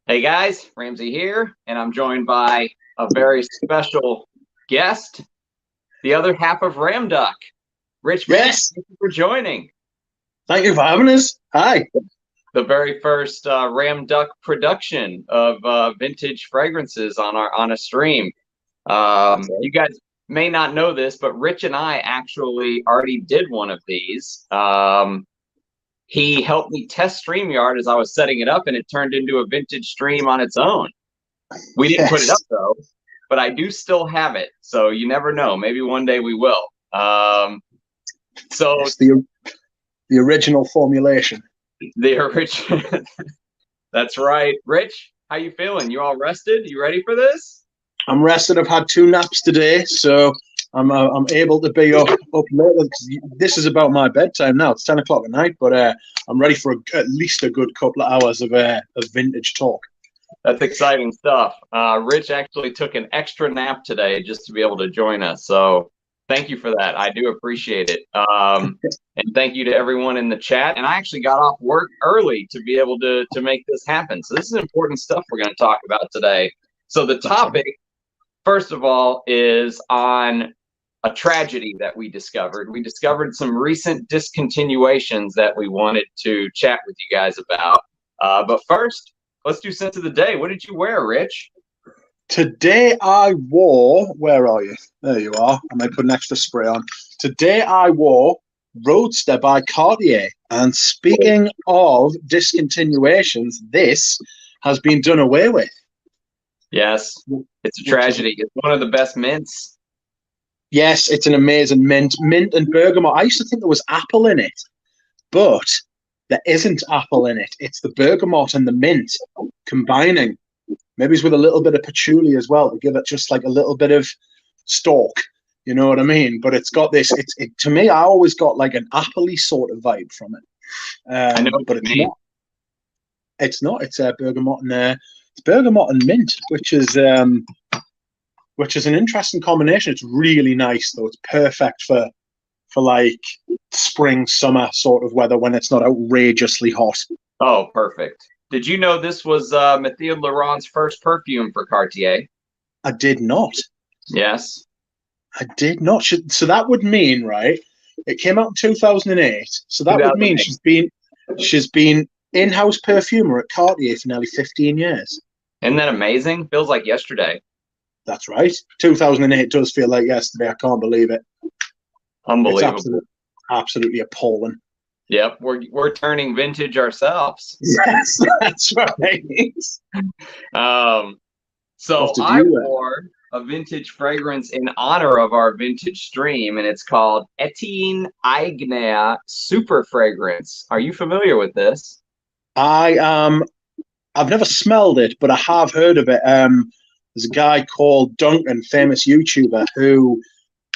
Hey guys, Ramsey here, and I'm joined by a very special guest, the other half of Ram Duck, Rich Mink. Yes, Thank you for joining thank you for having us. Hi. the very first Ram Duck production of vintage fragrances on a stream. That's right. You guys may not know this, but Rich and I actually already did one of these. He helped me test StreamYard as I was setting it up, and it turned into a vintage stream on its own. We didn't put it up Yes, though, but I do still have it. So you never know. Maybe one day we will. So yes, the original formulation. the original. That's right. Rich, how you feeling? You all rested? You ready for this? I'm rested. I've had 2 naps today, so I'm able to be up later. 'Cause this is about my bedtime now. It's 10 o'clock at night, but I'm ready for at least a good couple of hours of vintage talk. That's exciting stuff. Rich actually took an extra nap today just to be able to join us. So thank you for that. I do appreciate it. And thank you to everyone in the chat. And I actually got off work early to be able to make this happen. So this is important stuff we're going to talk about today. So the topic, first of all, is on a tragedy that we discovered. We discovered some recent discontinuations that we wanted to chat with you guys about. But first, let's do sense of the day. What did you wear, Rich? Today I wore, where are you? There you are. I might put an extra spray on. Today I wore Roadster by Cartier. And speaking of discontinuations, this has been done away with. Yes, it's a tragedy. It's one of the best mints. Yes, it's an amazing mint. Mint and bergamot. I used to think there was apple in it, but there isn't apple in it. It's the bergamot and the mint combining. Maybe it's with a little bit of patchouli as well to give it just like a little bit of stalk. You know what I mean? But it's got this. To me, I always got like an appley sort of vibe from it. I know what But you it's mean. not. It's not. It's bergamot and mint, which is an interesting combination. It's really nice though. It's perfect for like spring, summer sort of weather when it's not outrageously hot. Oh, perfect. Did you know this was Mathilde Laurent's first perfume for Cartier? I did not. Yes. I did not. So that would mean, right? It came out in 2008. So that would mean 2008. she's been in-house perfumer at Cartier for nearly 15 years. Isn't that amazing? Feels like yesterday. That's right. 2008 does feel like yesterday. I can't believe it. It's Unbelievable. absolutely appalling. Yep, we're turning vintage ourselves. Yes, that's right. So I wore a vintage fragrance in honor of our vintage stream, and it's called Eigener Super Fragrance. Are you familiar with this? I've never smelled it, but I have heard of it. There's a guy called Duncan, famous YouTuber, who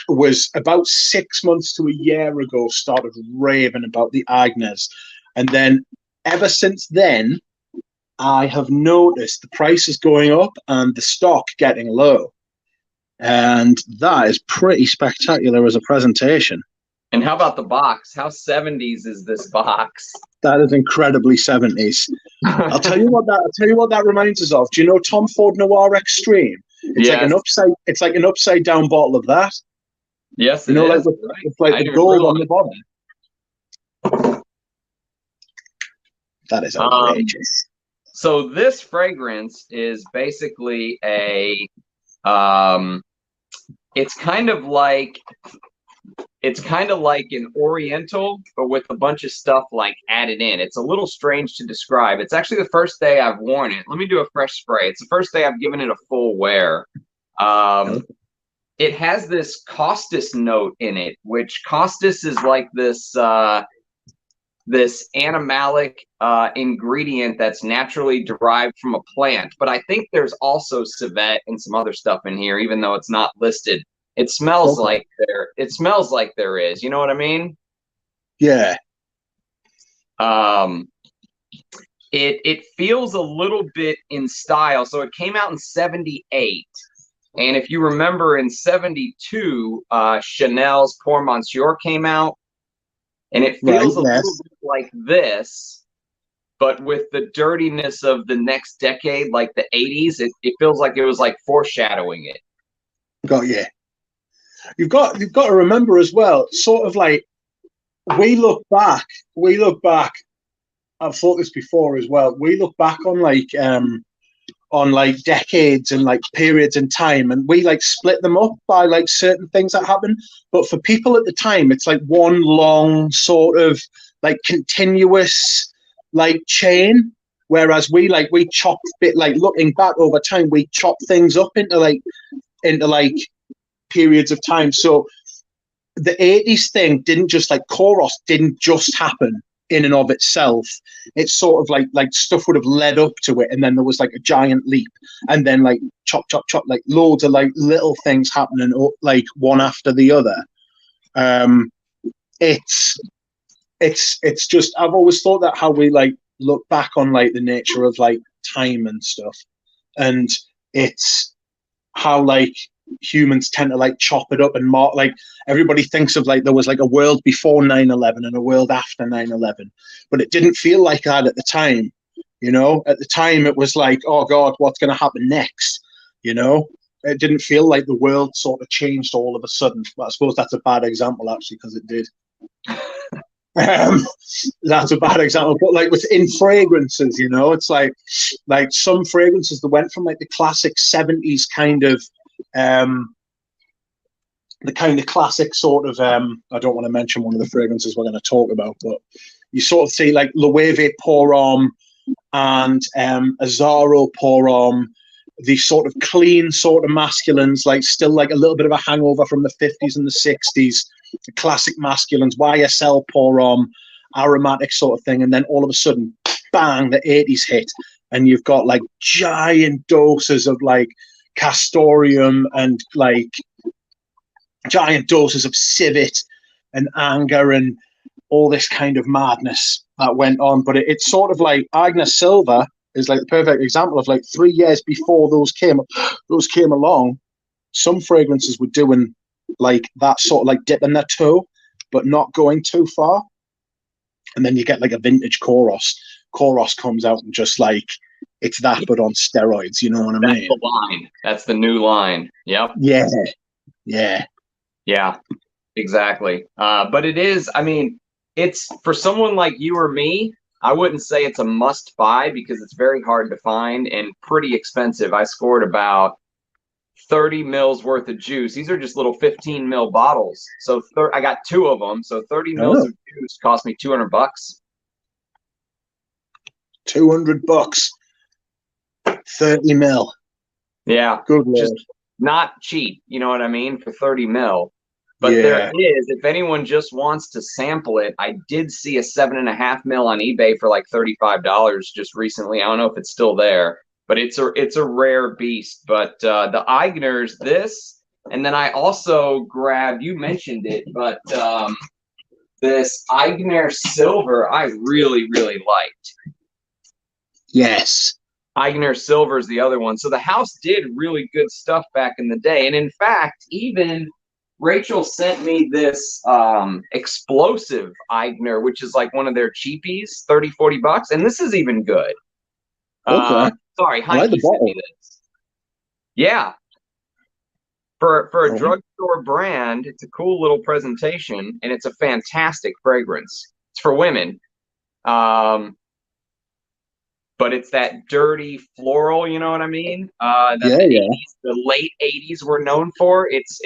was about 6 months to a year ago started raving about the Agners, and then ever since then I have noticed the prices going up and the stock getting low, and that is pretty spectacular as a presentation. And how about the box? How 70s is this box? That is incredibly 70s. I'll tell you what that reminds us of. Do you know Tom Ford Noir Extreme? It's Yes. It's like an upside down bottle of that. Yes, you know, it is. it's like the gold on the bottom. That is outrageous. So this fragrance is basically it's kind of like an Oriental, but with a bunch of stuff like added in. It's a little strange to describe. It's actually the first day I've worn it. Let me do a fresh spray. It's the first day I've given it a full wear. It has this costus note in it, which costus is like this this animalic ingredient that's naturally derived from a plant. But I think there's also civet and some other stuff in here, even though it's not listed. It smells like there is. You know what I mean? Yeah. It feels a little bit in style. So it came out in 78. And if you remember in 72, Chanel's Pour Monsieur came out. And it feels a little bit like this, but with the dirtiness of the next decade, like the 80s, it feels like it was like foreshadowing it. Got you. You've got to remember as well, sort of like we look back. I've thought this before as well. We look back on like decades and like periods in time, and we like split them up by like certain things that happen. But for people at the time, it's like one long sort of like continuous like chain. Whereas we chop bit, like looking back over time, we chop things up into like periods of time. So the 80s thing didn't just like Koros didn't just happen in and of itself. It's sort of like stuff would have led up to it, and then there was like a giant leap, and then like chop, like loads of like little things happening like one after the other. It's just, I've always thought that how we like look back on like the nature of like time and stuff, and it's how like humans tend to like chop it up and mark, like everybody thinks of like there was like a world before 9/11 and a world after 9/11, but it didn't feel like that at the time. You know, at the time it was like, oh God, what's going to happen next? You know, it didn't feel like the world sort of changed all of a sudden. But I suppose that's a bad example actually, because it did. That's a bad example, but like within fragrances, you know, it's like some fragrances that went from like the classic 70s kind of the kind of classic sort of I don't want to mention one of the fragrances we're going to talk about, but you sort of see like Loewe Pour Homme and Azaro Pour Homme, these sort of clean sort of masculines, like still like a little bit of a hangover from the 50s and the 60s, the classic masculines, YSL Pour Homme, aromatic sort of thing, and then all of a sudden, bang, the 80s hit, and you've got like giant doses of like castoreum and like giant doses of civet and anger and all this kind of madness that went on. But it's sort of like Eigener Silver is like the perfect example of like 3 years before those came along, some fragrances were doing like that sort of like dipping their toe, but not going too far. And then you get like a vintage Koros. Koros comes out and just like, it's that, but on steroids. You know what I mean? That's the line. That's the new line. Yep. Yeah, exactly. But it is, I mean, it's for someone like you or me, I wouldn't say it's a must buy because it's very hard to find and pretty expensive. I scored about 30 mils worth of juice. These are just little 15 mil bottles. So I got 2 of them. So 30 mils of juice cost me $200. $200, 30 mil. Yeah. Good Lord. Just not cheap. You know what I mean? For 30 mil. But there is, if anyone just wants to sample it, I did see a 7.5 mil on eBay for like $35 just recently. I don't know if it's still there, but it's a rare beast. But the Eigener's this, and then I also grabbed, you mentioned it, but this Eigener Silver I really, really liked. Yes. Eigener Silver is the other one. So the house did really good stuff back in the day. And in fact, even Rachel sent me this explosive Eigener, which is like one of their cheapies, $30-$40. And this is even good. Okay. Sorry, Heineke sent me this. Yeah. For a drugstore brand, it's a cool little presentation, and it's a fantastic fragrance. It's for women. But it's that dirty floral, you know what I mean? The late 80s were known for. It's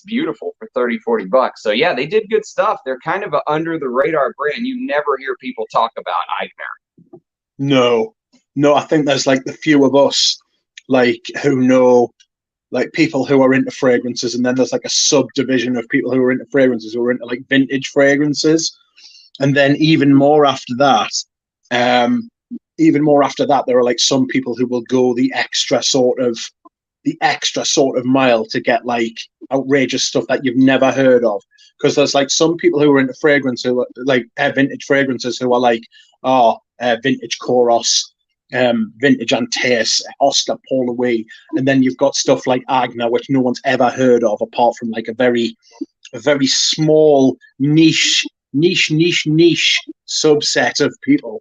beautiful for $30-$40. So yeah, they did good stuff. They're kind of an under the radar brand. You never hear people talk about Eigener. No, I think there's like the few of us like who know, like people who are into fragrances, and then there's like a subdivision of people who are into fragrances who are into like vintage fragrances, and then even more after that, there are like some people who will go the extra sort of mile to get like outrageous stuff that you've never heard of. Because there's like some people who are into fragrance who are like vintage fragrances who are like, vintage Koros, vintage Antaeus, Oscar Paul Louis, and then you've got stuff like Agna, which no one's ever heard of apart from like a very small niche subset of people.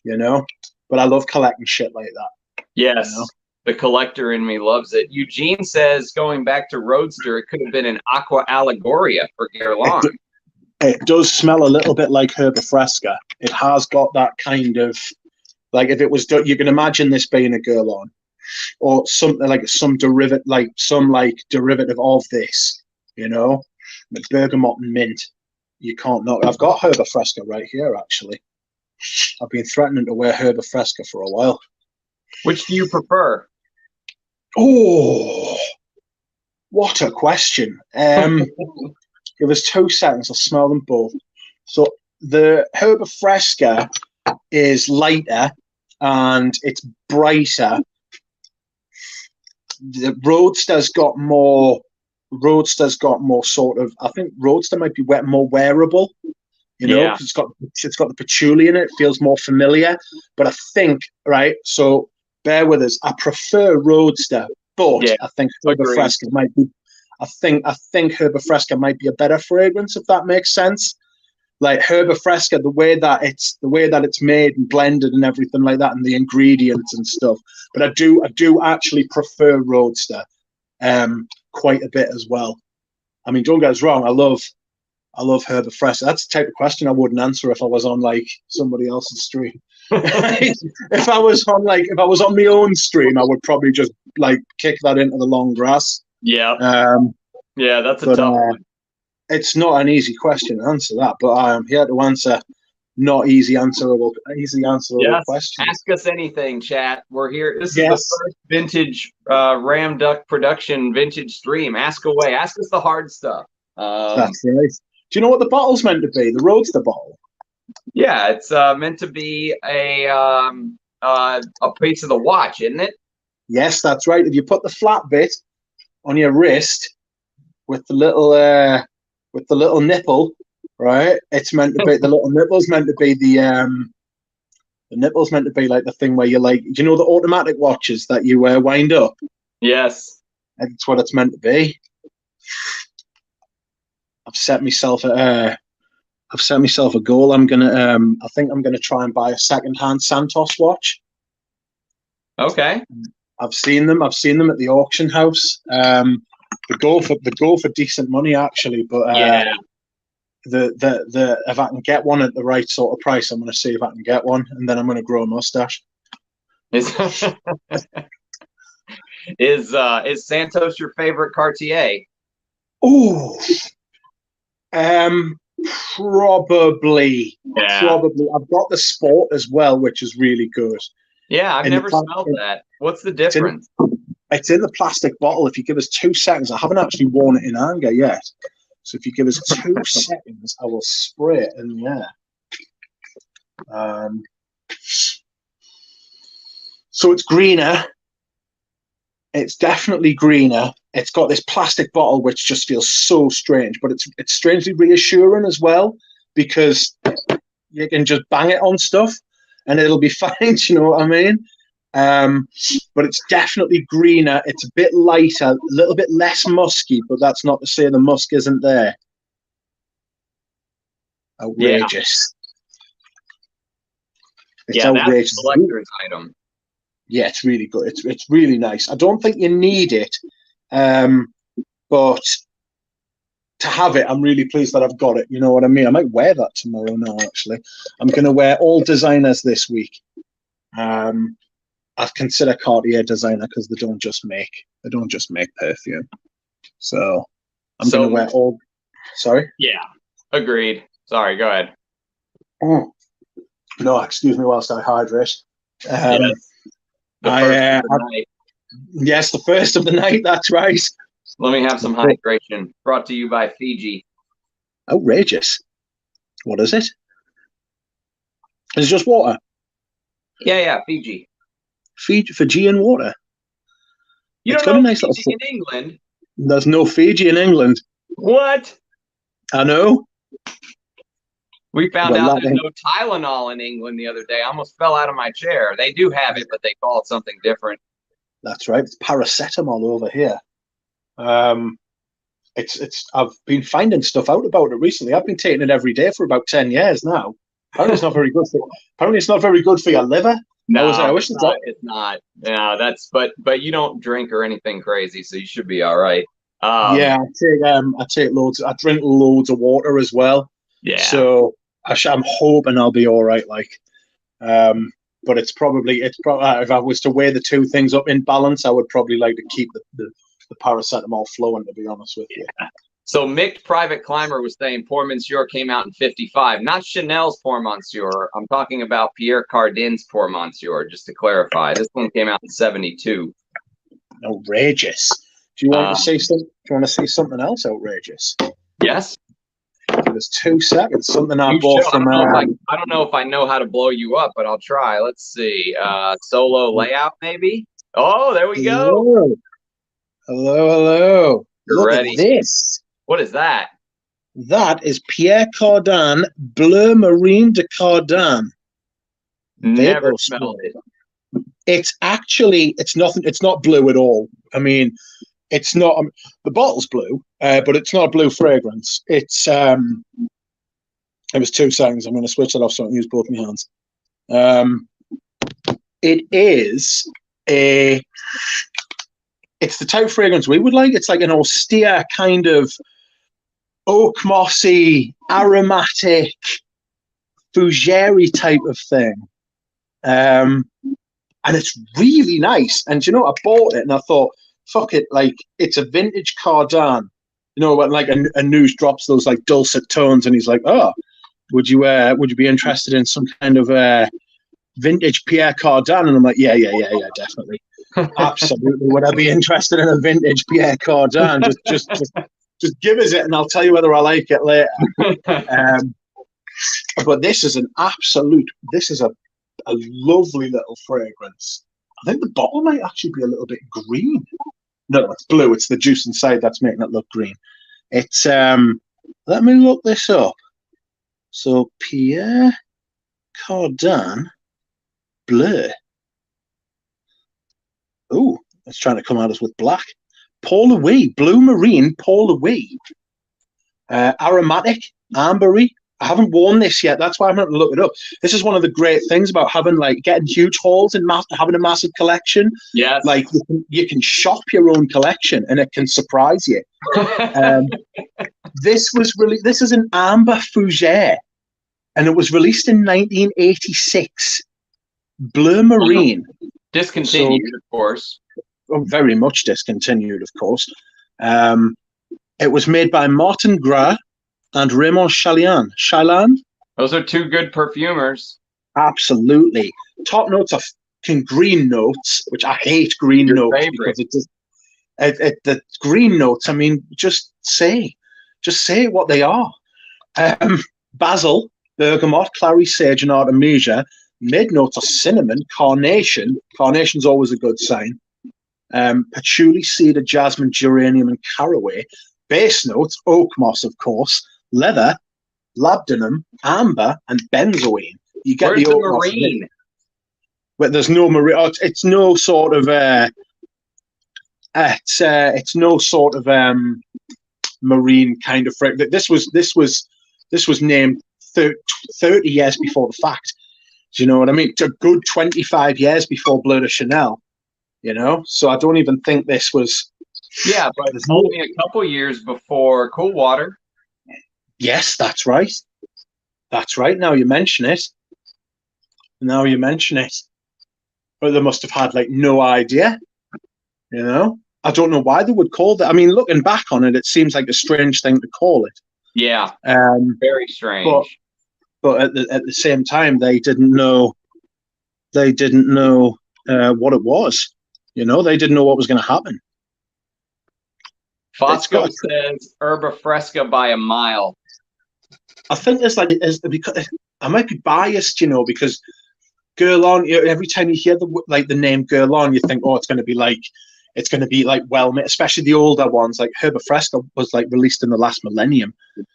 you know. But I love collecting shit like that. Yes. You know? The collector in me loves it. Eugene says, going back to Roadster, it could have been an Aqua Allegoria for Guerlain. It does smell a little bit like Herba Fresca. It has got that kind of, like, if it was, you can imagine this being a Guerlain or something like some derivative, derivative of this, you know, the bergamot and mint. You can't knock. I've got Herba Fresca right here, actually. I've been threatening to wear Herba Fresca for a while. Which do you prefer? Oh, what a question. Give us 2 seconds. I'll smell them both. So the Herba Fresca is lighter and it's brighter. The Roadster's got more sort of, I think Roadster might be more wearable, you know, because it's got the patchouli in it. It feels more familiar. But I think, right, so bear with us. I prefer Roadster, but I think Herba Fresca might be. I think Herba Fresca might be a better fragrance, if that makes sense. Like Herba Fresca, the way that it's made and blended and everything like that, and the ingredients and stuff. But I do actually prefer Roadster quite a bit as well. I mean, don't get us wrong. I love Herba Fresca. That's the type of question I wouldn't answer if I was on like somebody else's stream. if I was on my own stream, I would probably just like kick that into the long grass. Yeah. Yeah, that's a tough one. It's not an easy question to answer that, but I am here to answer not easy answerable questions. Ask us anything, chat. We're here. This is the first vintage Ram Duck production vintage stream. Ask away. Ask us the hard stuff. That's right. Do you know what the bottle's meant to be? The Roadster bottle. Yeah, it's meant to be a piece of the watch, isn't it? Yes, that's right. If you put the flat bit on your wrist with the little nipple, right? It's meant to be the little nipple's meant to be the nipple's meant to be like the thing where you like, do you know the automatic watches that you wind up? Yes, that's what it's meant to be. I've set myself a goal. I think I'm gonna try and buy a second-hand Santos watch. Okay. I've seen them at the auction house. They go for decent money actually, but the if I can get one at the right sort of price, I'm going to see if I can get one, and then I'm going to grow a mustache. Is Santos your favorite Cartier? Oh, probably. I've got the Sport as well, which is really good. Yeah, I've never smelled that. What's the difference? It's in the plastic bottle. If you give us 2 seconds, I haven't actually worn it in anger yet. So if you give us 2 seconds, I will spray it in the air. So it's greener. It's definitely greener. It's got this plastic bottle, which just feels so strange, but it's strangely reassuring as well, because you can just bang it on stuff and it'll be fine. You know what I mean? But it's definitely greener. It's a bit lighter, a little bit less musky, but that's not to say the musk isn't there. Outrageous. It's outrageous. That's a collector's item. Yeah, it's really good. It's really nice. I don't think you need it, but to have it, I'm really pleased that I've got it. You know what I mean? I might wear that tomorrow now, actually. I'm going to wear all designers this week. I've considered Cartier designer because they don't just make perfume. So I'm going to wear all. Sorry. Yeah, agreed. Sorry, go ahead. Oh no, excuse me whilst I hydrate. Yes, the first of the night. That's right. Let me have some hydration. Brought to you by Fiji. Outrageous. What is it? Is it just water? Yeah, Fiji. Fijian water. You don't know Fiji in England? There's no Fiji in England. What? I know. We found out there's no Tylenol in England the other day. I almost fell out of my chair. They do have it, but they call it something different. That's right. It's paracetamol over here. I've been finding stuff out about it recently. I've been taking it every day for about 10 years now. Apparently, it's not very good for. Apparently, it's not very good for your liver. No, I wish it's not. It's not. No, but you don't drink or anything crazy, so you should be all right. Yeah, I take loads. I drink loads of water as well. Yeah. So I'm hoping I'll be all right. Like, but it's probably if I was to weigh the two things up in balance, I would probably like to keep the paracetamol flowing. To be honest with you. So Mick Private Climber was saying Pour Monsieur came out in 55, not Chanel's Pour Monsieur. I'm talking about Pierre Cardin's Pour Monsieur, just to clarify. This one came out in 72. Outrageous. Do you want to say something? Do you want to say something else outrageous? Yes. There's 2 seconds. Something I bought from. I don't know if I know how to blow you up, but I'll try. Let's see. Solo layout, maybe. Oh, there we go. Hello. Look ready. At this. What is that? That is Pierre Cardin Bleu Marine de Cardin. Never smelled it. It's nothing. It's not blue at all. I mean, it's not. The bottle's blue, but it's not a blue fragrance. It's. It was 2 seconds. I'm going to switch it off so I can use both my hands. It is a. It's the type of fragrance we would like. It's like an austere kind of oak mossy, aromatic, fougere type of thing. And it's really nice. And you know, I bought it and I thought, fuck it, like it's a vintage Cardin. You know, when like a news drops those like dulcet tones, and he's like, "Oh, would you be interested in some kind of vintage Pierre Cardin?" And I'm like, yeah, definitely, absolutely. Would I be interested in a vintage Pierre Cardin? Just give us it, and I'll tell you whether I like it later. But this is an absolute. This is a lovely little fragrance. I think the bottle might actually be a little bit green. No, it's blue. It's the juice inside that's making it look green. It's let me look this up. So Pierre Cardin Bleu. Oh, it's trying to come at us with black. Paul Louis, Blue Marine, Paul Louis. Aromatic, ambery. I haven't worn this yet. That's why I'm going to look it up. This is one of the great things about getting huge hauls and having a massive collection. Yes. Like you can shop your own collection and it can surprise you. This is an amber fougere, and it was released in 1986. Bleu Marine. Discontinued, of course. Very much discontinued, of course. It was made by Martin Gras and Raymond Chaillan. Those are 2 good perfumers. Absolutely. Top notes are green notes, which I hate green notes favorite. Because the green notes. I mean, just say what they are. Basil, bergamot, clary sage, and artemisia. Mid notes are cinnamon, carnation. Carnation's always a good sign. Patchouli, cedar, jasmine, geranium, and caraway. Base notes, oak moss, of course. Leather, labdanum, amber, and benzoin. You get the oak marine. Moss, but there's no marine. It's no sort of. It's no sort of marine kind of fragrance. This was named 30 years before the fact. Do you know what I mean? It's a good 25 years before Bleu de Chanel. You know, so I don't even think this was. Yeah, but it's only a couple years before Cool Water. Yes, that's right. That's right. Now you mention it. But they must have had like no idea. You know, I don't know why they would call that. I mean, looking back on it, it seems like a strange thing to call it. Yeah. Very strange. But at the same time, they didn't know. They didn't know what it was. You know, they didn't know what was going to happen. Fosco says Herba Fresca by a mile. I think because I might be biased, you know, because Guerlain. Every time you hear the name Guerlain, you think, oh, it's going to be like well made, especially the older ones. Like Herba Fresca was like released in the last millennium.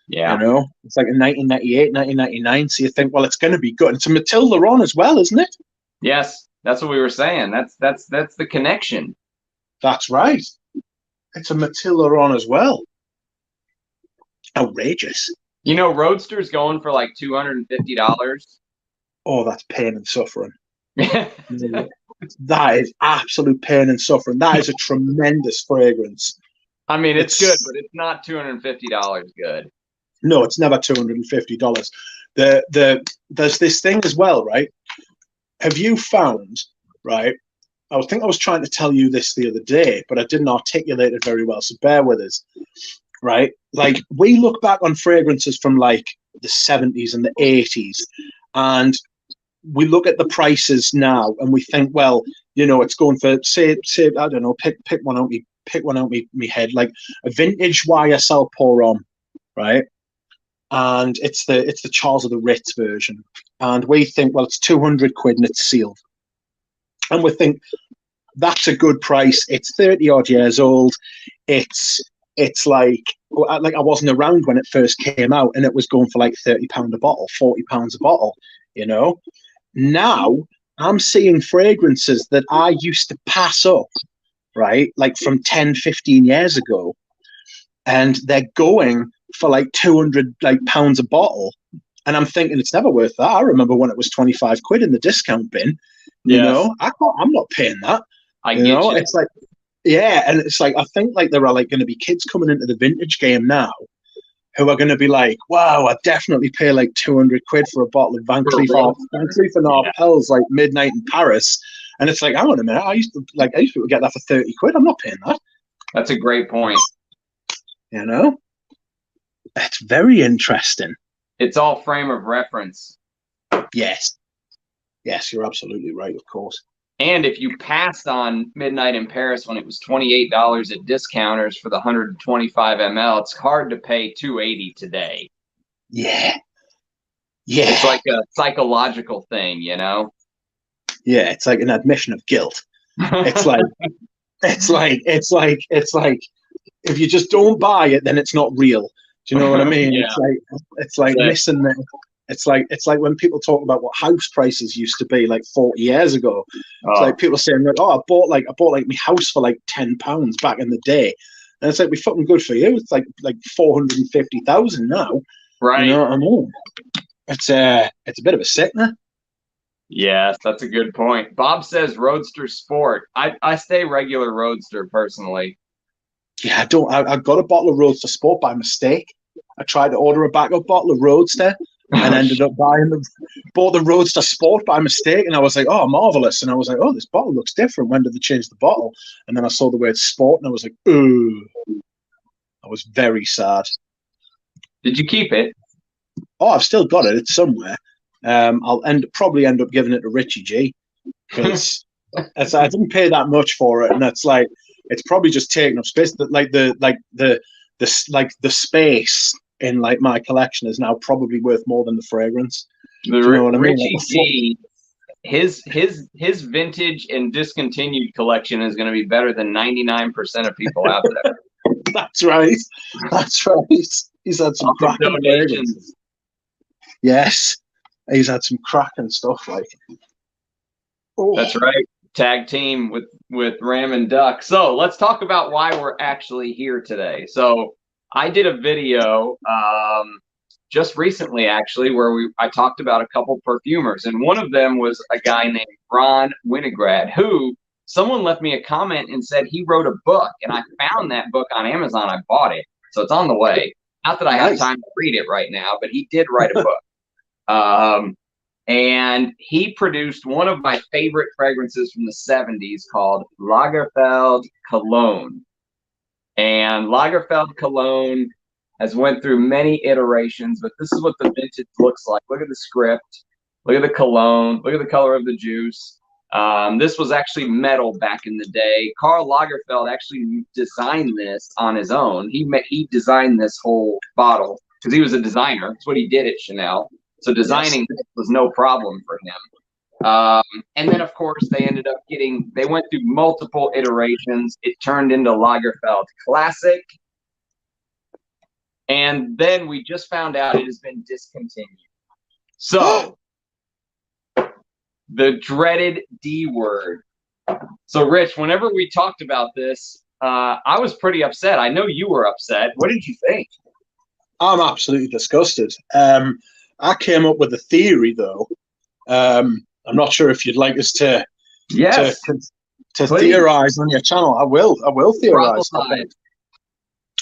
Yeah, you know, it's like in 1998, 1999. So you think, well, it's going to be good. It's a Matilda Ron as well, isn't it? Yes, that's what we were saying. That's the connection. That's right. It's a Matilda Ron as well. Outrageous. You know, Roadster's going for like $250. Oh, that's pain and suffering. That is absolute pain and suffering. That is a tremendous fragrance. I mean, it's good, but it's not $250 good. No, it's never $250. There's this thing as well, right? Have you found, right? I think I was trying to tell you this the other day, but I didn't articulate it very well. So bear with us, right? Like we look back on fragrances from like the 70s and the 80s, and we look at the prices now, and we think, well, you know, it's going for say I don't know, pick one out me head, like a vintage YSL Pour Homme, right? And it's the Charles of the Ritz version, and we think, well, it's 200 quid and it's sealed, and we think that's a good price. It's 30 odd years old. It's like I wasn't around when it first came out, and it was going for like £30 a bottle, £40 a bottle, you know. Now I'm seeing fragrances that I used to pass up, right, like from 10, 15 years ago, and they're going for like 200 pounds a bottle, and I'm thinking it's never worth that. I remember when it was 25 quid in the discount bin. You know, I'm not paying that. It's like, yeah, and it's like I think like there are like going to be kids coming into the vintage game now who are going to be like, wow, I definitely pay like 200 quid for a bottle of Van Cleef and Arpels like midnight in Paris. And it's like, hang on a minute, I used to get that for 30 quid. I'm not paying that. That's a great point. You know, it's very interesting. It's all frame of reference. Yes, you're absolutely right, of course. And if you passed on Midnight in Paris when it was $28 at discounters for the 125 ml, it's hard to pay $280 today. Yeah. It's like a psychological thing, you know? Yeah, it's like an admission of guilt. It's like if you just don't buy it, then it's not real. Do you know what I mean? Yeah. It's like missing the. It's like when people talk about what house prices used to be like 40 years ago. It's like people saying that, I bought my house for like £10 back in the day, and it's like, we fucking good for you. It's like 450,000 now. Right. You know what I mean? It's a bit of a sickener. Yes, that's a good point. Bob says Roadster Sport. I stay regular Roadster personally. Yeah, I got a bottle of Roadster Sport by mistake. I tried to order a backup bottle of Roadster and ended up bought the Roadster Sport by mistake. And I was like, oh, marvelous. And I was like, oh, this bottle looks different. When did they change the bottle? And then I saw the word sport and I was like, ooh. I was very sad. Did you keep it? Oh, I've still got it. It's somewhere. I'll probably end up giving it to Richie G, because I didn't pay that much for it, and it's like it's probably just taking up space. That the space in like my collection is now probably worth more than the fragrance. Do you know what I mean? Richie G, his vintage and discontinued collection is going to be better than 99% of people out there. That's right. He's had some cracking donations. Yes. He's had some cracking stuff like. Oh. That's right. Tag team with Ram and Duck. So let's talk about why we're actually here today. So I did a video just recently, actually, where I talked about a couple perfumers, and one of them was a guy named Ron Winograd, who someone left me a comment and said he wrote a book, and I found that book on Amazon. I bought it, so it's on the way. Not that I have time to read it right now, but he did write a book. And he produced one of my favorite fragrances from the 70s called Lagerfeld Cologne. And Lagerfeld Cologne has went through many iterations, but this is what the vintage looks like. Look at the script. Look at the cologne. Look at the color of the juice. This was actually metal back in the day. Karl Lagerfeld actually designed this on his own. He designed this whole bottle because he was a designer. That's what he did at Chanel. So designing this was no problem for him. And then, of course, they went through multiple iterations. It turned into Lagerfeld Classic. And then we just found out it has been discontinued. So the dreaded D word. So, Rich, whenever we talked about this, I was pretty upset. I know you were upset. What did you think? I'm absolutely disgusted. I came up with a theory, though. I'm not sure if you'd like us to to, Yes, to, to please. theorize on your channel. I will theorize. Prophesize.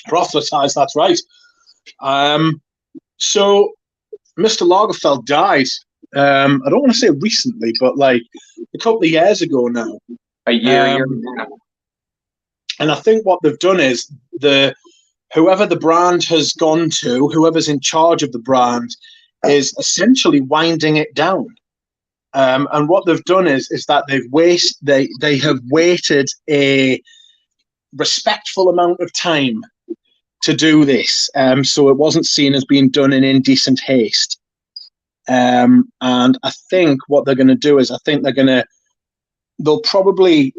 Proselytize, that's right. So Mr. Lagerfeld died. I don't want to say recently, but like a couple of years ago now. A year and a half. And I think what they've done is whoever the brand has gone to, whoever's in charge of the brand, is essentially winding it down. And what they've done is that they have waited a respectful amount of time to do this, so it wasn't seen as being done in indecent haste. And I think what they're going to do is they'll probably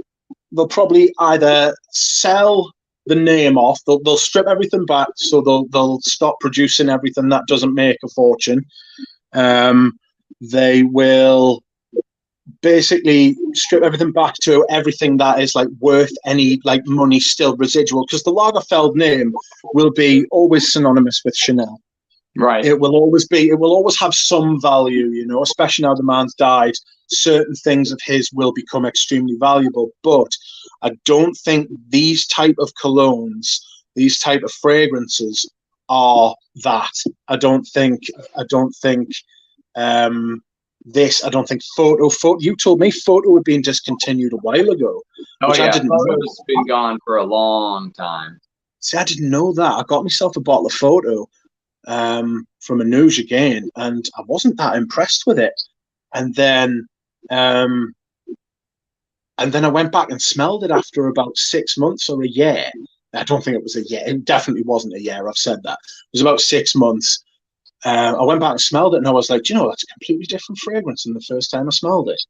either sell the name off, they'll strip everything back, so they'll stop producing everything that doesn't make a fortune. They will basically strip everything back to everything that is like worth any like money still residual, because the Lagerfeld name will be always synonymous with Chanel. Right. It will always have some value, you know, especially now the man's died. Certain things of his will become extremely valuable. But I don't think these type of colognes, these type of fragrances are that. I don't think photo you told me photo had been discontinued a while ago. Oh yeah, I didn't know. Photo's been gone for a long time. See, I didn't know that. I got myself a bottle of photo from a Nouge again, and I wasn't that impressed with it. And then I went back and smelled it after about 6 months or a year. I don't think it was a year. It definitely wasn't a year. I've said that. It was about 6 months. I went back and smelled it, and I was like, that's a completely different fragrance than the first time I smelled it.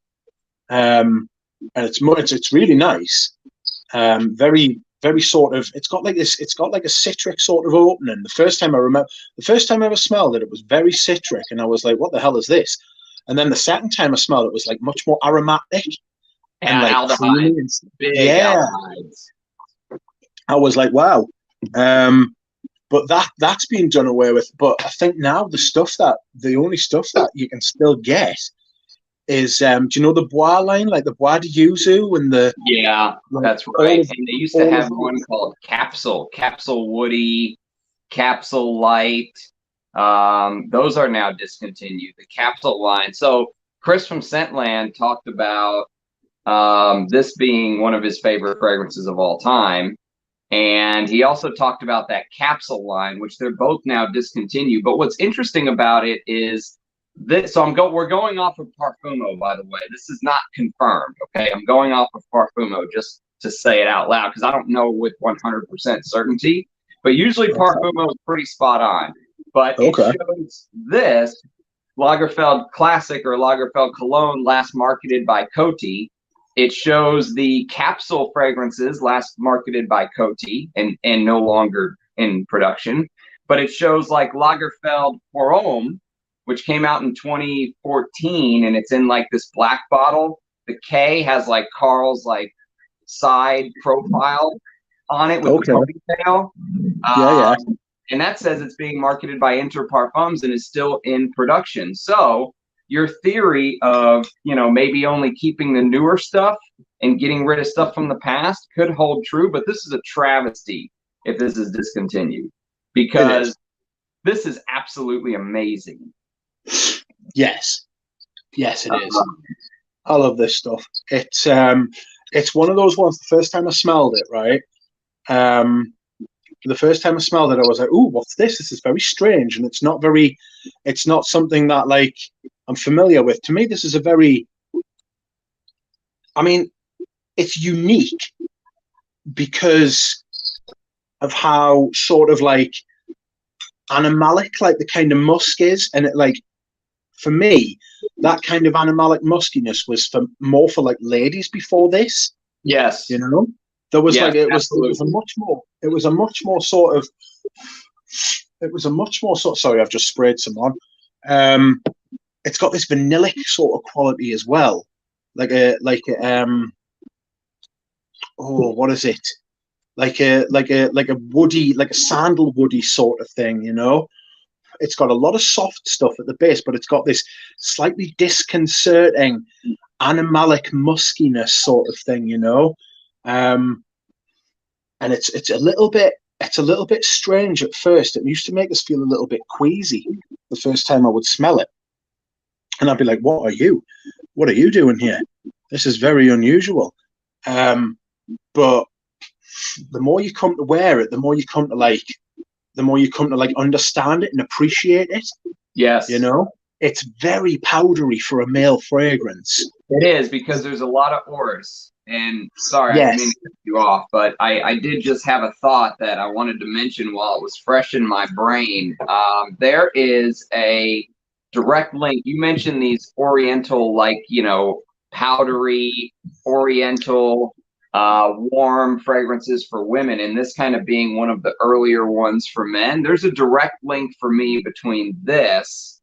And it's really nice. Very, very sort of. It's got like a citric sort of opening. The first time I ever smelled it, it was very citric, and I was like, "What the hell is this?" And then the second time I smelled it, was like much more aromatic and like creamy. Aldehydes. I was like, "Wow." But that's been done away with. But I think now the only stuff that you can still get is, do you know the Bois line, like the Bois de Yuzu and the... Yeah, that's right. And they used to have one called Capsule Woody, Capsule Light. Those are now discontinued, the Capsule line. So Chris from Scentland talked about this being one of his favorite fragrances of all time. And he also talked about that Capsule line, which they're both now discontinued. But what's interesting about it is this. So we're going off of Parfumo, by the way. This is not confirmed, okay? I'm going off of Parfumo just to say it out loud, because I don't know with 100% certainty. But usually Parfumo is pretty spot on. But it shows this Lagerfeld Classic or Lagerfeld Cologne, last marketed by Coty. It shows the capsule fragrances last marketed by Coty and no longer in production. But it shows like Lagerfeld Perfume, which came out in 2014, and it's in like this black bottle. The K has like Carl's like side profile on it with the ponytail. And that says it's being marketed by Inter Parfums and is still in production. So your theory of, maybe only keeping the newer stuff and getting rid of stuff from the past could hold true, but this is a travesty if this is discontinued, because this is absolutely amazing. Yes, it is. I love this stuff. It's one of those ones. The first time I smelled it, right? The first time I smelled it, I was like, "Ooh, what's this? This is very strange," and it's not something that like I'm familiar with. To me, this is it's unique because of how sort of like animalic, like the kind of musk is, and it like, for me, that kind of animalic muskiness was more for like ladies before this. Yes, there was it was a much more sort. Sorry, I've just sprayed some on. It's got this vanillic sort of quality as well, what is it? Like a woody, like a sandalwoody sort of thing, it's got a lot of soft stuff at the base, but it's got this slightly disconcerting animalic muskiness sort of thing, you know. And it's a little bit strange at first. It used to make us feel a little bit queasy the first time I would smell it, and I'd be like, what are you doing here? This is very unusual. But the more you come to wear it, the more you come to like understand it and appreciate it. Yes. You know, it's very powdery for a male fragrance. It is, because there's a lot of ores. And sorry, Yes. I didn't mean to cut you off, but I did just have a thought that I wanted to mention while it was fresh in my brain. There is a direct link. You mentioned these Oriental, like, you know, powdery, Oriental, warm fragrances for women, and this kind of being one of the earlier ones for men. There's a direct link for me between this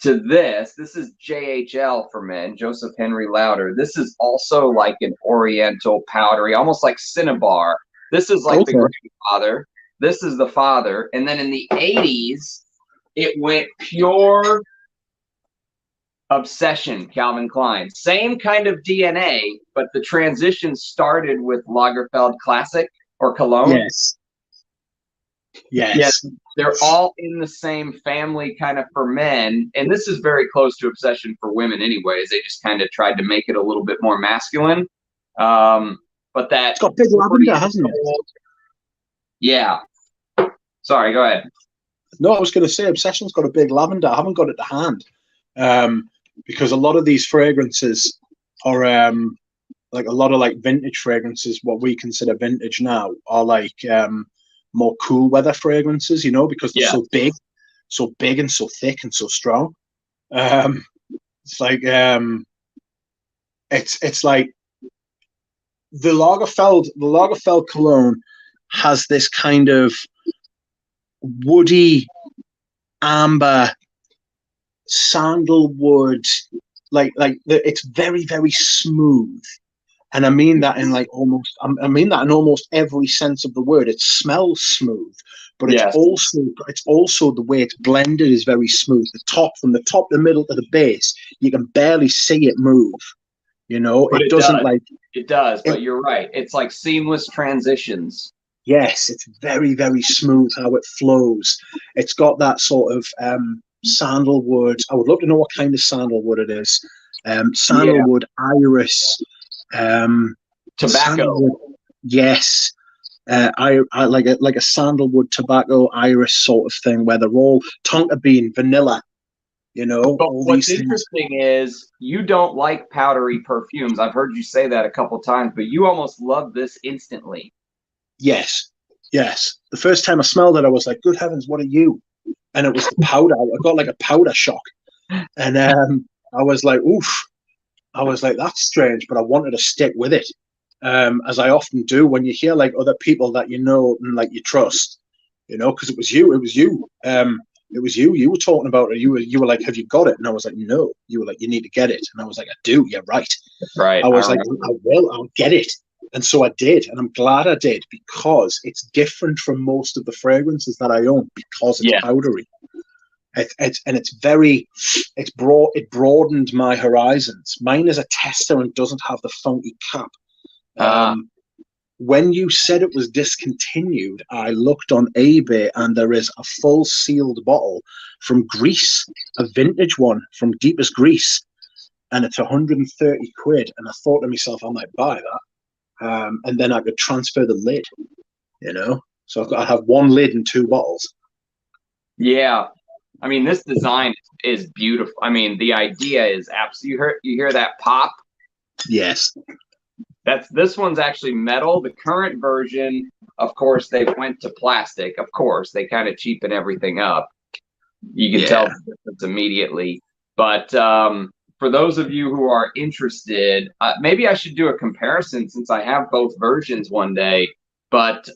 to this. This is JHL for men, Joseph Henry Lauder. This is also like an Oriental powdery, almost like Cinnabar. This is like the grandfather. This is the father. And then in the 80s, it went pure Obsession, Calvin Klein. Same kind of DNA, but the transition started with Lagerfeld Classic or Cologne. Yes. Yes. They're all in the same family kind of for men. And this is very close to Obsession for women anyways. They just kind of tried to make it a little bit more masculine. But that... It's got big lavender, hasn't it? Yeah. Sorry, go ahead. No, I was going to say Obsession's got a big lavender. I haven't got it to hand. Because a lot of these fragrances are like a lot of like vintage fragrances, what we consider vintage now, are like more cool weather fragrances, you know, because they're so big and so thick and so strong. It's like it's like the Lagerfeld Cologne has this kind of woody, amber, sandalwood, it's very, very smooth, and I mean that in almost every sense of the word. It smells smooth, but it's also the way it's blended is very smooth. From the top, the middle to the base, you can barely see it move. You know, but it does. But you're right. It's like seamless transitions. Yes, it's very, very smooth how it flows. It's got that sort of sandalwood. I would love to know what kind of sandalwood it is. Sandalwood, iris, tobacco. Yes, I like a sandalwood, tobacco, iris sort of thing, where they're all tonka bean, vanilla. You know. But what's interesting is you don't like powdery perfumes. I've heard you say that a couple times, but you almost love this instantly. Yes. The first time I smelled it, I was like, "Good heavens, what are you?" And it was the powder. I got like a powder shock, and I was like, "Oof!" I was like, "That's strange," but I wanted to stick with it, as I often do when you hear like other people that you know and like you trust, you know, because it was you. You were talking about it. You were like, "Have you got it?" And I was like, "No." You were like, "You need to get it," and I was like, "I do." You're right. Right. I was like, "I will. I'll get it." And so I did, and I'm glad I did, because it's different from most of the fragrances that I own because it's powdery. It broadened my horizons. Mine is a tester and doesn't have the funky cap. When you said it was discontinued, I looked on eBay, and there is a full sealed bottle from Greece, a vintage one from deepest Greece, and it's 130 quid. And I thought to myself, I might buy that. And then I could transfer the lid, you know. So I have one lid and two bottles. Yeah, I mean, this design is beautiful. I mean, the idea is absolutely. You hear that pop? Yes. This one's actually metal. The current version, of course, they went to plastic. Of course, they kind of cheapen everything up. You can tell the difference immediately. But for those of you who are interested, maybe I should do a comparison since I have both versions one day. But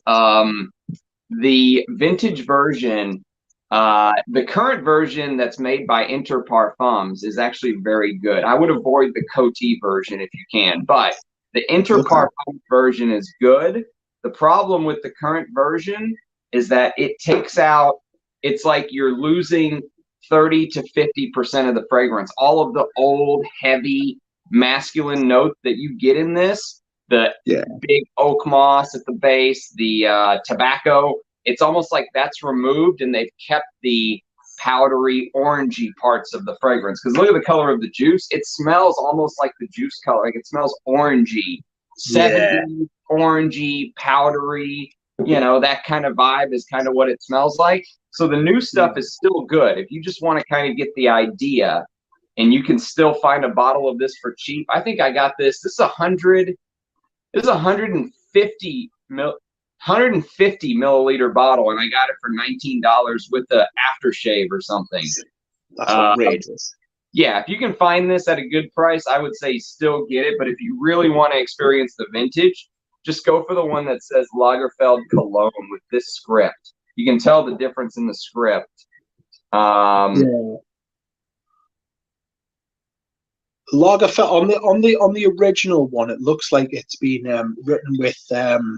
the vintage version, the current version that's made by Inter Parfums is actually very good. I would avoid the Coty version if you can, but the Inter Parfums version is good. The problem with the current version is that it takes out it's like you're losing 30 to 50% of the fragrance. All of the old, heavy, masculine note that you get in this, the big oak moss at the base, the tobacco, it's almost like that's removed and they've kept the powdery, orangey parts of the fragrance. Because look at the color of the juice. It smells almost like the juice color. Like it smells orangey, 70s, orangey, powdery. You know, that kind of vibe is kind of what it smells like. So the new stuff is still good. If you just want to kind of get the idea, and you can still find a bottle of this for cheap. I think I got this. This is 100. This is 150 milliliter bottle, and I got it for $19 with the aftershave or something. That's outrageous. Yeah, if you can find this at a good price, I would say still get it. But if you really want to experience the vintage, just go for the one that says Lagerfeld Cologne with this script. You can tell the difference in the script. Lagerfeld on the original one, it looks like it's been written with do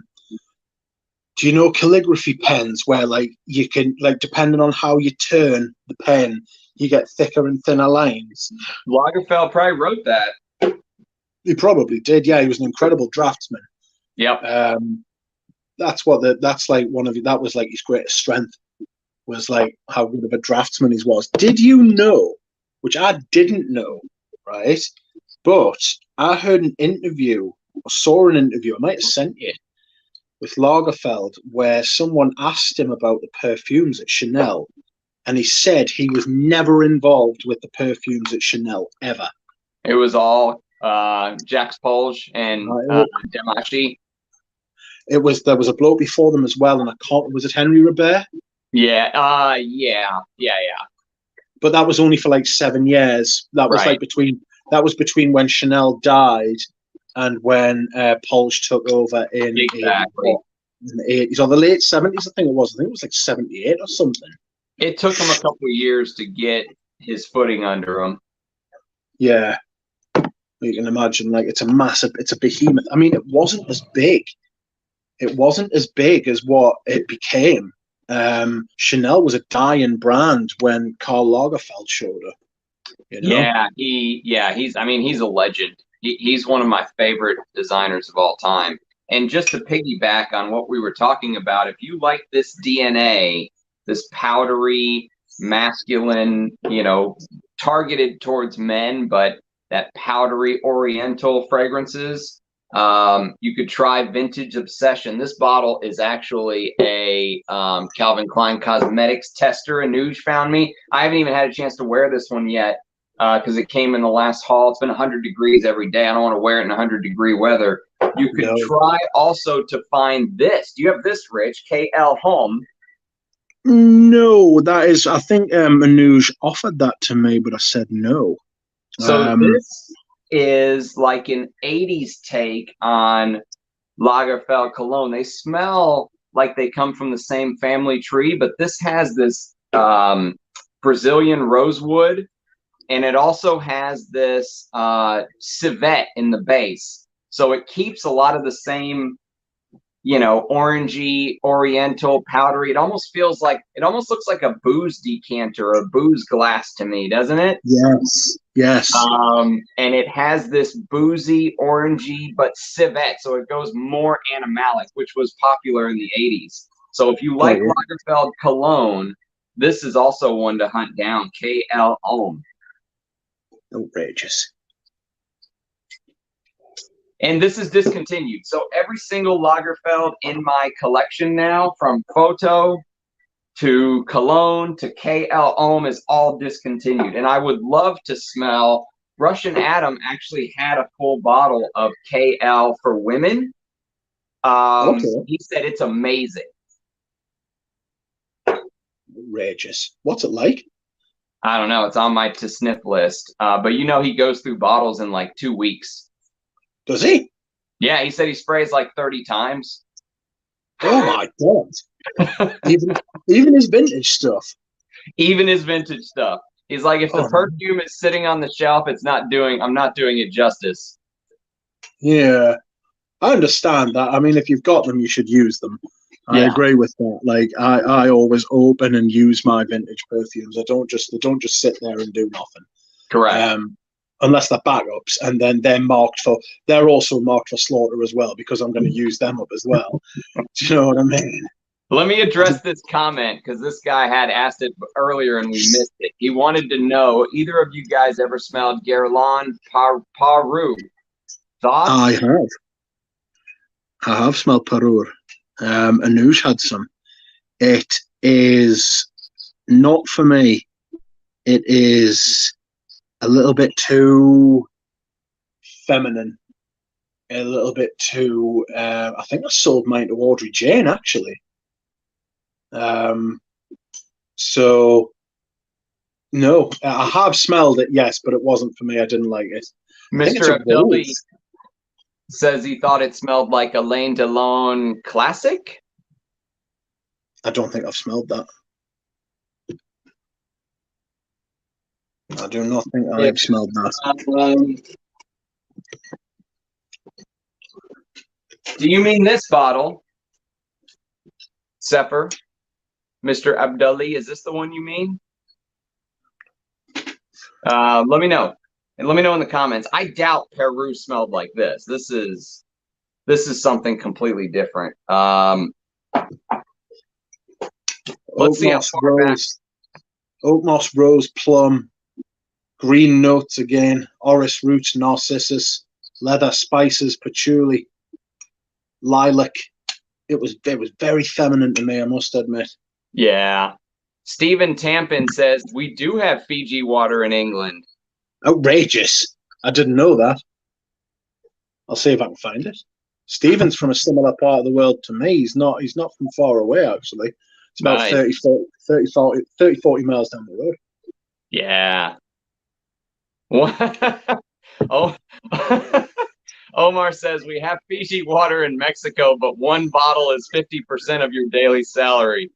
you know calligraphy pens where like you can like depending on how you turn the pen, you get thicker and thinner lines. Lagerfeld probably wrote that. He probably did. Yeah, he was an incredible draftsman. Yep. That's like one of that was like his greatest strength, was like how good of a draftsman he was. Did you know, which I didn't know, right? But I heard an interview or saw an interview, I might have sent you, with Lagerfeld, where someone asked him about the perfumes at Chanel, and he said he was never involved with the perfumes at Chanel ever. It was all Jacques Polge and Demachi. There was a bloke before them as well, and was it Henry Robert? Yeah. But that was only for like 7 years. That was like between when Chanel died and when Polge took over in the 80s or the late 70s. I think it was like 78 or something. It took him a couple of years to get his footing under him. Yeah, you can imagine. Like it's a behemoth. I mean, it wasn't as big. It wasn't as big as what it became. Chanel was a dying brand when Karl Lagerfeld showed up. You know? Yeah, he's a legend. He's one of my favorite designers of all time. And just to piggyback on what we were talking about, if you like this DNA, this powdery, masculine, you know, targeted towards men, but that powdery oriental fragrances, you could try Vintage Obsession. This bottle is actually a Calvin Klein Cosmetics tester. Anuj found me. I haven't even had a chance to wear this one yet because it came in the last haul. It's been 100 degrees every day. I don't want to wear it in 100-degree weather. You could try also to find this. Do you have this, Rich? KL Home. No, that is, I think Anuj offered that to me, but I said no. So this is like an 80s take on Lagerfeld Cologne. They smell like they come from the same family tree, but this has this Brazilian rosewood, and it also has this civet in the base. So it keeps a lot of the same, you know, orangey, oriental, powdery. It almost looks like a booze decanter or a booze glass to me, doesn't it? Yes. And it has this boozy, orangey, but civet, so it goes more animalic, which was popular in the 80s. So if you like Lagerfeld Cologne, this is also one to hunt down. KL Home. Outrageous. And this is discontinued. So every single Lagerfeld in my collection now, from Photo to Cologne to KL Home, is all discontinued. And I would love to smell. Russian Adam actually had a full bottle of KL for women. He said it's amazing. Outrageous. What's it like? I don't know. It's on my to sniff list. But you know, he goes through bottles in like 2 weeks. Does he? Yeah, he said he sprays like 30 times. Oh my God. even his vintage stuff. Even his vintage stuff. He's like, if the perfume is sitting on the shelf, I'm not doing it justice. Yeah. I understand that. I mean, if you've got them, you should use them. I agree with that. Like I always open and use my vintage perfumes. They don't just sit there and do nothing. Correct. Unless they're backups, and then they're also marked for slaughter as well, because I'm going to use them up as well. Do you know what I mean? Let me address this comment, because this guy had asked it earlier and we missed it. He wanted to know, either of you guys ever smelled Guerlain Peru? Thoughts? I have smelled Peru. Anush had some. It is not for me. It is a little bit too feminine. A little bit too. I think I sold mine to Audrey Jane, actually. So no, I have smelled it, yes, but it wasn't for me. I didn't like it. Mr. Beverly says he thought it smelled like Alain Delon Classic. I don't think I've smelled that. I do not think I've smelled that. Do you mean this bottle, Sepper? Mr. Abdulli, is this the one you mean? Let me know. And let me know in the comments. I doubt Peru smelled like this. This is something completely different. Let's see how far back. Oak moss, rose, plum, green notes again, orris roots, narcissus, leather, spices, patchouli, lilac. It was very feminine to me, I must admit. Yeah. Stephen Tampin says we do have Fiji water in England. Outrageous. I didn't know that. I'll see if I can find it. Stephen's from a similar part of the world to me. He's not from far away, actually. It's about nice. 30, 40 miles down the road. Yeah. Oh, Omar says we have Fiji water in Mexico, but one bottle is 50% of your daily salary.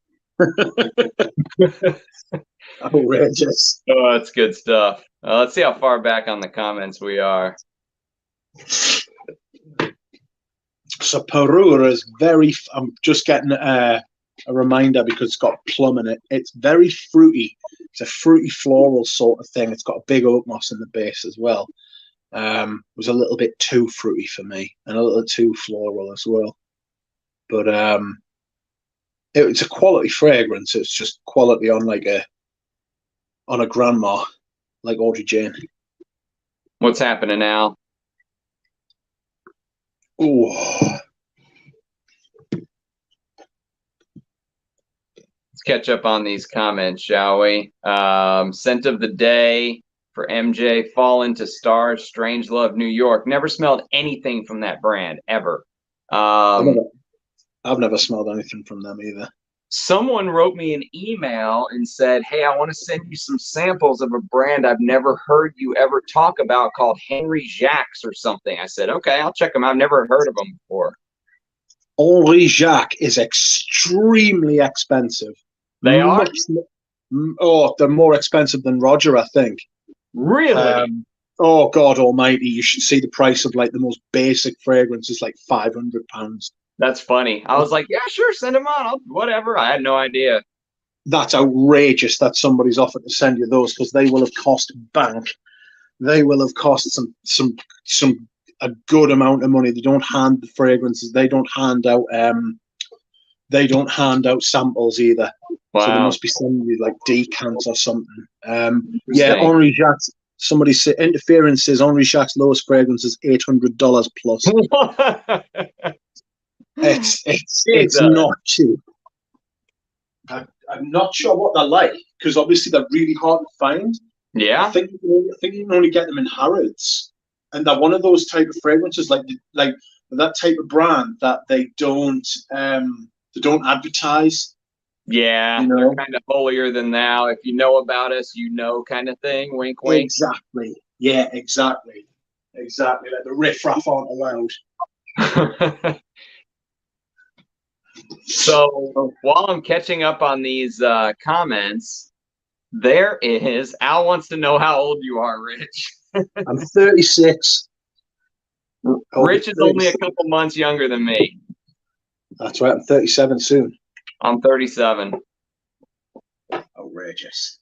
Outrageous. Oh, that's good stuff. Let's see how far back on the comments we are. So Peru is very. I'm just getting a reminder because it's got plum in it. It's very fruity. It's a fruity floral sort of thing. It's got a big oak moss in the base as well. It was a little bit too fruity for me and a little too floral as well. But it's a quality fragrance. It's just quality on a grandma, like Audrey Jane. What's happening now? Oh. Let's catch up on these comments, shall we? Scent of the day for MJ, Fall into Stars, Strange Love, New York. Never smelled anything from that brand, ever. I've never smelled anything from them either. Someone wrote me an email and said, hey, I want to send you some samples of a brand I've never heard you ever talk about called Henri Jacques or something. I said, okay, I'll check them out. I've never heard of them before. Henri Jacques is extremely expensive. They are? They're more expensive than Roger, I think. Really? Oh, God almighty. You should see the price of like the most basic fragrance is like £500. That's funny. I was like, yeah, sure, send them on. Whatever. I had no idea. That's outrageous that somebody's offered to send you those, because they will have cost bank. They will have cost a good amount of money. They don't hand the fragrances. They don't hand out samples either. Wow. So they must be sending you like decants or something. Yeah, Henri Jacques. Somebody said Interference says Henri Jacques' lowest fragrance is $800 plus. It's not cheap. I'm not sure what they're like, because obviously they're really hard to find. Yeah, I think you can only get them in Harrods, and they're one of those type of fragrances, like that type of brand that they don't advertise. Yeah, they're kind of holier than thou. If you know about us, you know, kind of thing. Wink, wink. Exactly. Yeah, exactly. Like the riffraff aren't allowed. So while I'm catching up on these comments, there is Al wants to know how old you are, Rich. I'm 36. Rich is only a couple months younger than me. That's right. I'm 37 soon. I'm 37. Outrageous.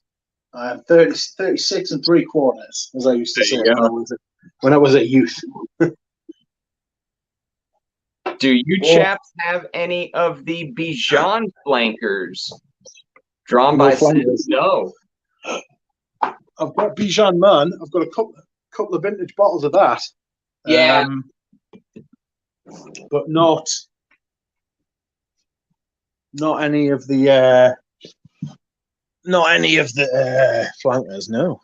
I am 36 and 3/4, as I used to say There you go. when I was a youth. Do you chaps have any of the Bijan flankers? Drawn No by flankers. No. I've got Bijan Man. I've got a couple of vintage bottles of that. Yeah. But not any of the flankers. No.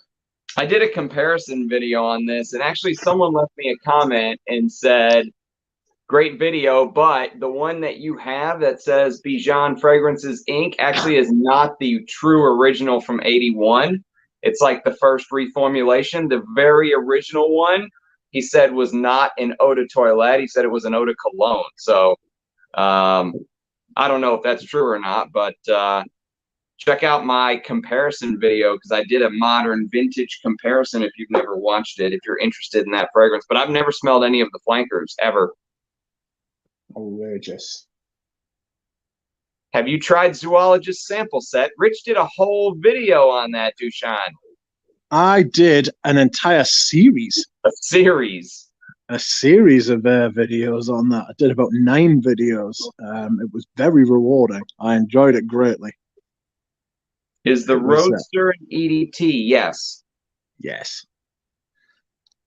I did a comparison video on this, and actually someone left me a comment and said, great video, but the one that you have that says Bijan Fragrances Inc. actually is not the true original from 81. It's like the first reformulation. The very original one, he said, was not an eau de toilette. He said it was an eau de cologne. So I don't know if that's true or not, but check out my comparison video because I did a modern vintage comparison if you've never watched it, if you're interested in that fragrance. But I've never smelled any of the flankers ever. Outrageous. Have you tried Zoologist Sample Set? Rich did a whole video on that, Dushan. I did an entire series. A series of videos on that. I did about 9 videos. It was very rewarding. I enjoyed it greatly. Is the Roadster an EDT? Yes. Yes.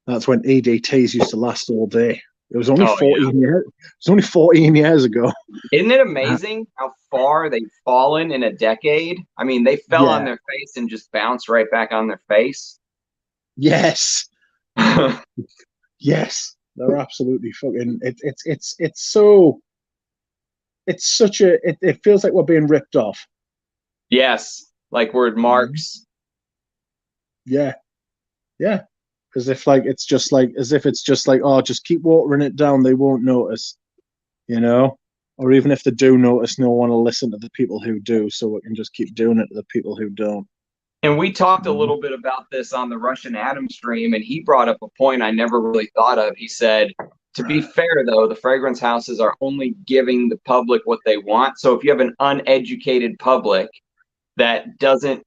That's when EDTs used to last all day. It was only 14 years. It was only 14 years ago. Isn't it amazing how far they've fallen in a decade? I mean, they fell on their face and just bounced right back on their face. Yes. Yes. They're absolutely fucking. It feels like we're being ripped off. Yes, like word marks. Yeah. Yeah. As if it's just like, oh, just keep watering it down. They won't notice, or even if they do notice, no one will listen to the people who do. So we can just keep doing it to the people who don't. And we talked a little bit about this on the Russian Atom stream, and he brought up a point I never really thought of. He said, to be fair, though, the fragrance houses are only giving the public what they want. So if you have an uneducated public that doesn't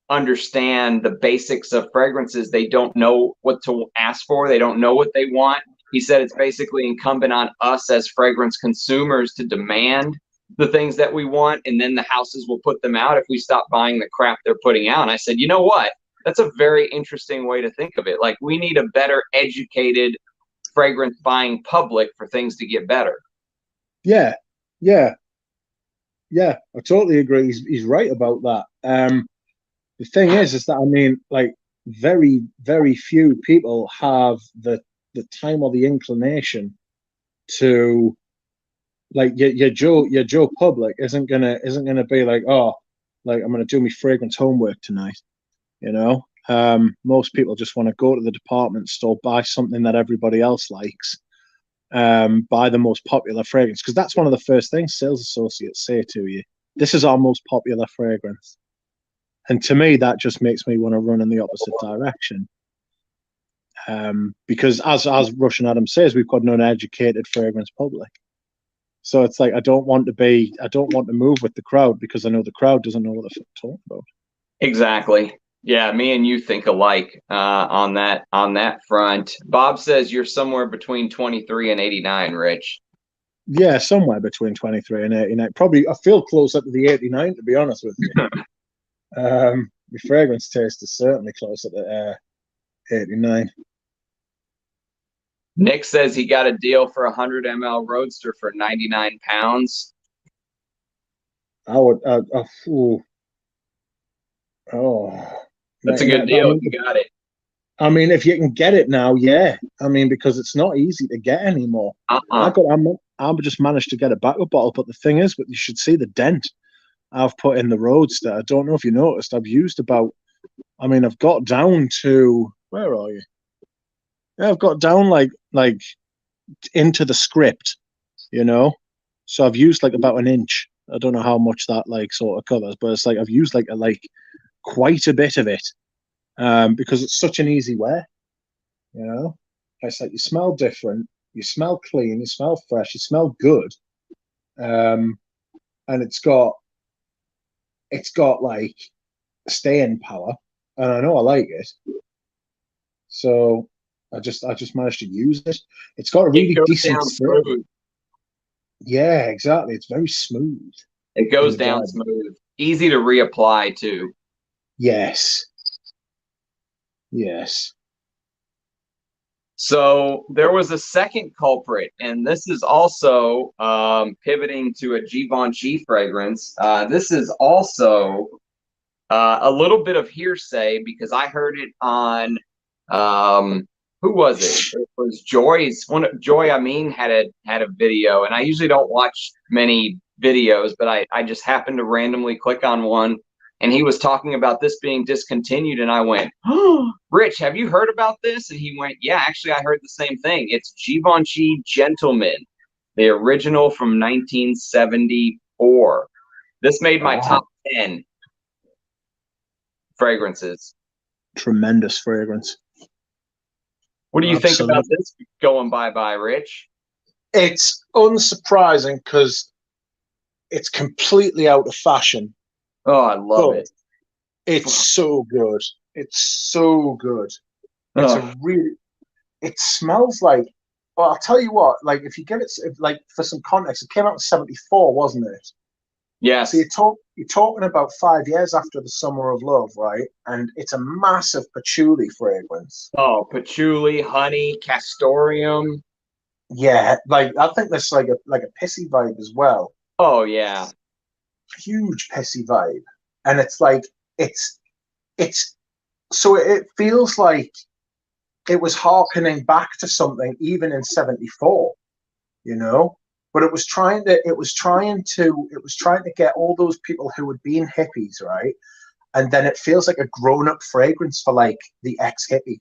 understand the basics of fragrances, they don't know what to ask for, they don't know what they want. He said it's basically incumbent on us as fragrance consumers to demand the things that we want, and then the houses will put them out if we stop buying the crap they're putting out. And I said, you know what? That's a very interesting way to think of it. Like, we need a better educated fragrance buying public for things to get better. Yeah. I totally agree. He's right about that. The thing is that, I mean, like, very, very few people have the time or the inclination to, like, your Joe public isn't gonna be like, oh, like, I'm gonna do my fragrance homework tonight. Most people just want to go to the department store, buy something that everybody else likes, buy the most popular fragrance, because that's one of the first things sales associates say to you. This is our most popular fragrance. And to me, that just makes me want to run in the opposite direction. Because as Russian Adam says, we've got an uneducated fragrance public. So it's like, I don't want to move with the crowd because I know the crowd doesn't know what they're talking about. Exactly. Yeah, me and you think alike on that front. Bob says you're somewhere between 23 and 89, Rich. Yeah, somewhere between 23 and 89. Probably, I feel closer to the 89, to be honest with you. My fragrance taste is certainly closer to 89. Nick says he got a deal for 100 ml Roadster for 99 pounds. I would. That's a good deal. You got it. I mean, if you can get it now, yeah. I mean, because it's not easy to get anymore. I just managed to get a backup bottle, but the thing is, but you should see the dent I've put in the Roadster. I don't know if you noticed. I've got down to, where are you? Yeah, I've got down like into the script, So I've used like about an inch. I don't know how much that like sort of covers, but it's like I've used like quite a bit of it, because it's such an easy wear. It's like you smell different, you smell clean, you smell fresh, you smell good. and it's got like staying power, and I know I like it. So I just managed to use it. It's got a It really goes decent down flavor. smooth. Yeah, exactly. It's very smooth It in goes the down dry. smooth. Easy to reapply too. Yes. Yes. So there was a second culprit, and this is also pivoting to a Givenchy fragrance. This is also a little bit of hearsay because I heard it on who was it? It was Joy. I mean, had a video, and I usually don't watch many videos, but I just happened to randomly click on one, and he was talking about this being discontinued, and I went, "Oh, Rich, have you heard about this?" And he went, "Yeah, actually, I heard the same thing. It's Givenchy Gentleman, the original from 1974. This made my top 10 fragrances." Tremendous fragrance. What do you think about Absolutely. this going bye-bye, Rich? It's unsurprising because it's completely out of fashion, Oh, I love but it. it's so good. It's so good. It's a Oh, really. It smells like. Well, I'll tell you what. Like, if you get it, like for some context, it came out in '74, wasn't it? So yes. you're talking about 5 years after the Summer of Love, right? And it's a massive patchouli fragrance. Oh, patchouli, honey, castoreum. Yeah, like I think there's like a pissy vibe as well. Oh, yeah. Huge pissy vibe, and it's like it's it's so it feels like it was harkening back to something even in '74, you know. But it was trying to get all those people who had been hippies, right? And then it feels like a grown-up fragrance for like the ex-hippie,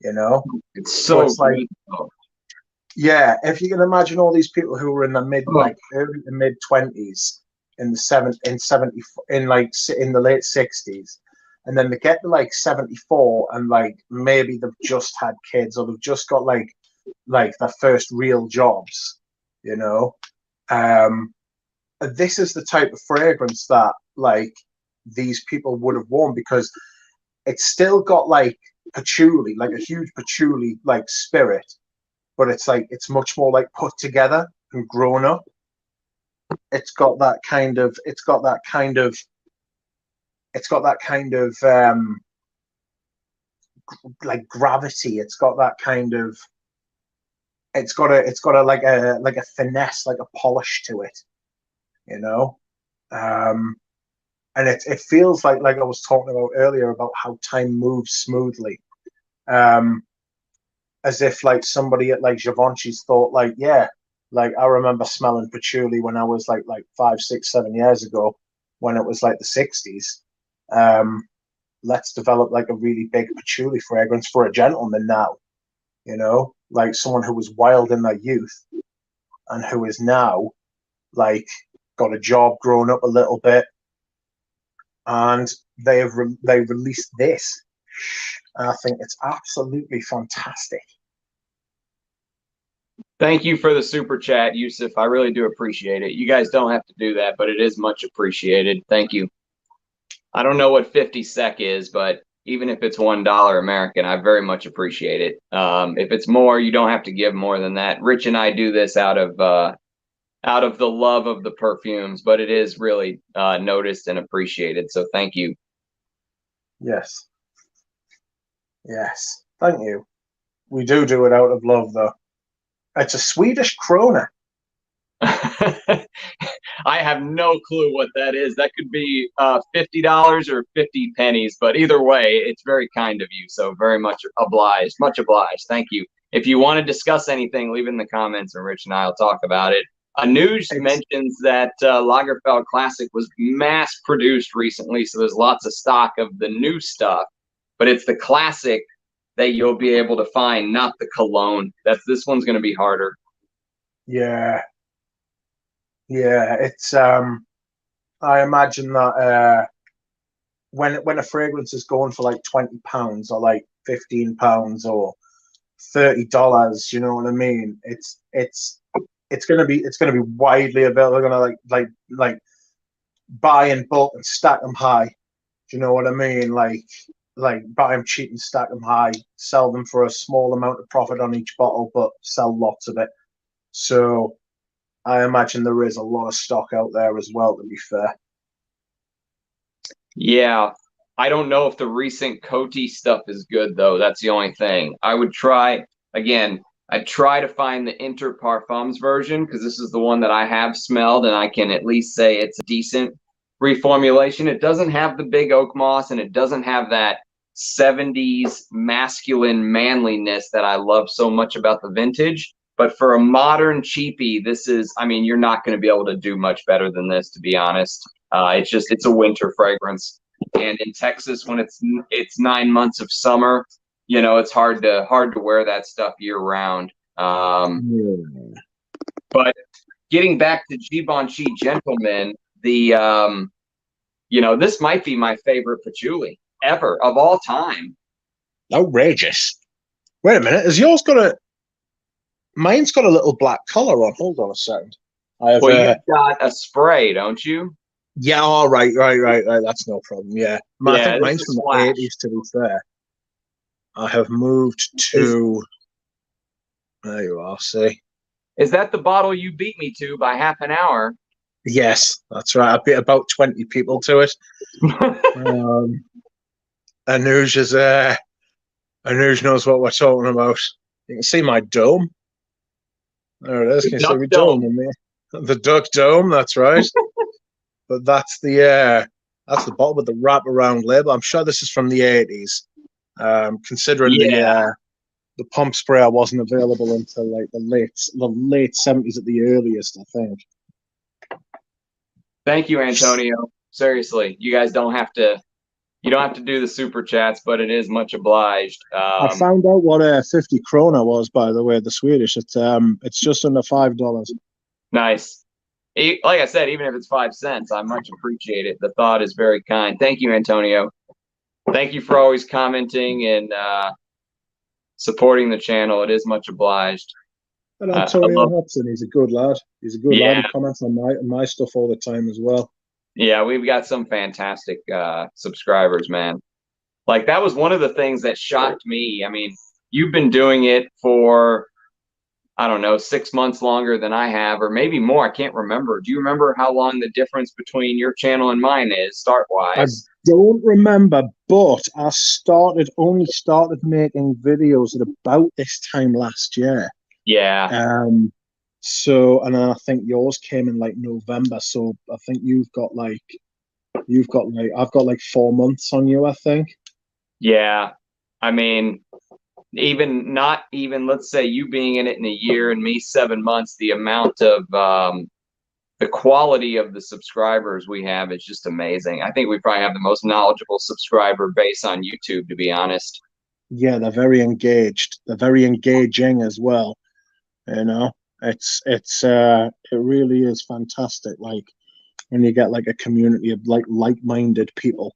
you know. It's So so it's like, good. Oh, yeah, if you can imagine all these people who were in the oh, early to mid 20s in the seven in 70 in like in the late 60s, and then they get to like 74 and like maybe they've just had kids or they've just got like their first real jobs, you know. Um, this is the type of fragrance that like these people would have worn because it's still got like patchouli, like a huge patchouli like spirit, but it's like it's much more like put together and grown up. It's got that kind of like gravity. It's got a like a finesse, like a polish to it, you know. Um, and it feels like I was talking about earlier about how time moves smoothly. Um, as if like somebody at like Givenchy's thought like, yeah, like I remember smelling patchouli when I was like 5, 6, 7 years ago when it was like the '60s. Um, let's develop like a really big patchouli fragrance for a gentleman now, you know, like someone who was wild in their youth and who is now like got a job, grown up a little bit, and they released this. And I think it's absolutely fantastic. thank you for the super chat, Yusuf. I really do appreciate it. You guys don't have to do that, but it is much appreciated. Thank you. I don't know what 50 sec is, but even if it's $1 American, I very much appreciate it. If it's more, you don't have to give more than that. Rich and I do this out of the love of the perfumes, but it is really noticed and appreciated. So thank you. Yes. Yes. Thank you. We do it out of love, though. It's a Swedish krona. I have no clue what that is. That could be $50 or 50 pennies, but either way, it's very kind of you. So very much obliged. Much obliged. Thank you. If you want to discuss anything, leave it in the comments, and Rich and I will talk about it. News It's mentions that Lagerfeld Classic was mass produced recently, so there's lots of stock of the new stuff, but it's the classic that you'll be able to find, not the cologne. This one's going to be harder. yeah, yeah. It's I imagine that when a fragrance is going for like £20 or like £15 or $30, you know what I mean? It's it's gonna be widely available. They're gonna like buy in bulk and stack them high. Do you know what I mean? Like buy them cheap and stack them high, sell them for a small amount of profit on each bottle, but sell lots of it. So I imagine there is a lot of stock out there as well, to be fair. Yeah. I don't know if the recent Coty stuff is good though. That's the only thing. I would try again. I'd try to find the Inter Parfums version because this is the one that I have smelled and I can at least say it's a decent reformulation. It doesn't have the big oak moss and it doesn't have that 70s masculine manliness that I love so much about the vintage. But for a modern cheapie, this is, I mean, you're not going to be able to do much better than this, to be honest. It's a winter fragrance. And in Texas, when it's 9 months of summer, you know, it's hard to wear that stuff year round. But getting back to Givenchy Gentleman, this might be my favorite patchouli ever of all time. Outrageous. Wait a minute. Has yours got a... Mine's got a little black collar on. Hold on a second. Well, you've got a spray, don't you? Yeah, all right. That's no problem. Yeah. I think mine's from the 80s, to be fair. I have moved to... There you are, see. Is that the bottle you beat me to by half an hour? Yes, that's right. I beat about 20 people to it. Anuj knows what we're talking about. You can see my dome. There it is. Can you see my dome in there? The duck dome, that's right. But that's the bottle with the wraparound label. I'm sure this is from the 80s. Considering the pump sprayer wasn't available until like the late 70s at the earliest, I think. Thank you, Antonio. Seriously, you guys don't have to do the super chats, but it is much obliged. I found out what 50 krona was, by the way, the Swedish. It's just under $5. Nice. Like I said, even if it's 5 cents, I much appreciate it. The thought is very kind. Thank you, Antonio. Thank you for always commenting and supporting the channel. It is much obliged. And Antonio Hudson, he's a good lad. He's a good lad. He comments on my stuff all the time as well. Yeah, we've got some fantastic subscribers, man. Like, that was one of the things that shocked me. I mean, you've been doing it for, I don't know, 6 months longer than I have, or maybe more. I can't remember. Do you remember how long the difference between your channel and mine is, start-wise? I don't remember, but I only started making videos at about this time last year. Yeah. So, and then I think yours came in like November. So I think I've got like 4 months on you, I think. Yeah. I mean, not even, let's say you being in it in a year and me 7 months, the amount of, the quality of the subscribers we have is just amazing. I think we probably have the most knowledgeable subscriber base on YouTube, to be honest. Yeah, they're very engaged. They're very engaging as well. You know, it really is fantastic. Like when you get like a community of like-minded people,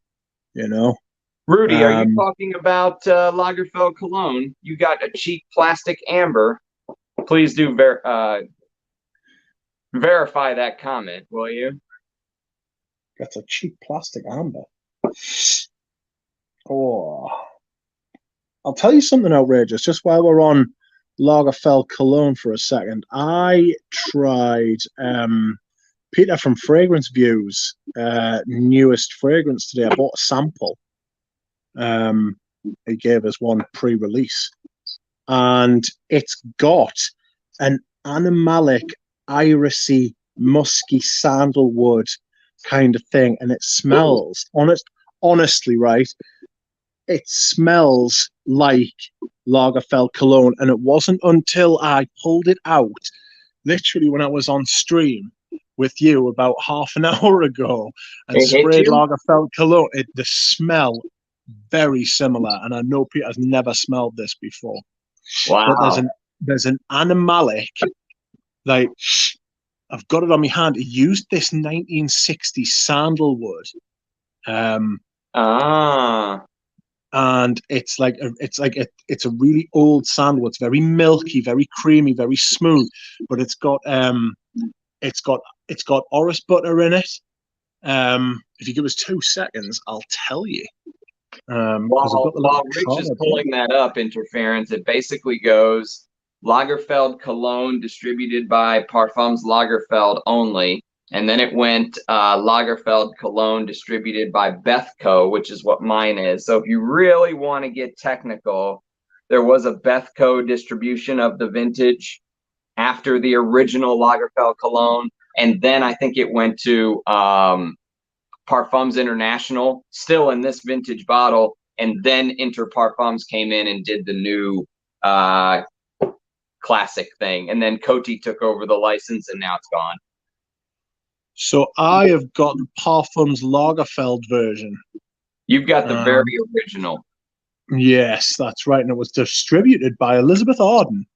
you know. Rudy, are you talking about Lagerfeld Cologne? You got a cheap plastic amber. Please do verify that comment, will you? That's a cheap plastic amber. Oh, I'll tell you something outrageous. Just while we're on Lagerfeld Cologne for a second, I tried Peter from Fragrance View's newest fragrance today. I bought a sample. He gave us one pre-release, and it's got an animalic, irisy, musky sandalwood kind of thing, and it smells honestly, right? It smells like Lagerfeld Cologne, and it wasn't until I pulled it out, literally when I was on stream with you about half an hour ago, and sprayed Lagerfeld Cologne. The smell very similar, and I know Peter has never smelled this before. Wow! But there's an animalic, like, I've got it on my hand. He used this 1960s sandalwood, and it's a really old sandal. It's very milky, very creamy, very smooth, but it's got orris butter in it. If you give us 2 seconds, I'll tell you. While Rich is pulling that up, Interference, it basically goes Lagerfeld Cologne distributed by Parfums Lagerfeld only. And then it went Lagerfeld Cologne distributed by Bethco, which is what mine is. So if you really want to get technical, there was a Bethco distribution of the vintage after the original Lagerfeld Cologne. And then I think it went to Parfums International, still in this vintage bottle. And then Inter Parfums came in and did the new classic thing. And then Coty took over the license, and now it's gone. So I have got the Parfums Lagerfeld version. You've got the very original. Yes, that's right. And it was distributed by Elizabeth Arden.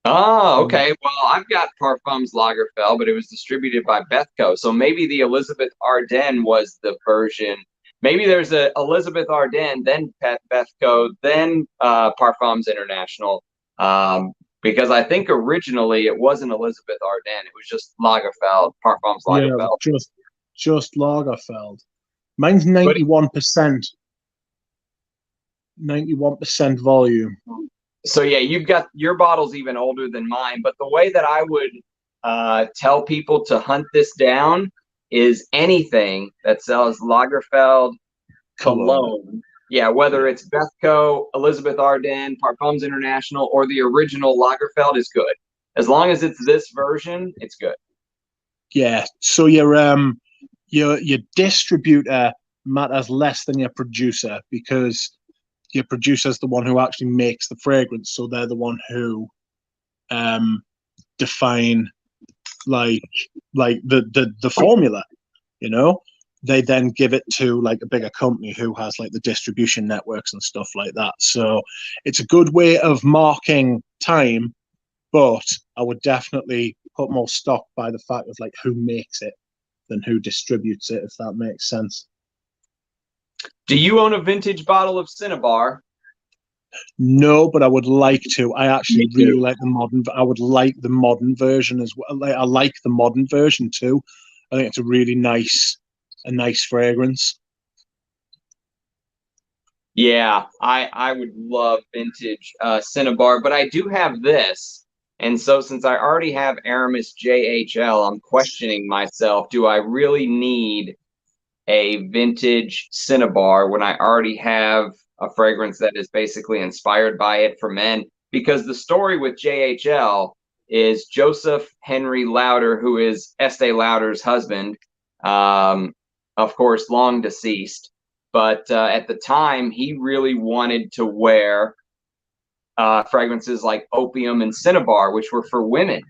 Oh, okay. Well, I've got Parfums Lagerfeld, but it was distributed by Bethco. So maybe the Elizabeth Arden was the version. Maybe there's a Elizabeth Arden, then Bethco, then Parfums International. Because I think originally it wasn't Elizabeth Arden. It was just Lagerfeld, Parfums Lagerfeld. Yeah, just Lagerfeld. Mine's 91%. 91% volume. So yeah, you've got your bottle's even older than mine. But the way that I would tell people to hunt this down is anything that sells Lagerfeld Cologne. Yeah, whether it's Bethco, Elizabeth Arden, Parfums International, or the original Lagerfeld is good. As long as it's this version, it's good. Yeah. So your distributor matters less than your producer, because your producer is the one who actually makes the fragrance. So they're the one who define like the formula, you know. They then give it to like a bigger company who has like the distribution networks and stuff like that. So it's a good way of marking time, but I would definitely put more stock by the fact of like who makes it than who distributes it, if that makes sense. Do you own a vintage bottle of Cinnabar? No, but I would like to. I actually really like the modern. I would like the modern version as well. I like the modern version too. I think it's a really nice fragrance. Yeah, I would love vintage Cinnabar, but I do have this. And so since I already have Aramis JHL, I'm questioning myself, do I really need a vintage Cinnabar when I already have a fragrance that is basically inspired by it for men? Because the story with JHL is Joseph Henry Lauder, who is Estee Lauder's husband, of course, long deceased. But at the time, he really wanted to wear fragrances like Opium and Cinnabar, which were for women.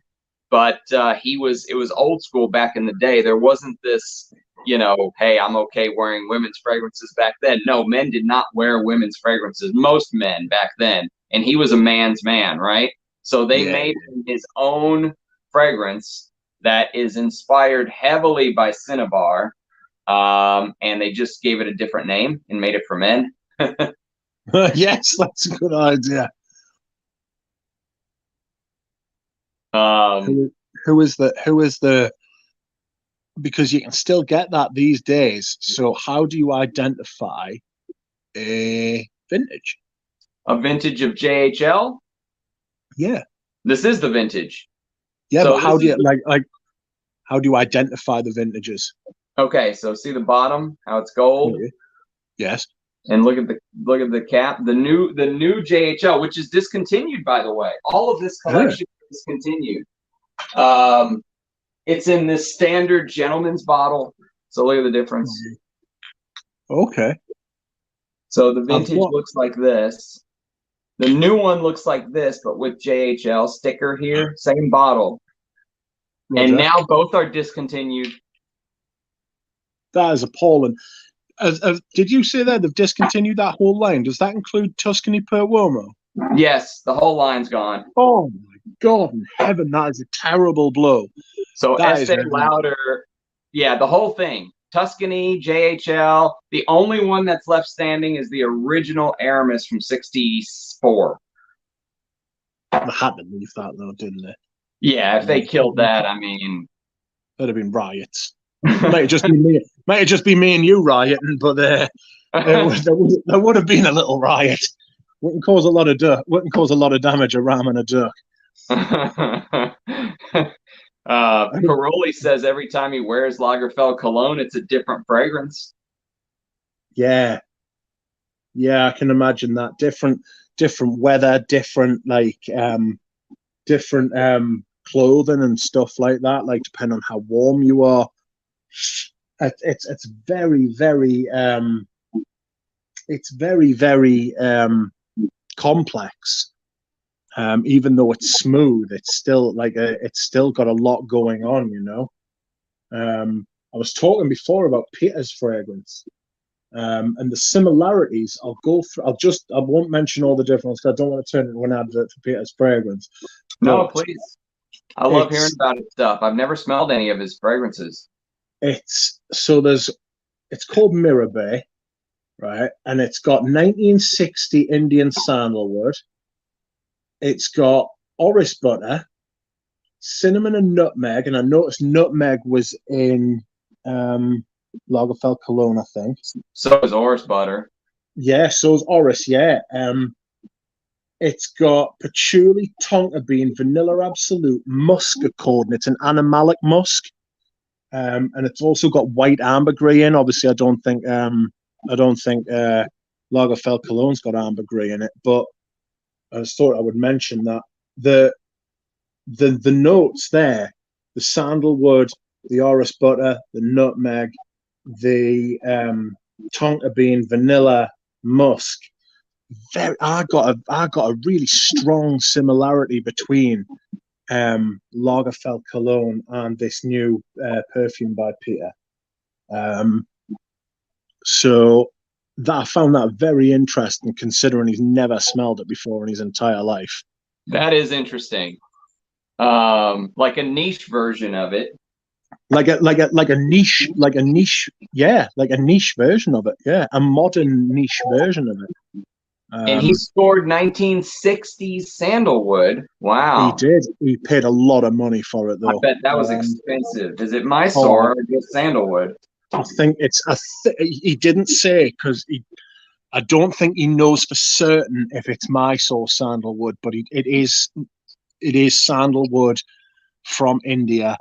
But it was old school back in the day. There wasn't this, hey, I'm okay wearing women's fragrances back then. No, men did not wear women's fragrances, most men back then. And he was a man's man, right? So they made his own fragrance that is inspired heavily by Cinnabar. And they just gave it a different name and made it for men. Yes, that's a good idea. Who is the because you can still get that these days. So how do you identify a vintage? A vintage of JHL? Yeah. This is the vintage. Yeah, so but how do you how do you identify the vintages? Okay, so see the bottom, how it's gold? Yes. And look at the cap. The new JHL, which is discontinued, by the way. All of this collection is discontinued. It's in this standard gentleman's bottle. So look at the difference. Okay. So the vintage looks like this. The new one looks like this, but with JHL sticker here, same bottle. Roger. And now both are discontinued. That is appalling. Did you say that they've discontinued that whole line? Does that include Tuscany per Uomo? Yes, the whole line's gone. Oh my God in heaven, that is a terrible blow. So Estee Lauder, yeah, the whole thing. Tuscany, JHL. The only one that's left standing is the original Aramis from '64. They had to leave that though, didn't they? Yeah, if they killed that, I mean, there'd have been riots. Might have just been me and you rioting, but there would have been a little riot. Wouldn't cause a lot of damage a ram and a duck. Paroli says every time he wears Lagerfeld Cologne, it's a different fragrance. Yeah, I can imagine that. Different weather, different clothing and stuff like that. Like depending on how warm you are, it's very complex. Even though it's smooth, it's still got a lot going on, you know. I was talking before about Peter's fragrance, and the similarities. I won't mention all the difference because I don't want to turn it into an advert for Peter's fragrance. No, please. I love hearing about his stuff. I've never smelled any of his fragrances. It's called Mirror Bay, right? And it's got 1960 Indian sandalwood. It's got orris butter, cinnamon and nutmeg, and I noticed nutmeg was in Lagerfeld Cologne, I think. So is orris butter. Yeah, so is orris, yeah. It's got patchouli, tonka bean, vanilla absolute, musk accord, and it's an animalic musk. And it's also got white ambergris in. Obviously, I don't think Lagerfeld Cologne's got ambergris in it, but I just thought I would mention that the notes there, the sandalwood, the orris butter, the nutmeg, the tonka bean, vanilla, musk. I got a really strong similarity between Lagerfeld Cologne and this new perfume by Peter. So that I found that very interesting, considering he's never smelled it before in his entire life. That is interesting. Like a niche version of it. Like a niche version of it. Yeah, a modern niche version of it. And he scored 1960s sandalwood. Wow. He did. He paid a lot of money for it, though. I bet that was expensive. Is it Mysore or just sandalwood? I think it's he didn't say, because I don't think he knows for certain if it's Mysore sandalwood, but it is sandalwood from India,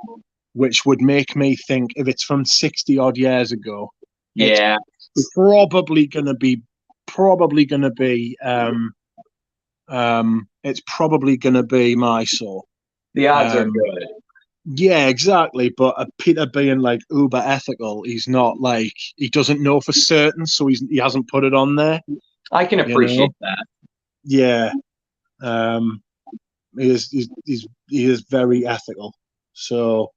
which would make me think if it's from 60 odd years ago. Yeah, it's probably going to be Mysore. The odds are good. Yeah, exactly. But Peter being like uber ethical, he's not like, he doesn't know for certain, so he hasn't put it on there. I can appreciate that. Yeah, he is very ethical. So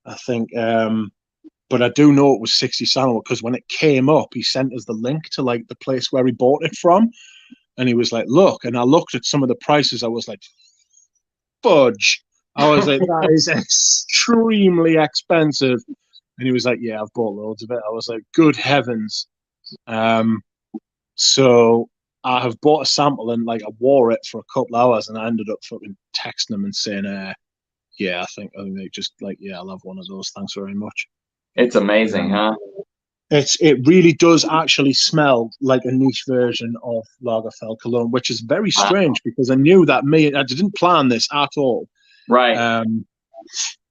I think, but I do know it was 60 sandalwood because when it came up, he sent us the link to like the place where he bought it from, and he was like, "Look," and I looked at some of the prices. I was like, "Fudge." I was like, that is extremely expensive. And he was like, yeah, I've bought loads of it. I was like, good heavens. So I have bought a sample and like I wore it for a couple hours and I ended up fucking texting him and saying, yeah, I think they just like, yeah, I'll have one of those. Thanks very much. It's amazing, huh? It really does actually smell like a niche version of Lagerfeld Cologne, which is very strange because I knew that I didn't plan this at all. Right.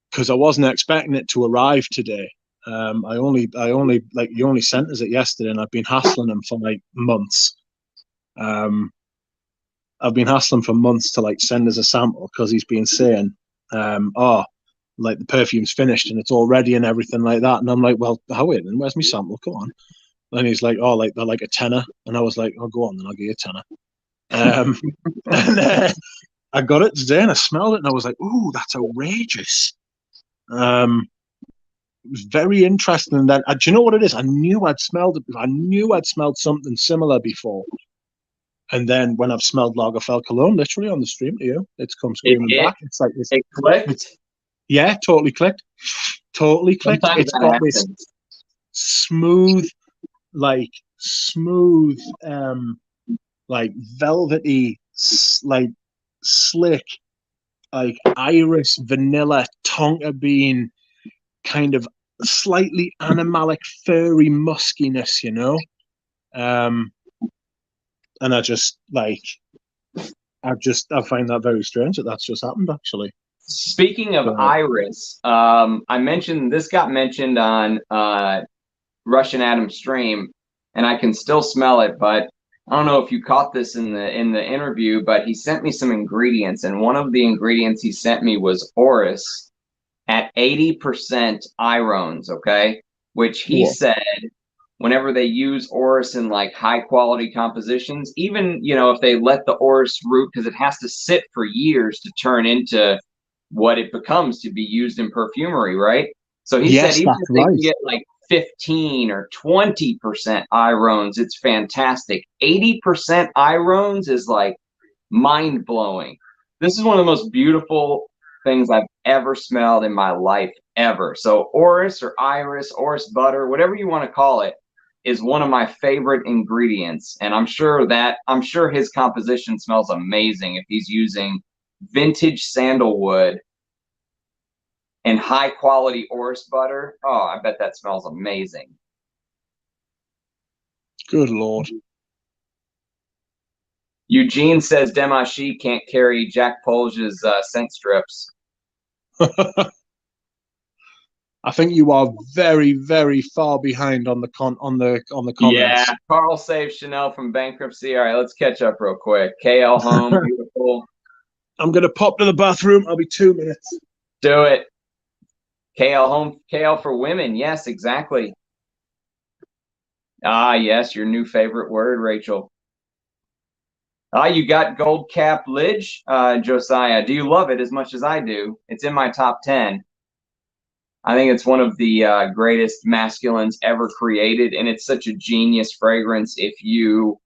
Because I wasn't expecting it to arrive today. I only like you only sent us it yesterday, and I've been hassling him for like months. I've been hassling for months to like send us a sample because he's been saying, like the perfume's finished and it's all ready and everything like that. And I'm like, well, how it? And where's my sample? Come on. And he's like, oh, like they're like a tenner. And I was like, oh, go on, then I'll give you a tenner. And I got it today and I smelled it and I was like, ooh, that's outrageous. It was very interesting. And then, do you know what it is? I knew I'd smelled it. I knew I'd smelled something similar before. And then when I've smelled Lagerfeld Cologne, literally on the stream to you, it's come screaming back. It's like this. It clicked. Yeah, totally clicked. Totally clicked. Sometimes it's got this smooth, like smooth, like velvety, like slick, like iris, vanilla, tonka bean, kind of slightly animalic, furry muskiness, you know. And I just like, I find that very strange that that's just happened, actually. Speaking of So, iris, I mentioned this got mentioned on Russian Atom Stream, and I can still smell it, but I don't know if you caught this in the interview, but he sent me some ingredients, and one of the ingredients he sent me was orris at 80% irones, okay? Which he cool. said whenever they use orris in like high quality compositions, even, you know, if they let the orris root, because it has to sit for years to turn into what it becomes to be used in perfumery, right? So he said Yes, even that's if they right. can get like 15 or 20% irones, it's fantastic. 80% irones is like mind blowing. This is one of the most beautiful things I've ever smelled in my life, ever. So orris or iris, orris butter, whatever you want to call it, is one of my favorite ingredients. And I'm sure his composition smells amazing if he's using vintage sandalwood and high quality orris butter. Oh, I bet that smells amazing. Good Lord. Eugene says Demachi can't carry Jack Polge's scent strips. I think you are very, very far behind on the Yeah, comments. Carl saved Chanel from bankruptcy. All right, let's catch up real quick. KL home, beautiful. I'm gonna pop to the bathroom. I'll be 2 minutes. Do it. KL home, KL for women. Yes, exactly. Ah, yes, your new favorite word, Rachel. Ah, you got gold cap lidge, Josiah. Do you love it as much as I do? It's in my top 10. I think it's one of the greatest masculines ever created, and it's such a genius fragrance if you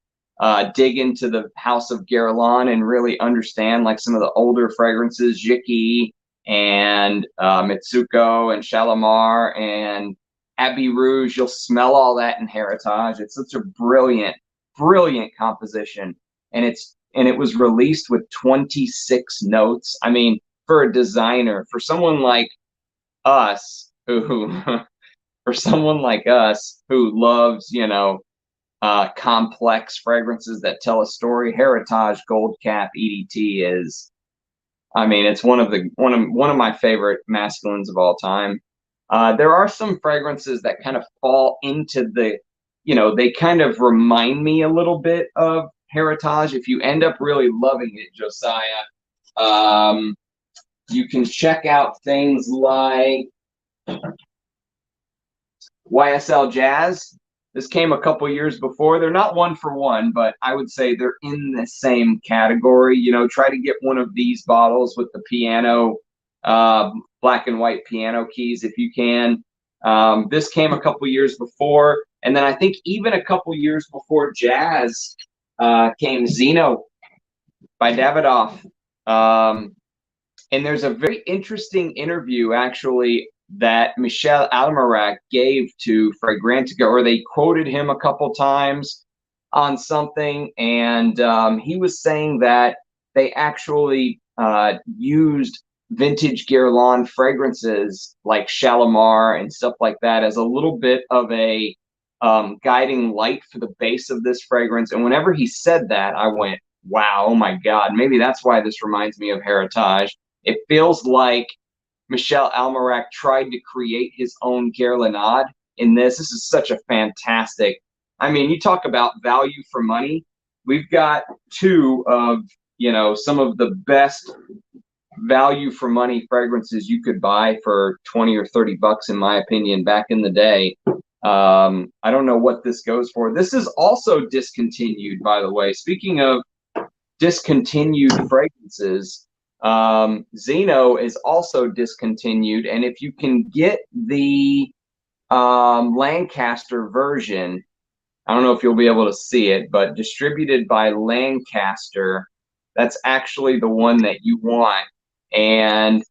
dig into the House of Guerlain and really understand like some of the older fragrances, Jiki and Mitsuko and Shalimar and Abbey Rouge. You'll smell all that in Heritage. It's such a brilliant, brilliant composition, and it was released with 26 notes. I mean, for a designer, for someone like us who for someone like us who loves, you know, complex fragrances that tell a story, Heritage Gold Cap EDT is, I mean, it's one of my favorite masculines of all time. There are some fragrances that kind of fall into the, you know, they kind of remind me a little bit of Heritage. If you end up really loving it, Josiah, you can check out things like YSL Jazz. This came a couple years before. They're not one for one, but I would say they're in the same category. You know, try to get one of these bottles with the piano, black and white piano keys if you can. This came a couple years before. And then I think even a couple years before Jazz came Zeno by Davidoff. And there's a very interesting interview, actually, that Michel Almerac gave to Fragrantica, or they quoted him a couple times on something, and he was saying that they actually used vintage Guerlain fragrances like Shalimar and stuff like that as a little bit of a guiding light for the base of this fragrance. And whenever he said that, I went, wow, oh my God, maybe that's why this reminds me of Heritage. It feels like Michel Almerac tried to create his own Guerlainade in this. This is such a fantastic, I mean, you talk about value for money. We've got two of, you know, some of the best value for money fragrances you could buy for 20 or 30 bucks, in my opinion, back in the day. I don't know what this goes for. This is also discontinued, by the way. Speaking of discontinued fragrances, Zeno is also discontinued, and if you can get the Lancaster version, I don't know if you'll be able to see it, but distributed by Lancaster, that's actually the one that you want. And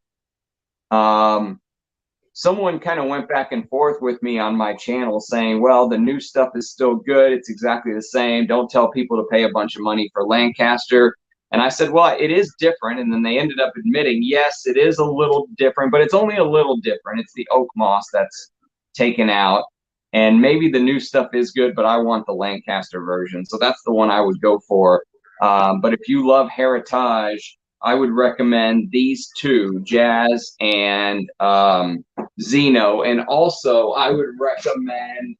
someone kind of went back and forth with me on my channel saying, well, the new stuff is still good. It's exactly the same. Don't tell people to pay a bunch of money for Lancaster. And I said, well, it is different. And then they ended up admitting, yes, it is a little different, but it's only a little different. It's the oak moss that's taken out. And maybe the new stuff is good, but I want the Lancaster version. So that's the one I would go for. But if you love Heritage, I would recommend these two, Jazz and Zeno. And also, I would recommend,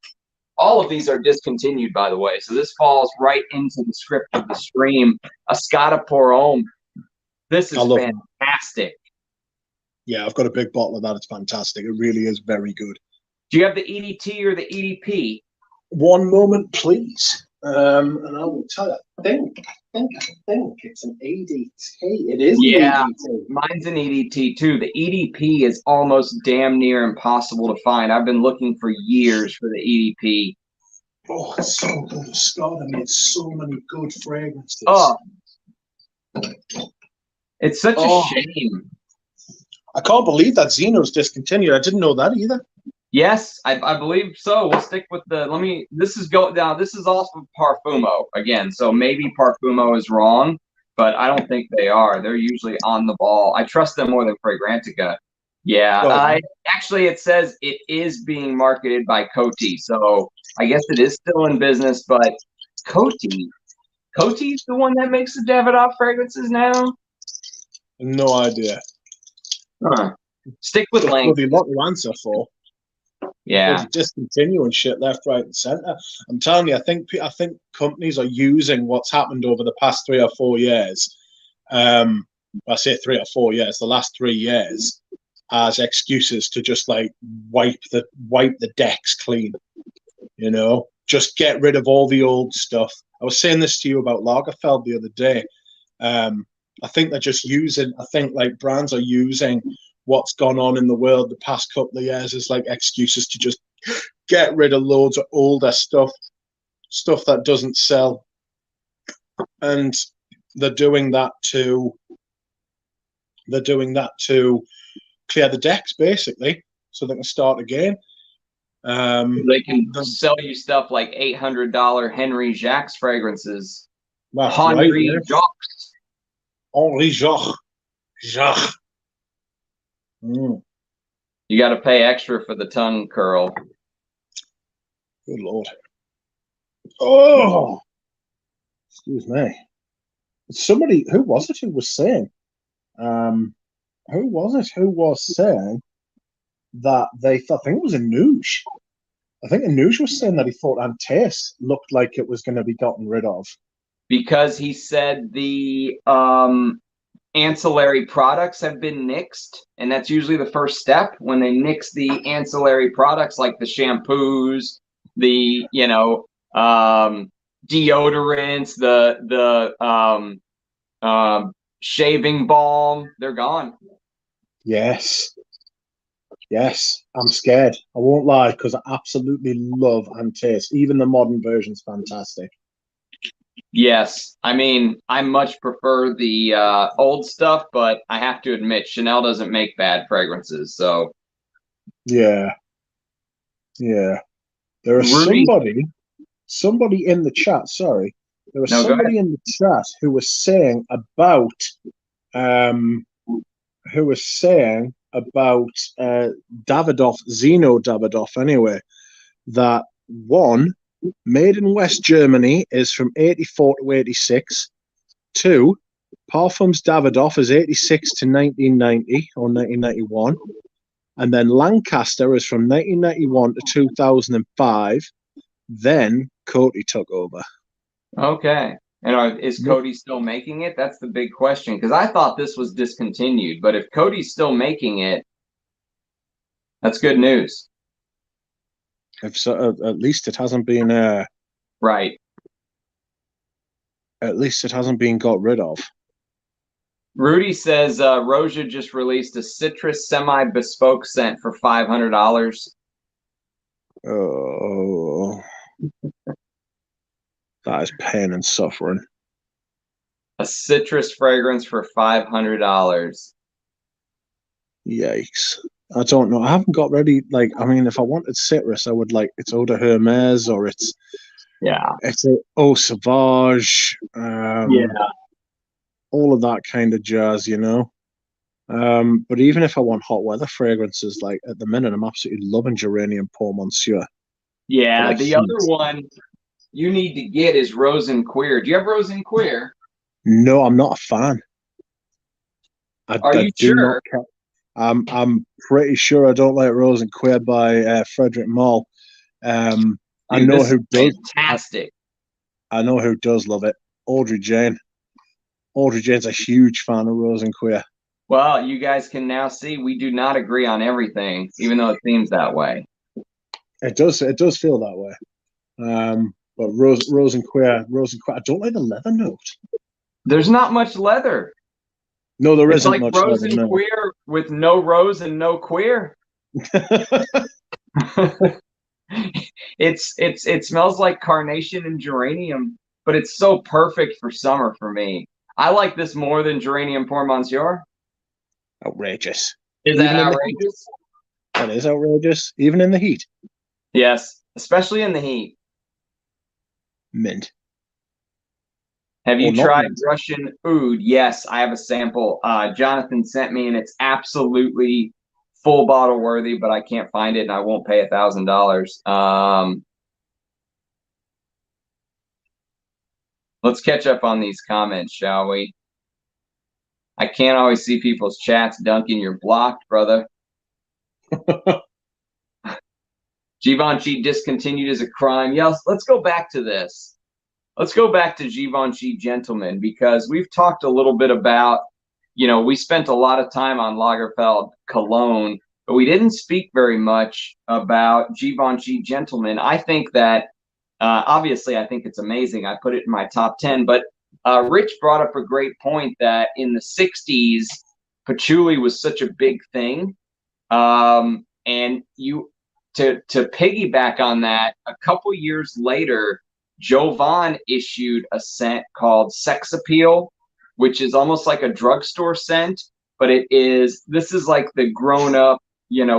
all of these are discontinued, by the way. So this falls right into the script of the stream. A Scotta Pour Homme. This is fantastic. Yeah, I've got a big bottle of that. It's fantastic. It really is very good. Do you have the EDT or the EDP? One moment, please. And I will tell you. I think it's an EDT. It is. Yeah, an EDT. Mine's an EDT too. The EDP is almost damn near impossible to find. I've been looking for years for the EDP. Oh, it's so good. Scott, I made so many good fragrances. Oh, it's such a shame. I can't believe that Zeno's discontinued. I didn't know that either. Yes, I believe so. We'll stick with the, this is also Parfumo again. So maybe Parfumo is wrong, but I don't think they are. They're usually on the ball. I trust them more than Fragrantica. Yeah, actually it says it is being marketed by Coty. So I guess it is still in business, but Coty's the one that makes the Davidoff fragrances now? No idea. Huh. Stick with Lang. There'll be a lot to answer for. Yeah, discontinuing shit left, right, and center. I'm telling you, I think companies are using what's happened over the past 3 or 4 years. I say 3 or 4 years, the last 3 years, as excuses to just like wipe the decks clean. You know, just get rid of all the old stuff. I was saying this to you about Lagerfeld the other day. I think they're just using. I think like brands are using what's gone on in the world the past couple of years as like excuses to just get rid of loads of older stuff that doesn't sell, and they're doing that to clear the decks basically, so they can start again. They can sell you stuff like $800 Henry Jacques fragrances. Henry Jacques. Henri Jacques. You got to pay extra for the tongue curl. Good Lord. Oh, excuse me. Somebody, who was it who was saying? Who was saying that they thought, I think it was Anoush. I think Anoush was saying that he thought Antace looked like it was going to be gotten rid of. Because he said the ancillary products have been nixed, and that's usually the first step when they nix the ancillary products, like the shampoos, the deodorants, the shaving balm. They're gone. Yes, I'm scared. I won't lie, because I absolutely love Antace. Even the modern version's fantastic. Yes, I mean, I much prefer the old stuff, but I have to admit, Chanel doesn't make bad fragrances. So, yeah. There is somebody in the chat. Sorry, there was somebody in the chat who was saying about Davidoff, Zeno Davidoff. Anyway, that one. Made in West Germany is from 84 to 86. 2, Parfums Davidoff is 86 to 1990 or 1991. And then Lancaster is from 1991 to 2005. Then Coty took over. Okay. And is Coty still making it? That's the big question. Because I thought this was discontinued. But if Coty's still making it, that's good news. If so, at least it hasn't been right. At least it hasn't been got rid of. Rudy says Roja just released a citrus semi-bespoke scent for $500. Oh, that is pain and suffering. A citrus fragrance for $500. Yikes! I don't know. I haven't got ready. Like, I mean, if I wanted citrus, I would like it's Eau de Hermes or Yeah. it's a Eau Sauvage, Yeah. all of that kind of jazz, you know. But even if I want hot weather fragrances, like at the minute, I'm absolutely loving Geranium Pour Monsieur for Yeah. like The other heat. one you need to get is Rose and Queer. Do you have Rose and Queer? No, I'm not a fan. Are I you do not sure? care. I'm pretty sure I don't like Rose and Queer by Frederick Malle. I Dude, know this is who does. I, fantastic. I know who does love it. Audrey Jane. Audrey Jane's a huge fan of Rose and Queer. Well, you guys can now see we do not agree on everything, even though it seems that way. It does. It does feel that way. But Rose and Queer. I don't like the leather note. There's not much leather. No, there It's isn't like much Rose leather. and No. Queer with no rose and no queer. It smells like carnation and geranium, but it's so perfect for summer for me. I like this more than Geranium Pour Monsieur. Outrageous. Is that Even in the heat. outrageous? That is outrageous. Even in the heat. Yes, especially in the heat. Mint. Have Or you not tried mint. Russian oud? Yes, I have a sample. Jonathan sent me, and it's absolutely full bottle worthy, but I can't find it, and I won't pay $1,000. Let's catch up on these comments, shall we? I can't always see people's chats. Duncan, you're blocked, brother. Givenchy discontinued as a crime. Yes, let's go back to this. Let's go back to Givenchy Gentleman, because we've talked a little bit about, we spent a lot of time on Lagerfeld Cologne, but we didn't speak very much about Givenchy Gentleman. I think that, obviously, I think it's amazing. I put it in my top 10, but Rich brought up a great point that in the 60s, patchouli was such a big thing. And to piggyback on that, a couple years later, Jovan issued a scent called Sex Appeal, which is almost like a drugstore scent, but this is like the grown up,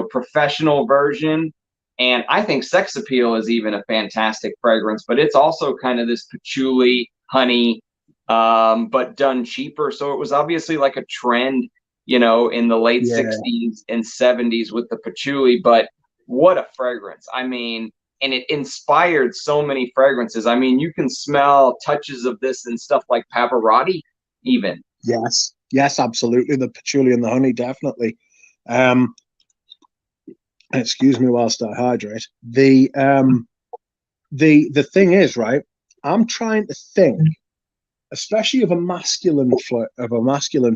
professional version. And I think Sex Appeal is even a fantastic fragrance, but it's also kind of this patchouli, honey, but done cheaper. So it was obviously like a trend, in the late Yeah. 60s and 70s with the patchouli. But what a fragrance. I mean, and it inspired so many fragrances. I mean, you can smell touches of this and stuff like Pavarotti, even. Yes. Yes, absolutely. The patchouli and the honey, definitely. Excuse me whilst I hydrate. The thing is, right? I'm trying to think, especially of a masculine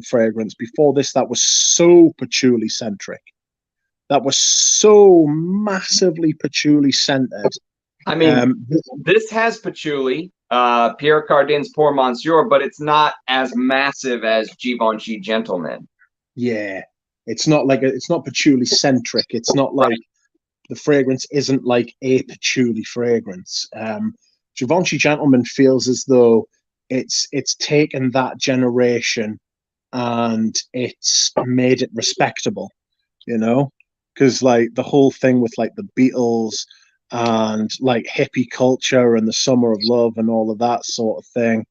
fragrance before this that was so patchouli centric, that was so massively patchouli centered. I mean, this has patchouli, Pierre Cardin's Pour Monsieur, but it's not as massive as Givenchy Gentleman. Yeah, it's not patchouli centric. It's not like Right. the fragrance isn't like a patchouli fragrance. Givenchy Gentleman feels as though it's taken that generation and it's made it respectable, because like the whole thing with like the Beatles and like hippie culture and the summer of love and all of that sort of thing.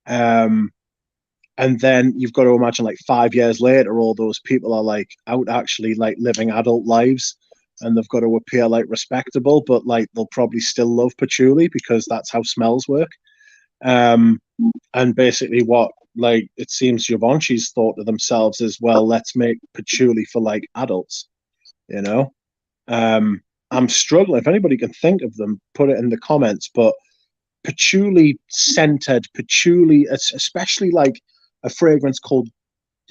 And then you've got to imagine like 5 years later, all those people are like out actually like living adult lives and they've got to appear like respectable, but like they'll probably still love patchouli because that's how smells work. And basically what like it seems Givenchy's thought to themselves is, well, let's make patchouli for like adults, you know. I'm struggling. If anybody can think of them, put it in the comments. But patchouli scented patchouli, especially like a fragrance called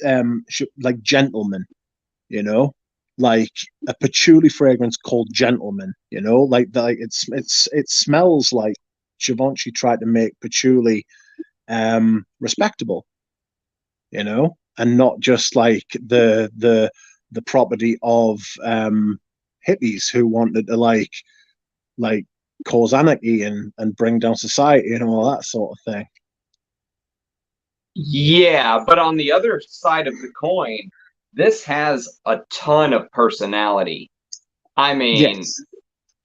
like Gentleman, like a patchouli fragrance called Gentleman, like it smells like Givenchy tried to make patchouli respectable, and not just like the property of hippies who wanted to like cause anarchy and bring down society and all that sort of thing. Yeah, but on the other side of the coin, this has a ton of personality. I mean, Yes.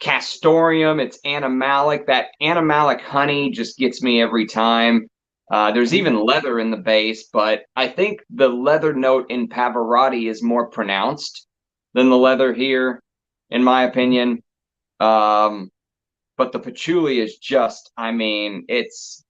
castoreum, it's animalic. That animalic honey just gets me every time. There's even leather in the base, but I think the leather note in Pavarotti is more pronounced than the leather here, in my opinion. But the patchouli is just, I mean, it's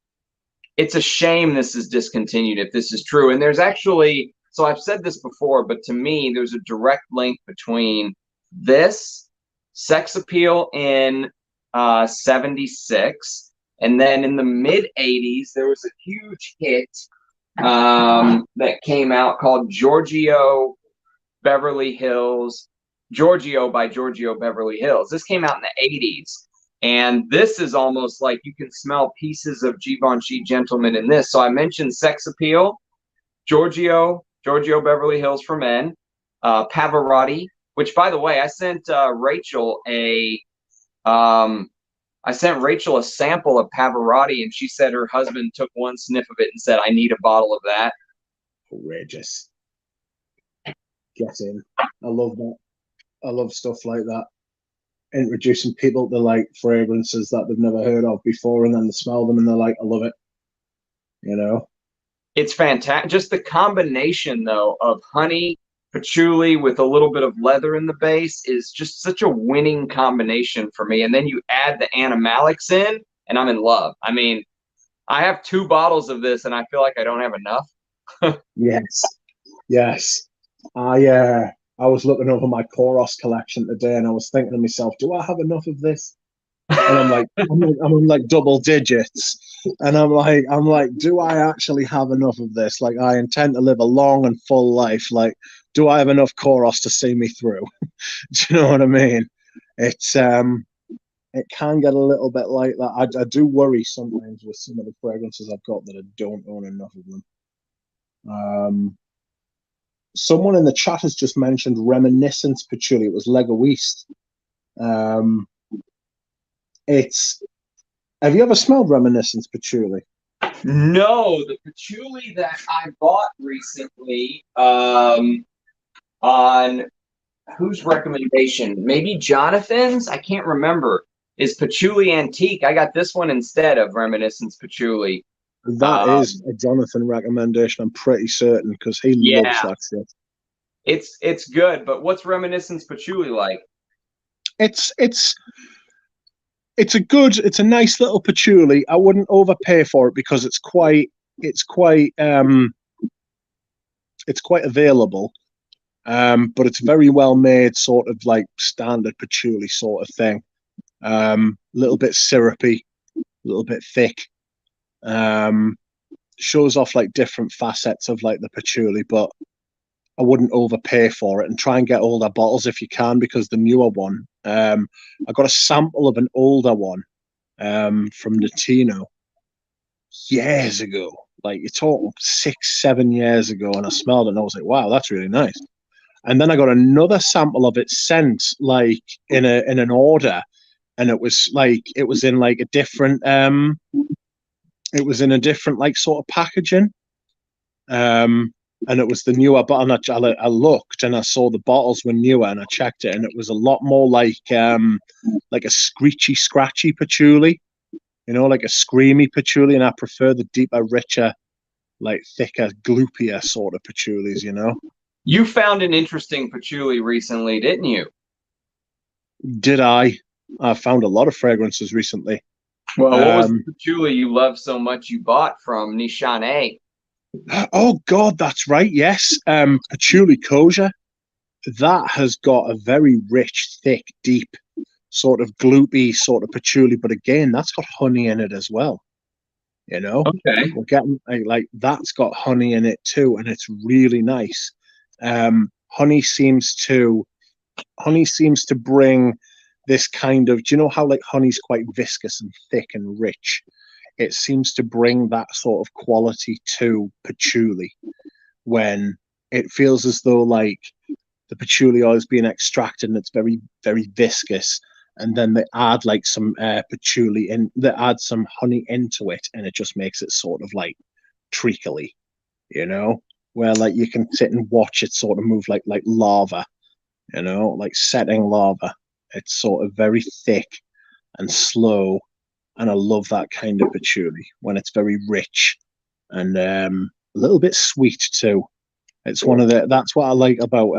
a shame this is discontinued if this is true. And there's actually, so I've said this before, but to me, there's a direct link between this sex appeal in 76. And then in the mid 80s, there was a huge hit that came out called Giorgio Beverly Hills, Giorgio by Giorgio Beverly Hills. This came out in the 80s. And this is almost like you can smell pieces of Givenchy Gentleman in this. So I mentioned sex appeal, Giorgio Beverly Hills for men, Pavarotti, which by the way, I sent Rachel a sample of Pavarotti, and she said her husband took one sniff of it and said, "I need a bottle of that." Outrageous. Get in. I love that. I love stuff like that. Introducing people to like fragrances that they've never heard of before, and then they smell them and they're like, I love it. You know? It's fantastic. Just the combination, though, of honey, patchouli with a little bit of leather in the base is just such a winning combination for me. And then you add the animalics in, and I'm in love. I mean, I have 2 bottles of this, and I feel like I don't have enough. Yes. Yes. I was looking over my Koros collection today, and I was thinking to myself, do I have enough of this? And I'm in like double digits, and I'm like, do I actually have enough of this? Like, I intend to live a long and full life. Like, do I have enough Koros to see me through? Do you know what I mean? It's it can get a little bit like that. I do worry sometimes with some of the fragrances I've got that I don't own enough of them. Someone in the chat has just mentioned reminiscence patchouli. It was Legoist. Have you ever smelled reminiscence patchouli? No, the patchouli that I bought recently, on whose recommendation? Maybe Jonathan's? I can't remember. Is patchouli antique? I got this one instead of reminiscence patchouli. That is a Jonathan recommendation, I'm pretty certain, because he loves that shit. It's good, but what's reminiscence patchouli like? It's a nice little patchouli. I wouldn't overpay for it because it's quite available. But it's very well made, sort of like standard patchouli sort of thing. A little bit syrupy, a little bit thick. Shows off like different facets of like the patchouli, but I wouldn't overpay for it, and try and get older bottles if you can, because the newer one, I got a sample of an older one from Notino years ago. Like, you're talking 6-7 years ago, and I smelled it and I was like, wow, that's really nice. And then I got another sample of it sent like in an order, and it was in like a different like sort of packaging. And it was the newer bottle. I looked and I saw the bottles were newer, and I checked it, and it was a lot more like a screechy, scratchy patchouli, like a screamy patchouli. And I prefer the deeper, richer, like thicker, gloopier sort of patchoulis. You found an interesting patchouli recently, didn't you? Did I? I found a lot of fragrances recently. Well, what was the patchouli you love so much you bought from Nishane? Oh God, that's right. Yes, patchouli kosher. That has got a very rich, thick, deep, sort of gloopy sort of patchouli, but again, that's got honey in it as well. Okay. We're getting like that's got honey in it too, and it's really nice. Honey seems to bring this kind of, do you know how like honey's quite viscous and thick and rich? It seems to bring that sort of quality to patchouli, when it feels as though like the patchouli oil is being extracted and it's very, very viscous, and then they add like some patchouli in, they add some honey into it, and it just makes it sort of like treacly, where like you can sit and watch it sort of move like lava, like setting lava. It's sort of very thick and slow, and I love that kind of patchouli when it's very rich and a little bit sweet too. It's one of the that's what I like about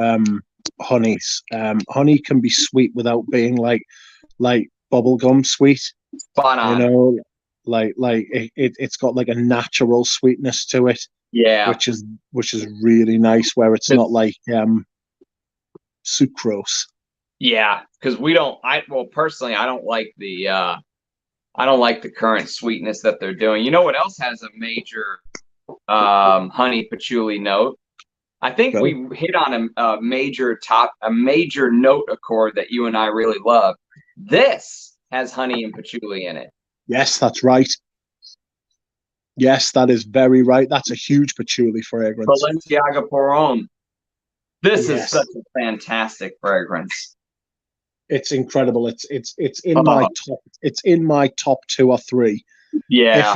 honeys. Honey can be sweet without being like bubblegum sweet. Spot on. It's got like a natural sweetness to it, Yeah. which is really nice, where it's not like sucrose. Yeah, because personally, I don't like the current sweetness that they're doing. You know what else has a major honey patchouli note? I think we hit on a major note accord that you and I really love. This has honey and patchouli in it. Yes, that's right. Yes, that is very right. That's a huge patchouli fragrance. Balenciaga Poron. This is such a fantastic fragrance. It's incredible. It's in my top. It's in my top 2 or 3. Yeah.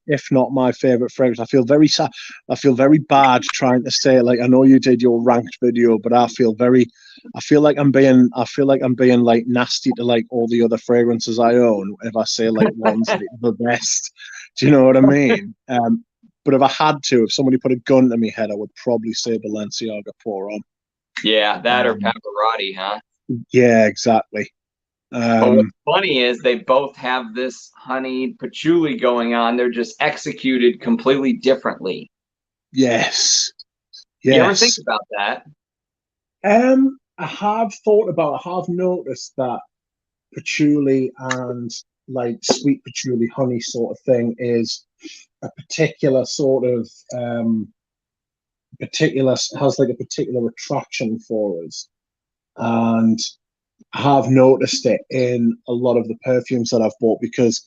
If not my favorite fragrance. I feel very sad. I feel very bad trying to say, like, I know you did your ranked video, but I feel like I'm being like nasty to like all the other fragrances I own if I say like one's like the best. Do you know what I mean? But if I had to, if somebody put a gun to my head, I would probably say Balenciaga Poron. Yeah, that or Pavarotti, huh? Yeah, exactly. But what's funny is they both have this honey patchouli going on. They're just executed completely differently. Yes. You ever think about that? I have noticed that patchouli and like sweet patchouli honey sort of thing is a particular sort of has like a particular attraction for us. And I have noticed it in a lot of the perfumes that I've bought, because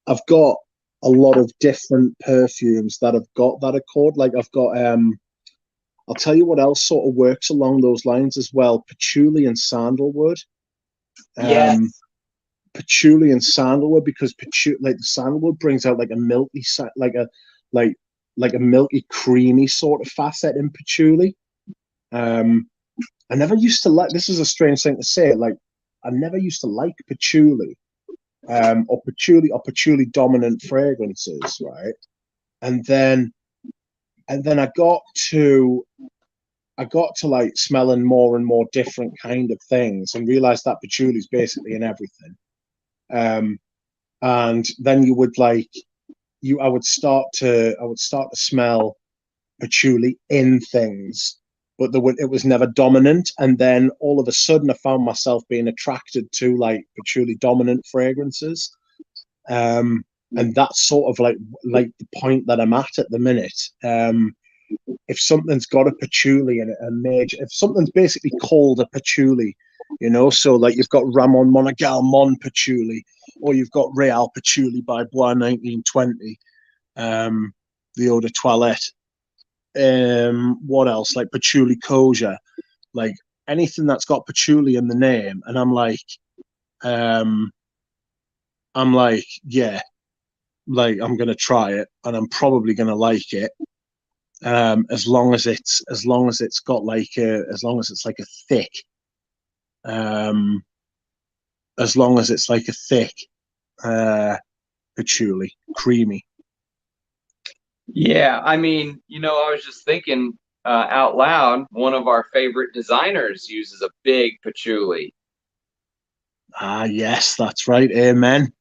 I've got a lot of different perfumes that have got that accord. Like I've got I'll tell you what else sort of works along those lines as well. Patchouli and sandalwood. Yes. Patchouli and sandalwood, because the sandalwood brings out like a milky, like a milky, creamy sort of facet in patchouli. I never used to like. This is a strange thing to say. Like I never used to like patchouli, or patchouli dominant fragrances, right? And then I got to like smelling more and more different kind of things, and realized that patchouli is basically in everything. And then I would start to smell patchouli in things, but it was never dominant. And then all of a sudden I found myself being attracted to like patchouli dominant fragrances. And that's sort of like the point that I'm at the minute. If something's got a patchouli in it, if something's basically called a patchouli, so like you've got Ramon Monagal Mon patchouli, or you've got Real Patchouli by Bois 1920, the Eau de Toilette. What else? Like patchouli kosher, like anything that's got patchouli in the name, and I'm like, yeah, like I'm gonna try it, and I'm probably gonna like it. As long as it's got like as long as it's like a thick, as long as it's like a thick patchouli, creamy. Yeah, I mean, I was just thinking out loud, one of our favorite designers uses a big patchouli. Ah, yes, that's right. Amen.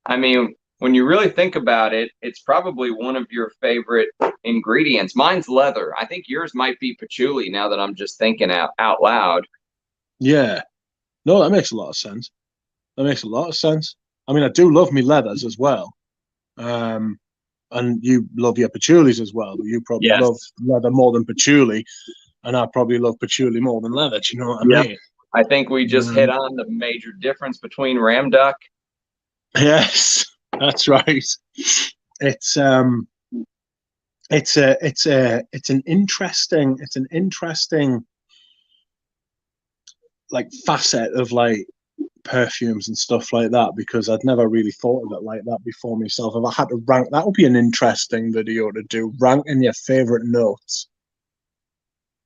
I mean, when you really think about it, it's probably one of your favorite ingredients. Mine's leather. I think yours might be patchouli, now that I'm just thinking out loud. Yeah. No, that makes a lot of sense. That makes a lot of sense. I mean, I do love me leathers as well. And you love your patchoulis as well. You probably love leather more than patchouli, and I probably love patchouli more than leather. Do you know what I mean? I think we just hit on the major difference between Ramduck. Yes, that's right. It's an interesting like facet of like perfumes and stuff like that, because I'd never really thought of it like that before myself. If I had to rank, that would be an interesting video to do, ranking your favorite notes.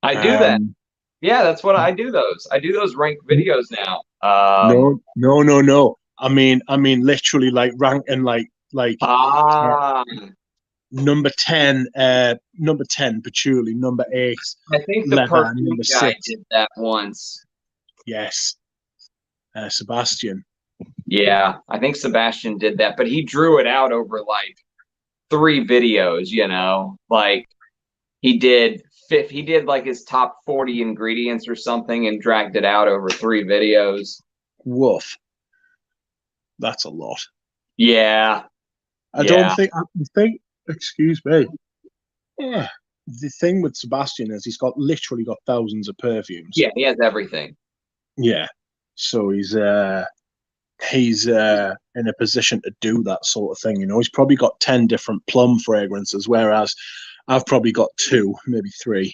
I do that. Yeah, that's what I do. I do those ranked videos now. No. I mean, literally like ranking uh, Ah, number 10 patchouli, number 8 I think the leather, perfume number guy 6. did that once. Yes, Sebastian. Yeah, I think Sebastian did that, but he drew it out over like 3 videos, like he did like his top 40 ingredients or something and dragged it out over 3 videos. Woof. That's a lot. Yeah. I don't think, excuse me. Yeah. The thing with Sebastian is he's literally got thousands of perfumes. Yeah, he has everything. Yeah. So he's in a position to do that sort of thing. He's probably got 10 different plum fragrances, whereas I've probably got 2, maybe 3.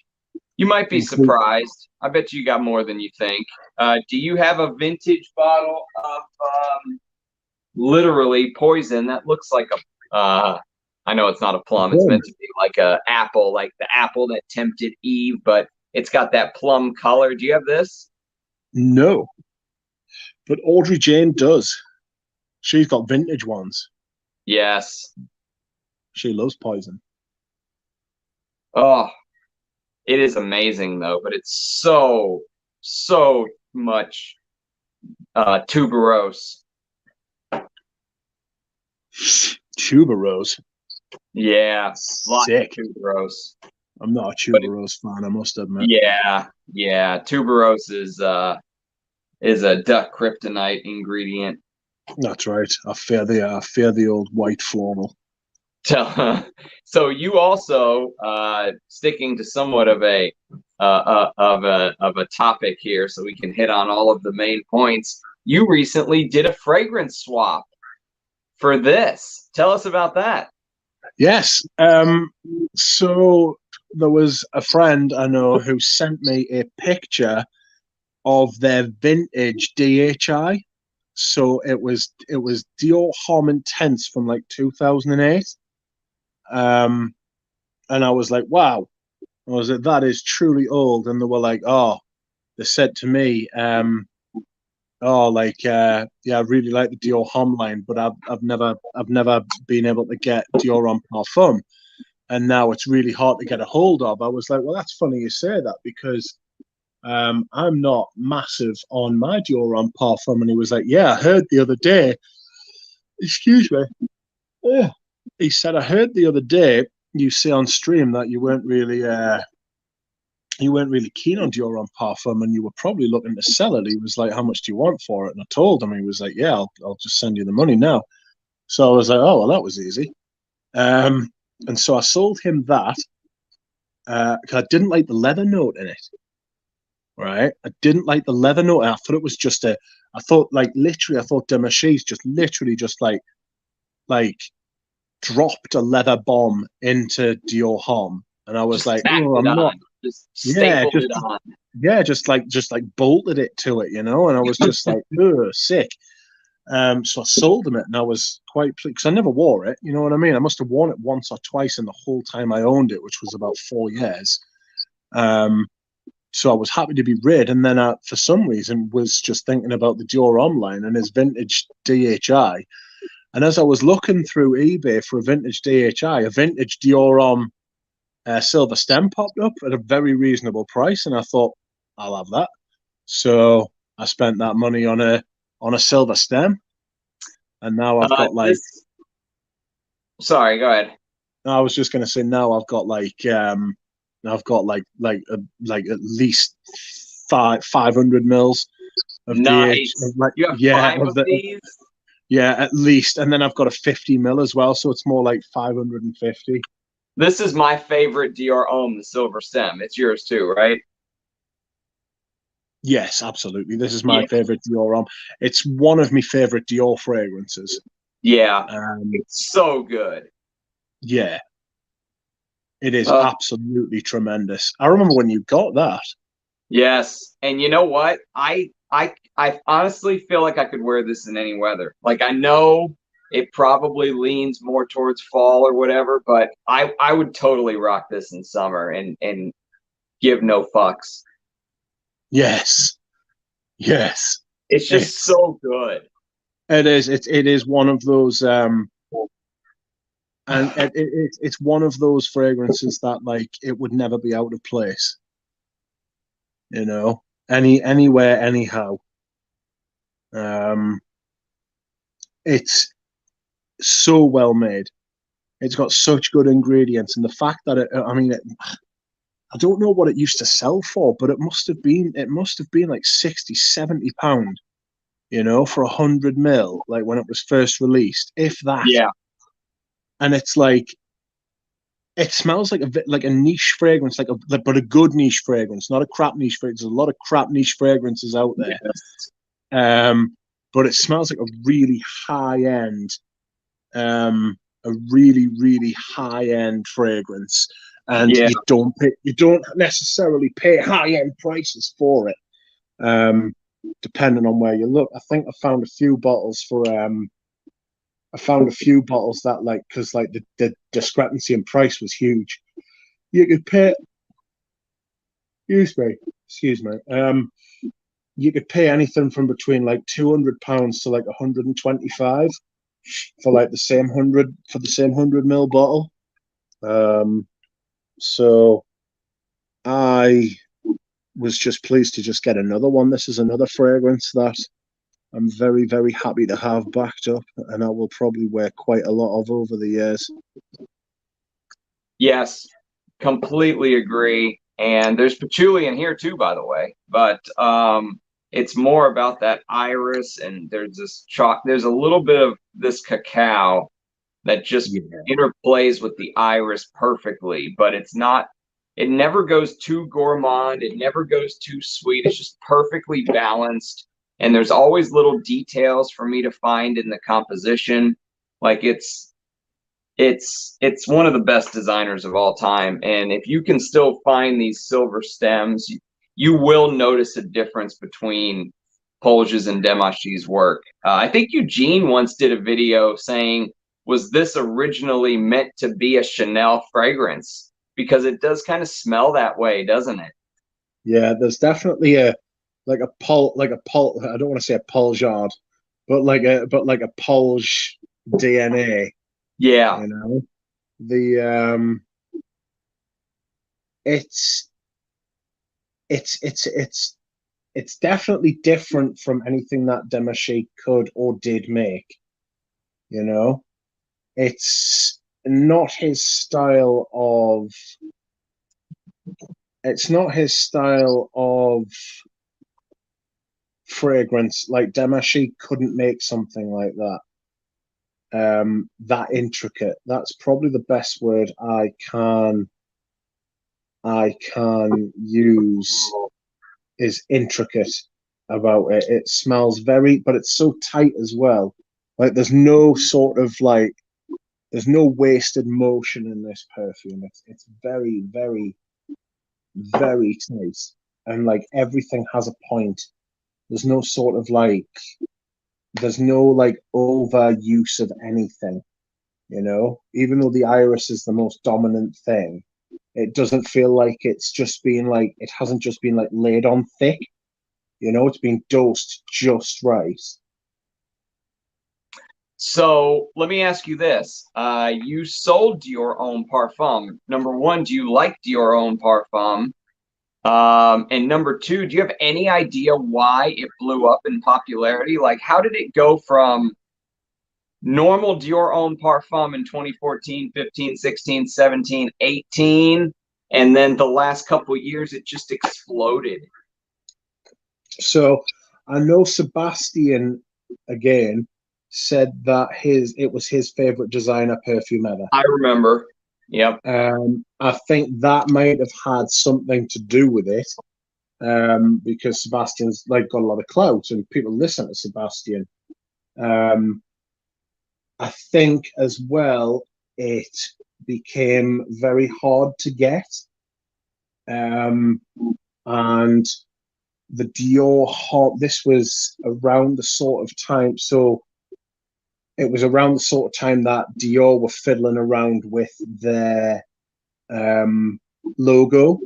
You might be surprised. I bet you got more than you think. Do you have a vintage bottle of literally poison that looks like I know it's not a plum. It's meant to be like a apple, like the apple that tempted Eve, but it's got that plum color. Do you have this? No. But Audrey Jane does. She's got vintage ones. Yes. She loves poison. Oh, it is amazing though, but it's so much tuberose. Tuberose. Yeah, sick. Tuberose. I'm not a tuberose fan, I must admit. Yeah. Tuberose is a duck kryptonite ingredient. That's right. I fear the old white floral. So you also sticking to somewhat of a topic here, so we can hit on all of the main points. You recently did a fragrance swap for this. Tell us about that. Yes. So there was a friend I know who sent me a picture of their vintage DHI. So it was Dior Homme Intense from like 2008. And I was like, wow. I was like, that is truly old. And they were like, they said to me, yeah, I really like the Dior Homme line, but I've never been able to get Dior Homme Parfum. And now it's really hard to get a hold of. I was like, well, that's funny you say that, because I'm not massive on my Dior Homme Parfum. And he was like, yeah, I heard the other day, excuse me. Oh, he said, I heard the other day you say on stream that you weren't really keen on Dior Homme Parfum, and you were probably looking to sell it. He was like, how much do you want for it? And I told him. He was like, yeah, I'll just send you the money now. So I was like, oh, well, that was easy. And so I sold him that because I didn't like the leather note in it. Right? I didn't like the leather note. I thought it was just I thought Demachis just literally just like dropped a leather bomb into Dior Homme. And I was just like, oh, I'm not. Just stapled it on. Yeah, just like bolted it to it, And I was just like, oh, sick. So I sold him it, and I was quite pleased because I never wore it. You know what I mean? I must have worn it once or twice in the whole time I owned it, which was about 4 years. So I was happy to be rid, and then for some reason was just thinking about the Dior Homme line and his vintage DHI. And as I was looking through eBay for a vintage DHI, a vintage Dior Homme silver stem popped up at a very reasonable price, and I thought, I'll have that. So I spent that money on a silver stem, and now I've got like. Sorry, go ahead. I was just going to say, now I've got like at least 500 mils of nice. You have 5 of these? Yeah, at least, and then I've got a 50 mil as well, so it's more like 550. This is my favorite Dior Homme, the silver stem. It's yours too, right? Yes, absolutely. This is my favorite Dior Homme. It's one of my favorite Dior fragrances. Yeah, it's so good. Yeah, it is absolutely tremendous. I remember when you got that. Yes, and you know what? I honestly feel like I could wear this in any weather. Like, I know it probably leans more towards fall or whatever, but I would totally rock this in summer. And give no fucks. Yes. Yes. It's just so good. It is. It is one of those, and it's one of those fragrances that like it would never be out of place. You know, anywhere, anyhow. It's so well made. It's got such good ingredients, and the fact that I don't know what it used to sell for, but it must have been like 60, 70 pound, you know, for 100 ml, like when it was first released, if that. Yeah. And it's like, it smells like a niche fragrance, but a good niche fragrance, not a crap niche fragrance. There's a lot of crap niche fragrances out there. Yes. But it smells like a really high end, a really, really high end fragrance. And you don't necessarily pay high end prices for it. Depending on where you look. I think I found a few bottles that like, because like the discrepancy in price was huge. You could pay, excuse me. You could pay anything from between like £200 to like 125 for like the same 100 ml bottle. So I was just pleased to just get another one. This is another fragrance that I'm very, very happy to have backed up, and I will probably wear quite a lot of over the years. Yes, completely agree. And there's patchouli in here too, by the way. But it's more about that iris, and there's this there's a little bit of this cacao that just interplays with the iris perfectly, but it never goes too gourmand, it never goes too sweet. It's just perfectly balanced, and there's always little details for me to find in the composition. Like it's one of the best designers of all time, and if you can still find these silver stems, you will notice a difference between Polge's and Demachy's work. I think Eugene once did a video saying, was this originally meant to be a Chanel fragrance? Because it does kind of smell that way, doesn't it? Yeah, there's definitely a I don't want to say a Polgeard, but like a Polge DNA. Yeah. You know, the it's definitely different from anything that Demachy could or did make. You know, it's not his style of fragrance. Like Demachy couldn't make something like that. That intricate. That's probably the best word I can use, is intricate about it. It smells but it's so tight as well. Like there's no wasted motion in this perfume. It's very, very, very tight, and like everything has a point. There's no overuse of anything, you know. Even though the iris is the most dominant thing, it doesn't feel like it hasn't just been like laid on thick, you know. It's been dosed just right. So let me ask you this. You sold your own parfum. Number one, do you like your own parfum? And number two, do you have any idea why it blew up in popularity? Like, how did it go from normal Dior Homme Parfum in 2014, 15, 16, 17, 18, and then the last couple of years, it just exploded? So I know Sebastian, again, said that it was his favorite designer perfume ever. I remember. Yep. I think that might have had something to do with it, because Sebastian's like got a lot of clout and people listen to Sebastian. I think as well it became very hard to get, and the Dior this was around the sort of time. So it was around the sort of time that Dior were fiddling around with their logo,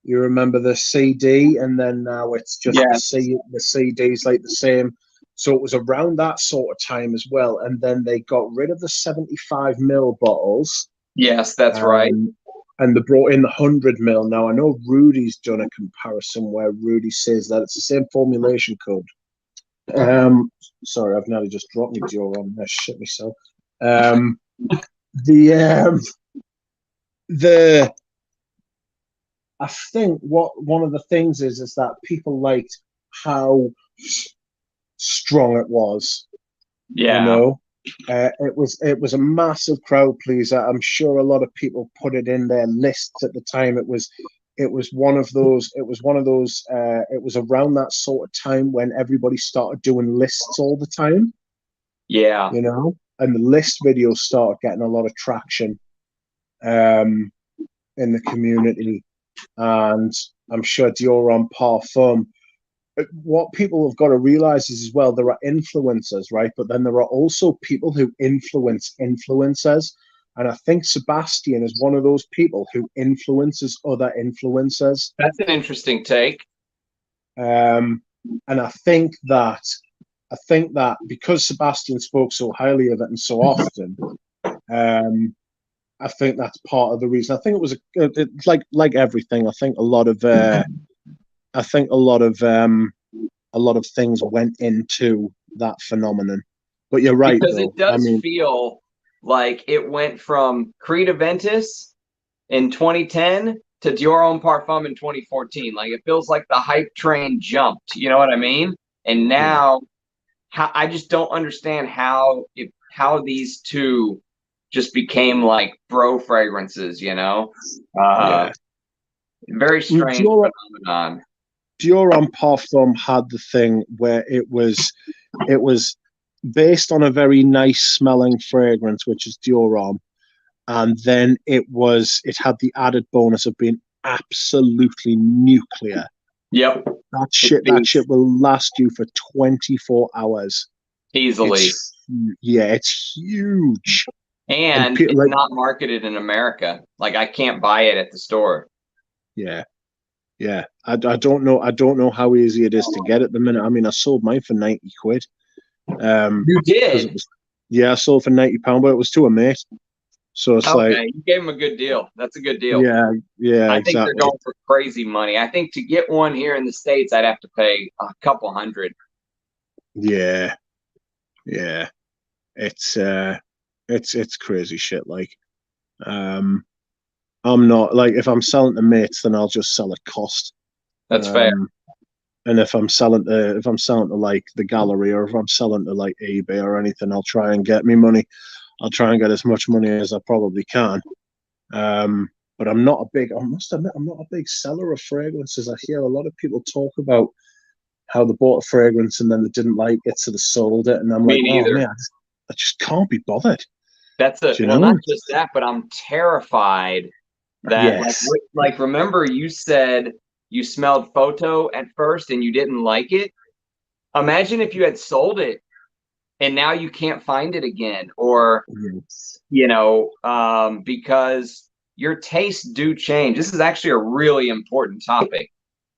You remember the CD, and then now it's just Yeah. the CD's like the same. So it was around that sort of time as well. And then they got rid of the 75 ml bottles. Yes, that's right. And they brought in the 100 ml. Now I know Rudy's done a comparison where Rudy says that it's the same formulation code. Sorry, I've nearly just dropped my jaw on there. Shit myself. The I think one of the things is that people liked how strong it was. Yeah. You know, it was a massive crowd pleaser. I'm sure a lot of people put it in their lists at the time. It was one of those. It was around that sort of time when everybody started doing lists all the time. Yeah. You know, and the list videos started getting a lot of traction in the community. And I'm sure Dior on Parfum. What people have got to realize is as well, there are influencers, right? But then there are also people who influence influencers. And I think Sebastian is one of those people who influences other influencers. That's an interesting take. And I think that because Sebastian spoke so highly of it and so often, I think that's part of the reason. I think it was like everything. I think a lot of things went into that phenomenon. But you're right, because though. it does feel like it went from Creed Aventus in 2010 to Dior Homme Parfum in 2014. Like it feels like the hype train jumped. You know what I mean? And now, I just don't understand how these two just became like bro fragrances. You know, very strange phenomenon. Dior Homme Parfum had the thing where it was based on a very nice smelling fragrance, which is Dior Homme, and then it had the added bonus of being absolutely nuclear. Yep. That shit will last you for 24 hours. Easily. It's huge. And it's not marketed in America. Like I can't buy it at the store. Yeah. Yeah. I don't know how easy it is to get at the minute. I mean, I sold mine for 90 quid. You did? I sold for £90, but it was to a mate. So it's like, you gave him a good deal. That's a good deal. Yeah, I think they're going for crazy money. I think to get one here in the States, I'd have to pay a couple $100. Yeah. It's crazy shit. Like, I'm not like, if I'm selling to mates, then I'll just sell at cost. That's fair. And if I'm selling to like the gallery, or if I'm selling to like eBay or anything, I'll try and get me money. I'll try and get as much money as I probably can. But I must admit, I'm not a big seller of fragrances. I hear a lot of people talk about how they bought a fragrance and then they didn't like it, so they sold it. And I'm like, oh man, I just can't be bothered. Not just that, but I'm terrified that like remember you said you smelled photo at first and you didn't like it. Imagine if you had sold it and now you can't find it again, or because your tastes do change. This is actually a really important topic,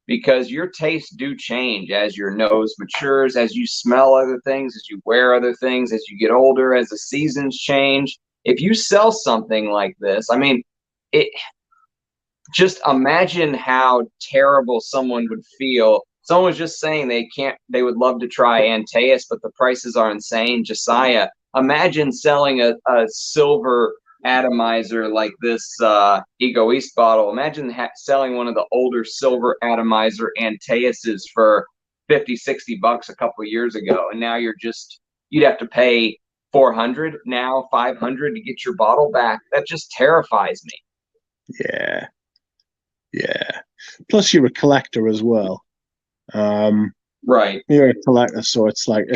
because your tastes do change as your nose matures, as you smell other things, as you wear other things, as you get older, as the seasons change. If you sell something like this, I mean, just imagine how terrible someone would feel. Someone was just saying they would love to try Antaeus, but the prices are insane. Josiah, imagine selling a silver atomizer like this Egoist bottle. Imagine selling one of the older silver atomizer Antaeuses for $50-$60 a couple of years ago, and now you'd have to pay $400, now $500 to get your bottle back. That just terrifies me. Yeah. Plus, you're a collector as well. Right. You're a collector, so it's like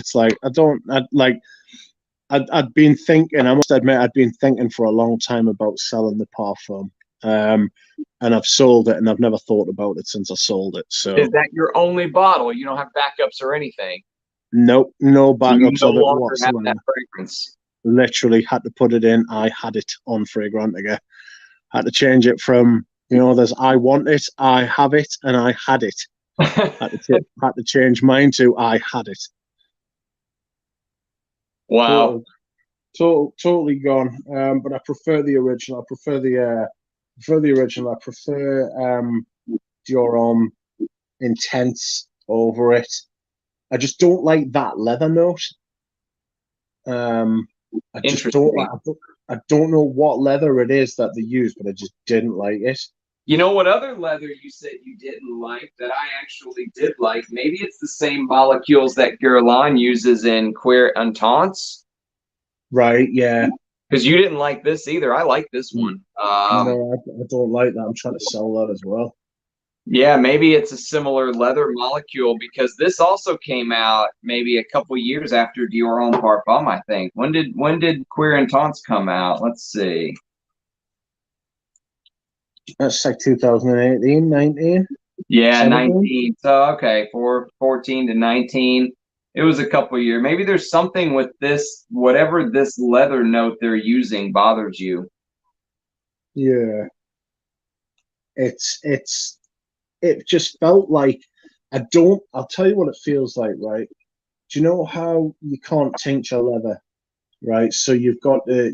I'd been thinking, I must admit, I'd been thinking for a long time about selling the Parfum. And I've sold it, and I've never thought about it since I sold it. So is that your only bottle? You don't have backups or anything? Nope, no backups of it whatsoever. Have that fragrance. Literally had to put it in. I had it on Fragrantica. Had to change it from You know, there's I want it, I have it, and I had it. Had to change mine to I had it. Wow. Totally gone. But I prefer the original. I prefer the original. I prefer Dior Intense over it. I just don't like that leather note. I just don't like. I don't know what leather it is that they use, but I just didn't like it. You know what other leather you said you didn't like that I actually did like? Maybe it's the same molecules that Guerlain uses in Queer Entente. Right, yeah. Because you didn't like this either. I like this one. No, I don't like that. I'm trying to sell that as well. Yeah, maybe it's a similar leather molecule because this also came out maybe a couple years after Dior Homme Parfum, I think. When did Queer Entente come out? Let's see. That's like 2018, 19. Yeah, 17? 19. So okay, 14 to 19. It was a couple years. Maybe there's something with this, whatever this leather note they're using bothers you. Yeah. It just felt like I'll tell you what it feels like, right? Do you know how you can't tincture leather, right? So you've got to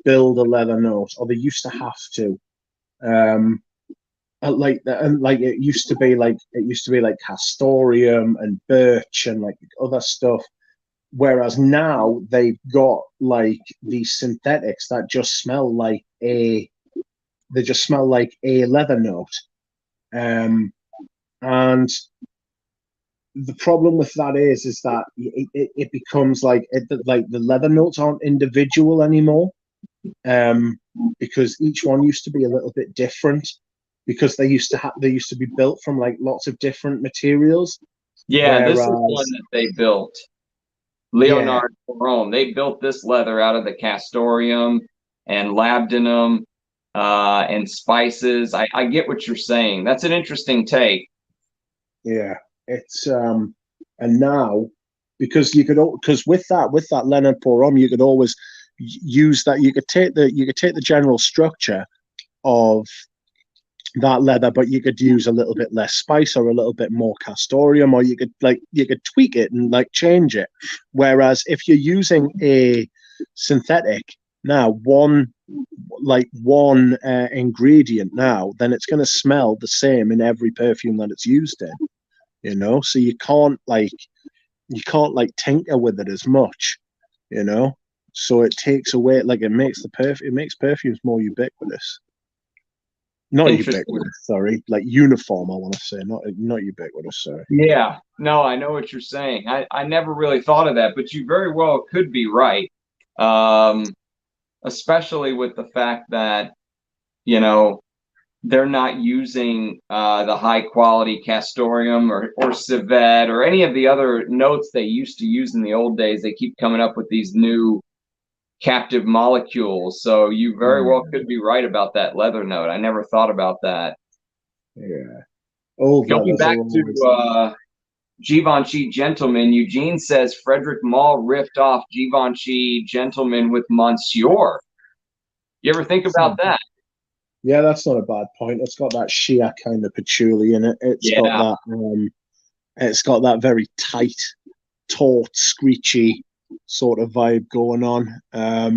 build a leather note, or they used to have to. Like that, and like it used to be like castorium and birch and like other stuff. Whereas now they've got like these synthetics that just smell like a leather note. And the problem with that is that it becomes like the leather notes aren't individual anymore, because each one used to be a little bit different because they used to be built from like lots of different materials. Yeah, this is one that they built. Leonard Perron. They built this leather out of the castorium and labdanum and spices. I get what you're saying. That's an interesting take. Yeah, it's and now because with that Leonard Perron, you could always use that. You could take the general structure of that leather, but you could use a little bit less spice or a little bit more castorium, or you could tweak it and like change it. Whereas if you're using a synthetic now, one ingredient now, then it's going to smell the same in every perfume that it's used in. You know, so you can't tinker with it as much. You know, so it takes away, like it makes perfumes more ubiquitous. Not ubiquitous, sorry. Like uniform, I want to say. Not ubiquitous, sorry. Yeah. No, I know what you're saying. I never really thought of that, but you very well could be right. Especially with the fact that, you know, they're not using the high quality castorium or civet or any of the other notes they used to use in the old days. They keep coming up with these new captive molecules. So you very well could be right about that leather note. I never thought about that. Yeah. Going back to Givenchy Gentleman, Eugene says Frederick Malle ripped off Givenchy Gentleman with Monsieur. You ever think about that? Yeah, that's not a bad point. It's got that sheer kind of patchouli in it. It's got that very tight, taut, screechy sort of vibe going on. I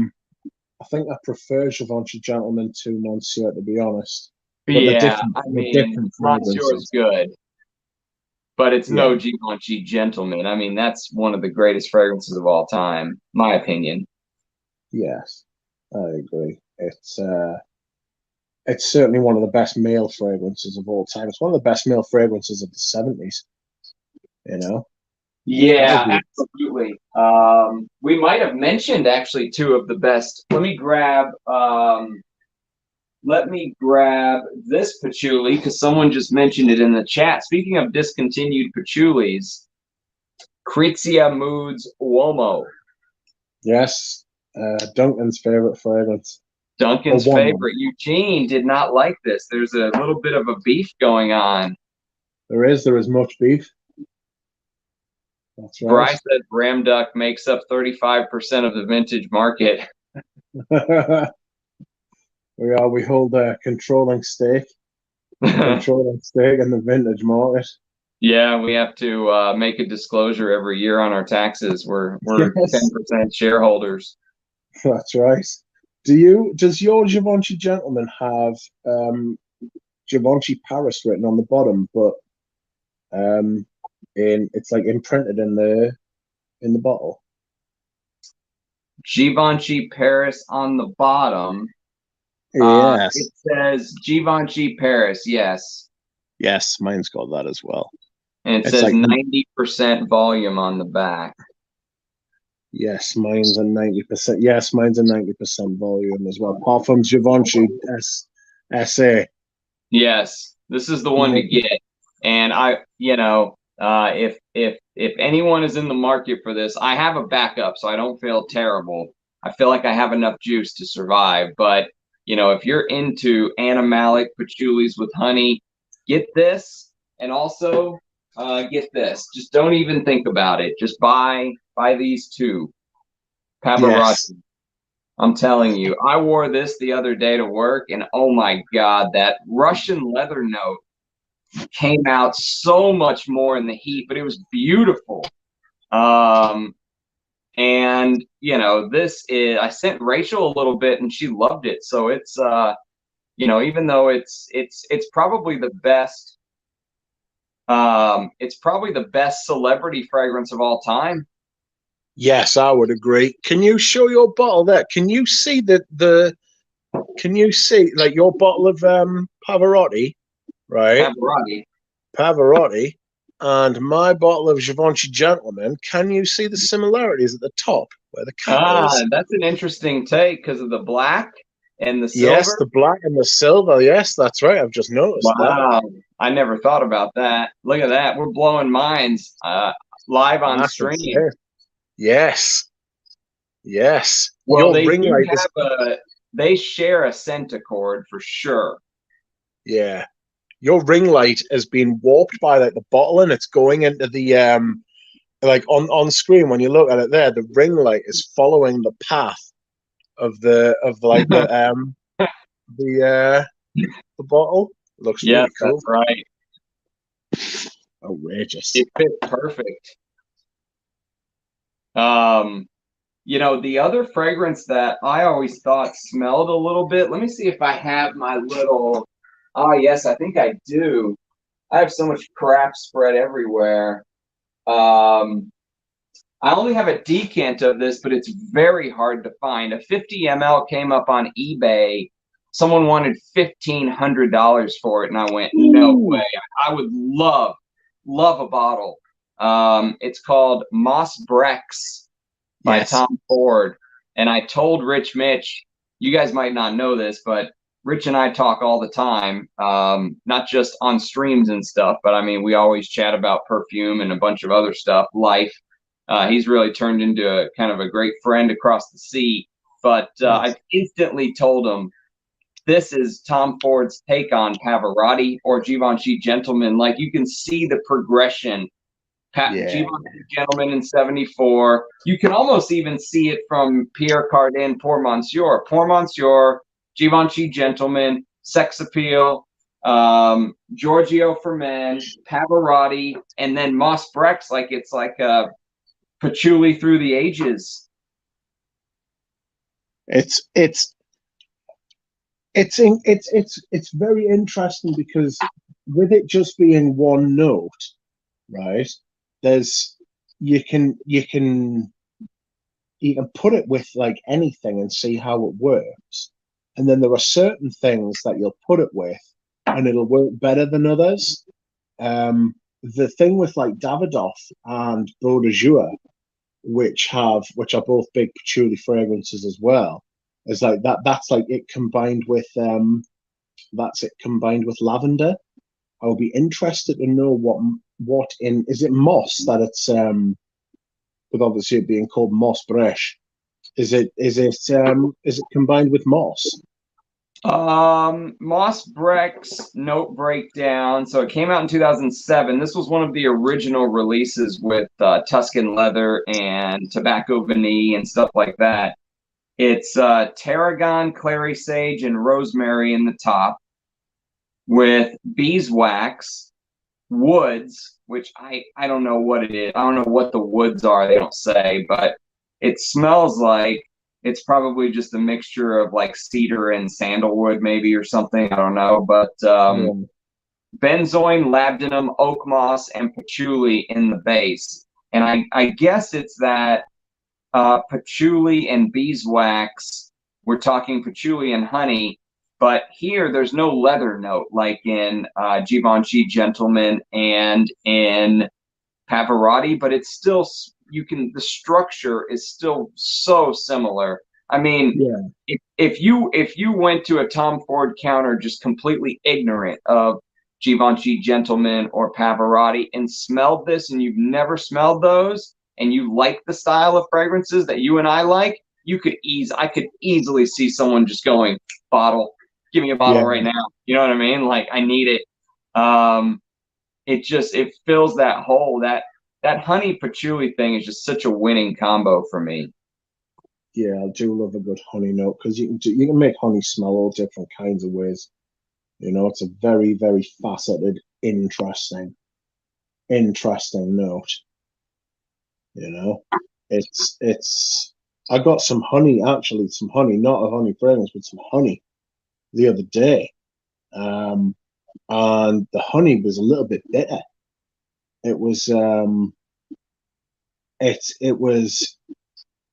think I prefer Givenchy Gentleman to Monsieur, to be honest. But Monsieur is good, but it's no Givenchy Gentleman. I mean, that's one of the greatest fragrances of all time, my opinion. Yes, I agree. It's certainly one of the best male fragrances of all time. It's one of the best male fragrances of the 70s, you know? Yeah, absolutely. We might have mentioned actually two of the best. Let me grab this patchouli because someone just mentioned it in the chat. Speaking of discontinued patchoulis, Krizia Moods Uomo. Yes, Duncan's favorite fragrance. Duncan's favorite. Eugene did not like this. There's a little bit of a beef going on. There is much beef. That's right. Bryce said Bram Duck makes up 35% of the vintage market. We hold a controlling stake. A controlling stake in the vintage market. Yeah, we have to make a disclosure every year on our taxes. We're Yes, 10% shareholders. that's right. Does your Givenchy gentleman have Givenchy Paris written on the bottom, but it's like imprinted in the bottle? Givenchy Paris on the bottom. Yes. It says Givenchy Paris, yes. Yes, mine's got that as well. And it It's says like 90% volume on the back. yes, mine's a 90%. Yes, mine's a 90% volume as well. Parfums Givenchy SA. Yes, this is the one to get. And if anyone is in the market for this, I have a backup, so I don't feel terrible. I feel like I have enough juice to survive. But if you're into animalic patchoulis with honey, get this, and also get this. Just don't even think about it. Just buy these two. Yes. Pavarotti. I'm telling you, I wore this the other day to work, and oh my God, that Russian leather note came out so much more in the heat, but it was beautiful. And this is, I sent Rachel a little bit and she loved it. So it's even though it's probably the best, it's probably the best celebrity fragrance of all time. Yes, I would agree. Can you show your bottle there? Can you see can you see like your bottle of Pavarotti, right? Pavarotti. Pavarotti and my bottle of Givenchy Gentleman. Can you see the similarities at the top where the cap is? That's an interesting take because of the black and the Yes, silver. the black and the silver. Yes, that's right. I've just noticed that. Wow, I never thought about that. Look at that. We're blowing minds live on stream. Yes. Yes. Well, Your they ring do light is have they share a scent accord for sure. yeah. Your ring light has been warped by like the bottle and it's going into the like on screen when you look at it there, the ring light is following the path of the the bottle. It looks Yes, really cool. that's right. Outrageous. It fits perfect. The other fragrance that I always thought smelled a little bit. Let me see if I have my little. Oh, yes, I think I do. I have so much crap spread everywhere. I only have a decant of this, but it's very hard to find. A 50 ml came up on eBay. Someone wanted $1,500 for it, and I went, no way. I would love a bottle. It's called Moss Brex by Tom Ford. And I told Rich Mitch, you guys might not know this, but Rich and I talk all the time, not just on streams and stuff, but I mean, we always chat about perfume and a bunch of other stuff, life. He's really turned into kind of a great friend across the sea. But I instantly told him, this is Tom Ford's take on Pavarotti or Givenchy Gentleman. Like you can see the progression. Givenchy Gentleman in 74. You can almost even see it from Pierre Cardin, Pour Monsieur, Givenchy Gentleman, Sex Appeal, Giorgio for Men, Pavarotti, and then Moss Brex. Like it's like a patchouli through the ages. It's very interesting because with it just being one note, right? You can put it with like anything and see how it works. And then there are certain things that you'll put it with and it'll work better than others. The thing with like Davidoff and Beau de Jour, which are both big patchouli fragrances as well, is like that's like it combined with lavender. I would be interested to know what is it moss that it's with obviously it being called Moss Bresh. Is it combined with moss? Moss Brex note breakdown. So it came out in 2007. This was one of the original releases with Tuscan leather and tobacco vanille and stuff like that. It's tarragon, clary sage, and rosemary in the top. with beeswax, woods, which I don't know what it is. I don't know what the woods are. They don't say, but it smells like it's probably just a mixture of like cedar and sandalwood, maybe, or something. I don't know, but Yeah. benzoin, labdanum, oak moss, and patchouli in the base. And I guess it's that patchouli and beeswax. We're talking patchouli and honey, but here there's no leather note like in Givenchy Gentleman and in Pavarotti, but it's still the structure is still so similar. I mean, Yeah. if you went to a Tom Ford counter just completely ignorant of Givenchy Gentleman or Pavarotti and smelled this, and you've never smelled those, and you like the style of fragrances that you and I like, I could easily see someone just going, bottle, give me a bottle Yeah. right now. You know what I mean? Like, I need it. It fills that hole. That honey patchouli thing is just such a winning combo for me. Yeah, I do love a good honey note because you can make honey smell all different kinds of ways. It's a very, very faceted, interesting note. It's I got some honey, not a honey fragrance, but some honey the other day. And the honey was a little bit bitter. It was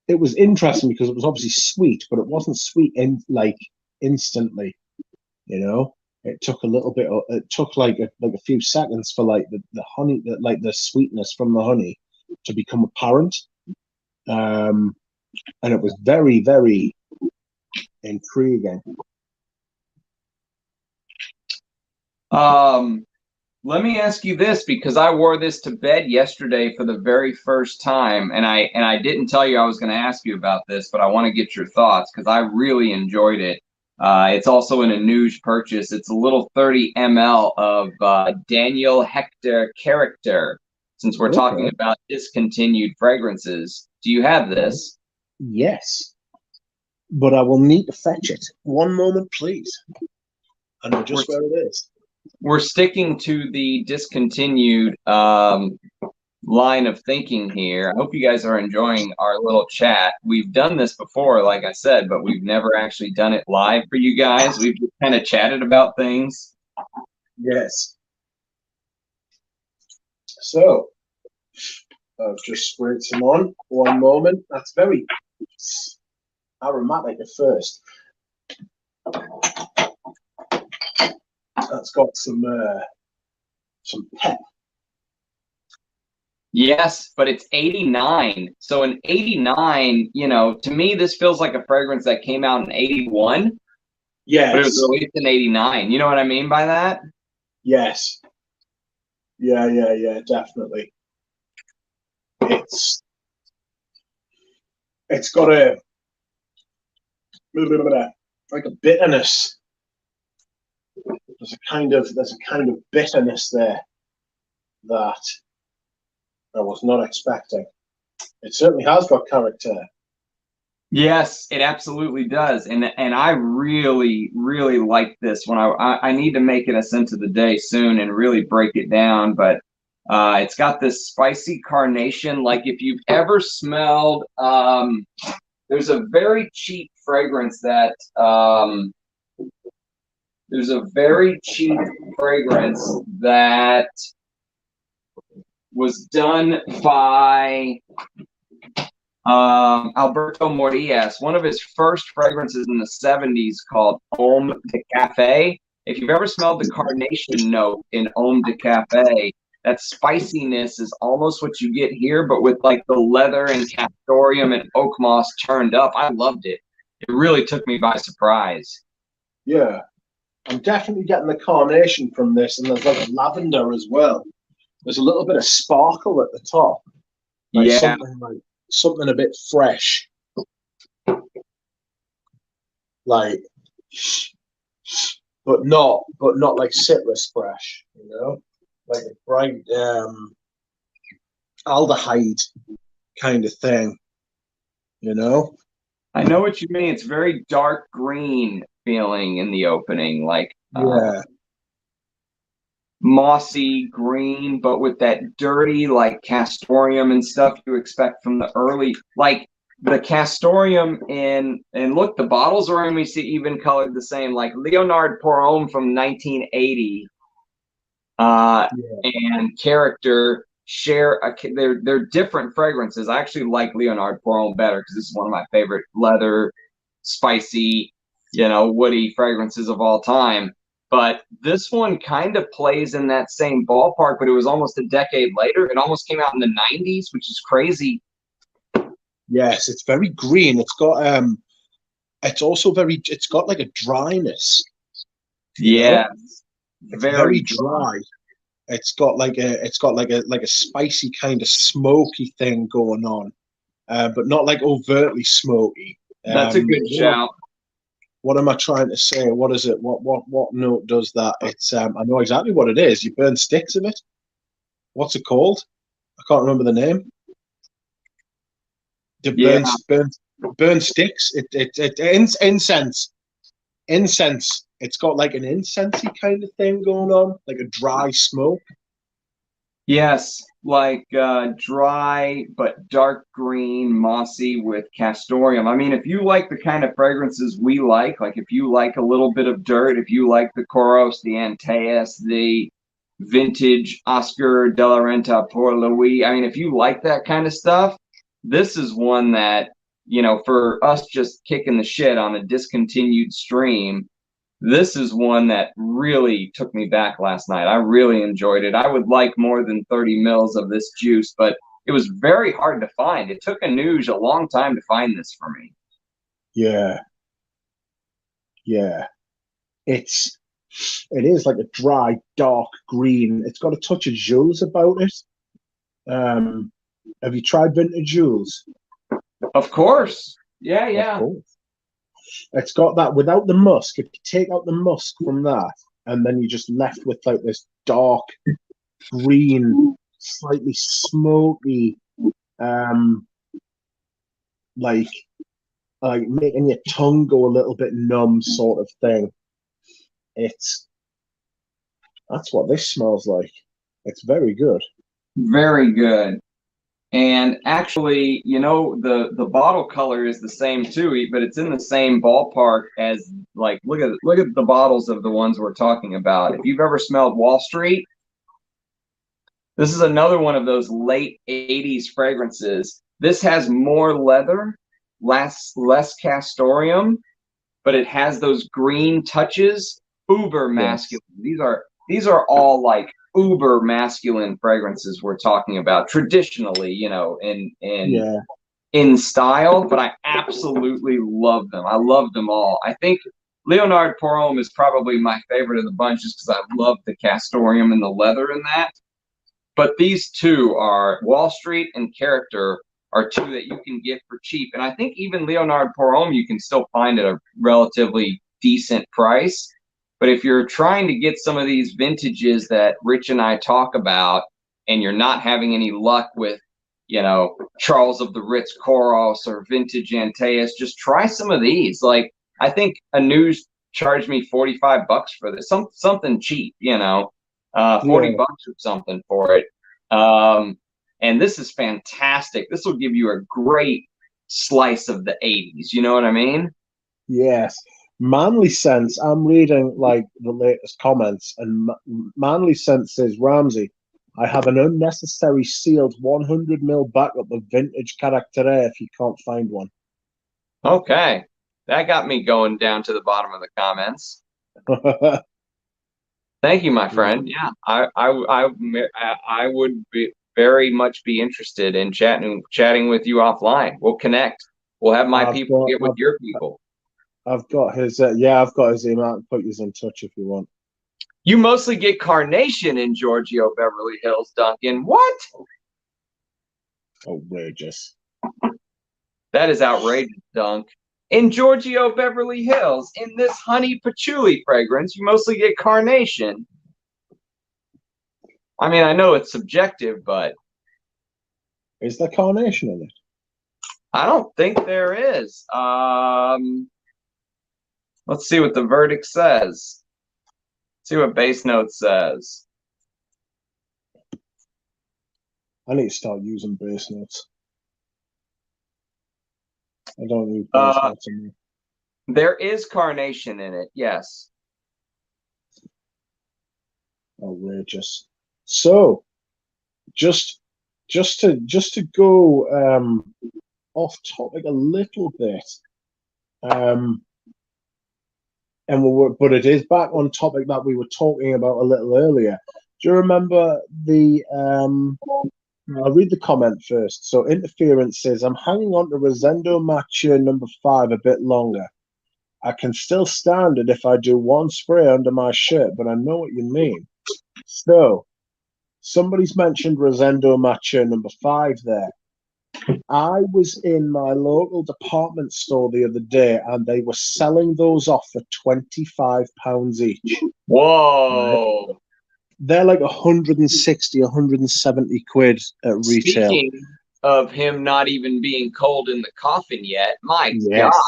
it was interesting because it was obviously sweet, but it wasn't sweet in like instantly. It took a little bit. It took like a few seconds for like the honey, like the sweetness from the honey, to become apparent. And it was very, very intriguing. Let me ask you this, because I wore this to bed yesterday for the very first time, and I didn't tell you I was going to ask you about this, but I want to get your thoughts because I really enjoyed it. It's also in a Nuge purchase. It's a little 30 ml of Daniel Hector Character. Since we're talking about discontinued fragrances, do you have this? Yes, but I will need to fetch it. One moment, please. I know just where it is. We're sticking to the discontinued line of thinking here. I hope you guys are enjoying our little chat. We've done this before, like I said, but we've never actually done it live for you guys. We've just kind of chatted about things. Yes. So, I've just sprayed some on. One moment. That's very aromatic at first. That's got some pep. Yes, but it's 89. So in 89, to me, this feels like a fragrance that came out in 81. Yes. But it was released in 89. You know what I mean by that? Yes. Yeah, definitely. It's got like a bitterness. There's a kind of bitterness there that I was not expecting. It certainly has got character. Yes, it absolutely does, and I really, really like this one. I need to make it a scent of the day soon and really break it down. But it's got this spicy carnation. Like if you've ever smelled, there's a very cheap fragrance that was done by Alberto Morillas, one of his first fragrances in the 70s called Homme de Café. If you've ever smelled the carnation note in Homme de Café, that spiciness is almost what you get here, but with like the leather and castoreum and oak moss turned up. I loved it. It really took me by surprise. Yeah, I'm definitely getting the carnation from this, and there's like lavender as well. There's a little bit of sparkle at the top. Like something a bit fresh, like, but not like citrus fresh, like a bright aldehyde kind of thing, I know what you mean. It's very dark green feeling in the opening, like yeah. mossy green, but with that dirty like castoreum and stuff you expect from the early, like the castoreum and look, the bottles are we see even colored the same, like Leonard Porhomme from 1980 and Character share they're different fragrances. I actually like Leonard Porhomme better because this is one of my favorite leather, spicy, woody fragrances of all time. But this one kind of plays in that same ballpark, but it was almost a decade later. It almost came out in the 90s, which is crazy. Yes, it's very green. It's got it's also it's got like a dryness. Yeah. It's very dry. It's got like a spicy kind of smoky thing going on. But not like overtly smoky. That's a good shout. What am I trying to say? What is it? What note does that? It's I know exactly what it is. You burn sticks of it. What's it called? I can't remember the name. Burn sticks. Incense. Incense. It's got like an incensey kind of thing going on, like a dry smoke. Yes, like dry but dark green, mossy with castoreum. I mean, if you like the kind of fragrances we like if you like a little bit of dirt, if you like the Coros, the Antaeus, the vintage Oscar de la Renta Pour Louis, I mean, if you like that kind of stuff, this is one that, for us just kicking the shit on a discontinued stream, this is one that really took me back last night. I really enjoyed it. I would like more than 30 mils of this juice, but it was very hard to find. It took Anuj a long time to find this for me. Yeah. Yeah. It is like a dry, dark green. It's got a touch of Jules about it. Have you tried vintage Jules? Of course. Yeah. Of course. It's got that without the musk. If you take out the musk from that, and then you're just left with like this dark green, slightly smoky, like making your tongue go a little bit numb sort of thing. That's what this smells like. It's very good. Very good. And actually, the bottle color is the same too, but it's in the same ballpark as like look at the bottles of the ones we're talking about. If you've ever smelled Wall Street, this is another one of those late 80s fragrances. This has more leather, less castoreum, but it has those green touches, uber masculine. Yes. These are all like uber masculine fragrances we're talking about traditionally, in style, but I absolutely love them. I love them all. I think Leonard Porhomme is probably my favorite of the bunch just because I love the castoreum and the leather in that. But these two are Wall Street and Character are two that you can get for cheap. And I think even Leonard Porhomme you can still find at a relatively decent price. But if you're trying to get some of these vintages that Rich and I talk about, and you're not having any luck with, Charles of the Ritz Coros or vintage Antaeus, just try some of these. Like, I think Anuj charged me $45 for this, something cheap, 40 bucks or something for it. And this is fantastic. This will give you a great slice of the 80s. You know what I mean? Yes. Manly Sense, I'm reading like the latest comments, and Manly Sense says, Ramsey, I have an unnecessary sealed 100 ml backup of vintage Cartier if you can't find one. Okay. That got me going down to the bottom of the comments. Thank you, my friend. Yeah, I would very much be interested in chatting with you offline. We'll connect. We'll have my people get with your people. I've got his I've got his email. I can put you in touch if you want. You mostly get carnation in Giorgio Beverly Hills, Duncan. What? Outrageous. That is outrageous, Dunk. In Giorgio Beverly Hills, in this honey patchouli fragrance, you mostly get carnation. I mean, I know it's subjective, but is there carnation in it? I don't think there is. Let's see what the verdict says. See what base note says. I need to start using base notes. I don't use base Uh, notes anymore. there is carnation in it, yes. Outrageous. So, just just to go off topic a little bit, um, but it is back on topic that we were talking about a little earlier. Do you remember the I'll read the comment first. So interference says, I'm hanging on to Rosendo Mature number 5 a bit longer. I can still stand it if I do one spray under my shirt, but I know what you mean. So somebody's mentioned Rosendo Mature number 5 there. I was in my local department store the other day and they were selling those off for £25 each. Whoa. Right? They're like 160, 170 quid at retail. Speaking of him not even being cold in the coffin yet, my Yes. God.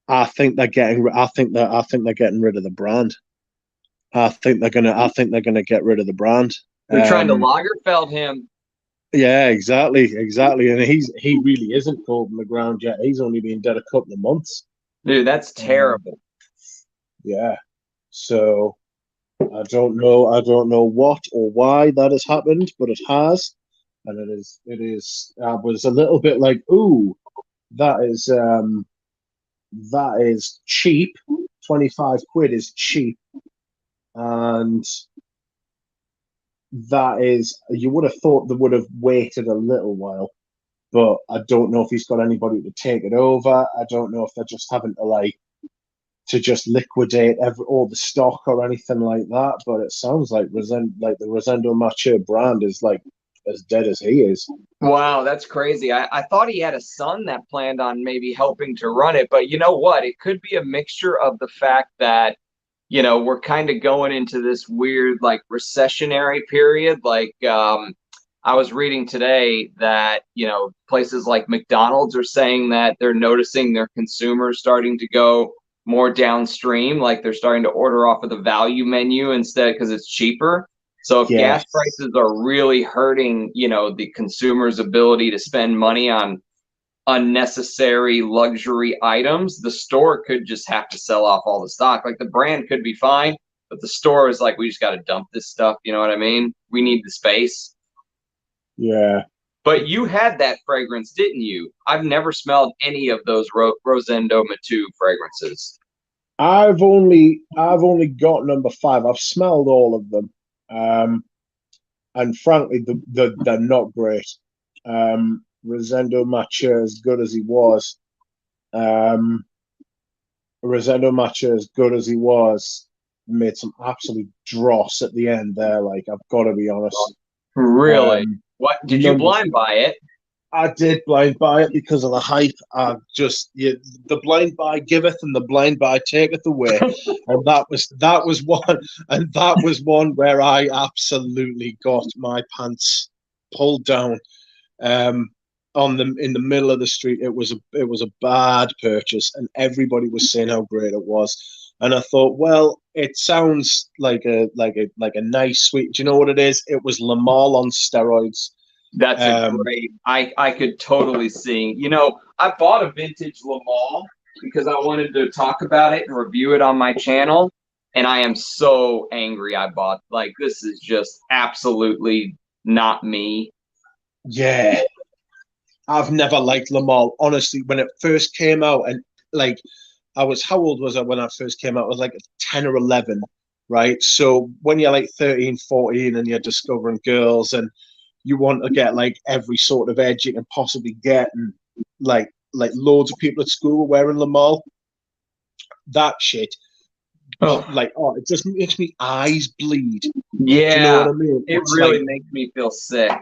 I think they're getting rid of the brand. I think they're gonna get rid of the brand. They're trying to Lagerfeld him. Yeah, exactly. And he really isn't cold in the ground yet. He's only been dead a couple of months. Dude, that's terrible. Yeah. So I don't know what or why that has happened, but it has. And it is I was a little bit like, ooh, that is cheap. 25 quid is cheap. And that is, you would have thought they would have waited a little while, but I don't know if he's got anybody to take it over. I don't know if they're just having to just liquidate all the stock or anything like that. But it sounds like the Rosendo Mature brand is like as dead as he is. Wow, that's crazy. I thought he had a son that planned on maybe helping to run it, but you know what? It could be a mixture of the fact that, we're kind of going into this weird like recessionary period. Like I was reading today that, places like McDonald's are saying that they're noticing their consumers starting to go more downstream, like they're starting to order off of the value menu instead because it's cheaper. So if gas prices are really hurting, the consumer's ability to spend money on unnecessary luxury items, the store could just have to sell off all the stock. Like the brand could be fine, but the store is like, we just got to dump this stuff. You know what I mean? We need the space. Yeah. But you had that fragrance, didn't you? I've never smelled any of those Rosendo Matu fragrances. I've only got number 5. I've smelled all of them. And frankly, they're not great. Rosendo Mature, as good as he was, made some absolute dross at the end there. Like, I've got to be honest. Really? What did you blind buy it? I did blind buy it because of the hype. The blind buy giveth and the blind buy taketh away, and that was one where I absolutely got my pants pulled down. In the middle of the street, it was a bad purchase, and everybody was saying how great it was. And I thought, well, it sounds like a nice sweet. Do you know what it is? It was Le Male on steroids. That's a great. I could totally see. I bought a vintage Le Male because I wanted to talk about it and review it on my channel, and I am so angry I bought. Like, this is just absolutely not me. Yeah, I've never liked Le Male, honestly. When it first came out, and like, how old was I when I first came out? I was like 10 or 11, right? So when you're like 13, 14 and you're discovering girls and you want to get like every sort of edge you can possibly get, and like loads of people at school were wearing Le Male, that shit. It just makes me eyes bleed. Yeah. Do you know what I mean? It really makes me feel sick.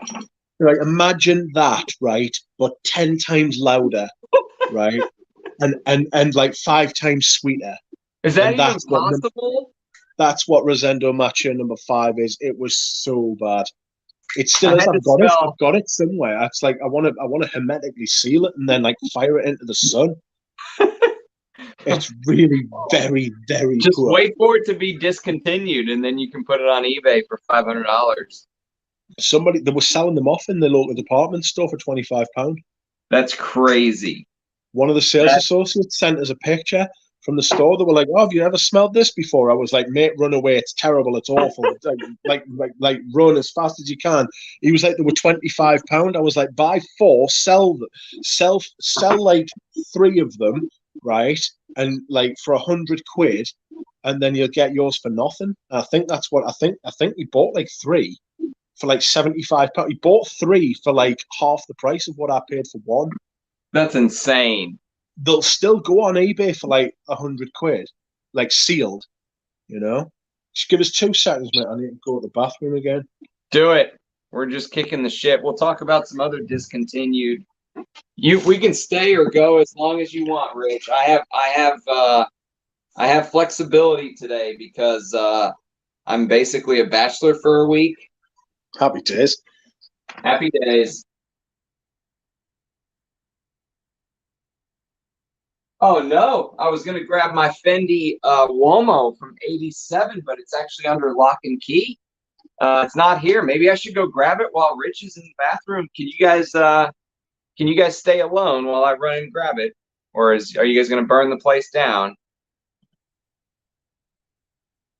Like, imagine that, right? But 10 times louder, right? And like 5 times sweeter. Is that even possible? That's what Rosendo Mature number 5 is. It was so bad. It still is. I've got it somewhere. It's like I want to hermetically seal it and then like fire it into the sun. It's really very, very just poor. Wait for it to be discontinued and then you can put it on eBay for $500. Somebody, they were selling them off in the local department store for £25. That's crazy. One of the sales associates sent us a picture from the store. They were like, "Oh, have you ever smelled this before?" I was like, "Mate, run away! It's terrible. It's awful. like, run as fast as you can." He was like, "They were £25." I was like, "Buy 4, sell like 3 of them, right? And like for £100, and then you'll get yours for nothing." And I think that's what I think. I think he bought like 3 for like £75. He bought 3 for like half the price of what I paid for one. That's insane. They'll still go on eBay for like £100, like sealed, you know. Just give us 2 seconds, mate. I need to go to the bathroom again. Do it. We're just kicking the shit. We'll talk about some other discontinued. We can stay or go as long as you want, Rich. I have flexibility today because I'm basically a bachelor for a week. Happy days. Happy days. Oh no, I was gonna grab my Fendi Uomo from '87, but it's actually under lock and key. It's not here. Maybe I should go grab it while Rich is in the bathroom. Can you guys stay alone while I run and grab it, or are you guys gonna burn the place down?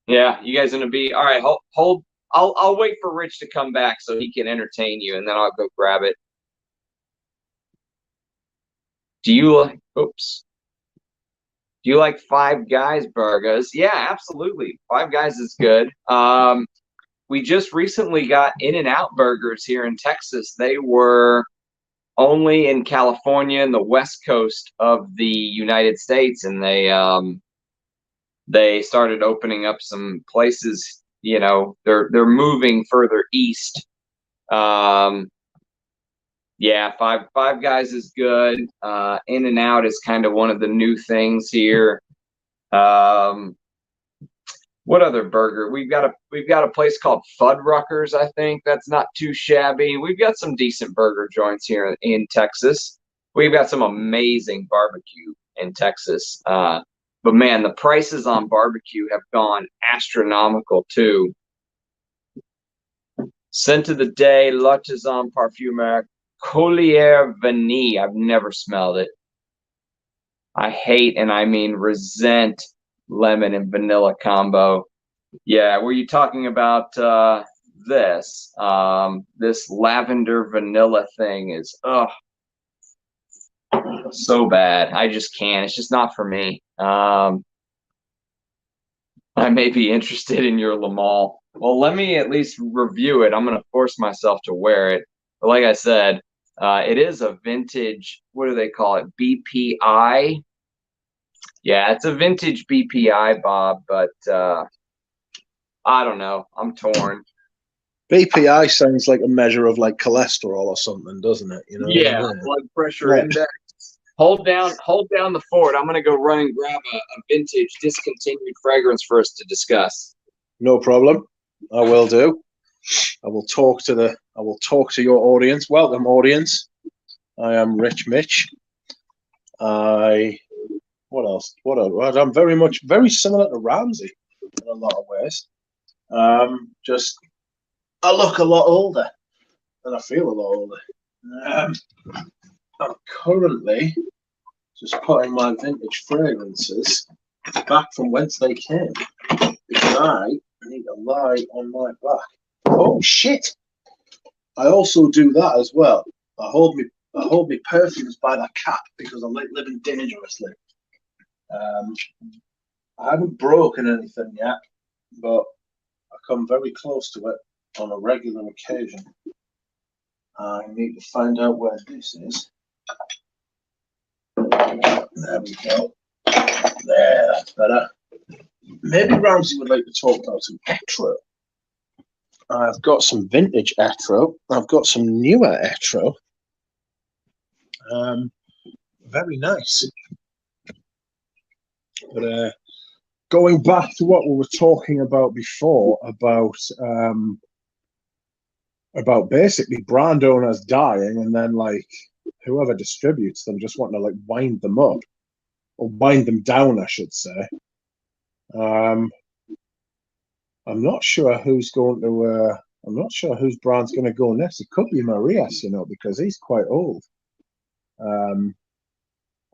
Yeah, you guys gonna be all right. Hold. I'll wait for Rich to come back so he can entertain you, and then I'll go grab it. Do you like? Oops. Do you like Five Guys burgers? Yeah, absolutely. Five Guys is good. We just recently got In-N-Out burgers here in Texas. They were only in California and the West Coast of the United States, and they started opening up some places. You know, they're moving further east. Yeah, Five Guys is good. In-N-Out is kind of one of the new things here. What other burger? We've got a place called Fuddruckers, I think. That's not too shabby. We've got some decent burger joints here in Texas. We've got some amazing barbecue in Texas. But man, the prices on barbecue have gone astronomical too. Scent of the day, L'artisan Parfumeur Collier Vanille. I've never smelled it. I hate, and I mean resent, lemon and vanilla combo. Yeah, were you talking about this? This lavender vanilla thing is so bad. I just can't. It's just not for me. I may be interested in your Lamal. Well, let me at least review it. I'm going to force myself to wear it. But like I said, it is a vintage, what do they call it? BPI. Yeah, it's a vintage BPI, Bob, but I don't know. I'm torn. BPI sounds like a measure of like cholesterol or something, doesn't it? You know? Yeah, blood pressure index. Hold down the fort. I'm gonna go run and grab a vintage discontinued fragrance for us to discuss. No problem. I will do. I will talk to your audience. Welcome, audience. I am Rich Mitch. What else? I'm very similar to Ramsey in a lot of ways. Just I look a lot older and I feel a lot older. I'm currently just putting my vintage fragrances back from whence they came because I need to lie on my back. Oh shit! I also do that as well. I hold me perfumes by the cap because I like living dangerously. I haven't broken anything yet, but I come very close to it on a regular occasion. I need to find out where this is. There we go. There, that's better. Maybe Ramsey would like to talk about some Etro. I've got some vintage Etro. I've got some newer Etro. Very nice. But going back to what we were talking about before, about basically brand owners dying and then like whoever distributes them just wanting to like wind them up or wind them down, I should say. I'm not sure who's going to I'm not sure whose brand's going to go next. It could be Marias, you know, because he's quite old. I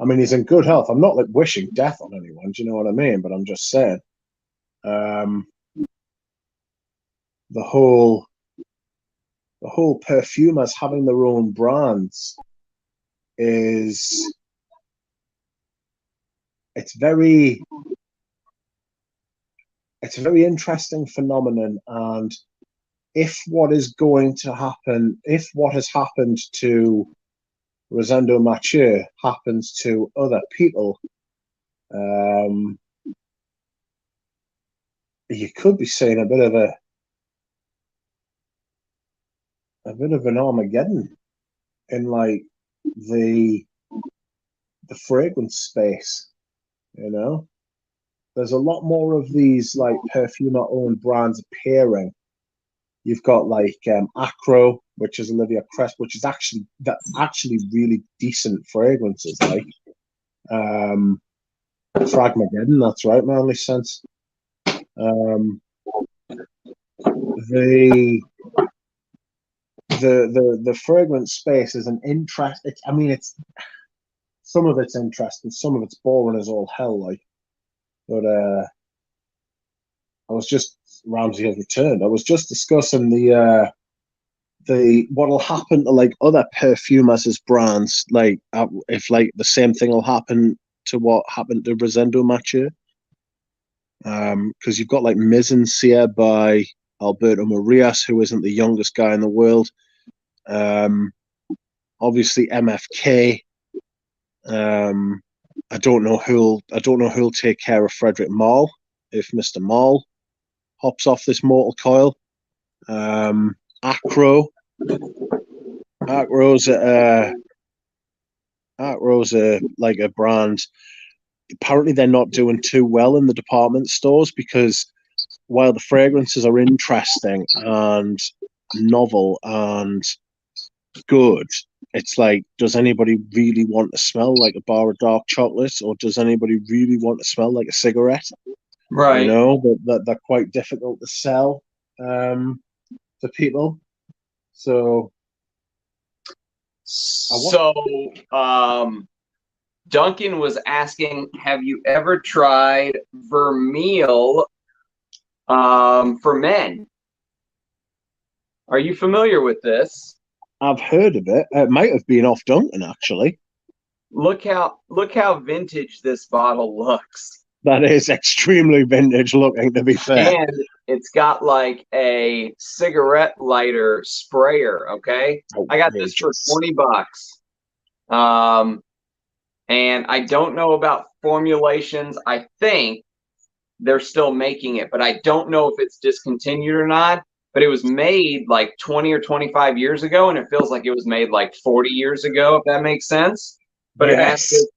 mean, he's in good health. I'm not like wishing death on anyone. Do you know what I mean? But I'm just saying, the whole perfumers having their own brands is it's a very interesting phenomenon. And if what has happened to Rosendo Mathieu happens to other people, you could be seeing a bit of an Armageddon in like the fragrance space. You know, there's a lot more of these like perfumer owned brands appearing. You've got like Acro, which is Olivia Crest, which is actually really decent fragrances. Like Fragmageddon, that's right, my only sense. The fragrance space is an interest. It's some of it's interesting, some of it's boring as all hell. Like, but I was just Ramsey has returned. I was just discussing the what'll happen to like other perfumers as brands, like if like the same thing will happen to what happened to Rosendo Mathieu. Because you've got like Mise en Cire by Alberto Marias, who isn't the youngest guy in the world. Obviously MFK. I don't know who'll take care of Frederick Malle if Mr. Malle hops off this mortal coil. Acro's like a brand. Apparently, they're not doing too well in the department stores because while the fragrances are interesting and novel and good, it's like, does anybody really want to smell like a bar of dark chocolate, or does anybody really want to smell like a cigarette? Right. You know, that they're quite difficult to sell to people. So, Duncan was asking, have you ever tried Vermeil for men? Are you familiar with this? I've heard of it. It might have been off Duncan, actually. Look how vintage this bottle looks. That is extremely vintage looking, to be fair. And it's got like a cigarette lighter sprayer. Okay, I got this for $20. And I don't know about formulations. I think they're still making it, but I don't know if it's discontinued or not. But it was made like 20 or 25 years ago, and it feels like it was made like 40 years ago, if that makes sense. But It has this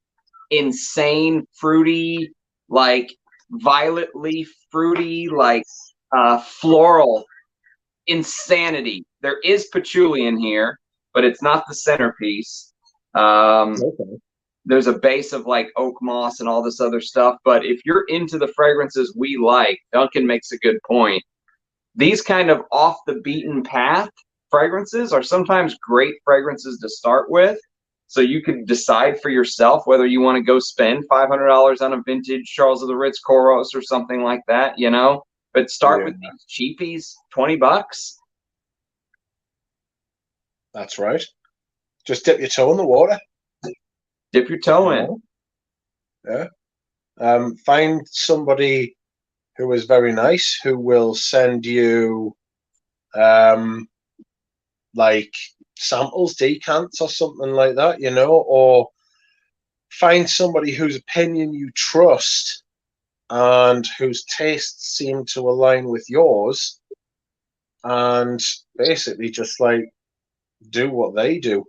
insane fruity, like violet leaf fruity, like floral insanity. There is patchouli in here, but it's not the centerpiece. There's a base of like oak moss and all this other stuff. But if you're into the fragrances we like, Duncan makes a good point. These kind of off the beaten path fragrances are sometimes great fragrances to start with. So you could decide for yourself whether you want to go spend $500 on a vintage Charles of the Ritz Koros or something like that, you know. But start with these cheapies, $20. That's right. Just dip your toe in the water. Dip your toe in. Yeah. Find somebody who is very nice, who will send you like samples, decants or something like that, you know, or find somebody whose opinion you trust and whose tastes seem to align with yours, and basically just like do what they do.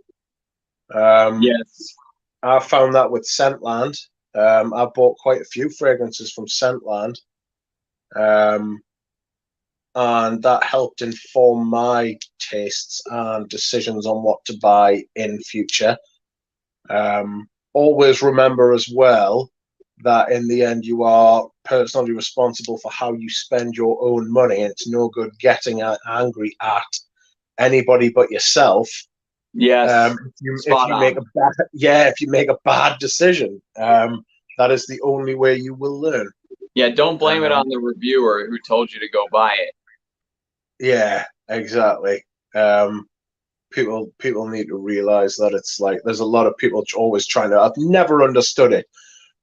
Yes. I found that with Scentland. I bought quite a few fragrances from Scentland. And that helped inform my tastes and decisions on what to buy in future. Always remember as well, that in the end you are personally responsible for how you spend your own money, and it's no good getting angry at anybody but yourself. Yes, If spot you make on. a bad, yeah, if you make a bad decision, that is the only way you will learn. Yeah, don't blame it Um, on the reviewer who told you to go buy it. yeah, exactly. Um, people need to realize that it's like there's a lot of people always trying to. I've never understood it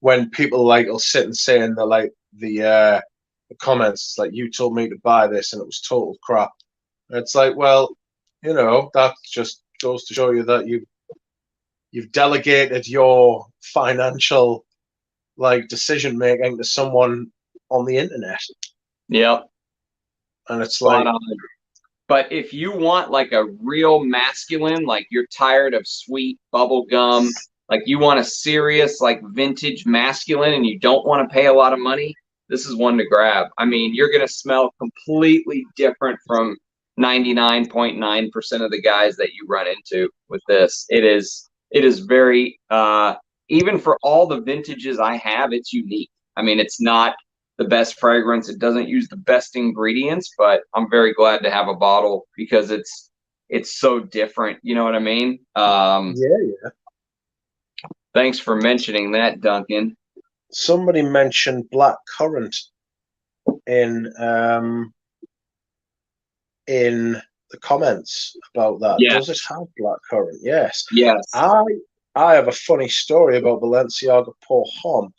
when people like will sit and say in the comments, it's like, you told me to buy this and it was total crap. And it's like, well, that just goes to show you that you've delegated your financial like decision making to someone on the internet, Yep, and it's spot like, on. But if you want like a real masculine, like you're tired of sweet bubble gum, like you want a serious like vintage masculine and you don't want to pay a lot of money, this is one to grab. I mean, you're going to smell completely different from 99.9% of the guys that you run into with this. It is very even for all the vintages I have, it's unique. I mean, it's not the best fragrance. It doesn't use the best ingredients, but I'm very glad to have a bottle because it's so different. You know what I mean? yeah. Thanks for mentioning that, Duncan. Somebody mentioned black currant in in the comments about that. Yeah. Does it have black currant? Yes. Yes. I have a funny story about Balenciaga Pour Homme.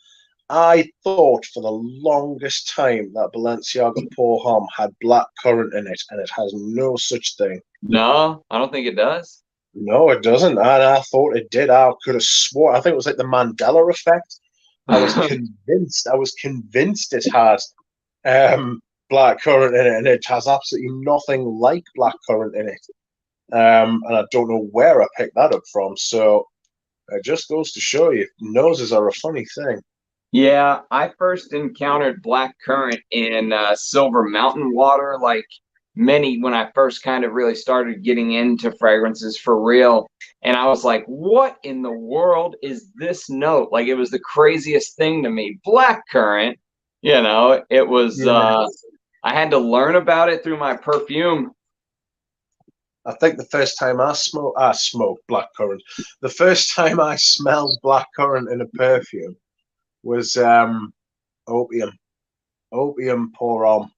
I thought for the longest time that Balenciaga Pour Homme had black currant in it, and it has no such thing. No, I don't think it does. No, it doesn't. And I thought it did. I could have swore. I think it was like the Mandela effect. I was convinced. I was convinced it had black currant in it, and it has absolutely nothing like black currant in it. And I don't know where I picked that up from. So it just goes to show you, noses are a funny thing. Yeah, I first encountered black currant in Silver Mountain water, like many when I first kind of really started getting into fragrances for real. And I was like, what in the world is this note? Like, it was the craziest thing to me. Black currant, it was, Yeah. I had to learn about it through my perfume. I think the first time I smoked blackcurrant. The first time I smelled blackcurrant in a perfume was opium. Opium pour on.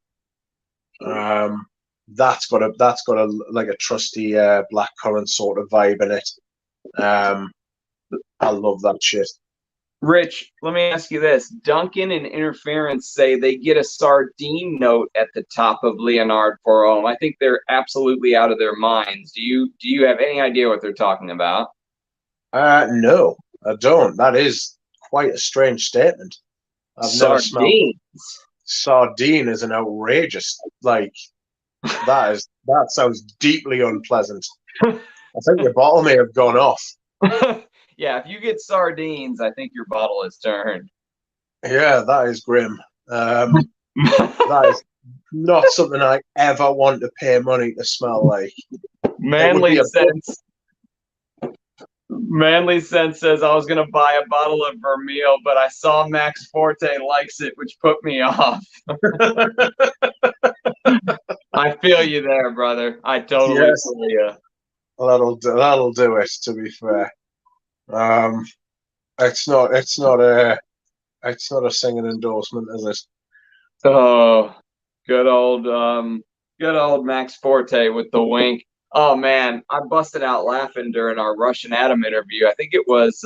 That's got a like a trusty blackcurrant sort of vibe in it. I love that shit. Rich, let me ask you this. Duncan and Interference say they get a sardine note at the top of Leonard Forum. I think they're absolutely out of their minds. Do you have any idea what they're talking about? No, I don't. That is quite a strange statement. I've never smelled Sardine. sardine as an outrageous like that sounds deeply unpleasant. I think your bottle may have gone off. Yeah, if you get sardines, I think your bottle is turned. Yeah, that is grim. That is not something I ever want to pay money to smell like. Manly Sense. Manly Sense says I was gonna buy a bottle of Vermeil, but I saw Max Forte likes it, which put me off. I feel you there, brother. I totally feel you. That'll do it. To be fair, it's not a singing endorsement, is it? Oh, good old Max Forte with the wink. Oh man, I busted out laughing during our Russian Adam interview. I think it was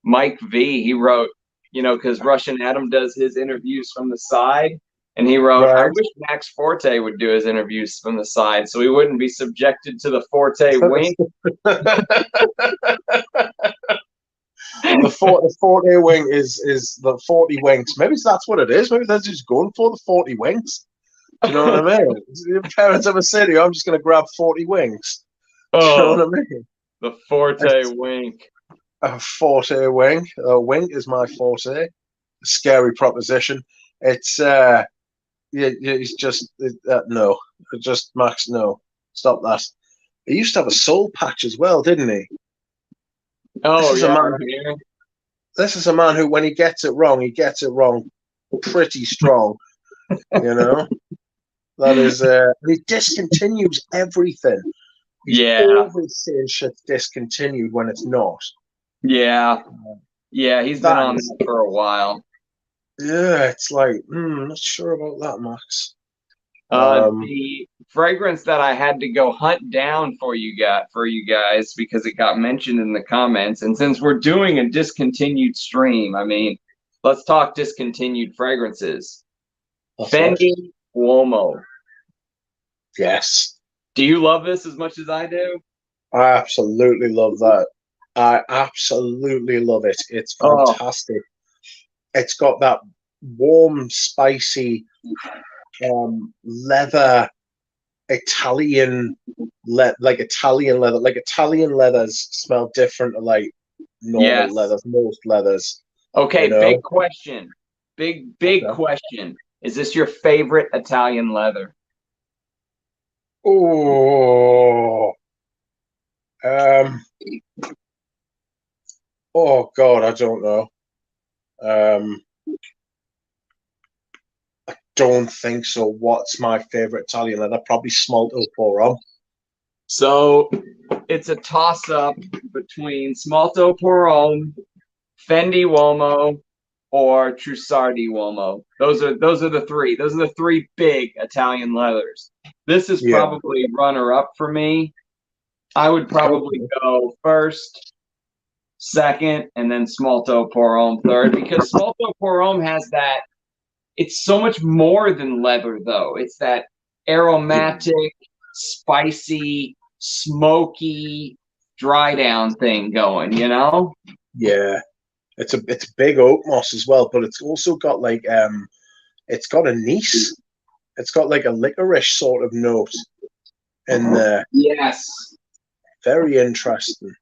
Mike V. He wrote, because Russian Adam does his interviews from the side, and he wrote, "I Right. wish Max Forte would do his interviews from the side, so he wouldn't be subjected to the Forte wink." The 40 wing is the 40 winks. Maybe that's what it is. Maybe they're just going for the 40 winks. Do you know what I mean? Your parents ever say to you, I'm just going to grab 40 wings? Do you know what I mean? The Forte wink. A Forte wing. A wink is my forte. A scary proposition. It's, it's just, no. Just, Max, no. Stop that. He used to have a soul patch as well, didn't he? Oh, This is yeah. this is a man who, when he gets it wrong pretty strong. You know, that is. He discontinues everything. He's always saying shit's discontinued when it's not. Yeah. Yeah, he's been on that for a while. Yeah, it's like, not sure about that, Max. The fragrance that I had to go hunt down for you guys because it got mentioned in the comments, and since we're doing a discontinued stream, I mean, let's talk discontinued fragrances. Fendi Uomo. Yes. Do you love this as much as I do? I absolutely love that. I absolutely love it. It's fantastic. It's got that warm, spicy, leather, Italian leather. Like Italian leathers smell different to like normal leathers, most leathers. Okay, you know? Big question. Big question. Is this your favorite Italian leather? Oh, oh God, I don't know. I don't think so. What's my favorite Italian leather? Probably Smalto Poro. So it's a toss-up between Smalto Poro, Fendi Uomo, or Trussardi Uomo. Those are the three. Those are the three big Italian leathers. This is probably runner-up for me. I would probably go first, second, and then Smalto Poro third, because Smalto Poro has that. It's so much more than leather, though. It's that aromatic, spicy, smoky, dry down thing going, you know? Yeah. It's a big oak moss as well, but it's also got like it's got anise. It's got like a licorice sort of note in there. Yes. Very interesting.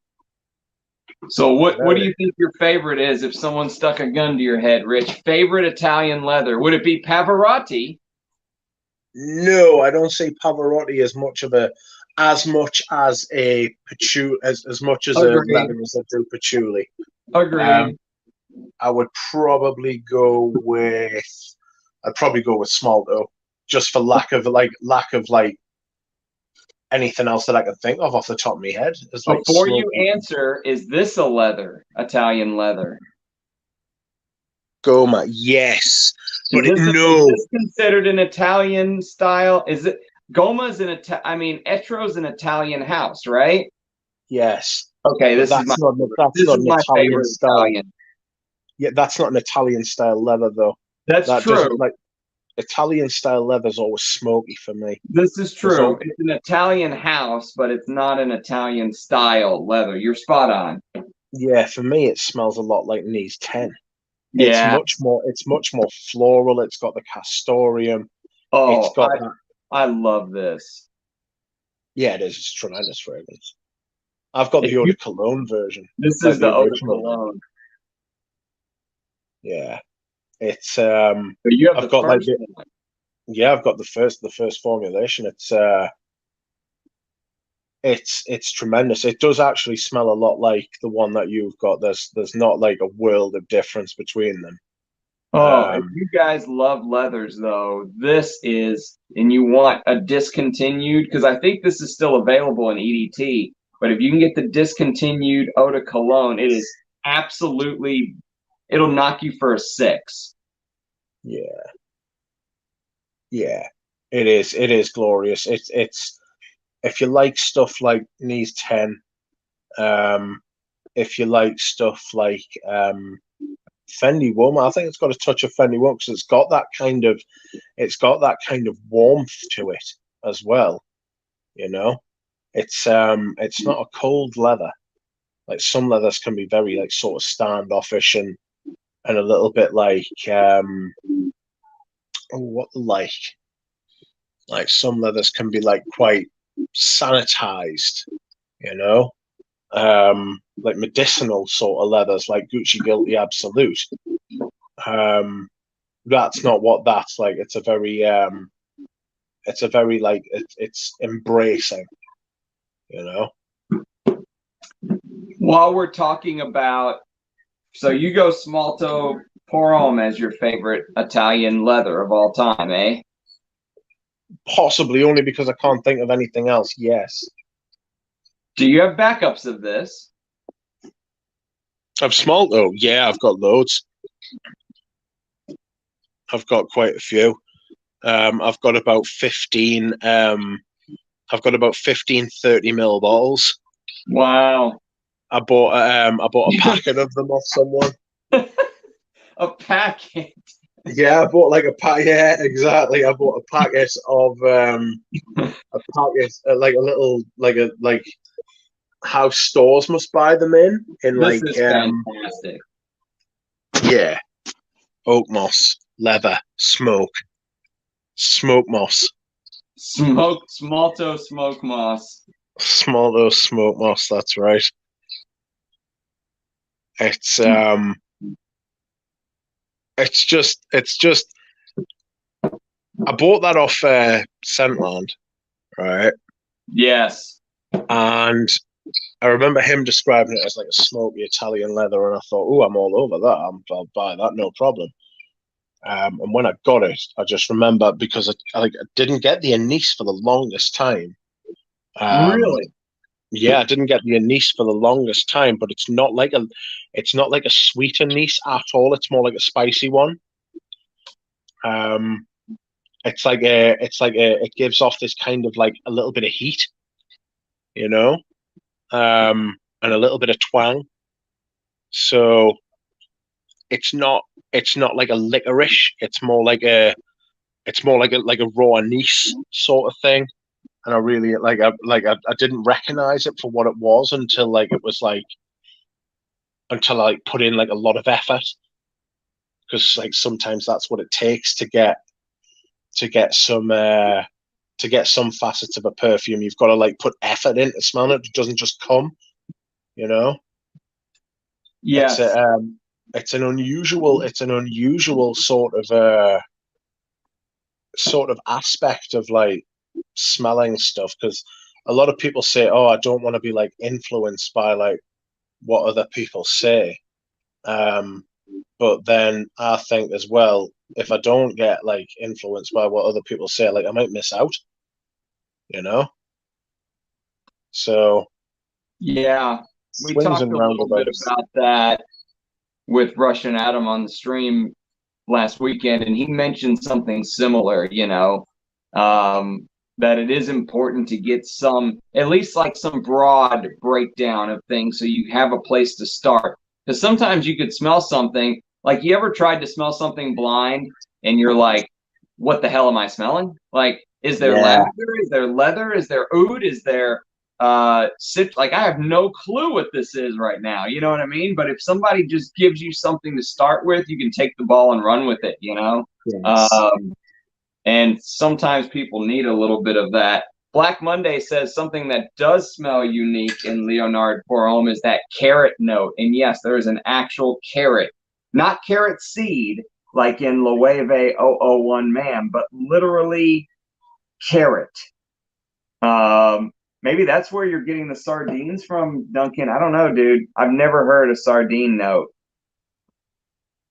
So what do you think your favorite is if someone stuck a gun to your head, Rich? Favorite Italian leather? Would it be Pavarotti? No, I don't see Pavarotti as much as a patchouli, as much as a leather as I do patchouli. Agreed. I would probably go with Smalto, just for lack of anything else that I can think of off the top of my head. Like before you answer, is this a leather, Italian leather? Goma, yes. But is this considered an Italian style? Is it Goma's Etro's an Italian house, right? Yes. Okay, this is my favorite Italian. Yeah, that's not an Italian style leather though. That's true. Like Italian style leather is always smoky for me. This is true. It's an Italian house, but it's not an Italian style leather. You're spot on. Yeah, for me it smells a lot like Knees 10. Yeah. It's much more floral. It's got the castoreum. Oh, I love this. Yeah, it is. It's tremendous fragrance. I've got the Eau de Cologne version. This is the Eau de Cologne. Yeah. It's you have I've got like I've got the first formulation. It's tremendous. It does actually smell a lot like the one that you've got. There's not like a world of difference between them. Oh, if you guys love leathers though, this is, and you want a discontinued, because I think this is still available in EDT, but if you can get the discontinued Eau de Cologne, it is absolutely, it'll knock you for a 6. Yeah. Yeah. It is glorious. It's if you like stuff like Knees 10, if you like stuff like Fendi Uomo, I think it's got a touch of Fendi Uomo because it's got that kind of warmth to it as well. You know, it's not a cold leather. Like some leathers can be very like sort of standoffish and a little bit like like some leathers can be like quite sanitized, you know, like medicinal sort of leathers like Gucci Guilty Absolute. That's not what that's like. It's a very like it's embracing, you know. While we're talking about So you go Smalto Porome as your favorite Italian leather of all time, eh? Possibly only because I can't think of anything else. Yes. Do you have backups of this? Of Smalto, yeah, I've got loads. I've got quite a few. I've got about 15. I've got about 15 30 ml bottles. Wow. I bought a packet of them off someone. A packet. Yeah, I bought like a pack. Yeah, exactly. I bought a packet of like a little like how stores must buy them in This like is fantastic. yeah, oak moss, leather, smoke moss, Smalto smoke moss. Smalto smoke moss. That's right. It's just I bought that off Scentland, right? Yes. And I remember him describing it as like a smoky Italian leather, and I thought, oh, I'm all over that. I'll buy that, no problem. And when I got it, I just remember because I didn't get the anise for the longest time. Really? Yeah, I didn't get the anise for the longest time, but it's not like a sweet anise at all. It's more like a spicy one. It gives off this kind of like a little bit of heat, you know, and a little bit of twang. So it's not like a licorice. It's more like a raw anise sort of thing. And I really I didn't recognize it for what it was until I put in like a lot of effort, because like sometimes that's what it takes to get some facets of a perfume. You've got to like put effort in to smell it. It doesn't just come, you know. Yes. It's an unusual sort of aspect of like smelling stuff, because a lot of people say, oh, I don't want to be like influenced by like what other people say, but then I think as well, if I don't get like influenced by what other people say, like I might miss out, you know. So yeah, we swings talked and a little bit roundabouts. about that with Russian Adam on the stream last weekend, and he mentioned something similar, that it is important to get at least like some broad breakdown of things so you have a place to start. Because sometimes you could smell something, like you ever tried to smell something blind and you're like, what the hell am I smelling? Like, is there lavender? Is there leather? Is there oud? Is there like I have no clue what this is right now, you know what I mean? But if somebody just gives you something to start with, you can take the ball and run with it, Yes. And sometimes people need a little bit of that. Black Monday says something that does smell unique in Leonard Porome is that carrot note. And yes, there is an actual carrot, not carrot seed like in Loewe 001 Man, but literally carrot. Maybe that's where you're getting the sardines from, Duncan. I don't know, dude. I've never heard a sardine note.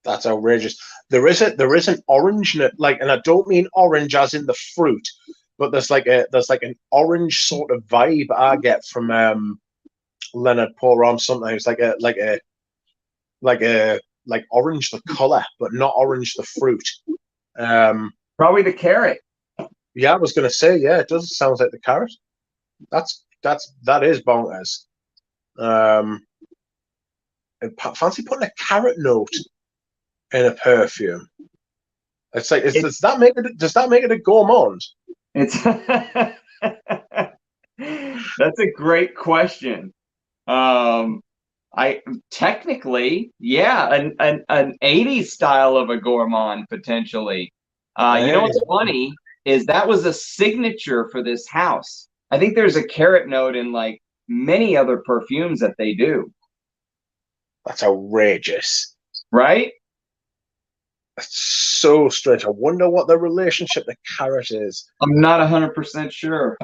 That's outrageous. There is an orange, like, and I don't mean orange as in the fruit, but there's like an orange sort of vibe I get from Leonard Porome sometimes, like orange the color, but not orange the fruit. Probably the carrot. Yeah, I was gonna say, yeah, it does sound like the carrot. That is bonkers. Fancy putting a carrot note in a perfume. It's like, does that make it a gourmand? It's that's a great question. I technically, yeah, an 80s style of a gourmand potentially. You know what's funny is that was a signature for this house. I think there's a carrot note in like many other perfumes that they do. That's outrageous. Right? That's so strange. I wonder what the relationship to carrot is. I'm not 100% sure.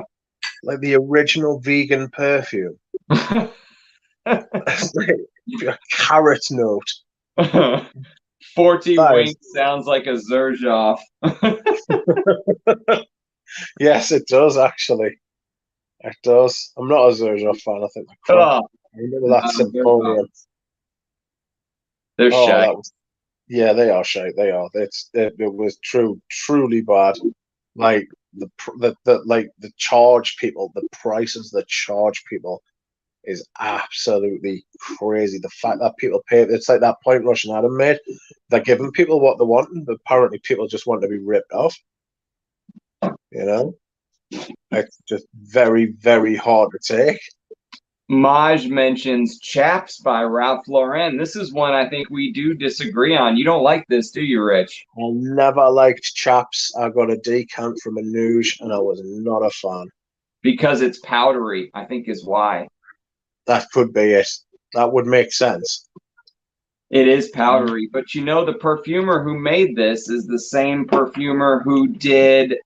Like the original vegan perfume. A carrot note. 40 That Wink is, sounds like a Xerjoff. yes, it does actually. It does. I'm not a Giorgio fan. I think they're crap. Oh, I remember no, that Xerjoff. symphonium. They're Oh, shy. that was, yeah, they are shite. They are. It was truly bad. Like the charge people, the prices that charge people is absolutely crazy. The fact that people pay, it's like that point Rush and Adam made. They're giving people what they want, but apparently people just want to be ripped off. You know, it's just very hard to take. Maj mentions Chaps by Ralph Lauren. This is one I think we do disagree on. You don't like this, do you, Rich? I never liked Chaps. I got a decant from a Nuge, and I was not a fan. Because it's powdery, I think is why. That could be it. That would make sense. It is powdery, but you know the perfumer who made this is the same perfumer who did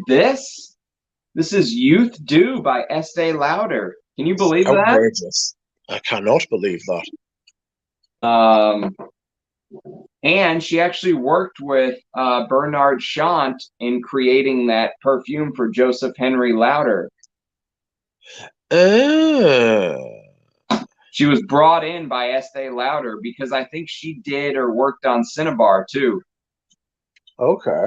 this. This is Youth Dew by Estee Lauder. Can you believe that? Outrageous. I cannot believe that. And she actually worked with Bernard Chant in creating that perfume for Joseph Henry Lauder. She was brought in by Estee Lauder because I think she did or worked on Cinnabar too. Okay.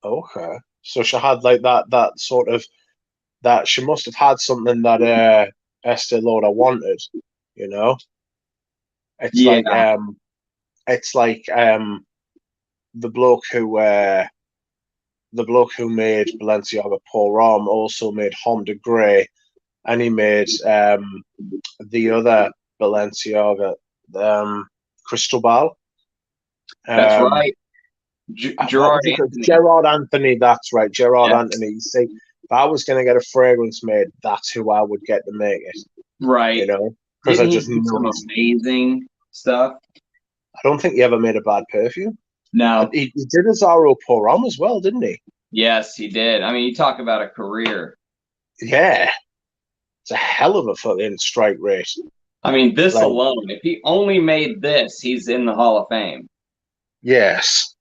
Okay. So she had like that sort of that she must have had something that Estee Lauder wanted, you know? It's Yeah, like it's like the bloke who the bloke who made Balenciaga Paul Ram also made Homme de Grey, and he made the other Balenciaga, Cristobal. that's right. What Gerard was it called? Anthony. Gerard Anthony, that's right. Gerard Yeah. Anthony. You see, if I was going to get a fragrance made, that's who I would get to make it. Right. You know? Because Didn't I he just do some know. amazing stuff? I don't think he ever made a bad perfume. No. He did a Zaro Poram as well, didn't he? Yes, he did. I mean, you talk about a career. Yeah. It's a hell of a fucking strike rate. I mean, this Like, alone, if he only made this, he's in the Hall of Fame. yes.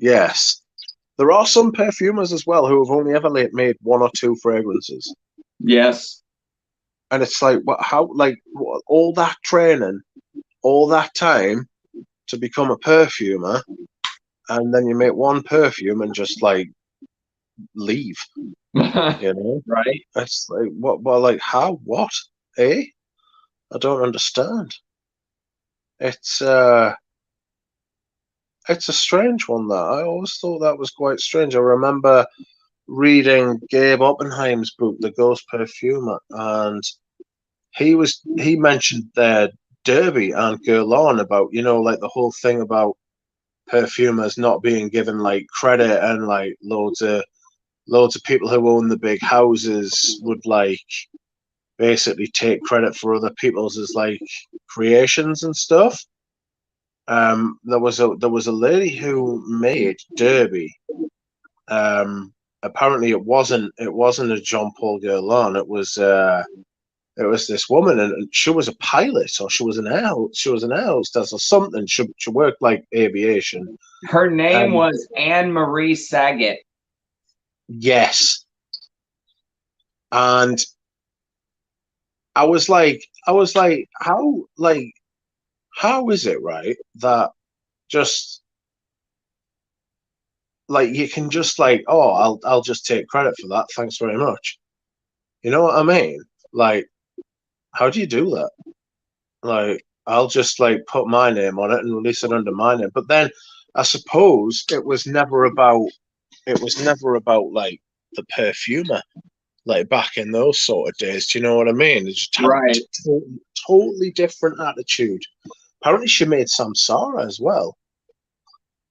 Yes. There are some perfumers as well who have only ever made one or two fragrances. Yes. And it's like, what, all that training, all that time to become a perfumer, and then you make one perfume and just like leave, you know? Right. It's like, what, well, like, how, what? Eh? I don't understand. It's a strange one that I always thought that was quite strange. I remember reading Gabe Oppenheim's book, The Ghost Perfumer, and he mentioned their Derby and Guerlain about, you know, like the whole thing about perfumers not being given like credit, and like loads of people who own the big houses would like basically take credit for other people's as like creations and stuff. There was a lady who made Derby. Apparently it wasn't a Jean Paul Guerlain. It was this woman, and she was a pilot, or she was an air hostess or something. She worked like aviation. Her name was Anne Marie Saget. Yes, and I was like, how is it right that just like you can just like, oh, I'll just take credit for that. Thanks very much. You know what I mean? Like, how do you do that? Like, I'll just like put my name on it and release it under my name. But then I suppose it was never about like the perfumer, like back in those sort of days. Do you know what I mean? It just had Right. a totally different attitude. Apparently she made Samsara as well.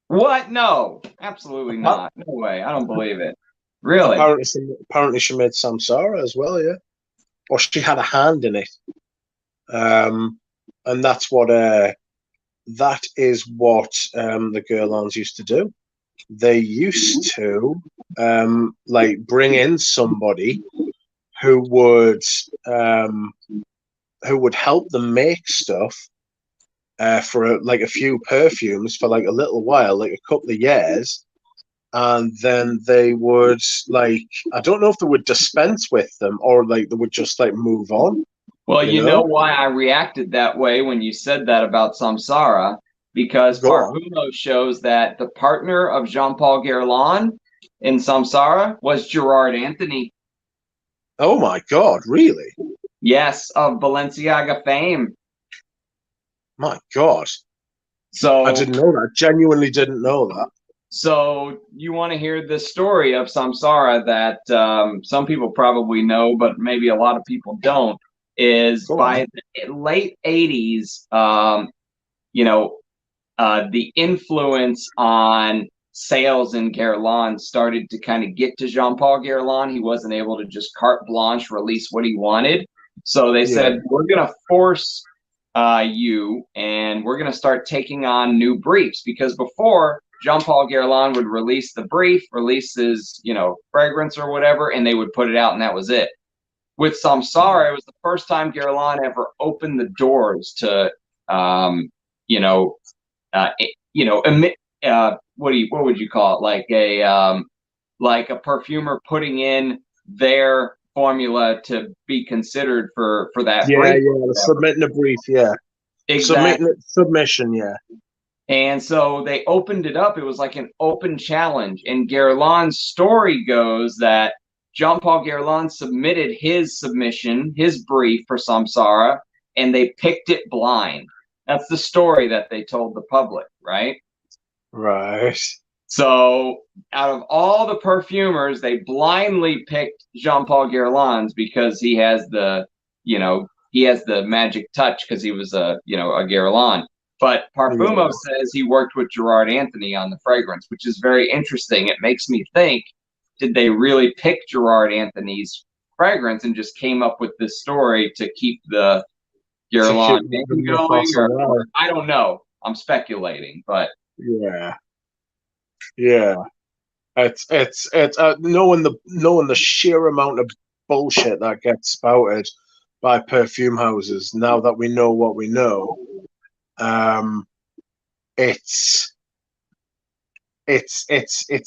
What? No, absolutely not. No way. I don't believe it. Really? Apparently she made Samsara as well, yeah. Or she had a hand in it. And that's what that is what the Guerlains used to do. They used to like bring in somebody who would who would help them make stuff for like a few perfumes for like a little while, like a couple of years, and then they would like, I don't know if they would dispense with them or like they would just like move on. Well, you know why I reacted that way when you said that about Samsara? Because Go on. Parfumo shows that the partner of Jean-Paul Guerlain in Samsara was Gerard Anthony. Oh my God, really? Yes, of Balenciaga fame. My God. So I didn't know that. Genuinely didn't know that. So you want to hear this story of Samsara that some people probably know, but maybe a lot of people don't. Is by the late 80s, the influence on sales in Guerlain started to kind of get to Jean-Paul Guerlain. He wasn't able to just carte blanche release what he wanted. So they said, we're going to force you, and we're going to start taking on new briefs. Because before, Jean-Paul Guerlain would release the brief, release his, fragrance or whatever, and they would put it out, and that was it. With Samsara, it was the first time Guerlain ever opened the doors to, emit, what would you call it? Like a perfumer putting in their formula to be considered for that brief. Submitting a brief, exactly. Submission, And so they opened it up. It was like an open challenge. And Guerlain's story goes that Jean-Paul Guerlain submitted his submission, his brief for Samsara, and they picked it blind. That's the story that they told the public, right? Right. So out of all the perfumers, they blindly picked Jean-Paul Guerlain's because he has the magic touch because he was a Guerlain. But Parfumo says he worked with Gerard Anthony on the fragrance, which is very interesting. It makes me think, did they really pick Gerard Anthony's fragrance and just came up with this story to keep the Guerlain going? Or, I don't know. I'm speculating, but yeah. It's knowing the sheer amount of bullshit that gets spouted by perfume houses. Now that we know what we know, it's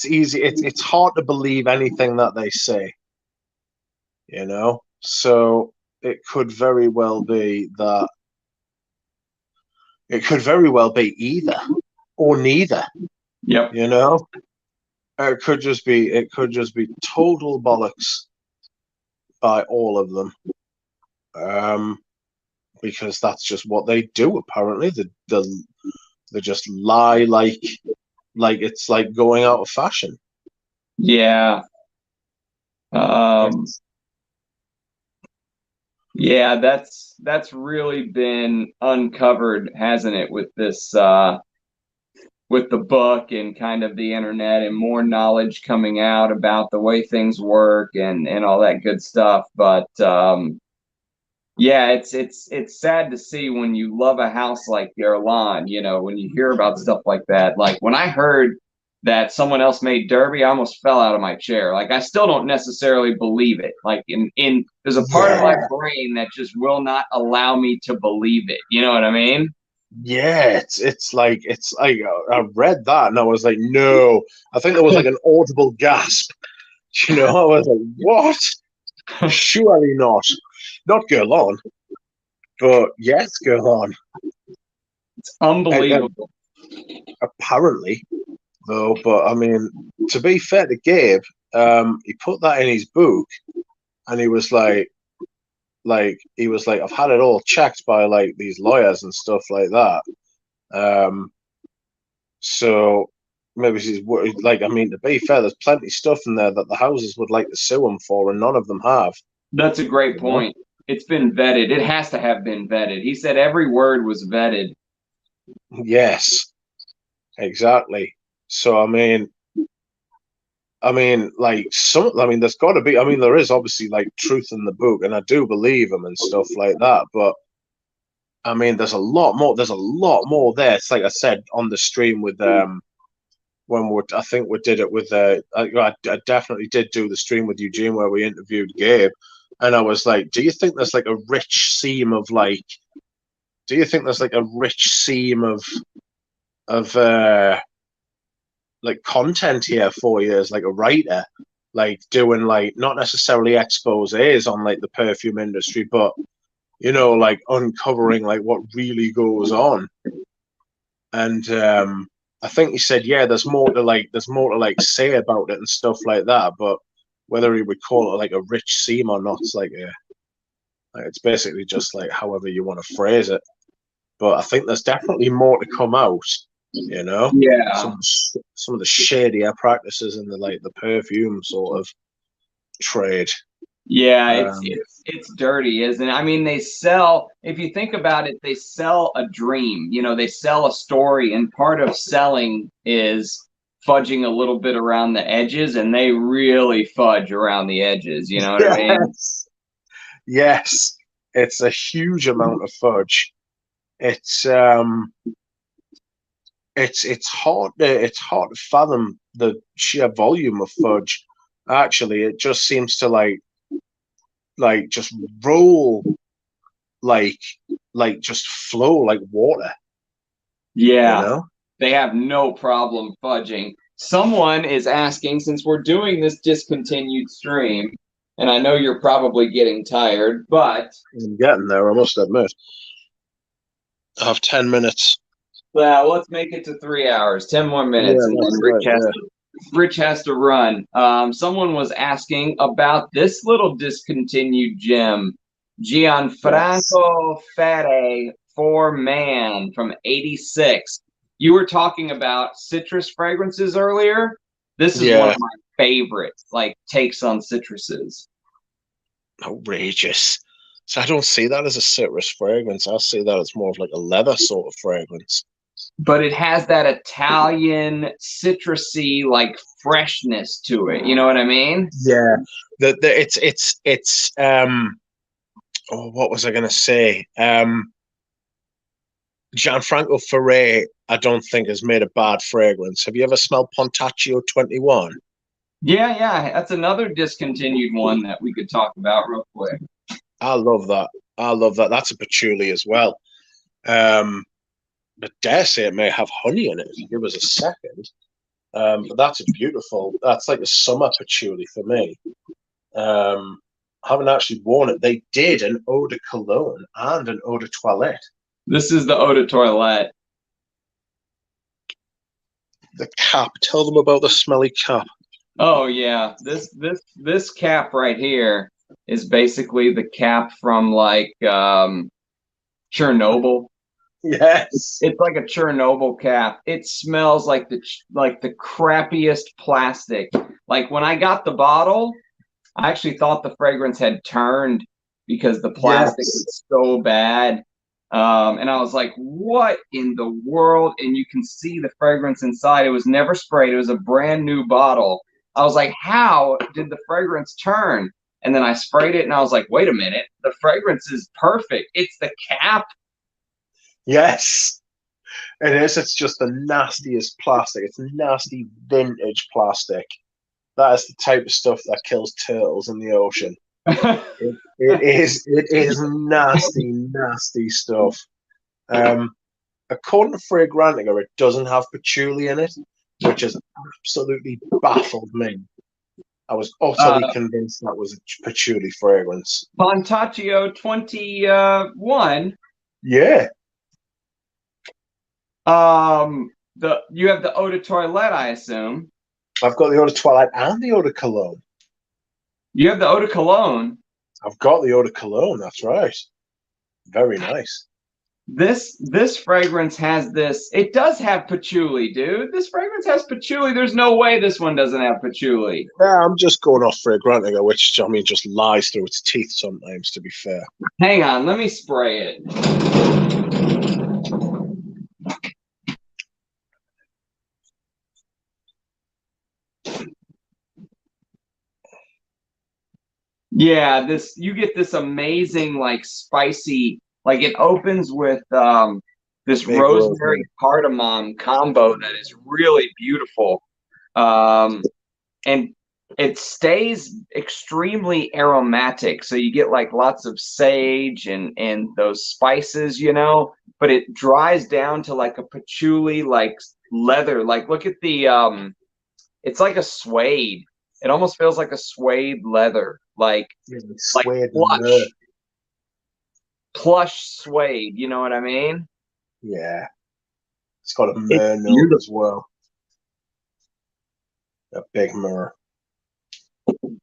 easy. It's hard to believe anything that they say. So it could very well be that. It could very well be either or neither. Yep. It could just be total bollocks by all of them. Because that's just what they do. Apparently, they just lie like it's like going out of fashion. Yeah. Yeah, that's really been uncovered, hasn't it, with this with the book and kind of the internet and more knowledge coming out about the way things work and all that good stuff. But yeah, it's sad to see when you love a house like Guerlain, when you hear about stuff like that. Like when I heard that someone else made Derby, I almost fell out of my chair. Like I still don't necessarily believe it. Like in there's a part of my brain that just will not allow me to believe it. You know what I mean? Yeah, it's like I read that and I was like, no. I think there was like an audible gasp. I was like, what? Surely not. Not Guerlain. But yes, Guerlain. It's unbelievable. Apparently, though, but I mean, to be fair to Gabe, he put that in his book and he was like, I've had it all checked by like these lawyers and stuff like that. So maybe he's like, I mean, to be fair, there's plenty of stuff in there that the houses would like to sue him for, and none of them have. That's a great point. It's been vetted. It has to have been vetted. He said every word was vetted. Yes, exactly. So I mean, there's got to be. I mean, there is obviously like truth in the book, and I do believe him and stuff like that. But I mean, there's a lot more. There's a lot more there. It's like I said on the stream with I think we did it with I definitely did do the stream with Eugene where we interviewed Gabe, And I was like, do you think there's like a rich seam of like, do you think there's like a rich seam of like content here for you as like a writer, like doing like not necessarily exposés on like the perfume industry, but you know, like uncovering like what really goes on. And I think he said, yeah, there's more to like say about it and stuff like that. But whether he would call it like a rich seam or not, it's like it's basically just like however you want to phrase it. But I think there's definitely more to come out. You know, Yeah. some of the shadier practices in the perfume sort of trade. Yeah, Um, it's dirty, isn't it? I mean, they sell, if you think about it, they sell a dream. You know, they sell a story, and part of selling is fudging a little bit around the edges, and they really fudge around the edges, you know what I mean? yes, yes, it's a huge amount of fudge. It's hard to fathom the sheer volume of fudge. Actually, it just seems to like just roll like just flow like water, you Yeah, know? they have no problem fudging. Someone is asking, since we're doing this discontinued stream, and I know you're probably getting tired, but I'm getting there, I must admit. I have 10 minutes. well, let's make it to 3 hours, 10 more minutes, Yeah, and that's then right, yeah. Rich has to run. Someone was asking about this little discontinued gem, Yes. Gianfranco Ferre for Man from '86. You were talking about citrus fragrances earlier. This is one Yeah. of my favorite like takes on citruses. Outrageous. So I don't see that as a citrus fragrance. I see that as more of like a leather sort of fragrance. But it has that Italian citrusy like freshness to it. You know what I mean? Yeah. It's oh, what was I gonna say? Gianfranco Ferre, I don't think has made a bad fragrance. Have you ever smelled Pontaccio 21? Yeah, yeah. That's another discontinued one that we could talk about real quick. I love that. I love that. That's a patchouli as well. But dare say it may have honey in it if you give us a second. But that's a beautiful. That's like a summer patchouli for me. I haven't actually worn it. They did an eau de cologne and an eau de toilette. This is the eau de toilette. The cap. Tell them about the smelly cap. Oh yeah, this cap right here is basically the cap from like Chernobyl. Yes. It's like a Chernobyl cap. It smells like the crappiest plastic. Like when I got the bottle, I actually thought the fragrance had turned because the plastic Yes. is so bad. And I was like, what in the world? And you can see the fragrance inside. It was never sprayed. It was a brand new bottle. I was like, how did the fragrance turn? And then I sprayed it and I was like, wait a minute. The fragrance is perfect. It's the cap. Yes. It is. It's just the nastiest plastic. It's nasty vintage plastic. That is the type of stuff that kills turtles in the ocean. It is nasty, nasty stuff. According to Fragrantica, it doesn't have patchouli in it, which has absolutely baffled me. I was utterly convinced that was a patchouli fragrance. Pontaccio 21. Yeah. You have the eau de toilette, I assume. I've got the eau de toilette and the eau de cologne. You have the eau de cologne. I've got the eau de cologne, that's right. Very nice. This fragrance has this. It does have patchouli, dude. This fragrance has patchouli. There's no way this one doesn't have patchouli. Yeah, I'm just going off Fragrantica, which I mean just lies through its teeth sometimes, to be fair. Hang on, let me spray it. Yeah, this you get this amazing like spicy, like it opens with this Big rosemary cardamom combo that is really beautiful. And it stays extremely aromatic. So you get like lots of sage and those spices, you know, but it dries down to like a patchouli, like leather. Like look at the it's like a suede. It almost feels like a suede leather, Yeah, like suede and myrrh. plush suede. You know what I mean? Yeah, it's got a It's myrrh note beautiful. as well. A big myrrh.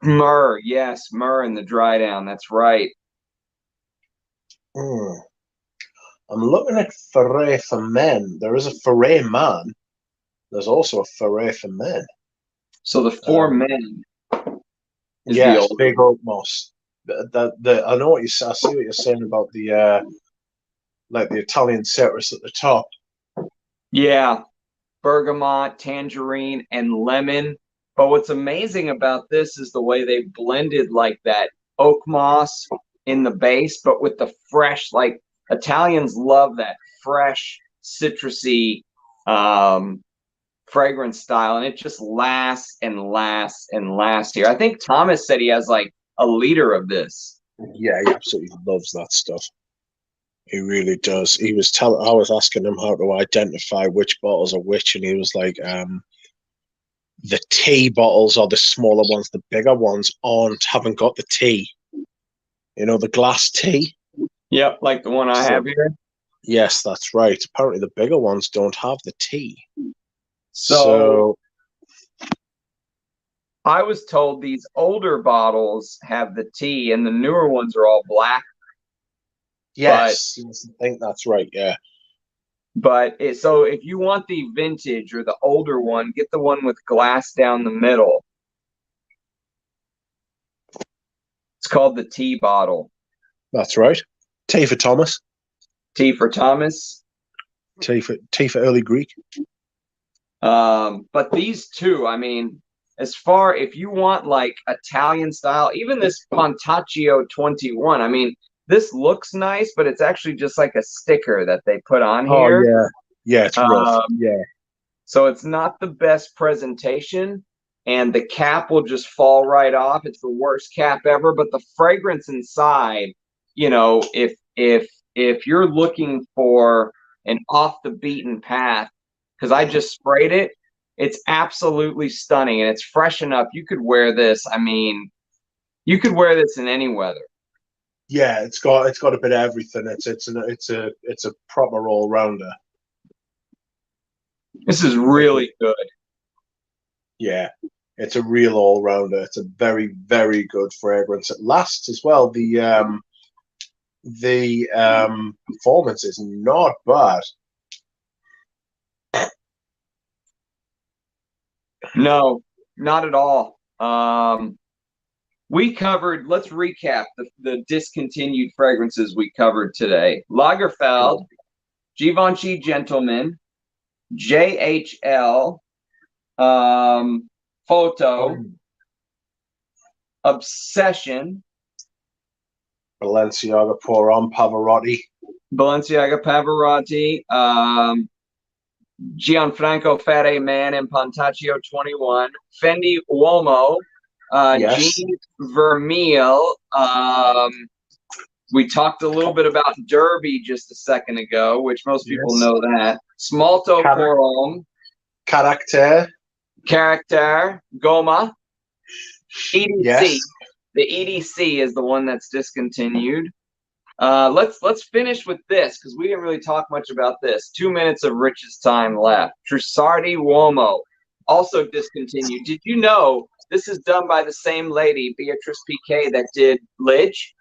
Myrrh, yes, myrrh in the dry down. That's right. Mm. I'm looking at Ferret for men. There is a Ferret man. There's also a Ferret for men. So the four Um, men is the yes, older big one. oak moss. I know what I see what you're saying about the like the Italian citrus at the top. Yeah, bergamot, tangerine, and lemon. But what's amazing about this is the way they blended like that oak moss in the base, but with the fresh, like Italians love that fresh, citrusy fragrance style, and it just lasts and lasts and lasts here. I think Thomas said he has like a liter of this. Yeah, he absolutely loves that stuff. He really does. I was asking him how to identify which bottles are which, and he was like, the tea bottles are the smaller ones, the bigger ones haven't got the tea. You know, the glass tea. Yep, like the one I So have here. yes, that's right. Apparently the bigger ones don't have the tea. So So I was told these older bottles have the tea and the newer ones are all black. But yes, I think that's right. Yeah. so if you want the vintage or the older one, get the one with glass down the middle. It's called the tea bottle. That's right. Tea for Thomas. Tea for Thomas. Tea for early Greek. But these two, I mean, if you want like Italian style, even this Pontaccio 21, I mean, this looks nice, but it's actually just like a sticker that they put on Oh here. yeah. Yeah, it's rough. Um, Yeah. so it's not the best presentation, and the cap will just fall right off. It's the worst cap ever, but the fragrance inside, you know, if you're looking for an off the beaten path, because I just sprayed it, it's absolutely stunning and it's fresh enough. You could wear this. I mean, you could wear this in any weather. Yeah, it's got a bit of everything. It's a proper all rounder. This is really good. Yeah, it's a real all rounder. It's a very, very good fragrance. It lasts as well. The performance is not bad. No, not at all. Let's recap the discontinued fragrances we covered today. Lagerfeld, Givenchy Gentleman, JHL, Photo, Obsession, Balenciaga Pour On Pavarotti. Balenciaga Pavarotti, Gianfranco Fette Man and Pontaccio 21, Fendi Uomo, Jean Yes. Vermeil. We talked a little bit about Derby just a second ago, which most people Yes. know that. Smalto Coron, Character. Goma, EDC. Yes. The EDC is the one that's discontinued. Let's finish with this because we didn't really talk much about this. 2 minutes of Rich's time left. Trussardi Uomo, also discontinued. Did you know this is done by the same lady, Beatrice Piquet, that did Lidge?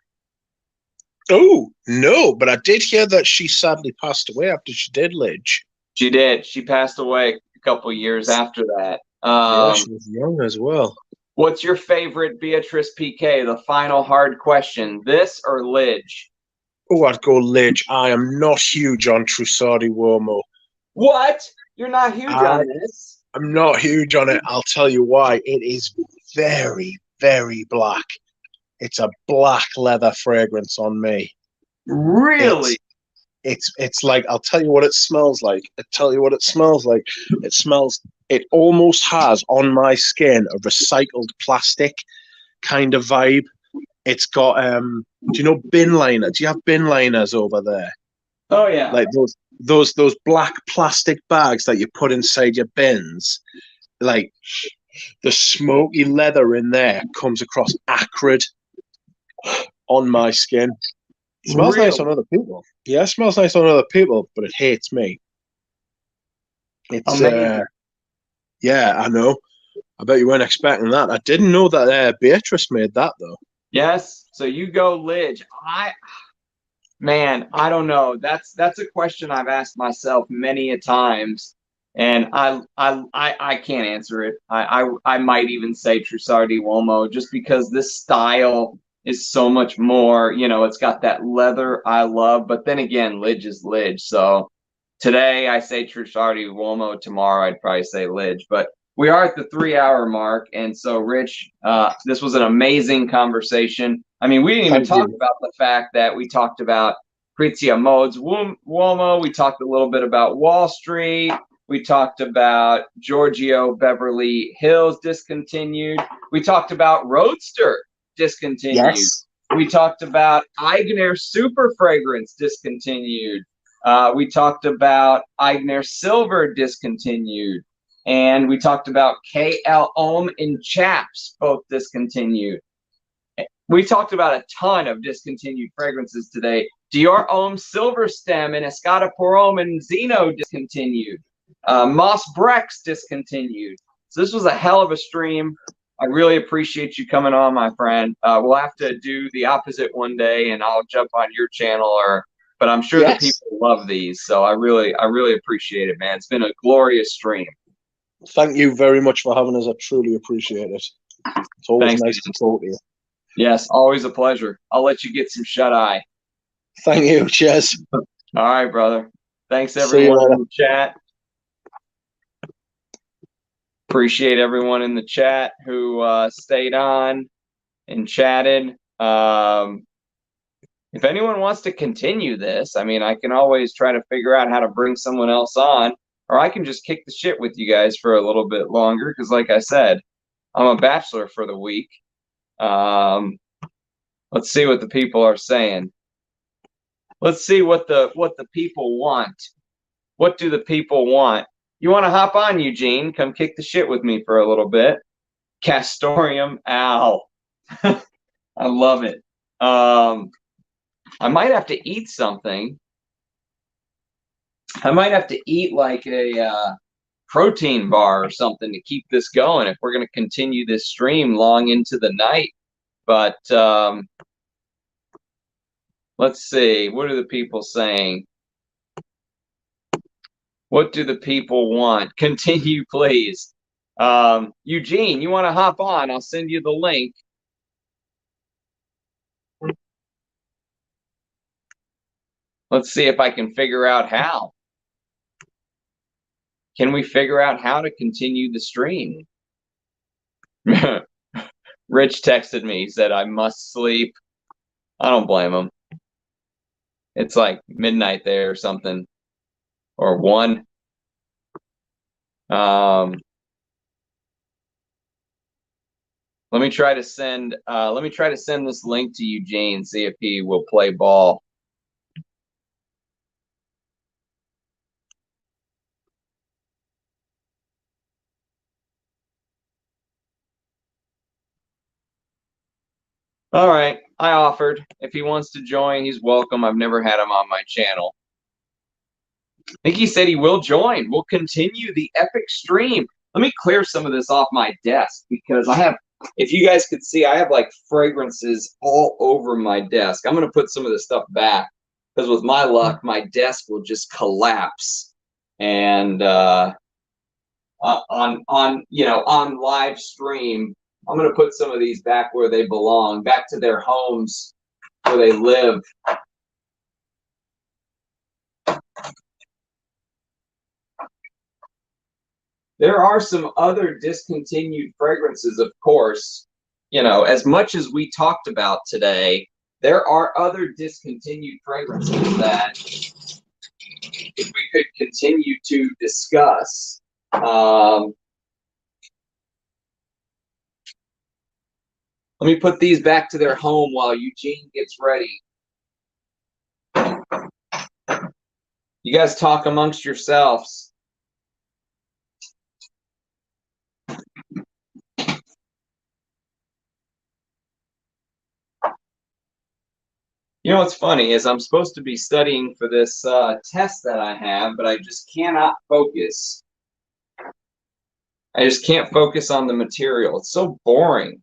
Oh, no, but I did hear that she sadly passed away after she did Lidge. She did. She passed away a couple years after that. Yeah, she was young as well. What's your favorite Beatrice Piquet? The final hard question. This or Lidge? Oh, I'd go Lidge. I am not huge on Trussardi Uomo. What? You're not huge on this? I'm not huge on it. I'll tell you why. It is very, very black. It's a black leather fragrance on me. Really? it's like, I'll tell you what it smells like. I'll tell you what it smells like. It almost has on my skin a recycled plastic kind of vibe. It's got do you know bin liner? Do you have bin liners over there? Oh yeah. Like those black plastic bags that you put inside your bins. Like the smoky leather in there comes across acrid on my skin. It smells nice on other people. Yeah, it smells nice on other people, but it hates me. It's yeah, I know. I bet you weren't expecting that. I didn't know that Beatrice made that though. Yes. So you go Lidge. Man, I don't know. That's a question I've asked myself many a times, and I can't answer it. I might even say Trussardi Uomo, just because this style is so much more. You know, it's got that leather I love, but then again, Lidge is Lidge. So today I say Trussardi Uomo. Tomorrow I'd probably say Lidge, but we are at the 3-hour mark, and so Rich, this was an amazing conversation. I mean, we didn't even talk about the fact that we talked about Krizia Modes Uomo. We talked a little bit about Wall Street. We talked about Giorgio Beverly Hills discontinued. We talked about Roadster discontinued. Yes. We talked about Eigener Super Fragrance discontinued. We talked about Eigener Silver discontinued. And we talked about KL Ohm and Chaps, both discontinued. We talked about a ton of discontinued fragrances today. Dior Homme Silver Stem and Escada Pour Homme and Zeno discontinued. Moss Brex discontinued. So this was a hell of a stream. I really appreciate you coming on, my friend. We'll have to do the opposite one day, and I'll jump on your channel, but I'm sure that people love these. So I really appreciate it, man. It's been a glorious stream. Thank you very much for having us. I truly appreciate it. It's always nice to talk to you. Yes, always a pleasure. I'll let you get some shut-eye. Thank you. Cheers. All right, brother. Thanks, everyone in the chat. Appreciate everyone in the chat who stayed on and chatted. If anyone wants to continue this, I mean, I can always try to figure out how to bring someone else on, or I can just kick the shit with you guys for a little bit longer, because like I said, I'm a bachelor for the week. Let's see what the people are saying. Let's see what the people want. What do the people want? You want to hop on, Eugene? Come kick the shit with me for a little bit. Castorium Al. I love it. I might have to eat something. I might have to eat like a protein bar or something to keep this going if we're going to continue this stream long into the night. But let's see. What are the people saying? What do the people want? Continue, please. Eugene, you want to hop on? I'll send you the link. Let's see if I can figure out how. Can we figure out how to continue the stream? Rich texted me. He said, I must sleep. I don't blame him. It's like midnight there or something. Or 1. Let me try to send this link to Eugene, see if he will play ball. All right, I offered. If he wants to join, he's welcome. I've never had him on my channel. I think he said he will join. We'll continue the epic stream. Let me clear some of this off my desk, because I have, if you guys could see, I have like fragrances all over my desk. I'm going to put some of this stuff back, because with my luck, my desk will just collapse. And on live stream, I'm going to put some of these back where they belong, back to their homes where they live. There are some other discontinued fragrances, of course. You know, as much as we talked about today, there are other discontinued fragrances that we could continue to discuss. Let me put these back to their home while Eugene gets ready. You guys talk amongst yourselves. You know what's funny is I'm supposed to be studying for this test that I have, but I just cannot focus. I just can't focus on the material. It's so boring.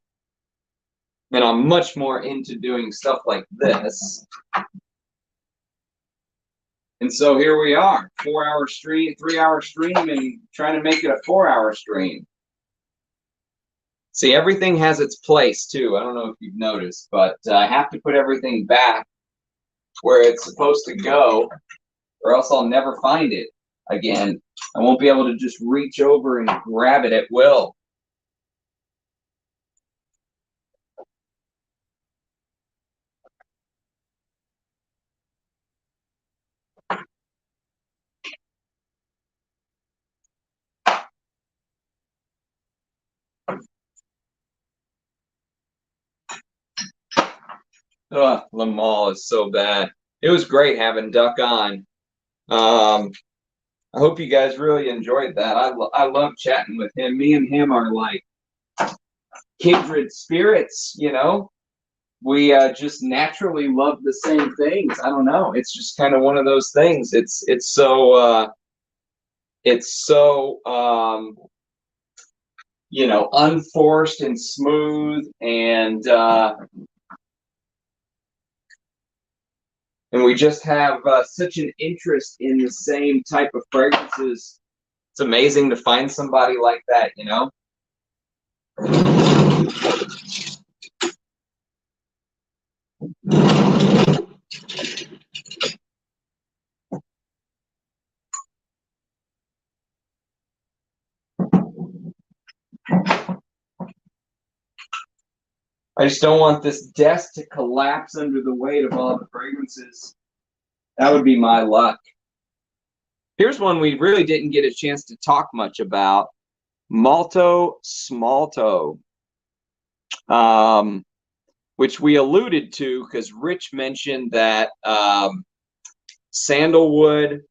And I'm much more into doing stuff like this. And so here we are, 4-hour stream, 3-hour stream, and trying to make it a 4-hour stream. See, everything has its place too. I don't know if you've noticed, but I have to put everything back where it's supposed to go, or else I'll never find it again. I won't be able to just reach over and grab it at will. Ugh, Le Mans is so bad. It was great having Duck on. I hope you guys really enjoyed that. I love chatting with him. Me and him are like kindred spirits, you know. We just naturally love the same things. I don't know. It's just kind of one of those things. It's so you know, unforced and smooth, and we just have such an interest in the same type of fragrances. It's amazing to find somebody like that, you know. I just don't want this desk to collapse under the weight of all the fragrances. That would be my luck. Here's one we really didn't get a chance to talk much about. Malto Smalto. Which we alluded to because Rich mentioned that sandalwood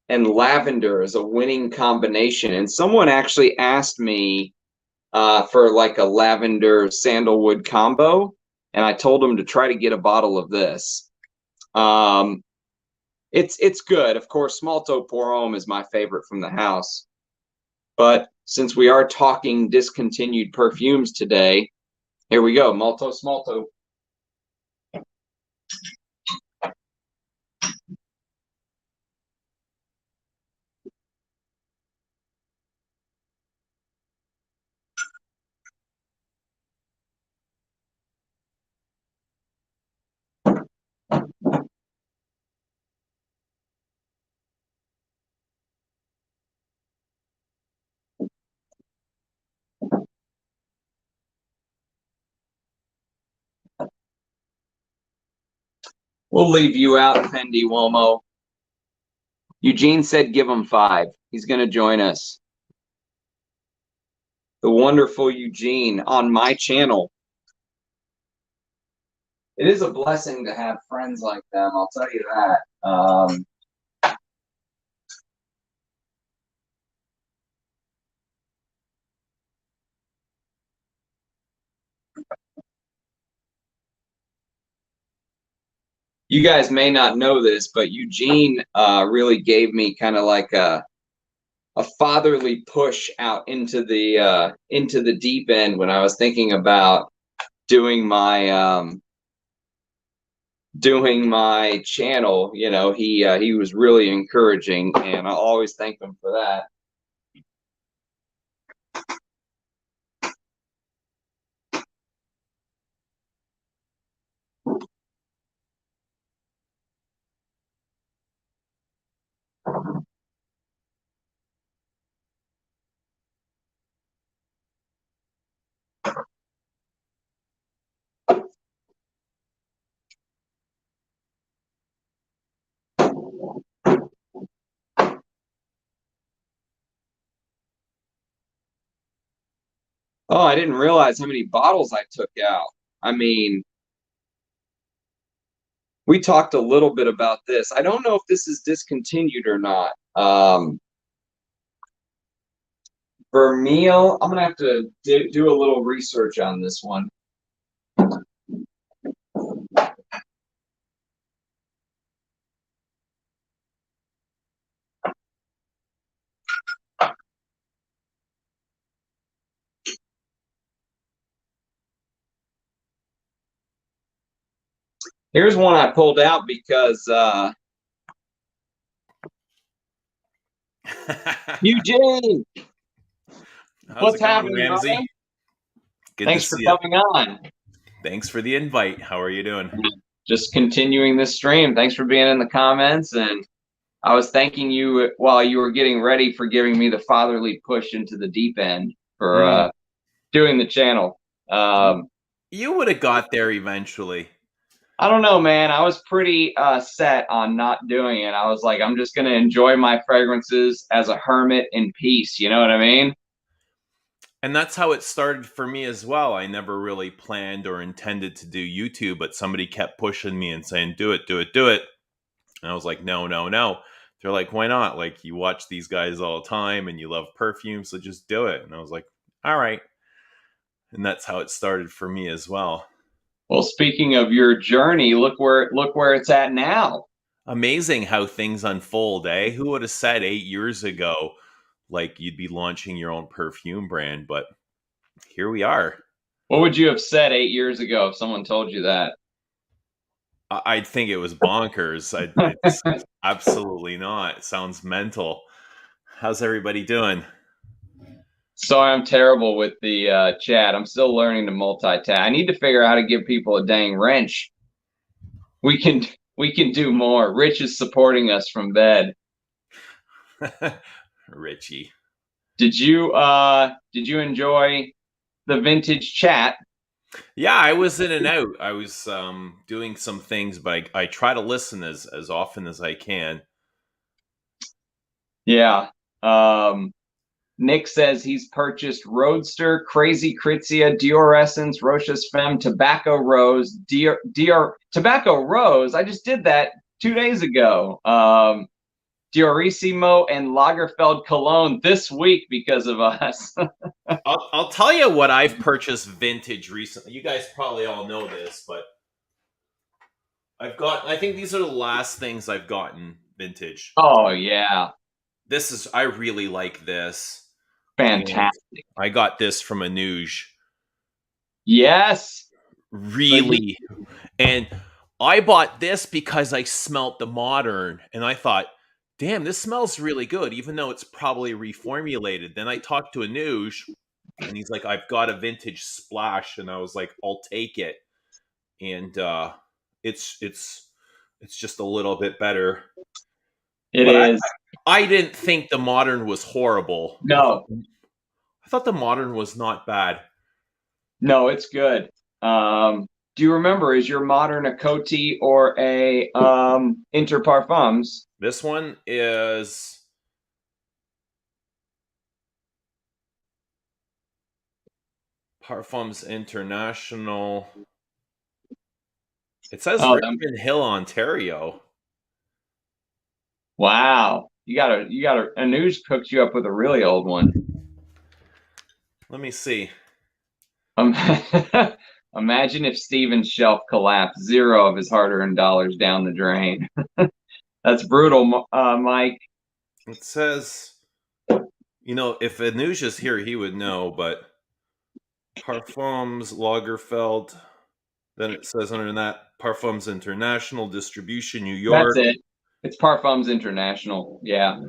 and lavender is a winning combination. And someone actually asked me for like a lavender sandalwood combo, and I told them to try to get a bottle of this. It's good. Of course, Smalto Pour Homme is my favorite from the house. But since we are talking discontinued perfumes today, here we go, Malto Smalto. We'll leave you out, Fendi Womo. Eugene said give him 5. He's going to join us. The wonderful Eugene on my channel. It is a blessing to have friends like them, I'll tell you that. You guys may not know this, but Eugene really gave me kind of like a fatherly push out into the deep end when I was thinking about doing my channel. You know, he was really encouraging, and I'll always thank him for that. Oh, I didn't realize how many bottles I took out. I mean, we talked a little bit about this. I don't know if this is discontinued or not. Vermeil, I'm gonna have to do a little research on this one. Here's one I pulled out because Eugene, How's what's it going, happening, brother? Ramsey? Good Thanks to for see you. coming on. Thanks for the invite. How are you doing? Just continuing this stream. Thanks for being in the comments, and I was thanking you while you were getting ready for giving me the fatherly push into the deep end for doing the channel. You would have got there eventually. I don't know, man. I was pretty set on not doing it. I was like, I'm just going to enjoy my fragrances as a hermit in peace. You know what I mean? And that's how it started for me as well. I never really planned or intended to do YouTube, but somebody kept pushing me and saying, do it, do it, do it. And I was like, no, no, no. They're like, why not? Like, you watch these guys all the time and you love perfume, so just do it. And I was like, all right. And that's how it started for me as well. Well, speaking of your journey, look where it's at now. Amazing how things unfold, eh? Who would have said 8 years ago, like, you'd be launching your own perfume brand? But here we are. What would you have said 8 years ago if someone told you that? I'd think it was bonkers. It's absolutely not. It sounds mental. How's everybody doing? So I'm terrible with the chat. I'm still learning to multitask. I need to figure out how to give people a dang wrench. We can do more. Rich is supporting us from bed. Richie. Did you enjoy the vintage chat? Yeah, I was in and out. I was doing some things, but I try to listen as often as I can. Yeah. Nick says he's purchased Roadster, Crazy Kritzia, Dior Essence, Roche's Femme, Tobacco Rose, Dior Tobacco Rose. I just did that 2 days ago. Diorissimo and Lagerfeld Cologne this week because of us. I'll tell you what I've purchased vintage recently. You guys probably all know this, but I think these are the last things I've gotten vintage. Oh yeah. I really like this. Fantastic. And I got this from Anuj. Yes. Really. And I bought this because I smelt the modern and I thought, damn, this smells really good, even though it's probably reformulated. Then I talked to Anuj and he's like, I've got a vintage splash. And I was like, I'll take it. And it's just a little bit better. It is. I didn't think the modern was horrible. No. I thought the modern was not bad. No, it's good. Do you remember, is your modern a Coty or a Inter Parfums? This one is Parfums International. It says Richmond Hill, Ontario. Wow. You gotta Anuj hooked you up with a really old one. Let me see. Imagine if Steven's shelf collapsed, 0 of his hard-earned dollars down the drain. That's brutal, Mike. It says, if Anuj is here, he would know, but Parfums Lagerfeld. Then it says under that Parfums International Distribution, New York. That's it. It's Parfums International. Yeah.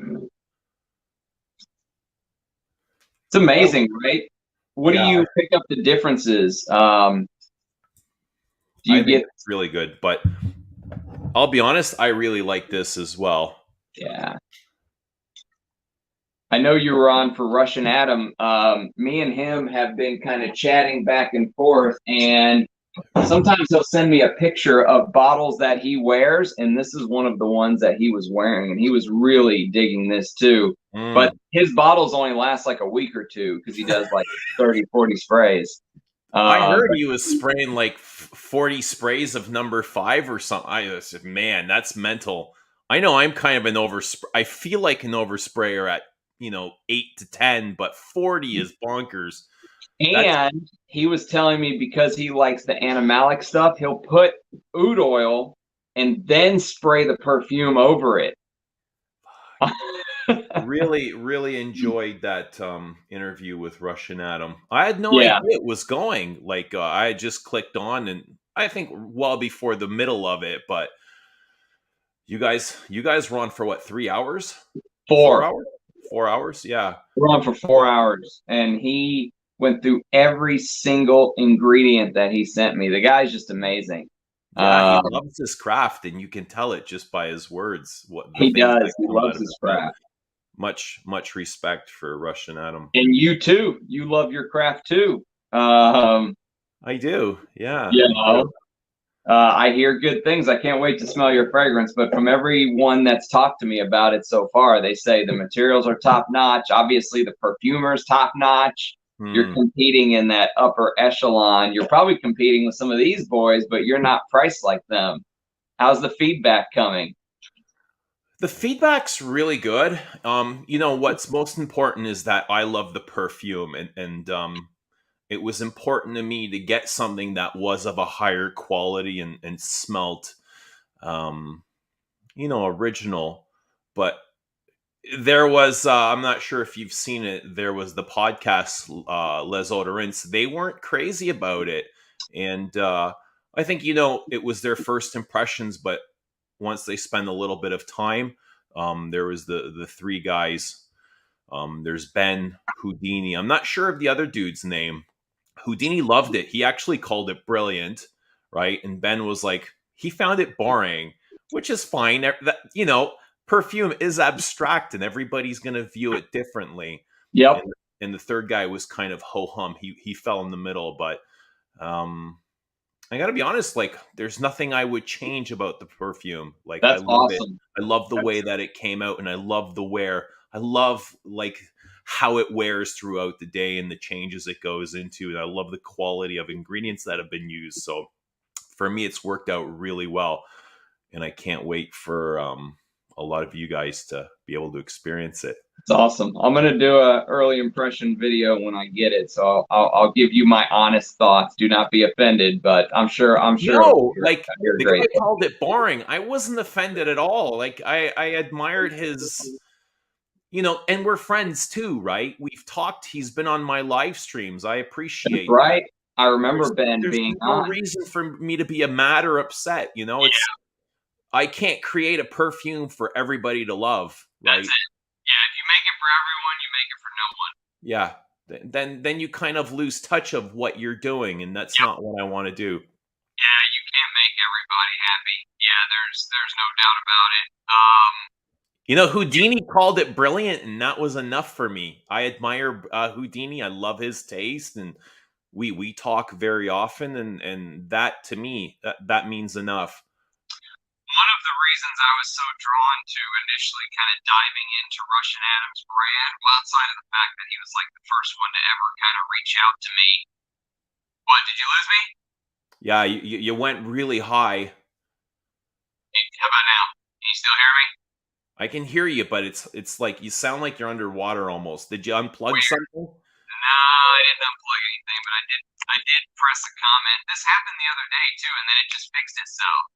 It's amazing, right? What do you pick up the differences? Do you think it's really good, but I'll be honest, I really like this as well. Yeah. I know you were on for Russian Adam. Me and him have been kind of chatting back and forth, and Sometimes he'll send me a picture of bottles that he wears, and this is one of the ones that he was wearing, and he was really digging this too. But his bottles only last like a week or two because he does like 30, 40 sprays. I heard he was spraying like 40 sprays of number 5 or something. I said, man, that's mental. I know I'm kind of an I feel like an oversprayer at 8 to 10, but 40 is bonkers. And he was telling me because he likes the animalic stuff, he'll put oud oil and then spray the perfume over it. Really, really enjoyed that interview with Russian Adam. I had no idea it was going. Like I just clicked on, and I think well before the middle of it. But you guys were on for what, 3 hours? 4 hours? 4 hours? Yeah, we're on for 4 hours, and he went through every single ingredient that he sent me. The guy's just amazing. Yeah, he loves his craft, and you can tell it just by his words. He does. He loves his craft. Much respect for Russian Adam. And you too. You love your craft too. I do. Yeah. I hear good things. I can't wait to smell your fragrance. But from everyone that's talked to me about it so far, they say the materials are top notch. Obviously, the perfumer's top notch. You're competing in that upper echelon. You're probably competing with some of these boys, but you're not priced like them. How's the feedback coming? The feedback's really good. What's most important is that I love the perfume, and it was important to me to get something that was of a higher quality and smelt, original. But there was, I'm not sure if you've seen it, there was the podcast, Les Odorants. They weren't crazy about it. And I think, it was their first impressions, but once they spend a little bit of time, there was the 3 guys. There's Ben, Houdini. I'm not sure of the other dude's name. Houdini loved it. He actually called it brilliant, right? And Ben was like, he found it boring, which is fine. Perfume is abstract, and everybody's going to view it differently. Yep. And the third guy was kind of ho-hum. He fell in the middle, but I got to be honest, like, there's nothing I would change about the perfume. Like, that's I love awesome. I love the way that it came out, and I love the wear. I love, like, how it wears throughout the day and the changes it goes into. And I love the quality of ingredients that have been used. So for me, it's worked out really well. And I can't wait for a lot of you guys to be able to experience it. It's awesome. I'm going to do an early impression video when I get it. So I'll give you my honest thoughts. Do not be offended, but I'm sure. No, like, the guy called it boring. I wasn't offended at all. Like, I admired his, and we're friends too, right? We've talked. He's been on my live streams. I appreciate that. Right. I remember Ben being on. There's no reason for me to be mad or upset. I can't create a perfume for everybody to love, right? That's it. Yeah, if you make it for everyone, you make it for no one. Yeah, then you kind of lose touch of what you're doing, and that's not what I want to do. Yeah, you can't make everybody happy. Yeah, there's no doubt about it. Houdini called it brilliant, and that was enough for me. I admire Houdini. I love his taste, and we talk very often, and that, to me, that means enough. One of the reasons I was so drawn to initially kind of diving into Russian Adam's brand, well, outside of the fact that he was like the first one to ever kind of reach out to me. What, did you lose me? Yeah, you went really high. How about now? Can you still hear me? I can hear you, but it's like you sound like you're underwater almost. Did you unplug something? No, I didn't unplug anything, but I did press a comment. This happened the other day too, and then it just fixed itself.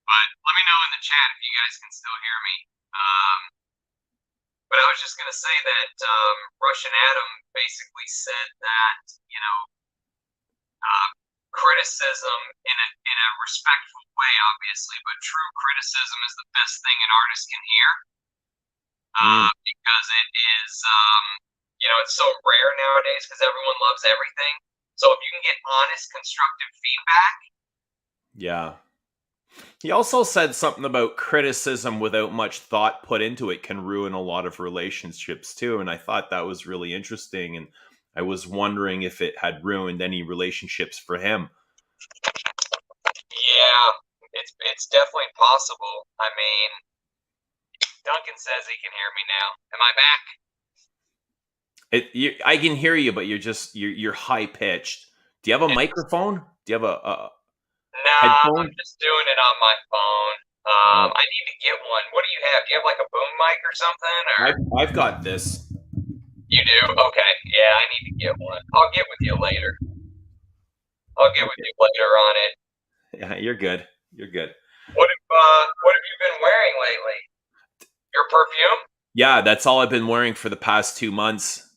But let me know in the chat if you guys can still hear me. But I was just going to say that Russian Adam basically said that, criticism in a respectful way, obviously, but true criticism is the best thing an artist can hear. Because it is, it's so rare nowadays because everyone loves everything. So if you can get honest, constructive feedback. Yeah. He also said something about criticism without much thought put into it can ruin a lot of relationships too. And I thought that was really interesting. And I was wondering if it had ruined any relationships for him. Yeah, it's definitely possible. I mean, Duncan says he can hear me now. Am I back? I can hear you, but you're high pitched. Do you have a microphone? Do you have a Nah, headphone? I'm just doing it on my phone. I need to get one. What do you have? Do you have like a boom mic or something? Or I've got this. you do? Okay. Yeah, I need to get one. I'll get with you later. I'll get with you later on it. Yeah, you're good. You're good. What have you been wearing lately? Your perfume? Yeah, that's all I've been wearing for the past 2 months.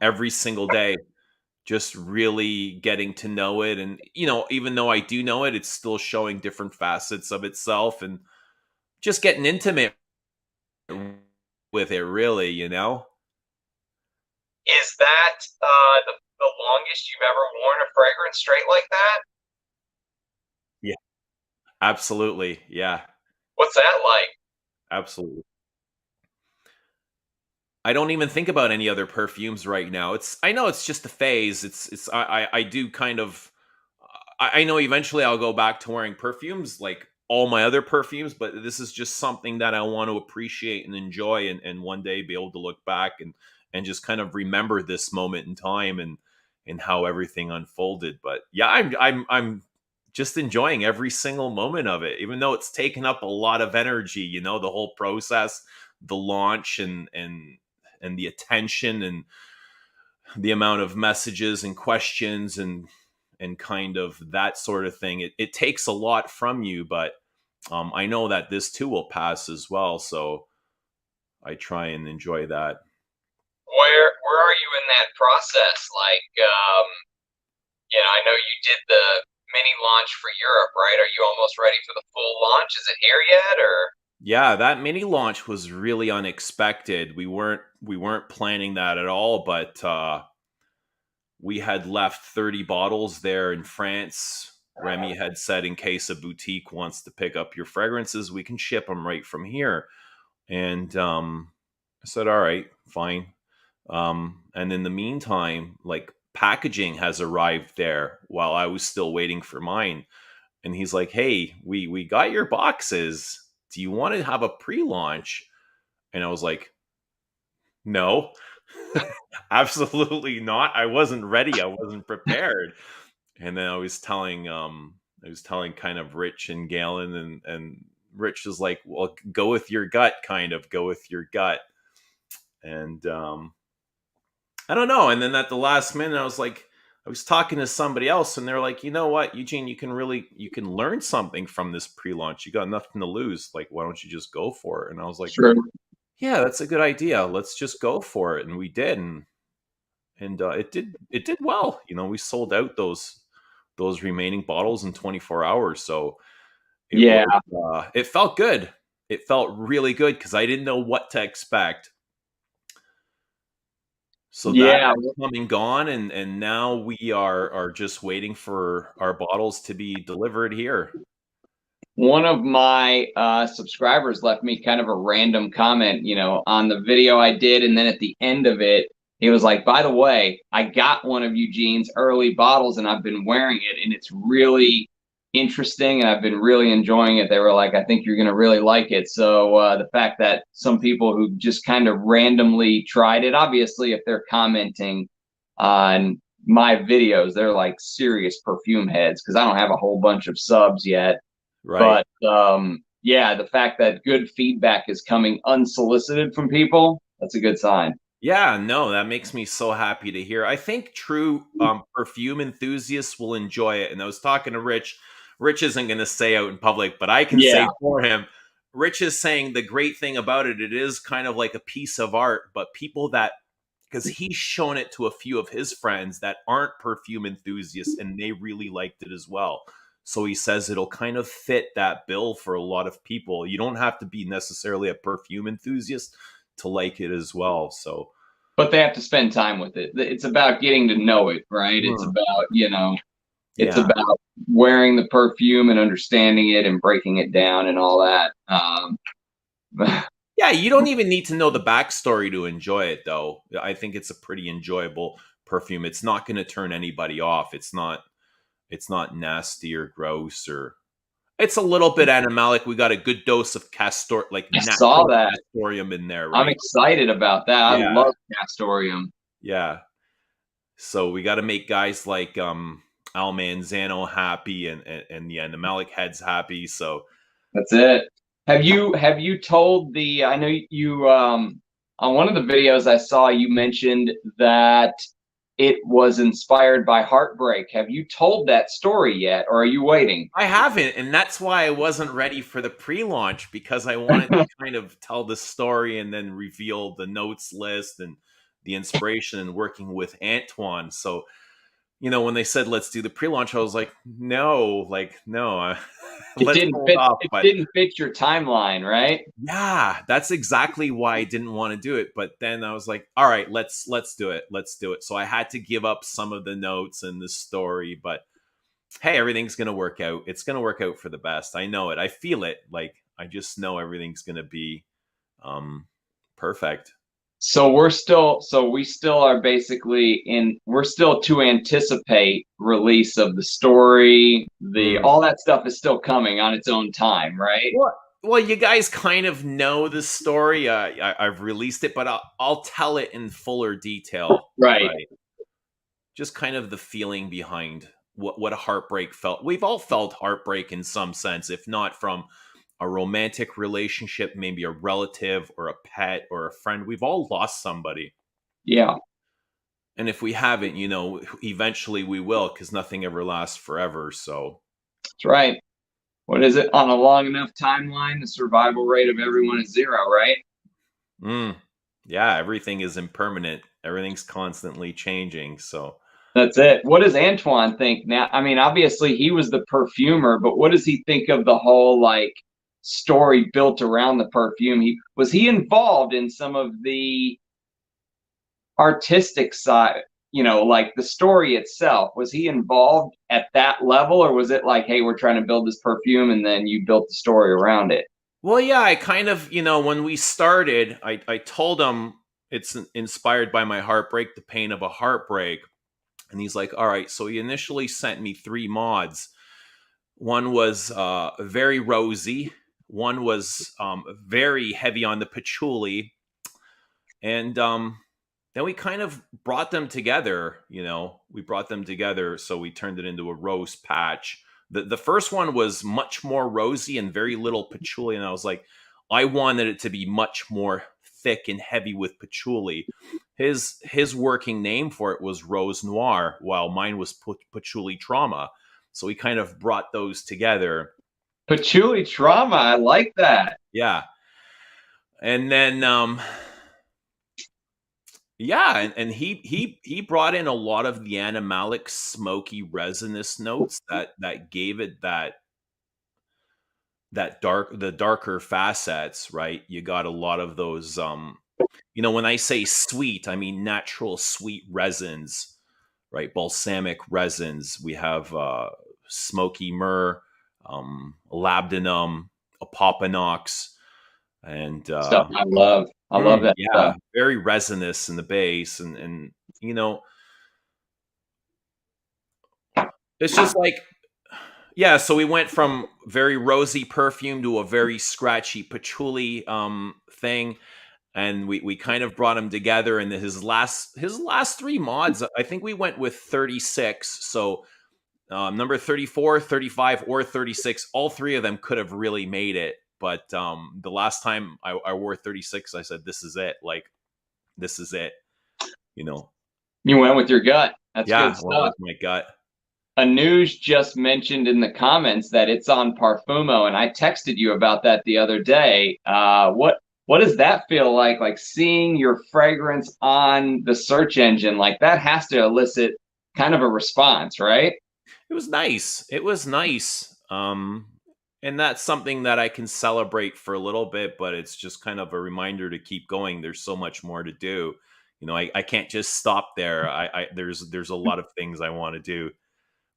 Every single day. Just really getting to know it. And, even though I do know it, it's still showing different facets of itself and just getting intimate with it, really, Is that the longest you've ever worn a fragrance straight like that? Yeah. Absolutely. Yeah. What's that like? Absolutely. I don't even think about any other perfumes right now. I know it's just a phase. I do kind of, I know eventually I'll go back to wearing perfumes like all my other perfumes, but this is just something that I want to appreciate and enjoy, and one day be able to look back and just kind of remember this moment in time and how everything unfolded. But yeah, I'm just enjoying every single moment of it, even though it's taken up a lot of energy, the whole process, the launch and the attention and the amount of messages and questions and kind of that sort of thing. It takes a lot from you, but I know that this too will pass as well. So I try and enjoy that. Where are you in that process? Like, I know you did the mini launch for Europe, right? Are you almost ready for the full launch? Is it here yet, or? Yeah, that mini launch was really unexpected. We weren't planning that at all, but we had left 30 bottles there in France. Remy had said, in case a boutique wants to pick up your fragrances, we can ship them right from here. And I said, all right, fine. And in the meantime, like, packaging has arrived there while I was still waiting for mine. And he's like, hey, we got your boxes. Do you want to have a pre-launch? And I was like, no, absolutely not. I wasn't ready. I wasn't prepared. And then I was telling kind of Rich and Galen, and Rich was like, well, go with your gut, kind of go with your gut. And I don't know. And then at the last minute, I was talking to somebody else, and they're like, you know what, Eugene, you can learn something from this pre-launch. You got nothing to lose. Like, why don't you just go for it? And I was like, Sure. yeah, that's a good idea. Let's just go for it. And we did. And it did well. We sold out those remaining bottles in 24 hours. So it felt good. It felt really good because I didn't know what to expect. So that come and gone, and now we are just waiting for our bottles to be delivered here. One of my subscribers left me kind of a random comment, on the video I did, and then at the end of it, he was like, by the way, I got one of Eugene's early bottles and I've been wearing it, and it's really interesting and I've been really enjoying it. They were like, I think you're going to really like it. So the fact that some people who just kind of randomly tried it, obviously if they're commenting on my videos, they're like serious perfume heads, because I don't have a whole bunch of subs yet. Right. But yeah, the fact that good feedback is coming unsolicited from people, that's a good sign. Yeah, no, that makes me so happy to hear. I think true perfume enthusiasts will enjoy it. And I was talking to Rich. Rich isn't going to say out in public, but I can say for him. Rich is saying the great thing about it is kind of like a piece of art, but people that, because he's shown it to a few of his friends that aren't perfume enthusiasts, and they really liked it as well. So he says it'll kind of fit that bill for a lot of people. You don't have to be necessarily a perfume enthusiast to like it as well. So, but they have to spend time with it. It's about getting to know it, right? It's about, it's about wearing the perfume and understanding it and breaking it down and all that. Yeah, you don't even need to know the backstory to enjoy it, though. I think it's a pretty enjoyable perfume. It's not going to turn anybody off. It's not nasty or gross, or it's a little bit animalic. We got a good dose of castor, like I saw natural that. castoreum in there, I'm right? excited about that. I Yeah. love castoreum. Yeah. So we got to make guys like Al Manzano happy, and the animalic heads happy. So That's it. Have you told the? I know you on one of the videos I saw you mentioned that it was inspired by heartbreak. Have you told that story yet, or are you waiting? I haven't, and that's why I wasn't ready for the pre-launch, because I wanted to kind of tell the story and then reveal the notes list and the inspiration and working with Antoine. So, when they said let's do the pre-launch, I was like, no, It let's didn't hold fit. off. It But didn't fit your timeline, right? yeah, that's exactly why I didn't want to do it. But then I was like, all right, let's do it. Let's do it. So I had to give up some of the notes and the story, but hey, everything's going to work out. It's going to work out for the best. I know it. I feel it. Like, I just know everything's going to be perfect. So we still are basically we're still to anticipate release of the story. All that stuff is still coming on its own time, right? Well, you guys kind of know the story. I've released it, but I'll tell it in fuller detail. Right. Just kind of the feeling behind what a heartbreak felt. We've all felt heartbreak in some sense, if not from a romantic relationship, maybe a relative or a pet or a friend. We've all lost somebody. Yeah. And if we haven't, eventually we will, because nothing ever lasts forever. So that's right. What is it? On a long enough timeline, the survival rate of everyone is 0, right? Yeah, everything is impermanent. Everything's constantly changing. So that's it. What does Antoine think now? I mean, obviously he was the perfumer, but what does he think of the whole story built around the perfume? Was he involved in some of the artistic side, like the story itself? Was he involved at that level, or was it like, hey, we're trying to build this perfume and then you built the story around it? Well, yeah, I kind of, when we started, I told him it's inspired by my heartbreak, the pain of a heartbreak. And he's like, all right. So he initially sent me 3 mods. One was very rosy. One was very heavy on the patchouli. And then we kind of brought them together, we brought them together. So we turned it into a rose patch. The first one was much more rosy and very little patchouli. And I was like, I wanted it to be much more thick and heavy with patchouli. His working name for it was Rose Noir, while mine was Patchouli Trauma. So we kind of brought those together. Patchouli Trauma, I like that. Yeah. And then and he brought in a lot of the animalic, smoky, resinous notes that gave it the darker facets, right? You got a lot of those when I say sweet, I mean natural sweet resins, right? Balsamic resins. We have smoky myrrh, labdanum, apopanox, and stuff I love. I love that stuff. Very resinous in the base, and it's just like, yeah. So we went from very rosy perfume to a very scratchy patchouli thing. And we kind of brought them together. And his last 3 mods, I think we went with 36. So number 34, 35, or 36, all 3 of them could have really made it. But the last time I wore 36, I said, this is it. Like, this is it. You went with your gut. That's good stuff. Went with my gut. Anuj just mentioned in the comments that it's on Parfumo, and I texted you about that the other day. What does that feel like? Like seeing your fragrance on the search engine, like that has to elicit kind of a response, right? It was nice. And that's something that I can celebrate for a little bit, but it's just kind of a reminder to keep going. There's so much more to do. I can't just stop there. There's a lot of things I want to do.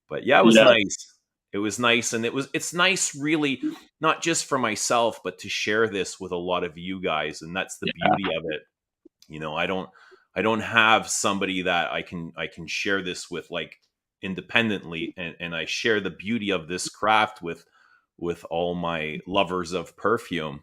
But yeah, it was nice. It was nice, and it's nice, really, not just for myself, but to share this with a lot of you guys, and that's the beauty of it. I don't have somebody that I can share this with like independently, and I share the beauty of this craft with all my lovers of perfume.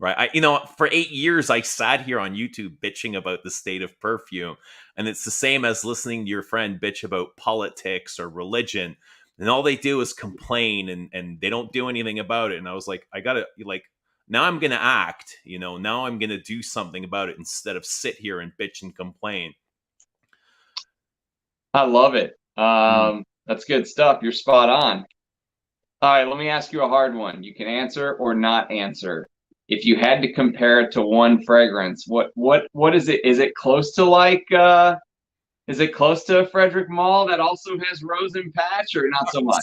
Right. For 8 years, I sat here on YouTube bitching about the state of perfume. And it's the same as listening to your friend bitch about politics or religion. And all they do is complain, and they don't do anything about it. And I was like, now I'm going to act, now I'm going to do something about it instead of sit here and bitch and complain. I love it. That's good stuff. You're spot on. All right, let me ask you a hard one. You can answer or not answer. If you had to compare it to one fragrance, what is it? Is it close to Frederick Mall that also has rose and patch, or not so much?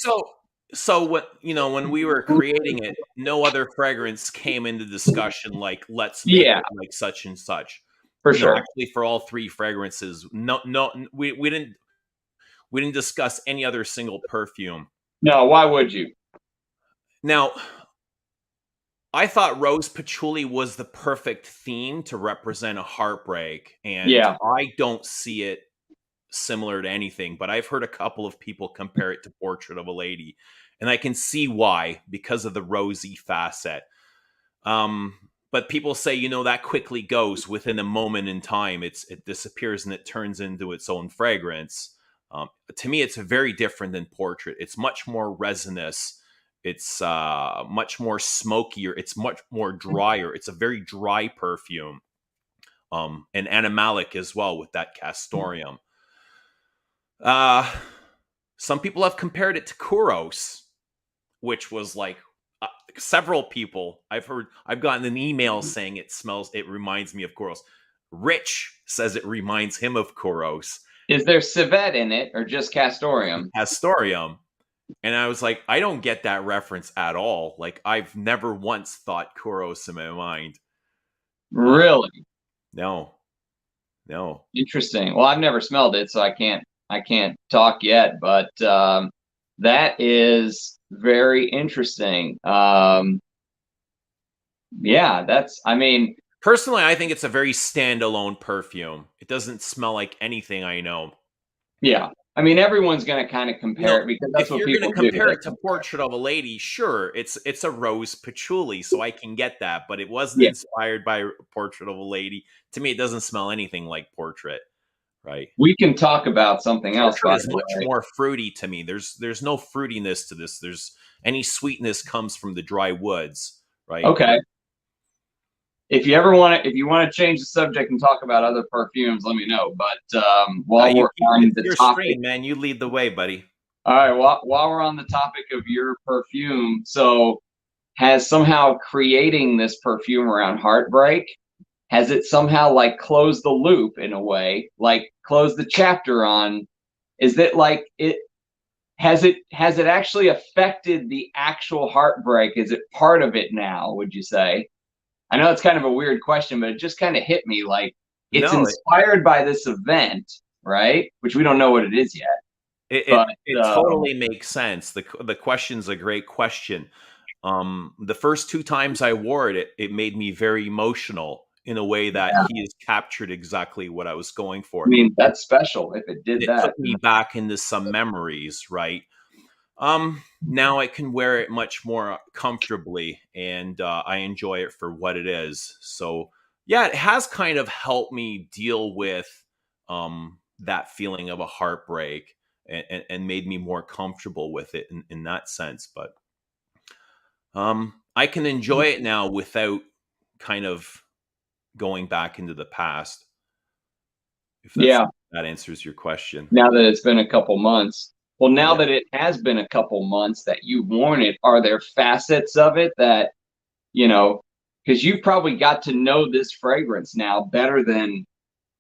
So what, when we were creating it, no other fragrance came into discussion like, let's make it like such and such. For sure. Actually, for all three fragrances, no, we didn't discuss any other single perfume. No, why would you? Now, I thought rose patchouli was the perfect theme to represent a heartbreak, and I don't see it similar to anything, but I've heard a couple of people compare it to Portrait of a Lady, and I can see why, because of the rosy facet. But people say, that quickly goes within a moment in time. It disappears and it turns into its own fragrance. To me, it's very different than Portrait. It's much more resinous. It's much more smokier. It's much more drier. It's a very dry perfume, and animalic as well with that castoreum. Some people have compared it to Kouros, which was like several people I've gotten an email saying it reminds me of Kouros. Rich says it reminds him of Kouros. Is there civet in it or just castoreum? Castoreum. And I was like, I don't get that reference at all. Like, I've never once thought Kouros in my mind. Really? No. Interesting. Well, I've never smelled it, so I can't talk yet, but that is very interesting. Personally, I think it's a very standalone perfume. It doesn't smell like anything I know. Yeah. Everyone's going to kind of compare it because that's what people do. If you're going to compare it to Portrait of a Lady, sure, it's a rose patchouli, so I can get that, but it wasn't inspired by Portrait of a Lady. To me, it doesn't smell anything like Portrait, right? We can talk about something else. Portrait is much more fruity to me. There's no fruitiness to this. Any sweetness comes from the dry woods, right? Okay. If you want to change the subject and talk about other perfumes, let me know. But while we're on the topic, stream, man, you lead the way, buddy. All right. While we're on the topic of your perfume, so has somehow creating this perfume around heartbreak, has it somehow like closed the loop in a way, like closed the chapter on? Is it like it? Has it actually affected the actual heartbreak? Is it part of it now? Would you say? I know it's kind of a weird question, but it just kind of hit me like it's inspired by this event, right? Which we don't know what it is yet. It totally makes sense. The question's a great question. The first 2 times I wore it, it made me very emotional in a way that he has captured exactly what I was going for. That's special if it did that. It took me back into some memories, right? Now I can wear it much more comfortably, and I enjoy it for what it is. So yeah, it has kind of helped me deal with that feeling of a heartbreak, and made me more comfortable with it in that sense. But I can enjoy it now without kind of going back into the past. If that answers your question. Now that it's been a couple months. Well, now that it has been a couple months that you've worn it, are there facets of it that, because you've probably got to know this fragrance now better than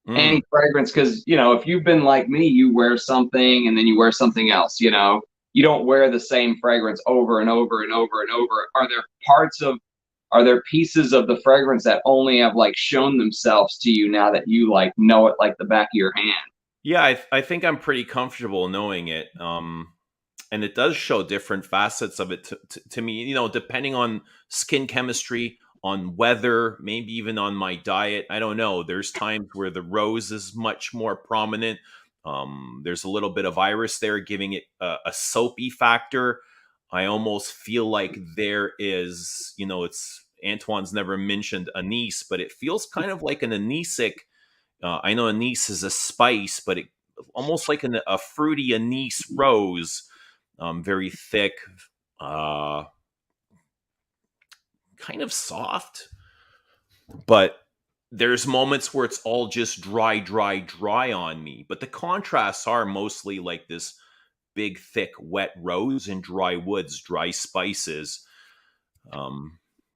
any fragrance. Because, if you've been like me, you wear something and then you wear something else, you don't wear the same fragrance over and over and over and over. Are there pieces of the fragrance that only have like shown themselves to you now that you like know it like the back of your hand? Yeah, I think I'm pretty comfortable knowing it. And it does show different facets of it to me, depending on skin chemistry, on weather, maybe even on my diet. I don't know. There's times where the rose is much more prominent. There's a little bit of iris there, giving it a soapy factor. I almost feel like there is, it's Antoine's never mentioned anise, but it feels kind of like an anisic. I know anise is a spice, but it almost like a fruity anise rose, very thick, kind of soft. But there's moments where it's all just dry on me. But the contrasts are mostly like this big, thick, wet rose and dry woods, dry spices,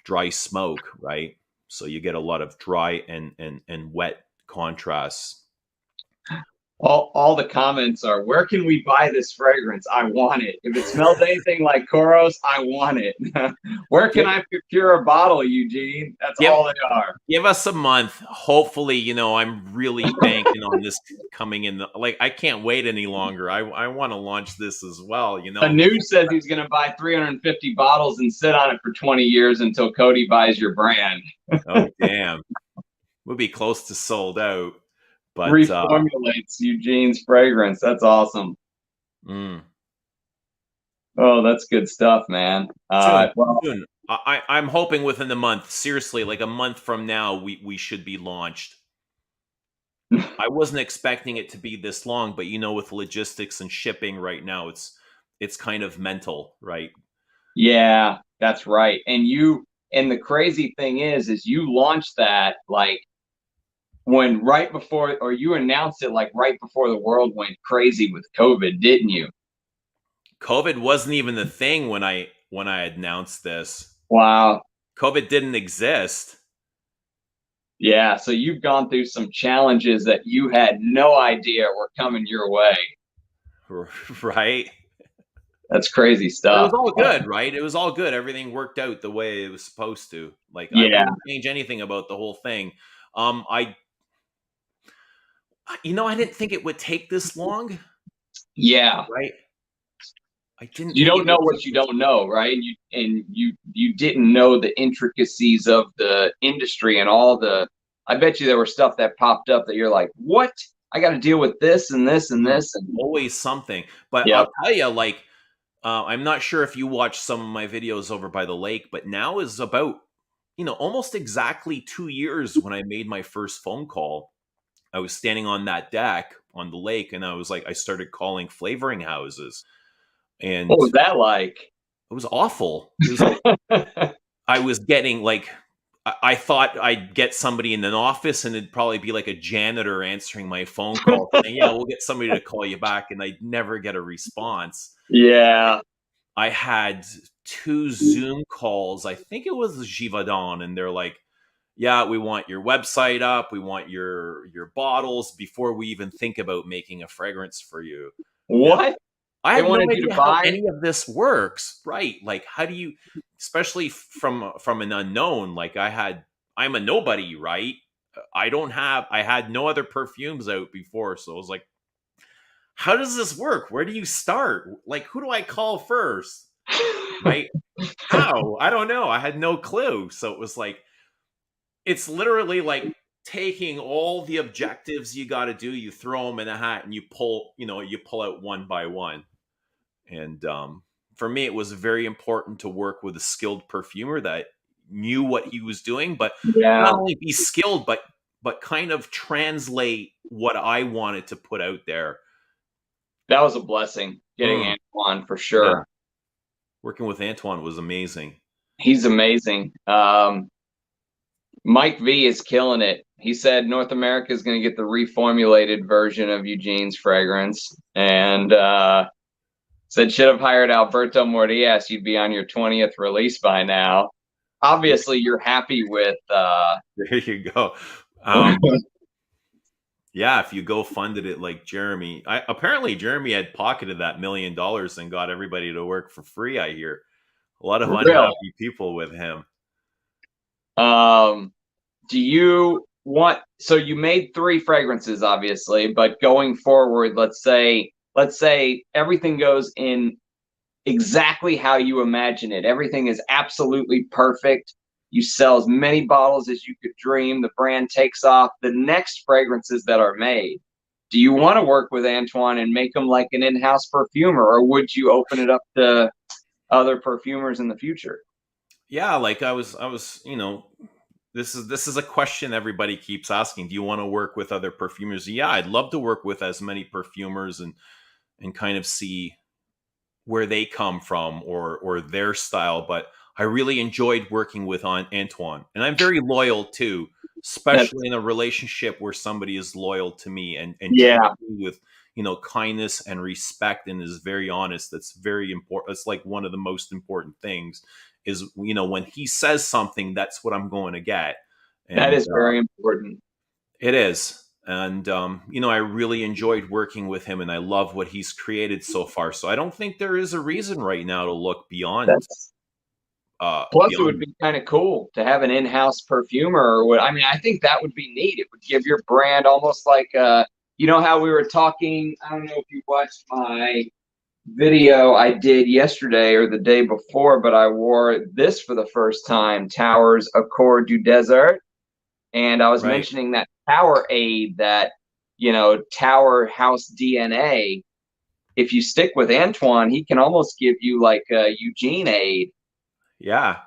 dry smoke, right? So you get a lot of dry and wet contrasts. All the comments are, where can we buy this fragrance? I want it. If it smells anything like Koros, I want it. Where can I procure a bottle, Eugene? That's all they are. Give us a month. Hopefully, I'm really banking on this coming in. I can't wait any longer. I want to launch this as well. Anu says he's going to buy 350 bottles and sit on it for 20 years until Cody buys your brand. Oh, damn. We'll be close to sold out. But reformulates Eugene's fragrance. That's awesome. Mm. Oh, that's good stuff, man. Soon. I'm hoping within the month. Seriously, like a month from now, we should be launched. I wasn't expecting it to be this long, but with logistics and shipping right now, it's kind of mental, right? Yeah, that's right. And the crazy thing is you launched that you announced it right before the world went crazy with COVID, didn't you? COVID wasn't even the thing when I announced this. Wow. COVID didn't exist. Yeah, so you've gone through some challenges that you had no idea were coming your way. Right? That's crazy stuff. It was all good, right? It was all good. Everything worked out the way it was supposed to. I wouldn't change anything about the whole thing. I didn't think it would take this long. Yeah. Right. I didn't. You don't know what you don't know, right? You didn't know the intricacies of the industry and I bet you there were stuff that popped up that you're like, what? I got to deal with this and this and this. And always something. But I'll tell you, I'm not sure if you watch some of my videos over by the lake, but now is about, almost exactly 2 years when I made my first phone call. I was standing on that deck on the lake, and I started calling flavoring houses. And what was that like? It was awful. It was I was getting I thought I'd get somebody in an office, and it'd probably be like a janitor answering my phone call saying, yeah, we'll get somebody to call you back. And I'd never get a response. Yeah. I had 2 Zoom calls. I think it was Givaudan, and they're like, yeah, we want your website up. We want your bottles before we even think about making a fragrance for you. What? I have no idea how any of this works, right? How do you, especially from an unknown, I'm a nobody, right? I had no other perfumes out before. So I was like, how does this work? Where do you start? Who do I call first? Right? How? I don't know. I had no clue. So it was it's literally taking all the objectives you got to do, you throw them in a hat, and you pull out one by one. And for me, it was very important to work with a skilled perfumer that knew what he was doing, but not only be skilled, but kind of translate what I wanted to put out there. That was a blessing, getting Antoine, for sure. Yeah. Working with Antoine was amazing. He's amazing. Mike V is killing it. He said North America is going to get the reformulated version of Eugene's fragrance, and said should have hired Alberto Mordias. You'd be on your 20th release by now. Obviously, you're happy with. There you go. Yeah, if you go funded it like Jeremy. Apparently Jeremy had pocketed that $1 million and got everybody to work for free. I hear a lot of unhappy people with him. Do you want? So you made 3 fragrances, obviously, but going forward, let's say everything goes in exactly how you imagine it. Everything is absolutely perfect. You sell as many bottles as you could dream. The brand takes off. The next fragrances that are made, do you want to work with Antoine and make them like an in-house perfumer, or would you open it up to other perfumers in the future? Yeah, like I was, this is a question everybody keeps asking. Do you want to work with other perfumers? Yeah, I'd love to work with as many perfumers and kind of see where they come from or their style. But I really enjoyed working with Antoine, and I'm very loyal too, That's, especially in a relationship where somebody is loyal to me and treats yeah, me with kindness and respect and is very honest. That's very important. It's like one of the most important things is when he says something, that's what I'm going to get. that And is very important. it is. And, I really enjoyed working with him and I love what he's created so far. So I don't think there is a reason right now to look beyond, That's plus it would beyond. be kind of cool to have an in-house perfumer or what. I mean, I think that would be neat. It would give your brand almost like you know how we were talking. I don't know if you watched my video I did yesterday or the day before, but I wore this for the first time, Towers Accord du Desert. And I was Right. mentioning that Tower Aid, that, Tower House DNA. If you stick with Antoine, he can almost give you like a Eugene Aid. Yeah.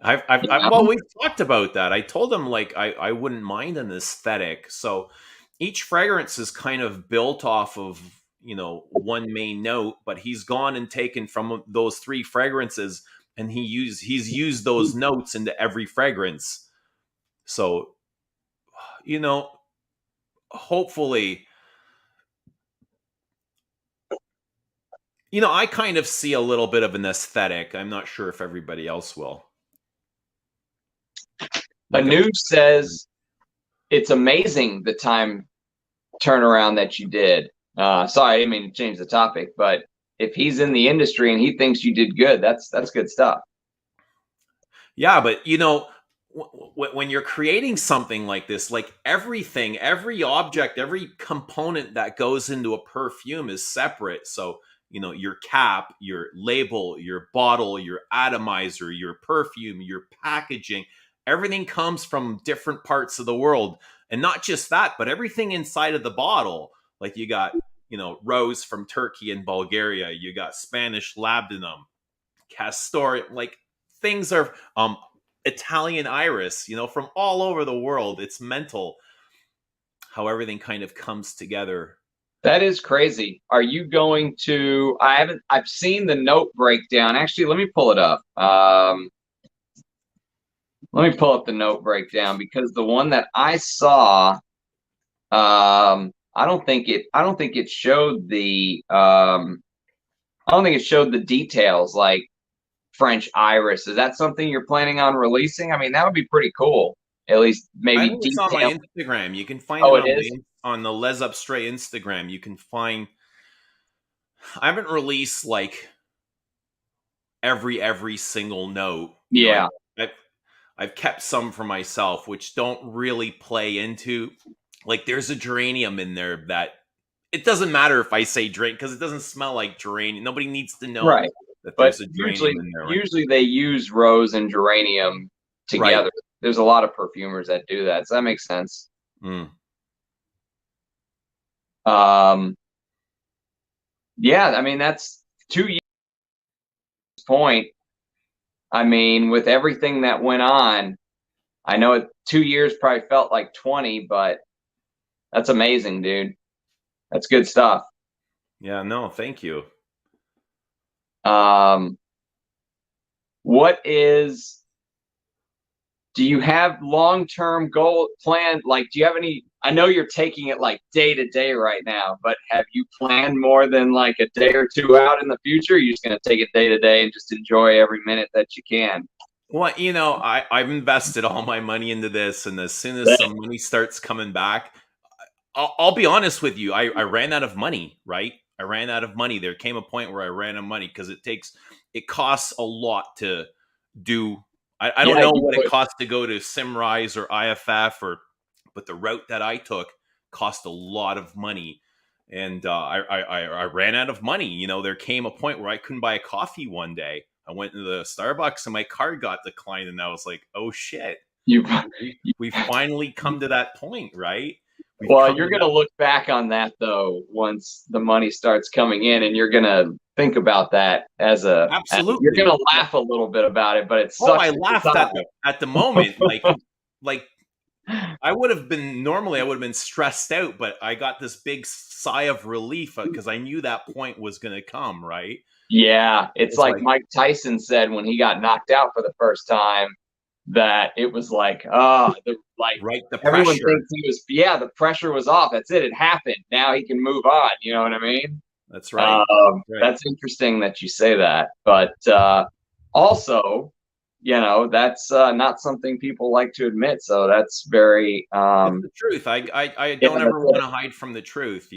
You Well, know? we've talked about that. I told him like I wouldn't mind an aesthetic. So each fragrance is kind of built off of, one main note, but he's gone and taken from those three fragrances and he's used those notes into every fragrance. So, you know, hopefully, I kind of see a little bit of an aesthetic. I'm not sure if everybody else will. Like a Anu says it's amazing the time turnaround that you did. Sorry, I didn't mean to change the topic, but if he's in the industry and he thinks you did good, that's good stuff. Yeah, but when you're creating something like this, like everything, every object, every component that goes into a perfume is separate. So, your cap, your label, your bottle, your atomizer, your perfume, your packaging, everything comes from different parts of the world. And not just that, but everything inside of the bottle. Like you got, rose from Turkey and Bulgaria, you got Spanish labdanum, castor, like things are Italian iris, from all over the world. It's mental how everything kind of comes together. That is crazy. Are you going to? I've seen the note breakdown. Actually, let me pull it up. Let me pull up the note breakdown because the one that I saw, I don't think it showed the details like French iris. Is that something you're planning on releasing? I mean, that would be pretty cool. At least I maybe think it's on my detail. Instagram. You can find Oh, it it is? on the Les Abstrait Instagram. You can find. I haven't released like every single note. Yeah. I've I've kept some for myself, which don't really play into. Like, there's a geranium in there that it doesn't matter if I say drink because it doesn't smell like geranium. Nobody needs to know Right. that But there's a usually geranium in there, right? usually they use rose and geranium Right. together. There's a lot of perfumers that do that. So that makes sense. Mm. Um, yeah, I mean that's 2 years point. I mean, with everything that went on, I know 2 years probably felt like 20, but that's amazing, dude. That's good stuff. Yeah. No. Thank you. Um, what is do you have long-term goal plan? Like, do you have any? I know you're taking it like day to day right now, but have you planned more than like a day or two out in the future? Or are you just going to take it day to day and just enjoy every minute that you can? Well, I've invested all my money into this, and as soon as some money starts coming back, I'll be honest with you. I ran out of money, right? I ran out of money. There came a point where I ran out of money because it costs a lot to do. I don't Yeah, know you what it put costs to go to Simrise or IFF but the route that I took cost a lot of money. And I ran out of money. There came a point where I couldn't buy a coffee one day. I went into the Starbucks and my card got declined, and I was like, oh shit. You, We finally come to that point, right? well, you're going to look back on that though once the money starts coming in, and you're going to think about that absolutely. You're going to laugh a little bit about it, but it's I laughed at the moment, like I would have been stressed out, but I got this big sigh of relief because I knew that point was going to come, right? Yeah, it's like Mike Tyson said when he got knocked out for the first time, that it was like, the everyone pressure. thinks he was, the pressure was off. That's it. It happened. Now he can move on. You know what I mean? That's right. That's interesting that you say that. But also, that's not something people like to admit. So that's very. It's the truth. I don't ever want to hide from the truth.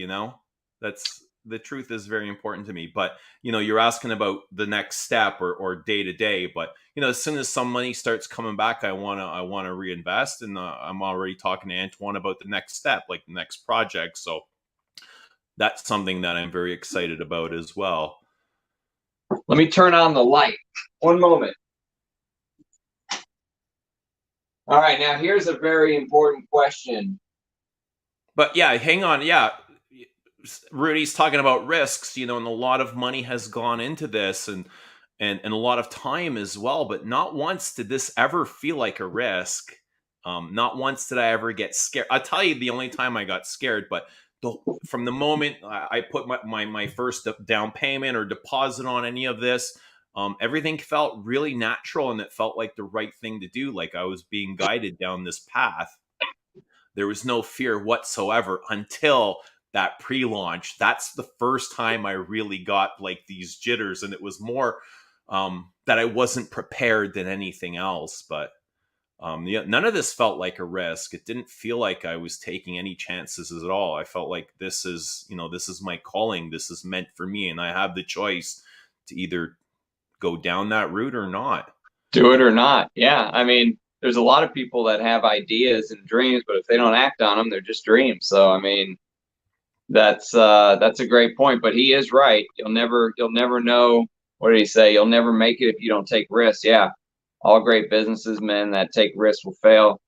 That's the truth is very important to me. But you're asking about the next step or day to day. But as soon as some money starts coming back, I wanna reinvest, and I'm already talking to Antoine about the next step, like the next project. So that's something that I'm very excited about as well. Let me turn on the light. One moment. All right, now here's a very important question. But yeah, hang on. Yeah. Rudy's talking about risks, and a lot of money has gone into this and a lot of time as well, but not once did this ever feel like a risk. Not once did I ever get scared. I'll tell you the only time I got scared, but from the moment I put my first down payment or deposit on any of this, everything felt really natural, and it felt like the right thing to do. Like I was being guided down this path. There was no fear whatsoever until that pre-launch. That's the first time I really got like these jitters, and it was more that I wasn't prepared than anything else. But none of this felt like a risk. It didn't feel like I was taking any chances at all. I felt like this is my calling. This is meant for me, and I have the choice to either go down that route or not. Do it or not. Yeah. I mean, there's a lot of people that have ideas and dreams, but if they don't act on them, they're just dreams. So, I mean, that's a great point, but he is right. You'll never know. What did he say? You'll never make it if you don't take risks. Yeah. All great businessmen that take risks will fail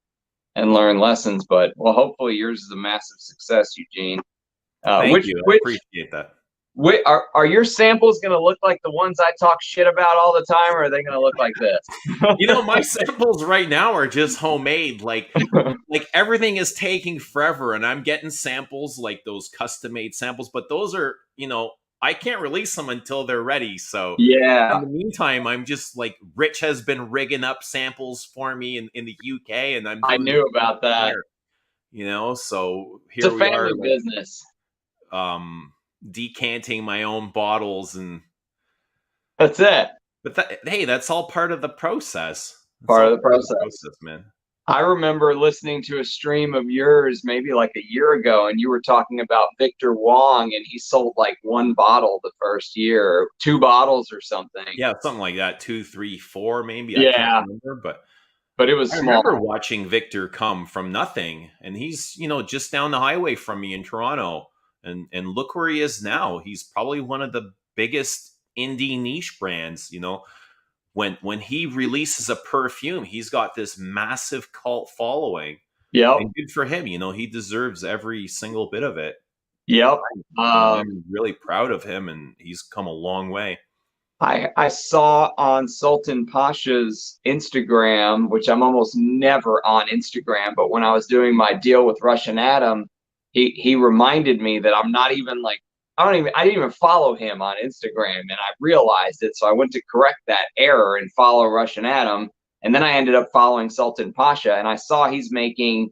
and learn lessons, but hopefully yours is a massive success, Eugene. Thank you. I appreciate that. Are your samples going to look like the ones I talk shit about all the time, or are they going to look like this? My samples right now are just homemade. Like everything is taking forever, and I'm getting samples like those custom-made samples, but those are, I can't release them until they're ready. So yeah. In the meantime, I'm just like Rich has been rigging up samples for me in the UK, and I knew about that. So here it's a we family are, business. Decanting my own bottles, and that's it. But hey, that's all part of the process. Part of the process, man. I remember listening to a stream of yours maybe like a year ago, and you were talking about Victor Wong, and he sold like one bottle the first year, or 2 bottles or something. Yeah, something like that. 2, 3, 4, maybe. Yeah. I can't remember, but it was small. I remember watching Victor come from nothing, and he's just down the highway from me in Toronto. And look where he is now. He's probably one of the biggest indie niche brands. When he releases a perfume, he's got this massive cult following. Yeah, and good for him. He deserves every single bit of it. Yep. I'm really proud of him, and he's come a long way. I saw on Sultan Pasha's Instagram, which I'm almost never on Instagram, but when I was doing my deal with Russian Adam, he reminded me that I'm not even like, I didn't even follow him on Instagram, and I realized it. So I went to correct that error and follow Russian Adam. And then I ended up following Sultan Pasha, and I saw he's making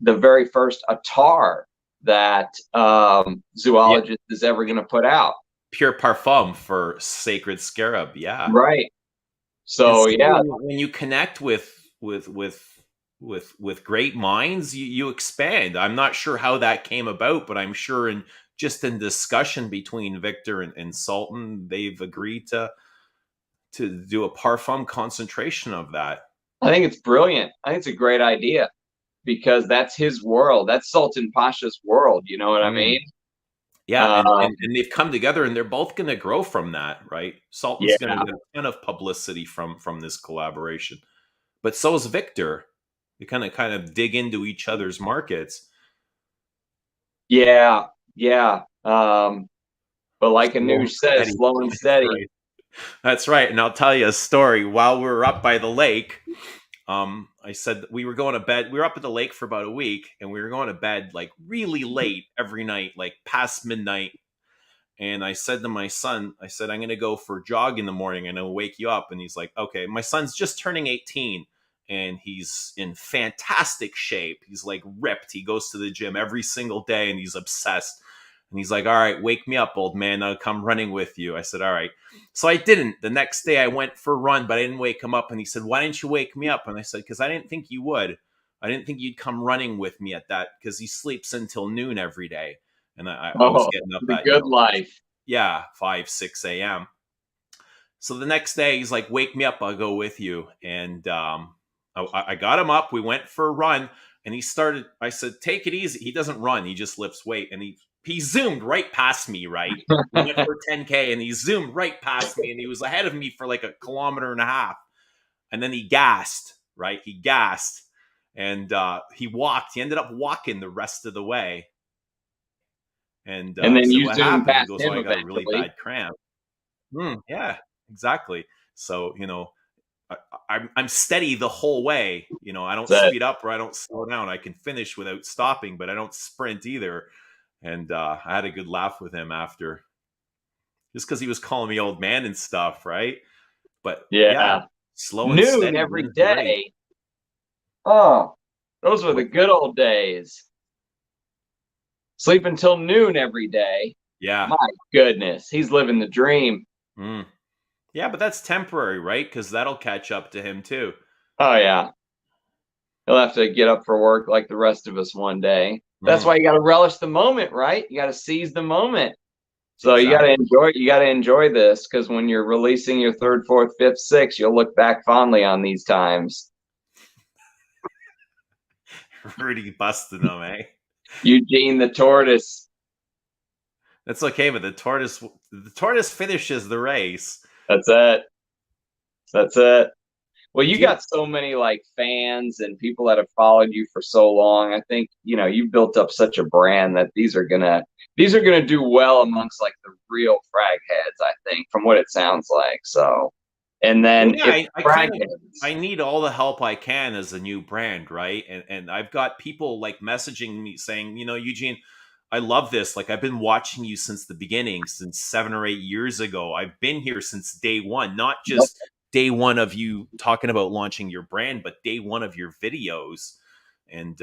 the very first attar that Zoologist is ever going to put out. Pure Parfum for Sacred Scarab. Yeah. Right. So yeah, when you connect with great minds, you expand. I'm not sure how that came about, but I'm sure in discussion between Victor and Sultan, they've agreed to do a parfum concentration of that. I think it's brilliant. I think it's a great idea, because that's his world. That's Sultan Pasha's world. You know what I mean? Yeah, and they've come together, and they're both going to grow from that, right? Sultan's Yeah, going to get a ton of publicity from this collaboration, but so is Victor. They kind of dig into each other's markets. yeah, yeah. But like Slow and Anuj says, steady. slow and That's steady. right. That's right. And I'll tell you a story. While we were up by the lake, I said we were going to bed. We were up at the lake for about a week, and we were going to bed like really late every night, like past midnight. And I said to my son, I said, I'm going to go for a jog in the morning and I'll wake you up. And he's like, okay. My son's just turning 18 and he's in fantastic shape. He's like ripped. He goes to the gym every single day and he's obsessed. And he's like, all right, wake me up, old man. I'll come running with you. I said, all right. So I didn't. The next day I went for a run, but I didn't wake him up. And he said, why didn't you wake me up? And I said, because I didn't think you would. I didn't think you'd come running with me at that because he sleeps until noon every day. And I was getting up the at, good life. Yeah, 5, 6 a.m. So the next day he's like, wake me up, I'll go with you. And I got him up. We went for a run and I said, take it easy. He doesn't run. He just lifts weight. And he zoomed right past me, right? We went for 10K and he zoomed right past me and he was ahead of me for like 1.5 kilometers. And then he gassed, right? He gassed and he walked. He ended up walking the rest of the way. And then so you what zoom happened? He past goes, him I got a really eventually. bad cramp. Yeah, exactly. So, I'm steady the whole way. I don't speed up or I don't slow down. I can finish without stopping, but I don't sprint either. And I had a good laugh with him after, just because he was calling me old man and stuff, right? But yeah, slow and noon steady every wins the race. day. Oh, those were the good old days. Sleep until noon every day. Yeah. My goodness, he's living the dream. Yeah, but that's temporary, right? Because that'll catch up to him too. Oh yeah, he'll have to get up for work like the rest of us one day. That's why you got to relish the moment, right? You got to seize the moment. So Exactly. you got to enjoy this, because when you're releasing your 3rd, 4th, 5th, 6th, you'll look back fondly on these times. Rudy busted him, eh? Eugene the tortoise. That's okay, but the tortoise finishes the race. That's it. That's it. Well, you got so many like fans and people that have followed you for so long. I think, you've built up such a brand that these are gonna do well amongst like the real frag heads, I think, from what it sounds like. So, and then I need all the help I can as a new brand, right? And I've got people like messaging me saying, Eugene, I love this. Like, I've been watching you since the beginning, since 7 or 8 years ago. I've been here since day one, not just day one of you talking about launching your brand, but day one of your videos. And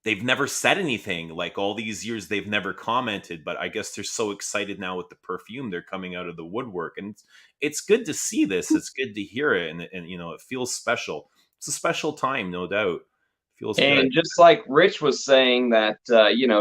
they've never said anything. Like, all these years, they've never commented. But I guess they're so excited now with the perfume. They're coming out of the woodwork. And it's good to see this. It's good to hear it. And it feels special. It's a special time, no doubt. Feels and good. just like Rich was saying that,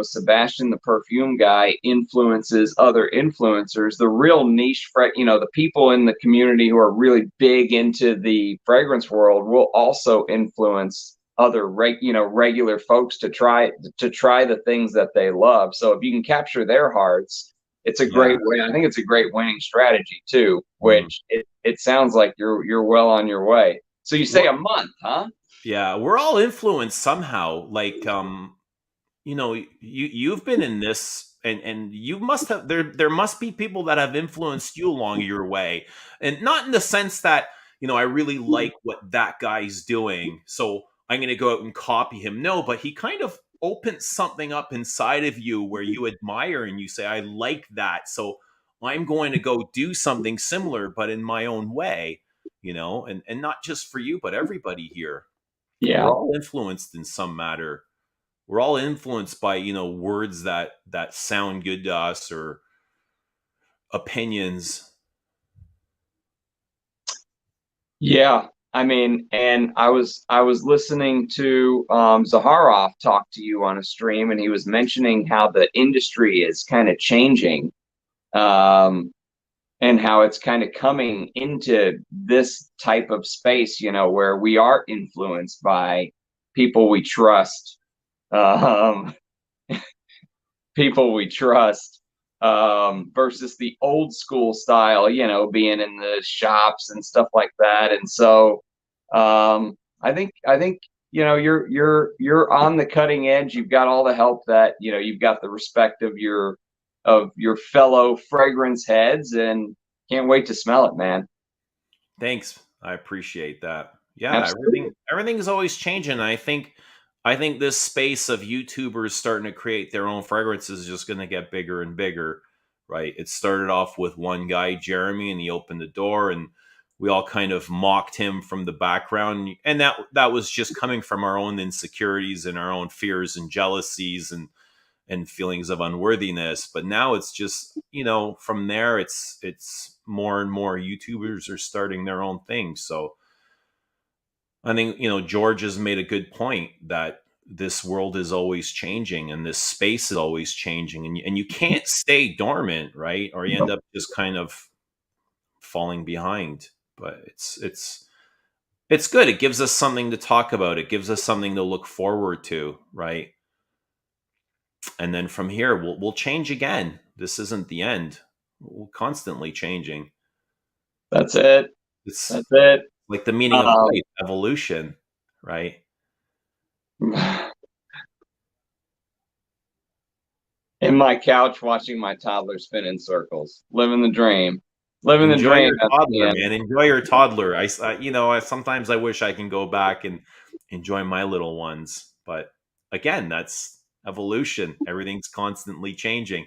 Sebastian, the perfume guy, influences other influencers, the real niche, the people in the community who are really big into the fragrance world will also influence other regular folks to try the things that they love. So if you can capture their hearts, it's a great way. I think it's a great winning strategy too, which it sounds like you're well on your way. So you say a month, huh? Yeah, we're all influenced somehow. Like, you've been in this, and you must have. There must be people that have influenced you along your way, and not in the sense that I really like what that guy's doing, so I'm going to go out and copy him. No, but he kind of opens something up inside of you where you admire and you say, I like that, so I'm going to go do something similar, but in my own way, and not just for you, but everybody here. Yeah. We're all influenced in some matter. We're all influenced by, words that sound good to us or opinions. Yeah. I mean, and I was listening to Zaharoff talk to you on a stream, and he was mentioning how the industry is kind of changing, and how it's kind of coming into this type of space, where we are influenced by people we trust. people we trust, versus the old school style, being in the shops and stuff like that. And so, I think you're on the cutting edge. You've got all the help that you've got the respect of your fellow fragrance heads, and can't wait to smell it, man. Thanks. I appreciate that. Yeah, Absolutely. everything is always changing. I think this space of YouTubers starting to create their own fragrances is just going to get bigger and bigger, right? It started off with one guy, Jeremy, and he opened the door, and we all kind of mocked him from the background, and that was just coming from our own insecurities and our own fears and jealousies and feelings of unworthiness. But now it's just, from there, it's more and more YouTubers are starting their own thing. So I think, George has made a good point that this world is always changing and this space is always changing, and you can't stay dormant, right? Or you end up just kind of falling behind. But it's good. It gives us something to talk about. It gives us something to look forward to, right? And then from here, we'll change again. This isn't the end. We're constantly changing. That's it. It's That's it. like the meaning of life, evolution, right? In my couch, watching my toddler spin in circles, living the dream. Living the Enjoy dream. your toddler, man. Enjoy your toddler. Sometimes I wish I can go back and enjoy my little ones, but again, that's evolution. Everything's constantly changing.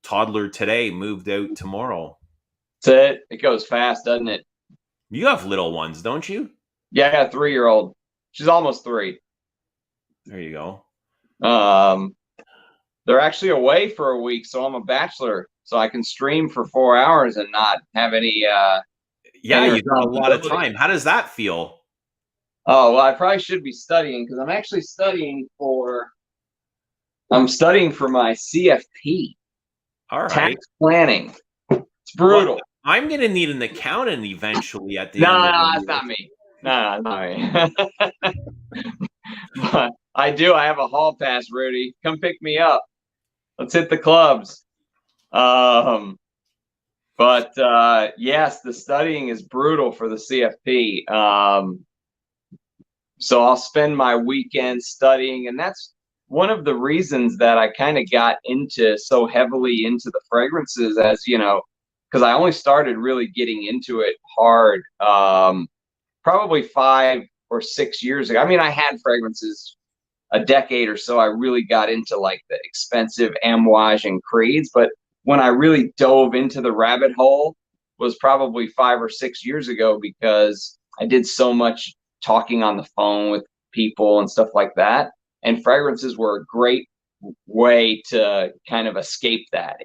Toddler today moved out tomorrow. That's it. It goes fast, doesn't it? You have little ones, don't you? Yeah, I got a 3-year-old. She's almost 3. There you go. They're actually away for a week, so I'm a bachelor, so I can stream for 4 hours and not have any. Yeah, you got a lot of time. How does that feel? Oh, well, I probably should be studying, because I'm actually studying for my CFP. All right. Tax planning. It's brutal. Well, I'm going to need an accountant eventually at the No, end. no, that's not me. No, not me. But I do. I have a hall pass, Rudy. Come pick me up. Let's hit the clubs. But yes, the studying is brutal for the CFP. So I'll spend my weekend studying, and that's one of the reasons that I kind of got so heavily into the fragrances, as because I only started really getting into it hard probably 5 or 6 years ago. I mean, I had fragrances a decade or so. I really got into like the expensive Amouage and Creeds, but when I really dove into the rabbit hole was probably 5 or 6 years ago, because I did so much talking on the phone with people and stuff like that. And fragrances were a great way to kind of escape that.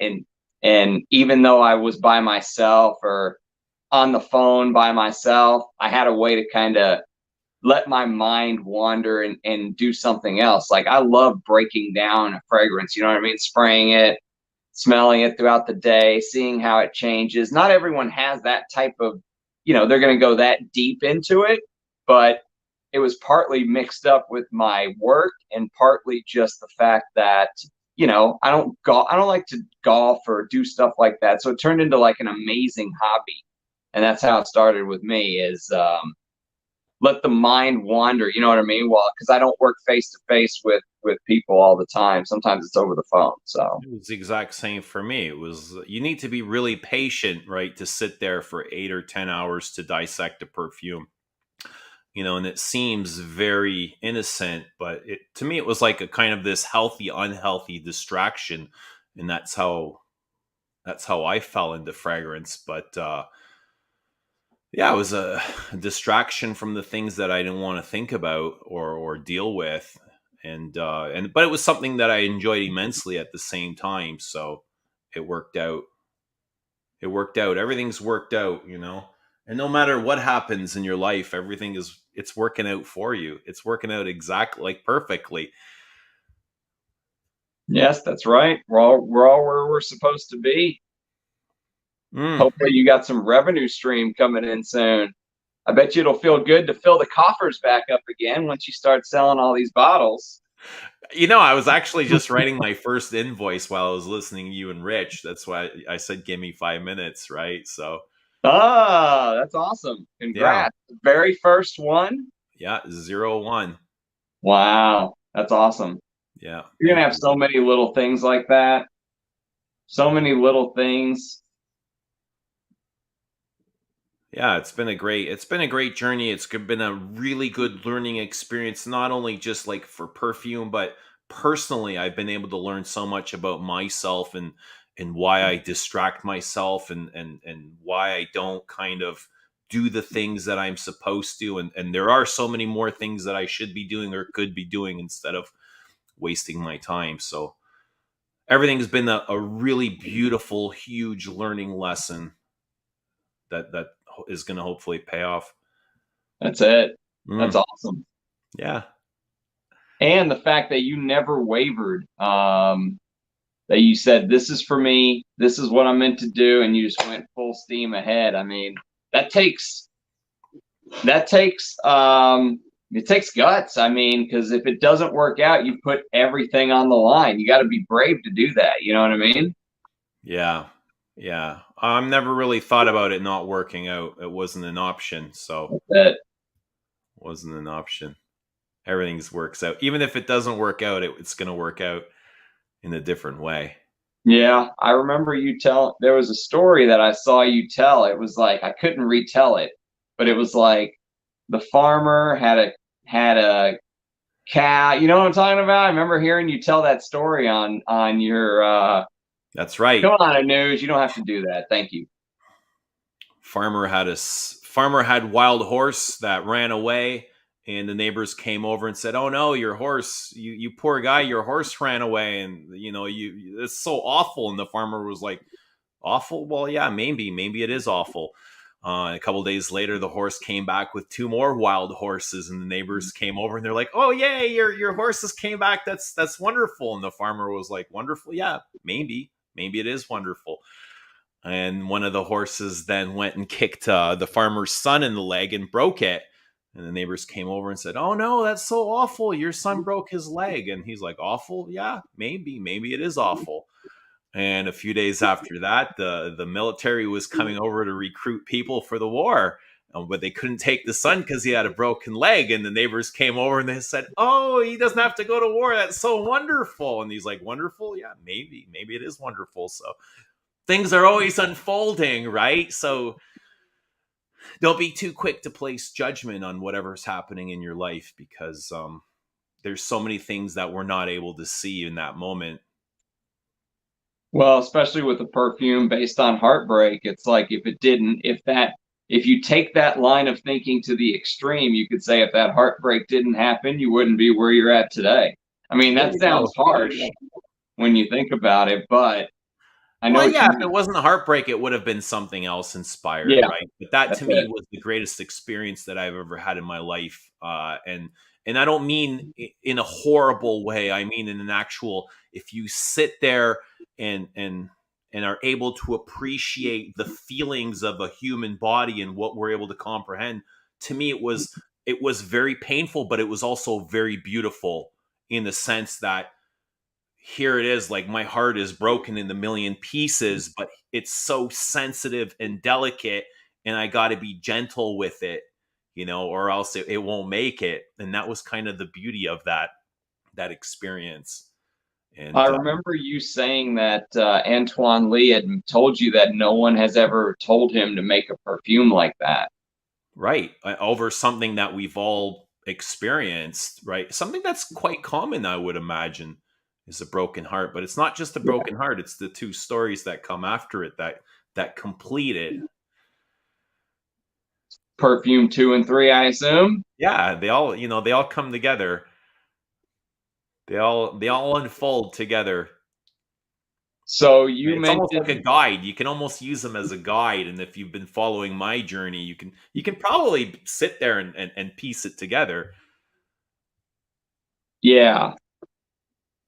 And even though I was by myself or on the phone by myself, I had a way to kind of let my mind wander and do something else. Like, I love breaking down a fragrance, you know what I mean? Spraying it, smelling it throughout the day, seeing how it changes. Not everyone has that type of, they're going to go that deep into it, but it was partly mixed up with my work and partly just the fact that, I don't like to golf or do stuff like that. So it turned into like an amazing hobby. And that's how it started with me, is let the mind wander, you know what I mean? Well, because I don't work face to face with people all the time. Sometimes it's over the phone. So it was the exact same for me. It was, you need to be really patient, right, to sit there for 8 or 10 hours to dissect a perfume. And it seems very innocent, but to me, it was like a kind of this healthy, unhealthy distraction. And that's how I fell into fragrance. But, yeah, it was a distraction from the things that I didn't want to think about or deal with. But it was something that I enjoyed immensely at the same time. So it worked out. Everything's worked out, and no matter what happens in your life, it's working out for you. It's working out exactly, like, perfectly. Yes, that's right. We're all where we're supposed to be. Hopefully you got some revenue stream coming in soon. I bet you it'll feel good to fill the coffers back up again once you start selling all these bottles. You know, I was actually just writing my first invoice while I was listening to you and Rich. That's why I said, give me 5 minutes, right? So, Ah, that's awesome. yeah. Congrats. Very first one. Yeah. 0-1. Wow. That's awesome. Yeah. You're going Thank to have you. so many little things like that. So many little things. Yeah, it's been a great journey. It's been a really good learning experience, not only just like for perfume, but personally, I've been able to learn so much about myself and why I distract myself and why I don't kind of do the things that I'm supposed to. And there are so many more things that I should be doing or could be doing instead of wasting my time. So everything's been a really beautiful, huge learning lesson that is going to hopefully pay off. That's it. That's Mm, awesome. yeah. And the fact that you never wavered, that you said, this is for me, this is what I'm meant to do, and you just went full steam ahead. I mean, that takes it takes guts. I mean, because if it doesn't work out, you put everything on the line. You got to be brave to do that. You know what I mean? Yeah. Yeah. I've never really thought about it not working out. It wasn't an option. So That wasn't an option. Everything's works out. Even if it doesn't work out, it's going to work out in a different way. Yeah, I remember you tell. There was a story that I saw you tell. It was like I couldn't retell it, but it was like the farmer had a cow. You know what I'm talking about? I remember hearing you tell that story on your. That's right. Come on, news. You don't have to do that. Thank you. Farmer had wild horse that ran away, and the neighbors came over and said, "Oh no, your horse! You poor guy, your horse ran away, and it's so awful." And the farmer was like, "Awful? Well, yeah, maybe it is awful." A couple days later, the horse came back with two more wild horses, and the neighbors came over and they're like, "Oh yay, your horses came back! That's wonderful." And the farmer was like, "Wonderful? Yeah, maybe it is wonderful." And one of the horses then went and kicked the farmer's son in the leg and broke it. And the neighbors came over and said, "Oh no, that's so awful! Your son broke his leg." And he's like, "Awful? Yeah, maybe it is awful." And a few days after that, the military was coming over to recruit people for the war, but they couldn't take the son because he had a broken leg. And the neighbors came over and they said, "Oh, he doesn't have to go to war. That's so wonderful." And he's like, "Wonderful? Yeah, maybe it is wonderful." So things are always unfolding, right? So don't be too quick to place judgment on whatever's happening in your life because there's so many things that we're not able to see in that moment. Well, especially with the perfume based on heartbreak, it's like if you take that line of thinking to the extreme, you could say if that heartbreak didn't happen, you wouldn't be where you're at today. I mean, There that you sounds go. harsh when you think about it, but I know Well, what yeah, you if it mean. wasn't a heartbreak, it would have been something else inspired, Yeah, right? But that that's to me it. was the greatest experience that I've ever had in my life. And I don't mean in a horrible way. I mean in an actual, if you sit there and and are able to appreciate the feelings of a human body and what we're able to comprehend, to me it was very painful, but it was also very beautiful in the sense that here it is, like my heart is broken in a million pieces, but it's so sensitive and delicate, and I got to be gentle with it, or else it won't make it. And that was kind of the beauty of that experience. I And remember you saying that Antoine Lee had told you that no one has ever told him to make a perfume like that. right, over something that we've all experienced, right? Something that's quite common, I would imagine, is a broken heart. But it's not just a broken heart; it's the two stories that come after it that complete it. Perfume 2 and 3, I assume. Yeah, they all come together. They all unfold together. So you It's almost like mentioned, a guide. You can almost use them as a guide. And if you've been following my journey, you can probably sit there and piece it together. yeah.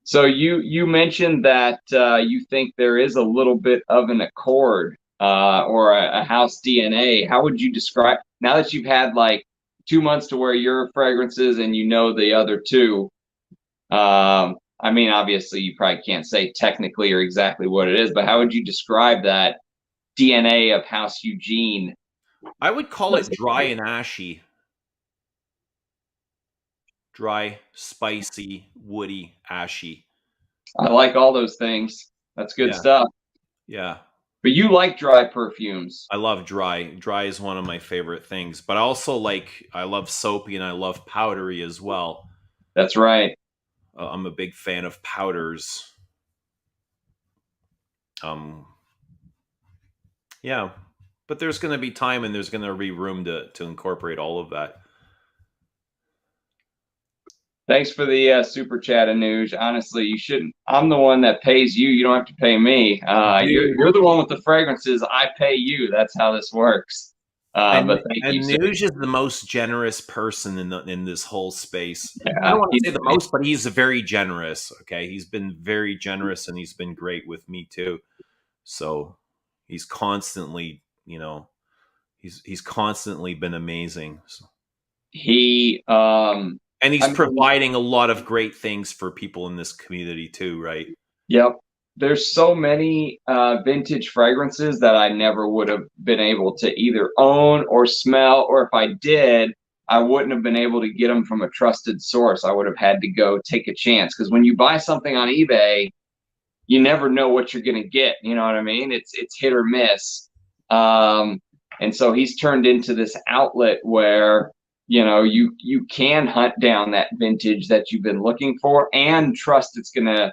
So you mentioned that you think there is a little bit of an accord or a house DNA. How would you describe now that you've had like 2 months to wear your fragrances and you know the other two? I mean, obviously, you probably can't say technically or exactly what it is, but how would you describe that DNA of House Eugene? I would call it dry and ashy. Dry, spicy, woody, ashy. I like all those things. That's good Yeah. stuff. Yeah. But you like dry perfumes. I love dry. Dry is one of my favorite things. But I love soapy and I love powdery as well. That's right. I'm a big fan of powders. Yeah. But there's going to be time and there's going to be room to incorporate all of that. Thanks for the super chat, Anuj. Honestly, you shouldn't. I'm the one that pays you. You don't have to pay me. You're the one with the fragrances. I pay you. That's how this works. But thank you. Nuge is the most generous person in this whole space. Yeah, I don't want to say the most, but he's very generous. Okay, he's been very generous, and he's been great with me too. So he's constantly, he's constantly been amazing. So. And he's providing a lot of great things for people in this community too, right? Yep. There's so many vintage fragrances that I never would have been able to either own or smell, or if I did, I wouldn't have been able to get them from a trusted source. I would have had to go take a chance, because when you buy something on eBay, you never know what you're going to get. You know what I mean? It's hit or miss. And so he's turned into this outlet where you can hunt down that vintage that you've been looking for and trust it's gonna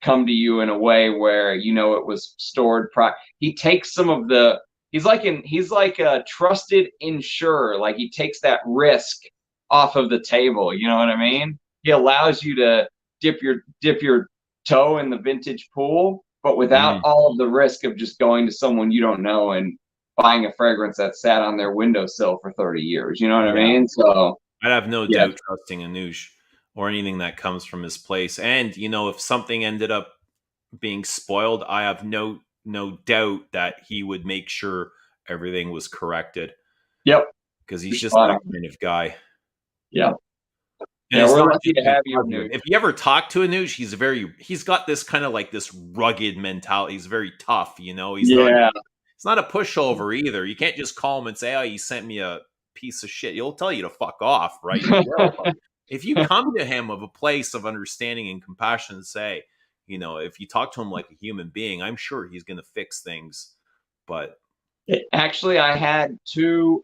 come to you in a way where it was stored. He takes some of the he's like a trusted insurer. Like, he takes that risk off of the table. You know what I mean? He allows you to dip your toe in the vintage pool, but without all of the risk of just going to someone you don't know and buying a fragrance that sat on their windowsill for 30 years. You know what I mean? So I'd have no doubt trusting Anuj or anything that comes from his place. And, if something ended up being spoiled, I have no doubt that he would make sure everything was corrected. Yep. Because he's just that kind of guy. Yep. And we're lucky to have you, Anuj. If you ever talk to Anuj, he's got this kind of like this rugged mentality. He's very tough, It's not a pushover either. You can't just call him and say, "Oh, you sent me a piece of shit." He'll tell you to fuck off, right? If you come to him of a place of understanding and compassion and say, if you talk to him like a human being, I'm sure he's going to fix things. But actually, I had two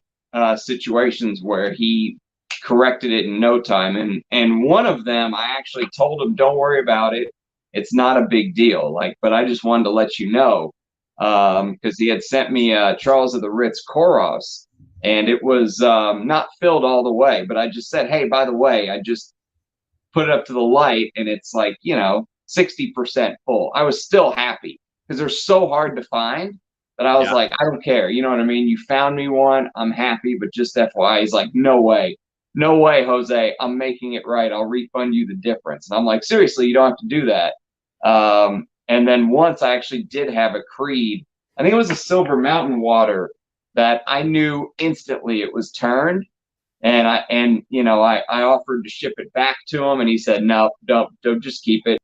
situations where he corrected it in no time, and one of them I actually told him, "Don't worry about it. It's not a big deal." But I just wanted to let you know. Because he had sent me Charles of the Ritz Koros, and it was not filled all the way, but I just said, "Hey, by the way, I just put it up to the light and it's 60% full." I was still happy because they're so hard to find that I was like, I don't care. You know what I mean? You found me one, I'm happy, but just FYI. He's like, no way, Jose, I'm making it right. I'll refund you the difference. And I'm like, seriously, you don't have to do that. And then once I actually did have a Creed, I think it was a Silver Mountain water that I knew instantly it was turned. And I offered to ship it back to him, and he said, "No, don't just keep it."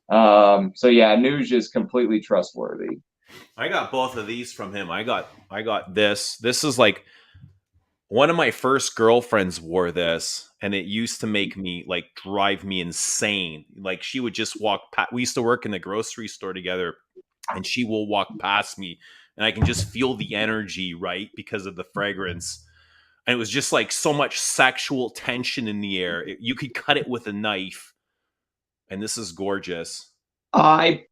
So yeah, Nuge is completely trustworthy. I got both of these from him. I got this. This is like one of my first girlfriends wore this, and it used to make me drive me insane. Like, she would just walk past. We used to work in the grocery store together, and she will walk past me, and I can just feel the energy, right, because of the fragrance. And it was just like so much sexual tension in the air. You could cut it with a knife, and this is gorgeous. I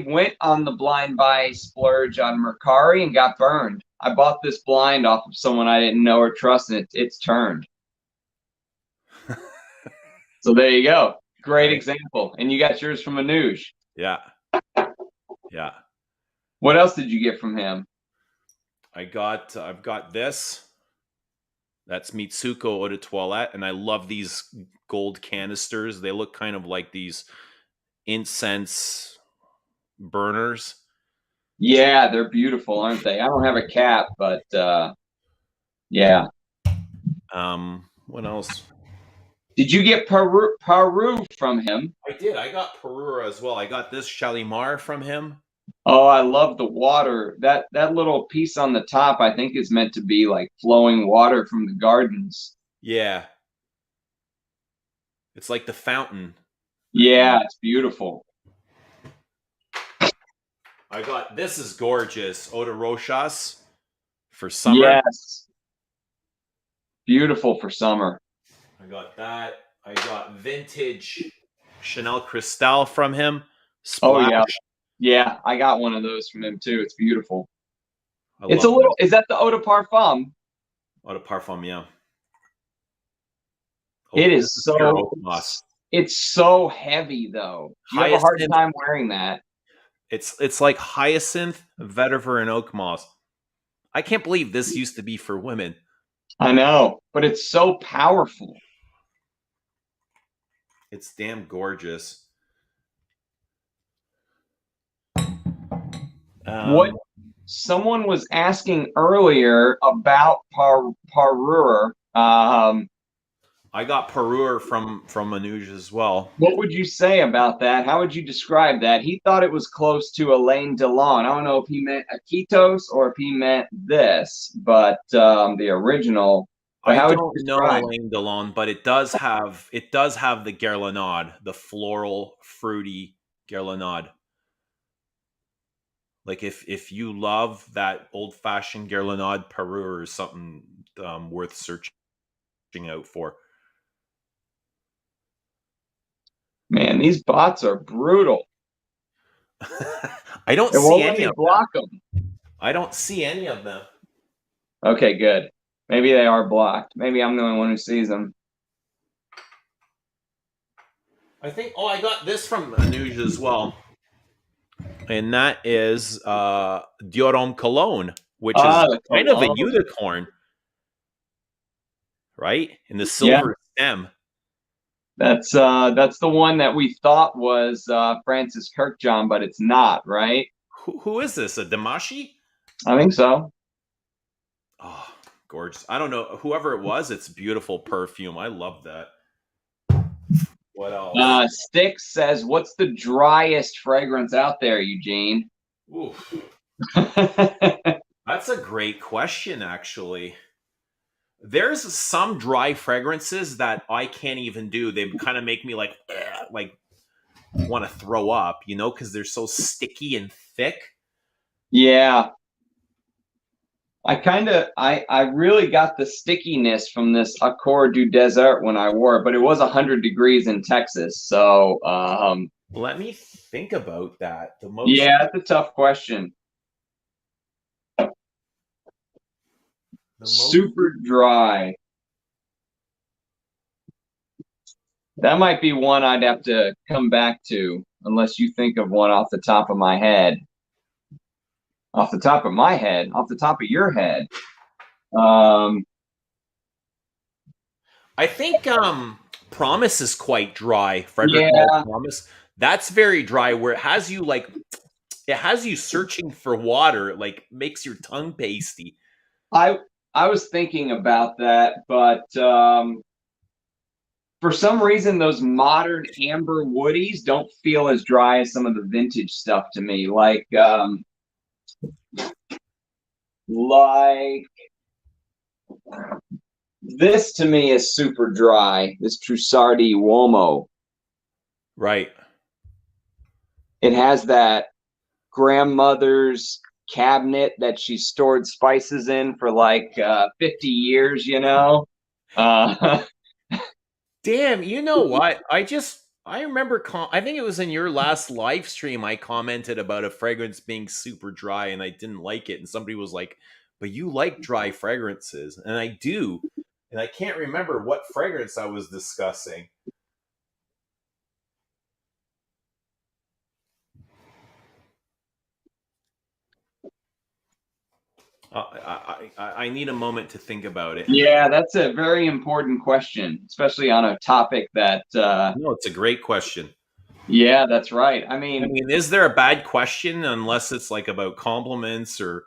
went on the blind buy splurge on Mercari and got burned. I bought this blind off of someone I didn't know or trust, and it's turned. So there you go. Great example. And you got yours from Anuj. Yeah. Yeah. What else did you get from him? I've got this. That's Mitsuko Eau de Toilette, and I love these gold canisters. They look kind of like these incense burners. Yeah, they're beautiful, aren't they? I don't have a cap, but yeah. What else? Did you get Peru from him? I did. I got Perura as well. I got this Shalimar from him. Oh, I love the water. That little piece on the top, I think, is meant to be like flowing water from the gardens. Yeah. It's like the fountain. Yeah, it's beautiful. I got, this is gorgeous. Eau de Rochas for summer. Yes. Beautiful for summer. I got that. I got vintage Chanel Cristal from him. Splash. Oh, yeah. Yeah, I got one of those from him too. It's beautiful. It's a little, is that the Eau de Parfum? Eau de Parfum, yeah. It is so, it's so heavy though. You have a hard time wearing that. It's like hyacinth, vetiver, and oak moss. I can't believe this used to be for women. I know, but it's so powerful. It's damn gorgeous. What someone was asking earlier about parure. I got parure from Manouche as well. What would you say about that? How would you describe that? He thought it was close to Alain Delon. I don't know if he meant Akitos or if he meant this, but the original. I don't know Alain Delon, but it does have the Guerlainade, the floral, fruity Guerlainade. Like if you love that old-fashioned Guerlainade, parure is something worth searching out for. Man, these bots are brutal. I don't see any of them. Block them. I don't see any of them. Okay, good. Maybe they are blocked. Maybe I'm the only one who sees them. I think. Oh, I got this from Manouche as well, and that is Dior Cologne, which is kind of a unicorn, right? In the silver stem. That's the one that we thought was Francis Kirkjohn, but it's not, right? Who is this? A Damashi? I think so. Oh, gorgeous. I don't know. Whoever it was, it's beautiful perfume. I love that. What else? Styx says, what's the driest fragrance out there, Eugene? Oof. That's a great question, actually. There's some dry fragrances that I can't even do. They kind of make me like want to throw up, you know, because they're so sticky and thick. Yeah. I really got the stickiness from this Accord du Desert when I wore it, but it was 100 degrees in Texas. So let me think about that. Yeah, that's a tough question. Super dry. That might be one I'd have to come back to, unless you think of one off the top of my head. Off the top of my head, off the top of your head. I think Promise is quite dry. Frederick Promise. That's very dry, where it has you searching for water, like makes your tongue pasty. I was thinking about that, but for some reason, those modern amber woodies don't feel as dry as some of the vintage stuff to me. Like this to me is super dry. This Trussardi Uomo. Right. It has that grandmother's cabinet that she stored spices in for like 50 years, you know? Damn, you know what? I remember, I think it was in your last live stream, I commented about a fragrance being super dry and I didn't like it. And somebody was like, but you like dry fragrances. And I do. And I can't remember what fragrance I was discussing. I need a moment to think about it. Yeah, that's a very important question, especially on a topic that... No, it's a great question. Yeah, that's right. I mean, is there a bad question unless it's like about compliments or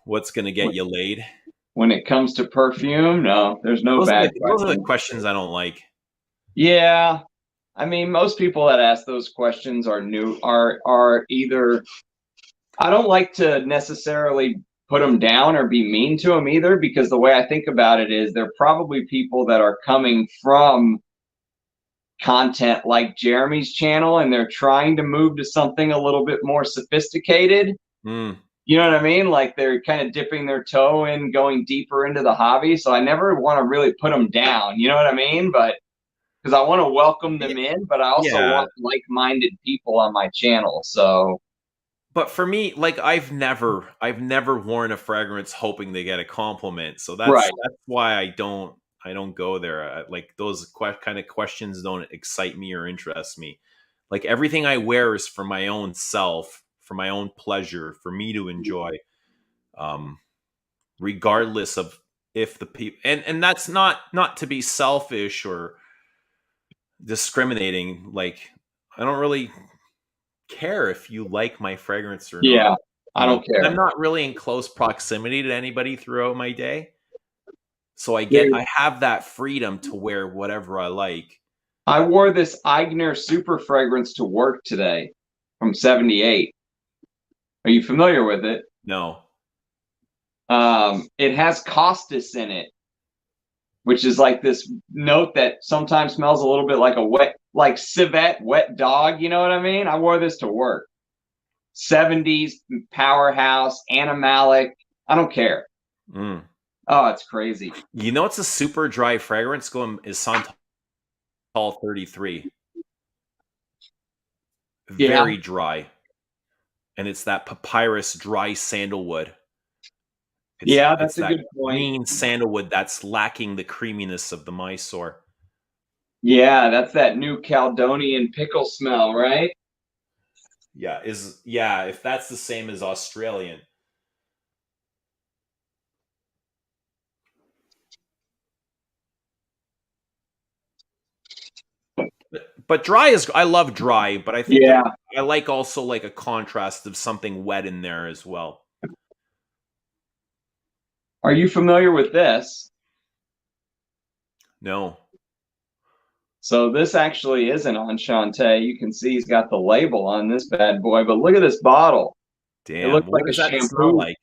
what's going to get you laid? When it comes to perfume, no, there's no bad Those are the questions. questions I don't like. Yeah, I mean, most people that ask those questions are either. I don't like to necessarily put them down or be mean to them either, because the way I think about it is they're probably people that are coming from content like Jeremy's channel, and they're trying to move to something a little bit more sophisticated. Mm. You know what I mean? Like they're kind of dipping their toe in, going deeper into the hobby. So I never want to really put them down. You know what I mean? But because I want to welcome them in, but I also want like-minded people on my channel. So, but for me, like I've never worn a fragrance hoping they get a compliment. So that's why I don't go there. Like those kind of questions don't excite me or interest me. Like everything I wear is for my own self, for my own pleasure, for me to enjoy, regardless of if the people, and that's not to be selfish or discriminating. Like I don't really care if you like my fragrance or not. I don't care. I'm not really in close proximity to anybody throughout my day. So I have that freedom to wear whatever I like. I wore this Eigener Super fragrance to work today from 78. Are you familiar with it? No. It has Costas in it, which is like this note that sometimes smells a little bit like like civet, wet dog. You know what I mean? I wore this to work. 70s powerhouse, animalic. I don't care. Mm. Oh, it's crazy. You know, it's a super dry fragrance. Is Santal 33. Very dry. And it's that papyrus dry sandalwood. That's a good point. Green sandalwood that's lacking the creaminess of the Mysore. Yeah, that's that new Caledonian pickle smell, right? Yeah, if that's the same as Australian. But dry I love dry, but I think I like also like a contrast of something wet in there as well. Are you familiar with this? No. So this actually is an Enchante. You can see he's got the label on this bad boy, but look at this bottle. Damn, it looks what like does a that shampoo. smell like?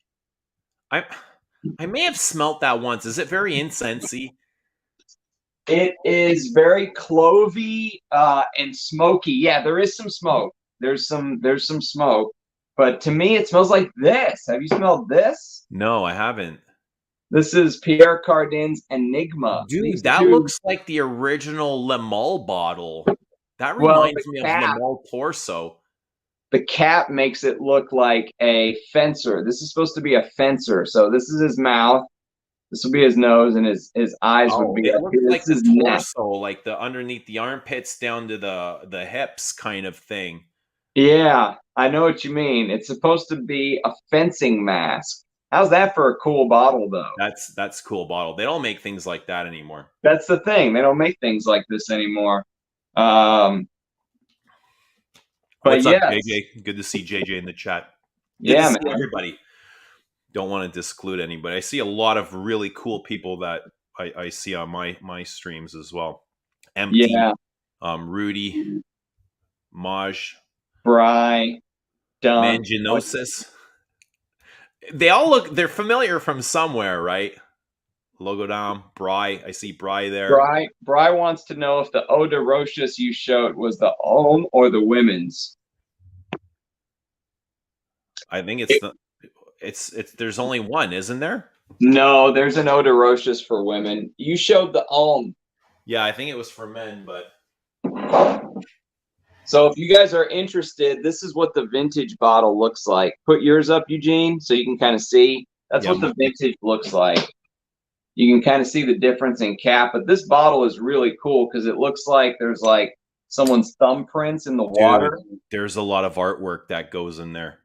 I may have smelt that once. Is it very incensey? It is very clovey and smoky. Yeah, there is some smoke. There's some smoke. But to me, it smells like this. Have you smelled this? No, I haven't. This is Pierre Cardin's Enigma. Dude, that looks like the original Le Male bottle. That reminds me of Le Male Torso. The cap makes it look like a fencer. This is supposed to be a fencer. So this is his mouth. This will be his nose, and his eyes would be. It looks like his torso, like the underneath the armpits down to the hips kind of thing. Yeah, I know what you mean. It's supposed to be a fencing mask. How's that for a cool bottle, though? That's a cool bottle. They don't make things like that anymore. That's the thing. They don't make things like this anymore. But what's up, JJ? Good to see JJ in the chat. Good to see everybody. Don't want to disclude anybody. I see a lot of really cool people that I see on my streams as well. Empty, Rudy, Maj, Bry, Dunn, Manginosis. They're familiar from somewhere, right? Logodam, Bry. I see Bry there. Bry wants to know if the Eau de Rochas you showed was the Homme or the women's. I think it's there's only one, isn't there? No, there's an Eau de Rochas for women. You showed the Homme. Yeah, I think it was for men, but. So if you guys are interested, this is what the vintage bottle looks like. Put yours up, Eugene, so you can kind of see. That's what the vintage looks like. You can kind of see the difference in cap, but this bottle is really cool because it looks like there's like someone's thumbprints in the water. Dude, there's a lot of artwork that goes in there.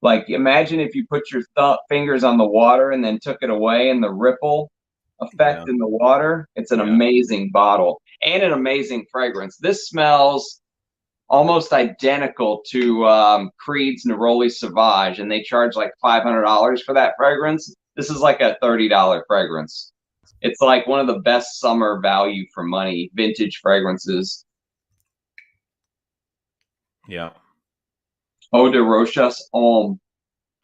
Like imagine if you put your fingers on the water and then took it away and the ripple effect in the water. It's an amazing bottle and an amazing fragrance. This smells almost identical to Creed's Neroli Sauvage, and they charge like $500 for that fragrance. This is like a $30 fragrance. It's like one of the best summer value for money vintage fragrances. Yeah. Eau de Rochas Homme.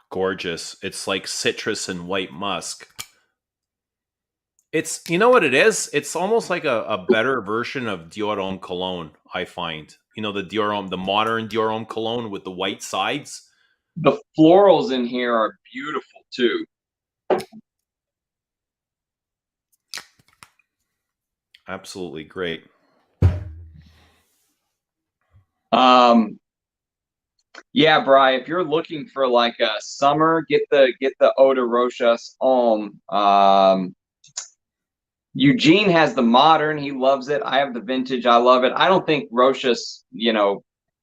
Gorgeous. It's like citrus and white musk. It's, you know what it is? It's almost like a better version of Dior Homme Cologne, I find. You know, the modern Dior Homme Cologne with the white sides. The florals in here are beautiful too. Absolutely great. Yeah, Bri, if you're looking for like a summer, get the Eau de Rochas Homme. Eugene has the modern. He loves it. I have the vintage. I love it. I don't think Rochas,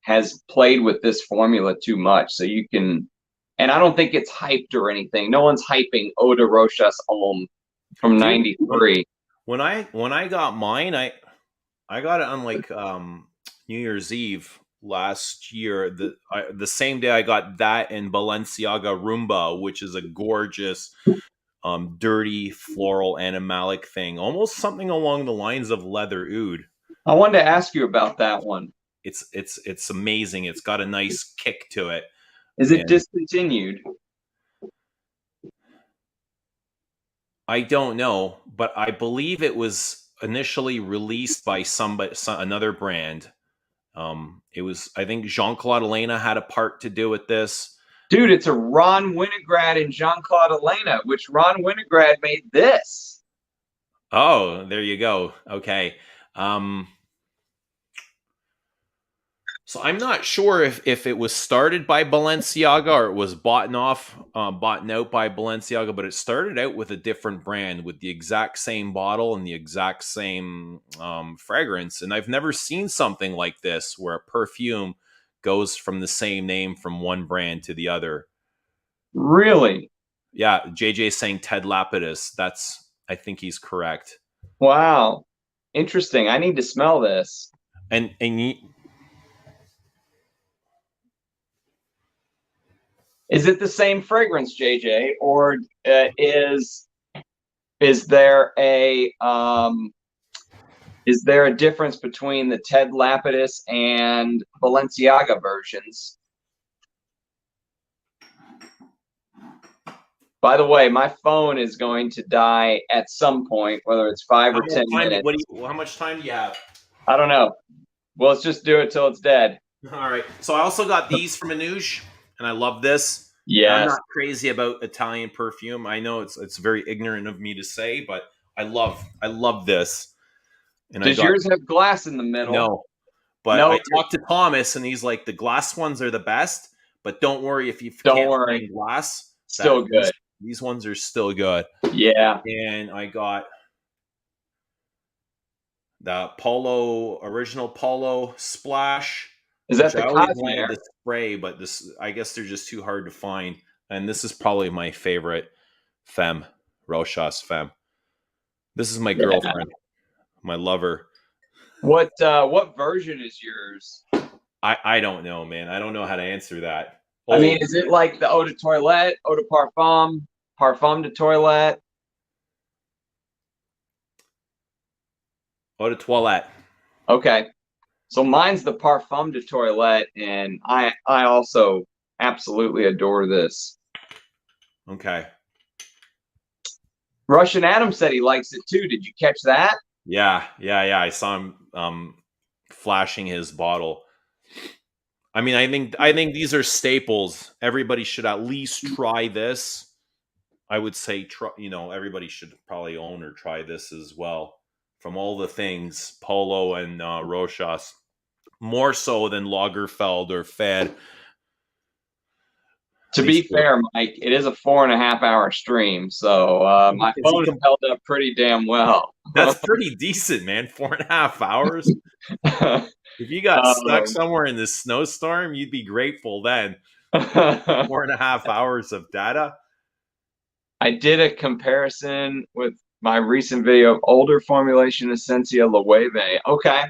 has played with this formula too much. So you can, and I don't think it's hyped or anything. No one's hyping Eau de Rochas Homme from '93. When I got mine, I got it on like New Year's Eve last year. The same day I got that and Balenciaga Roomba, which is a gorgeous dirty floral animalic thing, almost something along the lines of leather oud. I wanted to ask you about that one. It's amazing. It's got a nice kick to it. Is it discontinued? I don't know, but I believe it was initially released by another brand. It was, I think Jean-Claude Elena had a part to do with this. Dude, it's a Ron Winograd and Jean-Claude Elena, which Ron Winograd made this. Oh, there you go. Okay. So I'm not sure if it was started by Balenciaga or it was bought out by Balenciaga, but it started out with a different brand with the exact same bottle and the exact same fragrance. And I've never seen something like this where a perfume goes from the same name from one brand to the other. Really? Yeah, JJ is saying Ted Lapidus. I think he's correct. Wow. Interesting. I need to smell this. And is it the same fragrance, JJ, or is there a difference between the Ted Lapidus and Balenciaga versions? By the way, my phone is going to die at some point, whether it's 5 or 10 minutes. How much time do you have? I don't know. Well, let's just do it till it's dead. All right. So I also got these from Manouche, and I love this. Yeah. I'm not crazy about Italian perfume. I know it's very ignorant of me to say, but I love this. And does yours have glass in the middle? No. But I talked to Thomas, and he's like, the glass ones are the best, but don't worry if you can't find glass. Still good. These ones are still good. Yeah. And I got the original Polo Splash. Is that the Cosmere? The spray, but I guess they're just too hard to find. And this is probably my favorite femme, Rochas femme. This is my girlfriend, my lover. What version is yours? I don't know, man. I don't know how to answer that. I mean, is it like the Eau de Toilette, Eau de Parfum, Parfum de Toilette? Eau de Toilette. Okay. So mine's the Parfum de Toilette, and I also absolutely adore this. Okay. Russian Adam said he likes it too. Did you catch that? Yeah. I saw him flashing his bottle. I mean, I think these are staples. Everybody should at least try this. I would say, everybody should probably own or try this as well. From all the things, Polo and Rochas, more so than Lagerfeld or Fed. To be fair, Mike, it is a 4.5-hour stream, so my phone held up pretty damn well. That's pretty decent, man. 4.5 hours. If you got stuck somewhere in this snowstorm, you'd be grateful then. 4.5 hours of data. I did a comparison with my recent video of older formulation Essentia Loewe. Okay.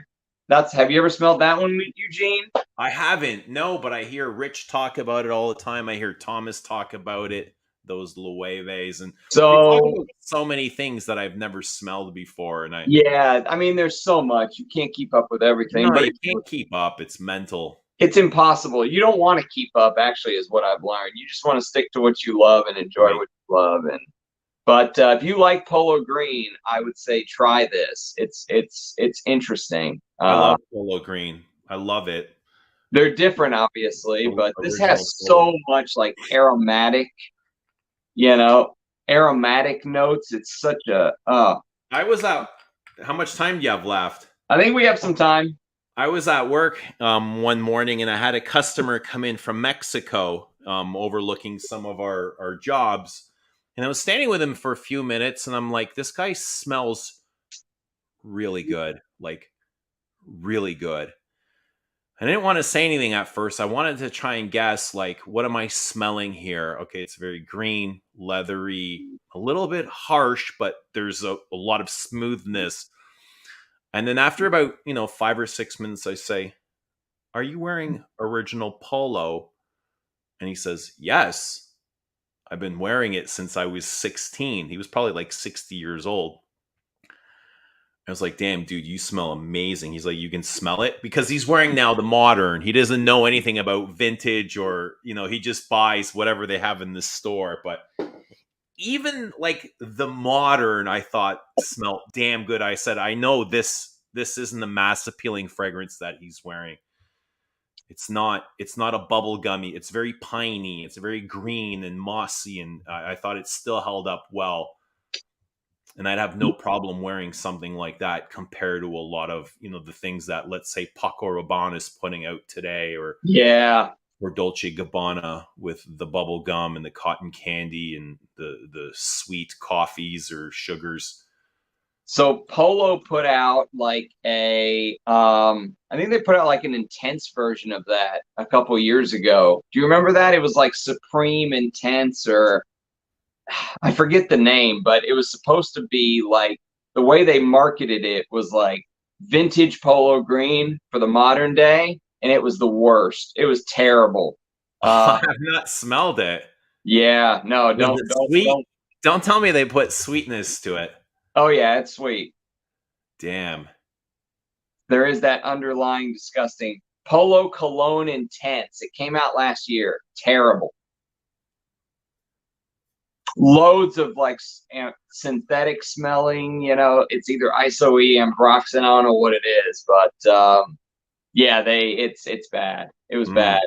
Have you ever smelled that one, Eugene? I haven't, no, but I hear Rich talk about it all the time. I hear Thomas talk about it. those Loeves, and they talk So about so many things that I've never smelled before. And yeah, I mean, there's so much you can't keep up with everything, no, but you can't keep up. It's mental. it's impossible. You don't want to keep up, actually, is what I've learned. You just want to stick to what you love and enjoy Right. what you love. And but if you like polo green, I would say try this. It's interesting. I love polo green. I love it. They're different, obviously, but this Original has polo. so much like aromatic, you know, aromatic notes. It's such a. I was out. How much time do you have left? I think we have some time. I was at work one morning, and I had a customer come in from Mexico, overlooking some of our jobs. And I was standing with him for a few minutes, and I'm like, this guy smells really good, like really good. I didn't want to say anything at first. I wanted to try and guess, like, what am I smelling here? Okay, it's very green, leathery, a little bit harsh, but there's a lot of smoothness. And then after about, 5 or 6 minutes, I say, are you wearing original polo? And he says, yes, I've been wearing it since I was 16. He was probably like 60 years old. I was like, damn, dude, you smell amazing. He's like, you can smell it? Because he's wearing now the modern. He doesn't know anything about vintage, or, he just buys whatever they have in the store. But even like the modern, I thought smelled damn good. I said, I know this isn't the mass appealing fragrance that he's wearing. It's not a bubble gummy. It's very piney. It's very green and mossy. And I thought it still held up well. And I'd have no problem wearing something like that compared to a lot of, the things that, let's say, Paco Rabanne is putting out today, or Dolce Gabbana with the bubble gum and the cotton candy and the sweet coffees or sugars. So Polo put out like I think they put out like an intense version of that a couple years ago. Do you remember that? It was like Supreme Intense, or I forget the name, but it was supposed to be like, the way they marketed it was like vintage polo green for the modern day, and it was the worst. It was terrible. I have not smelled it. Yeah, no, Was it sweet? Don't tell me they put sweetness to it. Oh yeah, it's sweet. Damn. There is that underlying disgusting Polo Cologne Intense. It came out last year. Terrible. Loads of like synthetic smelling, it's either ISO-E, ambroxan, I don't know what it is, but yeah, it's bad. It was bad.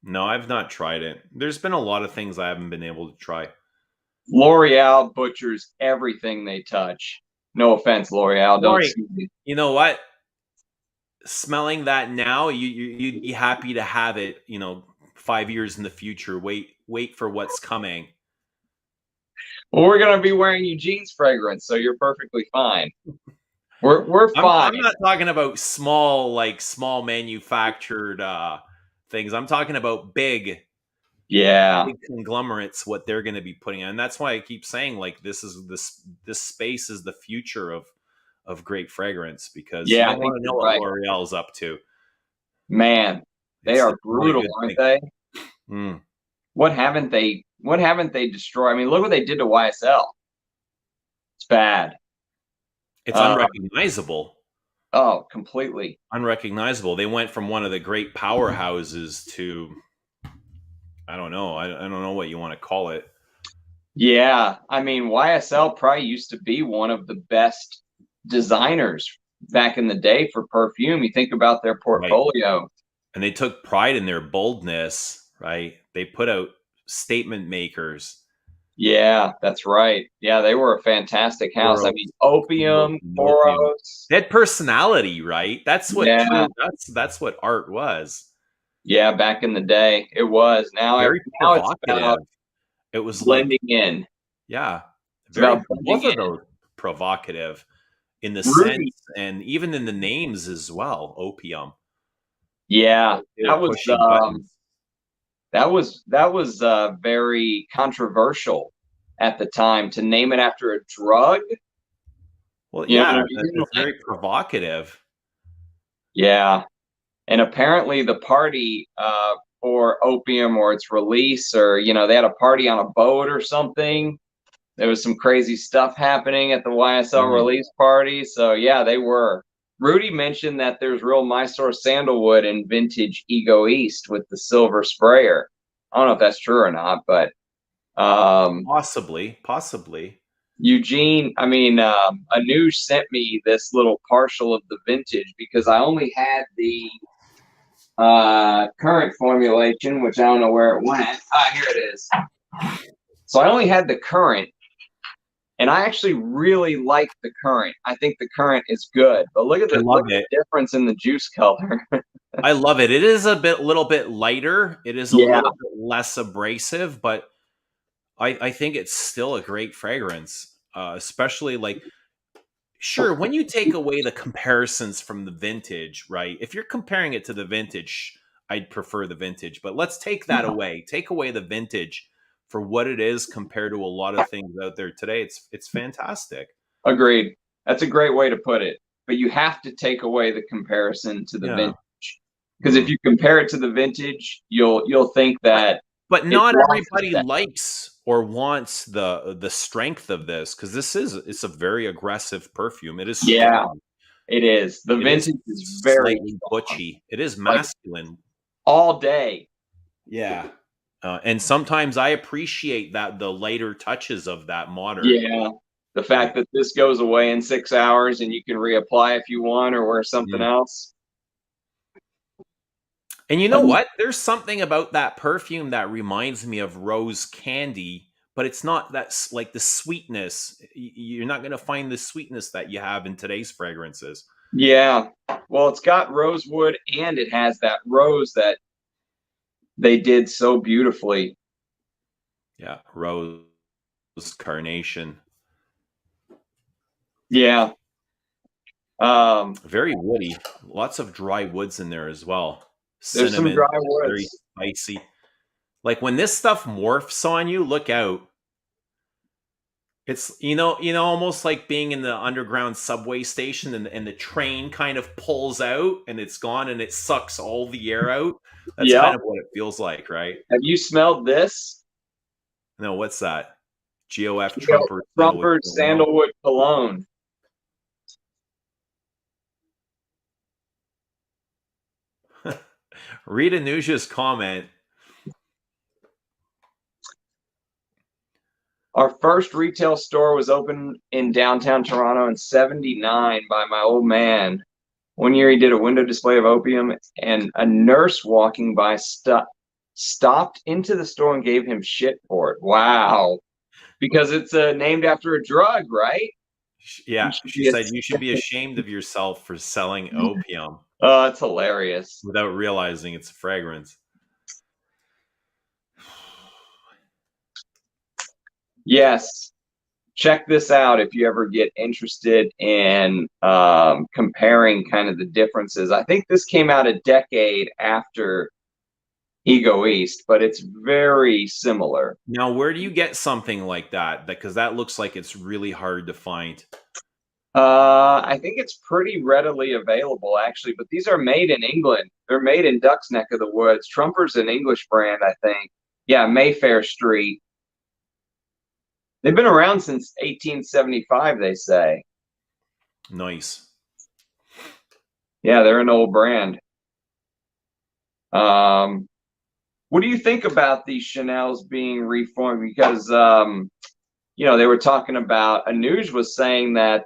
No, I've not tried it. There's been a lot of things I haven't been able to try. L'Oreal butchers everything they touch. No offense, L'Oreal. Don't sue me. You know what? Smelling that now, you'd be happy to have it, 5 years in the future. Wait for what's coming. Well, we're gonna be wearing Eugene's fragrance, so you're perfectly fine. We're fine. I'm not talking about small manufactured things. I'm talking about big conglomerates, what they're going to be putting in. And that's why I keep saying, like, this space is the future of great fragrance, because you don't want to know what L'Oreal's up to. Man, they are brutal, aren't they? Mm. What haven't they destroyed? I mean, look what they did to YSL. It's bad. It's unrecognizable. Oh, completely unrecognizable. They went from one of the great powerhouses to, I don't know. I don't know what you want to call it. Yeah. I mean, YSL probably used to be one of the best designers back in the day for perfume. You think about their portfolio. Right. And they took pride in their boldness, right? They put out statement makers. Yeah, that's right. Yeah, they were a fantastic house. I mean, Opium, Boros. They had personality, right? That's what that's what art was. Yeah, back in the day, it was. Now very provocative. It's about it was blending in. Yeah, very both of those provocative in the sense and even in the names as well. Opium. Yeah, that was very controversial at the time to name it after a drug. Well, yeah, it's very provocative. Yeah, and apparently the party for Opium or its release, or, you know, they had a party on a boat or something. There was some crazy stuff happening at the YSL release party. So yeah, they were. Rudy mentioned that there's real Mysore sandalwood in vintage Ego East with the silver sprayer. I don't know if that's true or not, but possibly. Eugene, Anuj sent me this little partial of the vintage because I only had the current formulation, which I don't know where it went. Here it is. So I only had the current, and I actually really like the current. I think the current is good, but look at the difference in the juice color. I love it. It is a little bit lighter. It is a little bit less abrasive, but I think it's still a great fragrance, especially like, sure, when you take away the comparisons from the vintage, right? If you're comparing it to the vintage, I'd prefer the vintage, but let's take that away. Take away the vintage for what it is compared to a lot of things out there today. It's fantastic. Agreed. That's a great way to put it. But you have to take away the comparison to the vintage. Because if you compare it to the vintage, you'll think that. But not everybody likes or wants the strength of this, because it's a very aggressive perfume. It is strong. It is. The vintage is very slightly butchy. It is masculine. Like, all day. Yeah. And sometimes I appreciate that the lighter touches of that modern. Yeah. The fact that this goes away in 6 hours and you can reapply if you want or wear something else. And you know what? There's something about that perfume that reminds me of rose candy, but it's not that's like the sweetness. You're not going to find the sweetness that you have in today's fragrances. Yeah. Well, it's got rosewood and it has that rose that they did so beautifully. Yeah. Rose, carnation. Yeah. Very woody. Lots of dry woods in there as well. There's Cinnamon, some dry woods. very spicy. Like when this stuff morphs on you, look out. It's you know, almost like being in the underground subway station and the train kind of pulls out and it's gone and it sucks all the air out. That's kind of what it feels like, right? Have you smelled this? No, what's that? GOF Trumper Sandalwood Cologne. Read Anuja's comment. Our first retail store was opened in downtown Toronto in '79 by my old man. One year he did a window display of opium, and a nurse walking by stopped into the store and gave him shit for it. Wow. Because it's named after a drug, right? Yeah, she said you should be ashamed of yourself for selling opium. Oh, that's hilarious. Without realizing it's a fragrance. Yes. Check this out if you ever get interested in comparing kind of the differences. I think this came out a decade after Ego East, but it's very similar. Now, where do you get something like that? Because that looks like it's really hard to find. I think it's pretty readily available, actually, but these are made in England. They're made in Duck's Neck of the Woods. Trumper's an English brand, I think. Yeah, Mayfair Street. They've been around since 1875, they say. Nice. Yeah, they're an old brand. What do you think about these Chanel's being reformed? Because, they were talking about, Anuj was saying that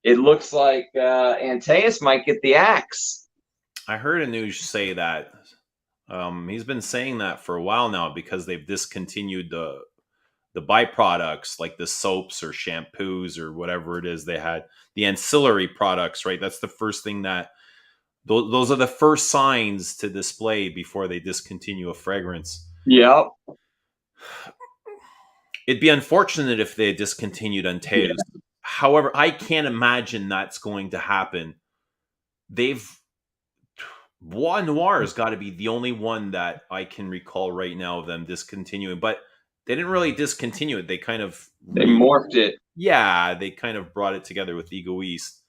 it looks like Antaeus might get the axe. I heard Anuj say that. He's been saying that for a while now because they've discontinued the byproducts like the soaps or shampoos or whatever it is they had. The ancillary products, right? That's the first thing that those are the first signs to display before they discontinue a fragrance. Yep. It'd be unfortunate if they discontinued Untitled. Yeah. However, I can't imagine that's going to happen. Bois Noir has got to be the only one that I can recall right now of them discontinuing, but they didn't really discontinue it. They kind of they morphed it. Yeah, they kind of brought it together with Ego East.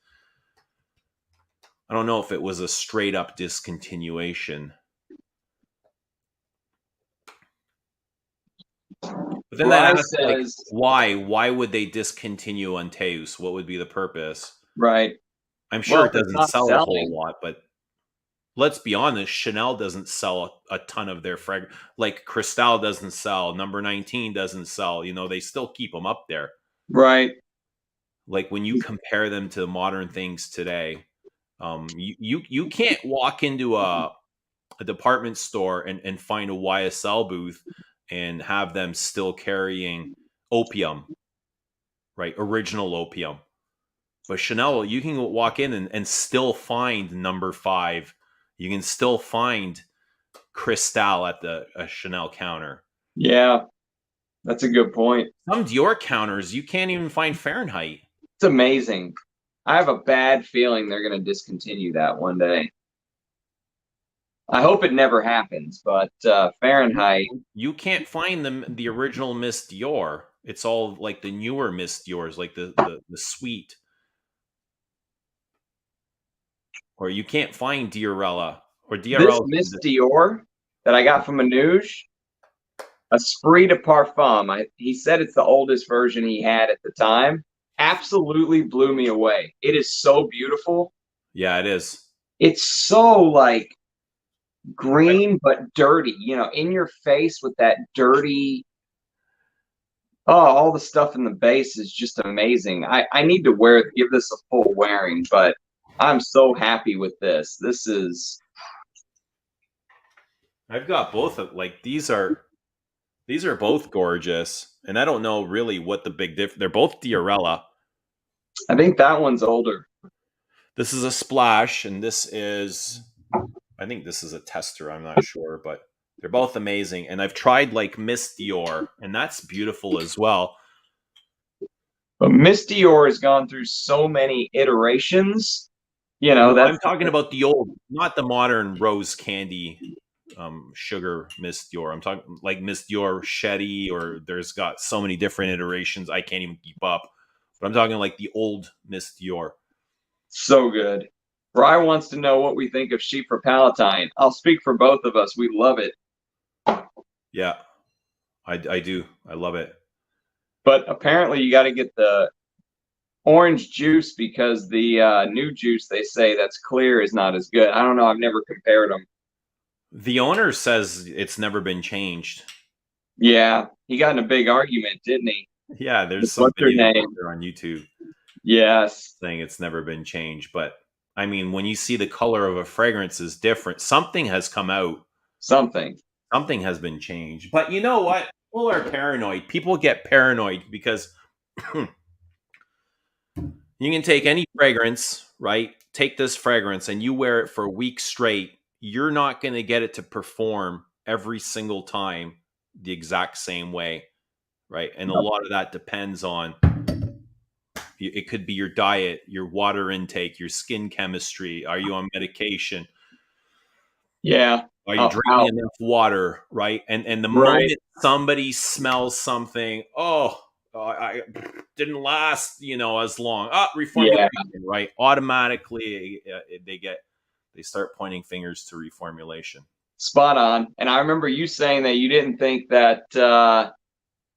I don't know if it was a straight up discontinuation. But then that asks, like, why? Why would they discontinue Unteus? What would be the purpose? Right. I'm sure it doesn't sell a whole lot, but let's be honest, Chanel doesn't sell a ton of their fragrance. Like Cristal doesn't sell, Number 19 doesn't sell. You know, they still keep them up there. Right. Like when you compare them to modern things today, you can't walk into a department store and find a YSL booth and have them still carrying opium, right? Original opium. But Chanel, you can walk in and still find Number 5. You can still find Cristal at the Chanel counter. Yeah, that's a good point. Some Dior counters, you can't even find Fahrenheit. It's amazing. I have a bad feeling they're going to discontinue that one day. I hope it never happens, but Fahrenheit. You can't find the original Miss Dior. It's all like the newer Miss Dior's, like the suite. Or you can't find Diorella. Or Diorella. This Miss Dior that I got from Manouche, Esprit de Parfum. He said it's the oldest version he had at the time. Absolutely blew me away. It is so beautiful. Yeah, it is. It's so like green but dirty, you know, in your face with that dirty. Oh, all the stuff in the base is just amazing. I need to give this a full wearing, but I'm so happy with this. This is. I've got both of like these are both gorgeous, and I don't know really what the big difference. They're both Diorella. I think that one's older. This is a Splash, and this is, I think this is a Tester. I'm not sure, but they're both amazing. And I've tried like Miss Dior, and that's beautiful as well. But Miss Dior has gone through so many iterations. You know, I'm talking about the old, not the modern rose candy sugar Miss Dior. I'm talking like Miss Dior Shetty, or there's got so many different iterations I can't even keep up. But I'm talking like the old Miss Dior. So good. Bri wants to know what we think of Chypre Palatine. I'll speak for both of us. We love it. Yeah, I do. I love it. But apparently you got to get the orange juice because the new juice they say that's clear is not as good. I don't know. I've never compared them. The owner says it's never been changed. Yeah, he got in a big argument, didn't he? Yeah, there's some video on YouTube. Yes, saying it's never been changed. But I mean, when you see the color of a fragrance is different, something has come out. Something has been changed. But you know what? People are paranoid. People get paranoid because you can take any fragrance, right? Take this fragrance and you wear it for a week straight. You're not going to get it to perform every single time the exact same way, right? And a lot of that depends on, it could be your diet, your water intake, your skin chemistry. Are you on medication? Yeah. Are you drinking enough water, right? And the moment somebody smells something, I didn't last, as long. Reformulation, right? Automatically, they start pointing fingers to reformulation. Spot on. And I remember you saying that you didn't think that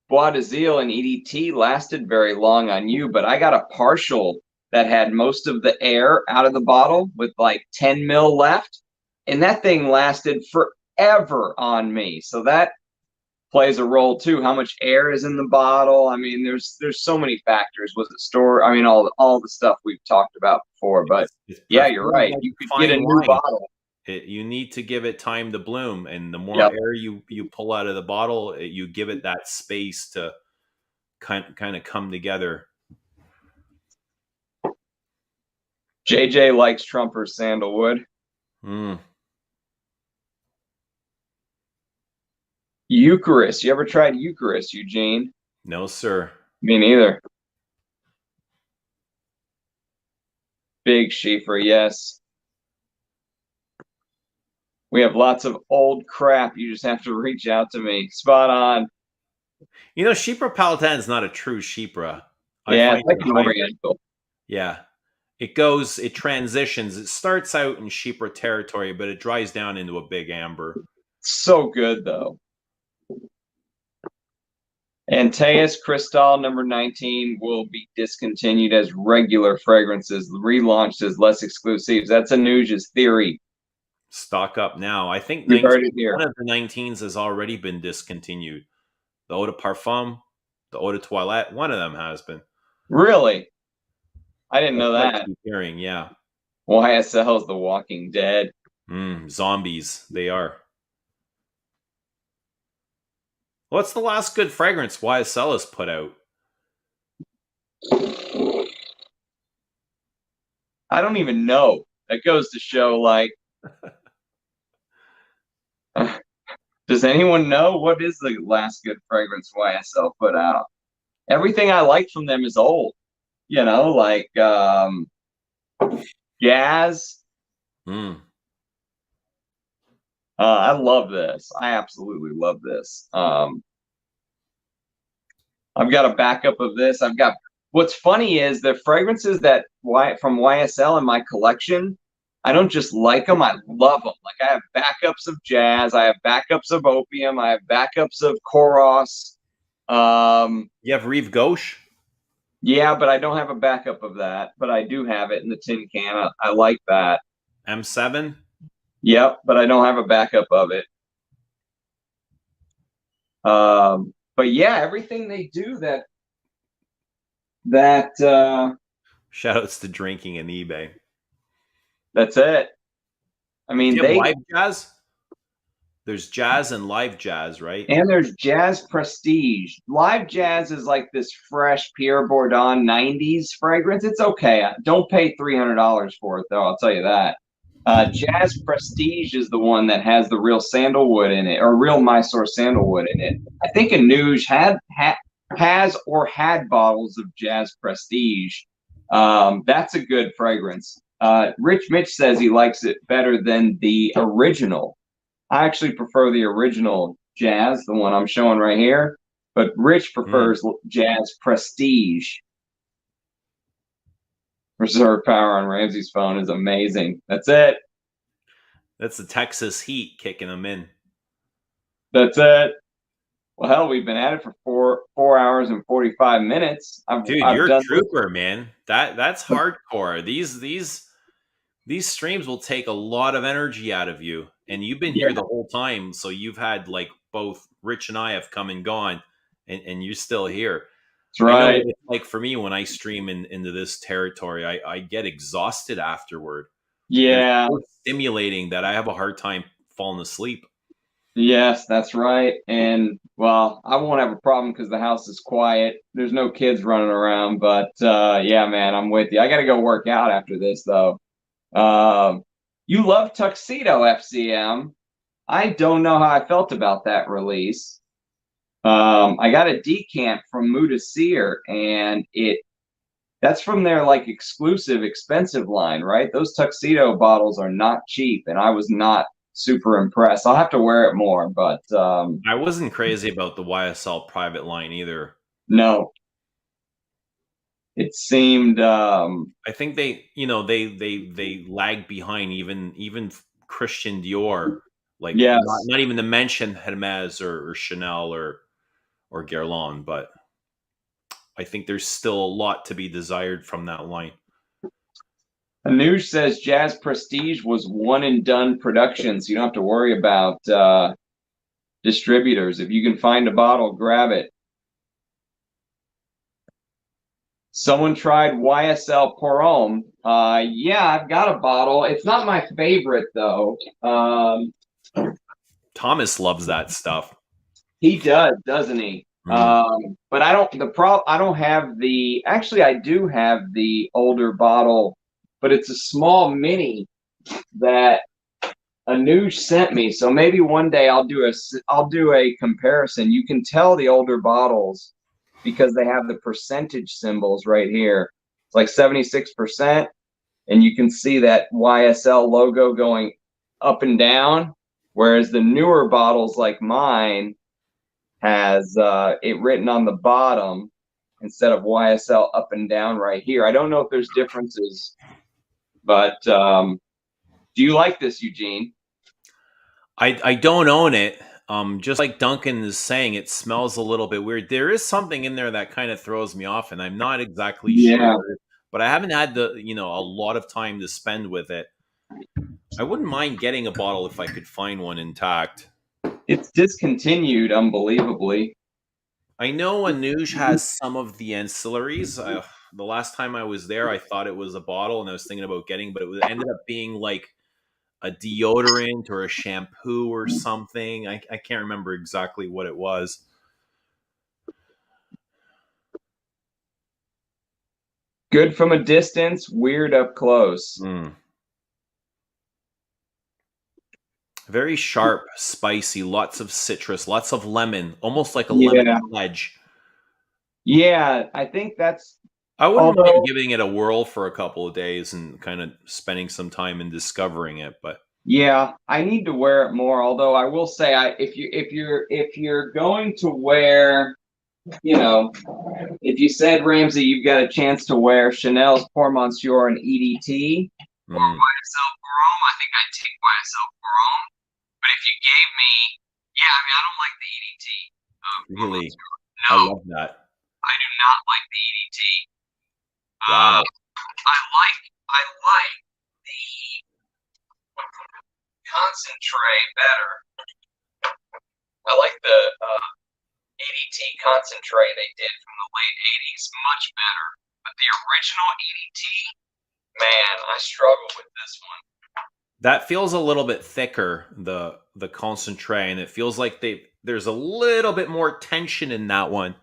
Bois de Zile and EDT lasted very long on you, but I got a partial that had most of the air out of the bottle with like 10 mil left. And that thing lasted forever on me. So that plays a role too. How much air is in the bottle? I mean, there's so many factors. Was it store? I mean, all the stuff we've talked about before. But yeah, you're right. You could get a new bottle. You need to give it time to bloom, and the more air you pull out of the bottle, you give it that space to kind of come together. JJ likes Trumper's sandalwood. Eucharist. You ever tried Eucharist, Eugene? No, sir. Me neither. Big Chypre, yes. We have lots of old crap. You just have to reach out to me. Spot on. Chypre Palatine is not a true Chypre. Yeah, it's like an Oriental. Yeah. It transitions. It starts out in Chypre territory, but it dries down into a big amber. So good, though. Antaeus Cristal number 19 will be discontinued as regular fragrances, relaunched as less exclusives. That's Anuja's theory. Stock up now. I think We've heard it here. one of the 19s has already been discontinued. The Eau de Parfum, the Eau de Toilette, one of them has been. Really? I didn't know that. I keep hearing, yeah. YSL's The Walking Dead. Zombies, they are. What's the last good fragrance YSL has put out? I don't even know. That goes to show, like, does anyone know what is the last good fragrance YSL put out? Everything I like from them is old. You know, like Jazz. I love this. I absolutely love this. I've got a backup of this. What's funny is the fragrances from YSL in my collection, I don't just like them, I love them. Like I have backups of Jazz, I have backups of Opium, I have backups of Koros. You have Rive Gauche? Yeah, but I don't have a backup of that, but I do have it in the tin can. I like that. M7? Yep, but I don't have a backup of it. But yeah, everything they do shout outs to drinking and eBay. That's it. I mean, Live Jazz? There's Jazz and Live Jazz, right? And there's Jazz Prestige. Live Jazz is like this fresh Pierre Bourdon 90s fragrance. It's okay. Don't pay $300 for it, though. I'll tell you that. Jazz Prestige is the one that has the real sandalwood in it, or real Mysore sandalwood in it. I think Anuj has or had bottles of Jazz Prestige. That's a good fragrance. Rich Mitch says he likes it better than the original. I actually prefer the original Jazz, the one I'm showing right here, but Rich prefers Jazz Prestige. Reserve power on Ramsey's phone is amazing. That's it. That's the Texas heat kicking them in. That's it. Well, hell, we've been at it for 4 hours and 45 minutes. Dude, you're a trooper, man. That's hardcore. These streams will take a lot of energy out of you. And you've been here the whole time, so you've had like both Rich and I have come and gone, and you're still here. That's right. I know it's like for me when I stream into this territory, I get exhausted afterward. Yeah, it's so stimulating that I have a hard time falling asleep. Yes, that's right. And well, I won't have a problem because the house is quiet. There's no kids running around. But yeah, man, I'm with you. I got to go work out after this, though. You love Tuxedo, FCM. I don't know how I felt about that release. I got a decant from Mudasir, and that's from their like exclusive, expensive line, right? Those Tuxedo bottles are not cheap, and I was not super impressed. I'll have to wear it more, but I wasn't crazy about the YSL private line either. No. It seemed I think they lag behind even Christian Dior, like not even to mention Hermes or Chanel or Guerlain, but I think there's still a lot to be desired from that line. Anuj says Jazz Prestige was one and done production, so you don't have to worry about distributors. If you can find a bottle, grab it. Someone tried YSL Porom. Yeah, I've got a bottle. It's not my favorite though. Thomas loves that stuff. He does, doesn't he? But I don't have the. Actually, I do have the older bottle, but it's a small mini that Anuj sent me. So maybe one day I'll do a comparison. You can tell the older bottles because they have the percentage symbols right here. It's like 76%, and you can see that YSL logo going up and down, whereas the newer bottles like mine has it written on the bottom instead of YSL up and down right here. I don't know if there's differences, but do you like this, Eugene? I don't own it. Just like Duncan is saying, it smells a little bit weird. There is something in there that kind of throws me off, and I'm not exactly sure Yeah. what it is, but I haven't had a lot of time to spend with it. I wouldn't mind getting a bottle if I could find one intact. It's discontinued, unbelievably. I know Anuj has some of the ancillaries. The last time I was there, I thought it was a bottle, and I was thinking about getting, but it ended up being like a deodorant or a shampoo or something. I can't remember exactly what it was. Good from a distance, weird up close. Very sharp, spicy, lots of citrus, lots of lemon, almost like a lemon pledge. Yeah, I think that's. I wouldn't mind giving it a whirl for a couple of days and kind of spending some time and discovering it, but yeah, I need to wear it more. Although I will say, if you're going to wear, if you said, Ramsey, you've got a chance to wear Chanel's Pour Monsieur and EDT or YSL Cologne, I think I'd take YSL Cologne. But if you gave me, I don't like the EDT. Really, no, I love that. I do not like the EDT. Wow. I like the concentrate better. I like the EDT concentrate they did from the late 80s much better. But the original EDT, man, I struggle with this one. That feels a little bit thicker, the concentrate, and it feels like there's a little bit more tension in that one,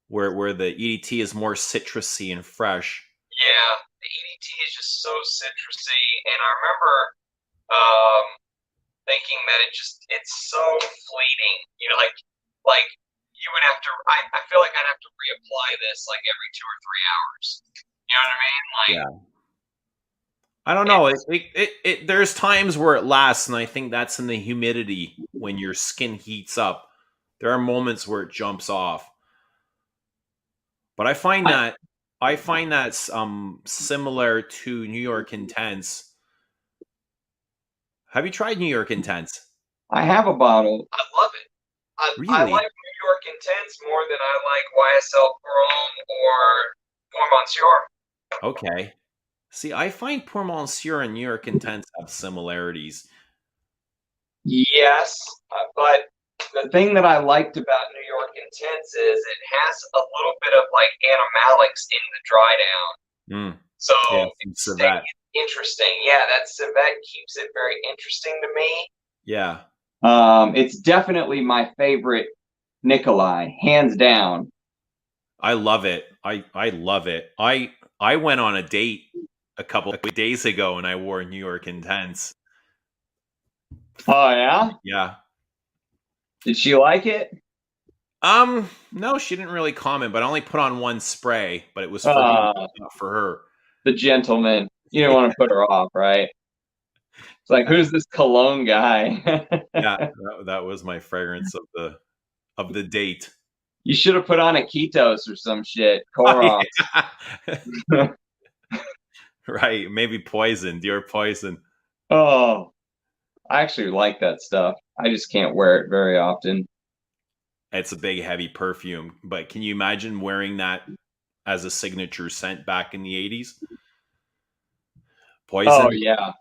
where the EDT is more citrusy and fresh. Yeah, the EDT is just so citrusy, and I remember thinking that it's so fleeting. Like you would have to. I feel like I'd have to reapply this like every 2 or 3 hours. You know what I mean? Like, yeah. I don't know. There's times where it lasts, and I think that's in the humidity when your skin heats up. There are moments where it jumps off, but I find that similar to New York Intense. Have you tried New York Intense? I have a bottle. I love it. Really? I like New York Intense more than I like YSL Pour Monsieur. Okay. See, I find Pour Monsieur and New York Intense have similarities. Yes, but the thing that I liked about New York Intense is it has a little bit of like animalics in the dry down. So it's interesting. Yeah, that civet keeps it very interesting to me. Yeah. It's definitely my favorite Nikolai, hands down. I love it. I love it. I went on a date a couple of days ago and I wore New York Intense. Oh yeah? Yeah. Did she like it? No, she didn't really comment, but I only put on one spray, but it was for me, not for her. The gentleman. You didn't want to put her off, right? It's like, who's this cologne guy? Yeah, that was my fragrance of the date. You should have put on a Ketos or some shit. Koroks. Right, maybe Poison, Dior Poison. Oh, I actually like that stuff. I just can't wear it very often. It's a big, heavy perfume, but can you imagine wearing that as a signature scent back in the 80s? Poison. Oh, yeah.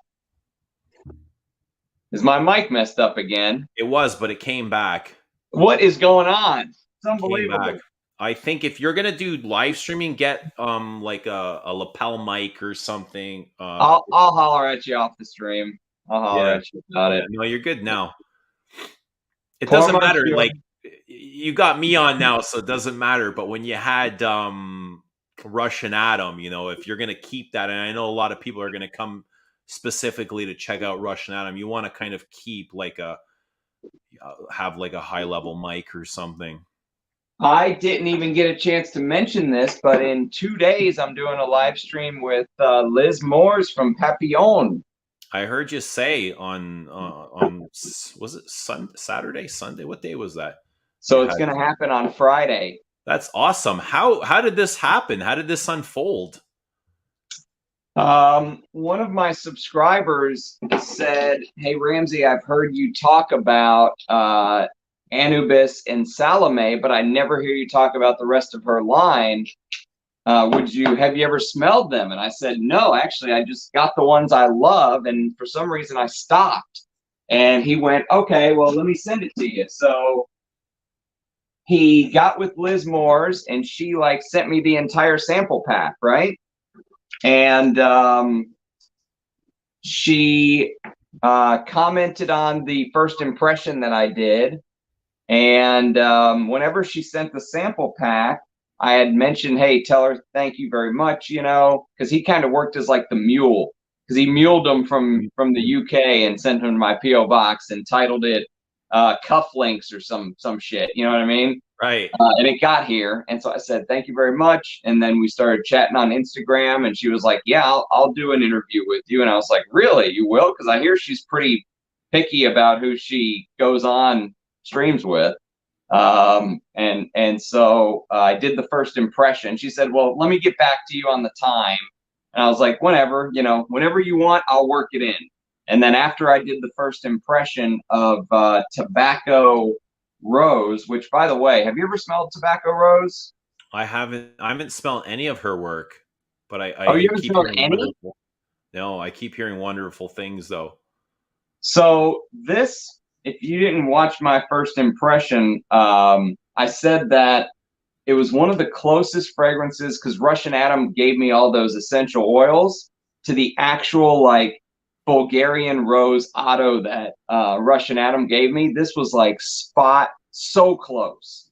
Is my mic messed up again? It was, but it came back. What is going on? It's unbelievable. I think if you're gonna do live streaming, get like a lapel mic or something. I'll holler at you off the stream. I'll holler at you about it. No, you're good now. It doesn't matter. Like, you got me on now, so it doesn't matter. But when you had Russian Atom, if you're gonna keep that, and I know a lot of people are gonna come specifically to check out Russian Atom, you want to kind of keep have like a high level mic or something. I didn't even get a chance to mention this, but in 2 days, I'm doing a live stream with Liz Moores from Papillon. I heard you say on was it Saturday, Sunday? What day was that? So it's going to happen on Friday. That's awesome. How did this happen? How did this unfold? One of my subscribers said, "Hey Ramsey, I've heard you talk about Anubis and Salome, but I never hear you talk about the rest of her line. Have you ever smelled them?" And I said, "No, actually, I just got the ones I love, and for some reason I stopped." And he went, "Okay, well, let me send it to you." So he got with Liz Moore's, and she like sent me the entire sample pack, right? And she commented on the first impression that I did. And whenever she sent the sample pack, I had mentioned, "Hey, tell her thank you very much," because he kind of worked as like the mule, because he muled them from the UK and sent them to my PO box and titled it "Cufflinks" or some shit. You know what I mean? Right. And it got here, and so I said thank you very much, and then we started chatting on Instagram, and she was like, "Yeah, I'll do an interview with you," and I was like, "Really, you will?" Because I hear she's pretty picky about who she goes on streams with. And so I did the first impression. She said, "Well, let me get back to you on the time," and I was like, "Whenever, whenever you want, I'll work it in." And then after I did the first impression of Tobacco Rose, which, by the way, have you ever smelled Tobacco Rose? I haven't smelled any of her work, but Oh, you I haven't keep smelled hearing any? wonderful. No, I keep hearing wonderful things though. So this, if you didn't watch my first impression, I said that it was one of the closest fragrances, because Russian Adam gave me all those essential oils, to the actual like Bulgarian Rose Otto that Russian Adam gave me. This was like spot so close,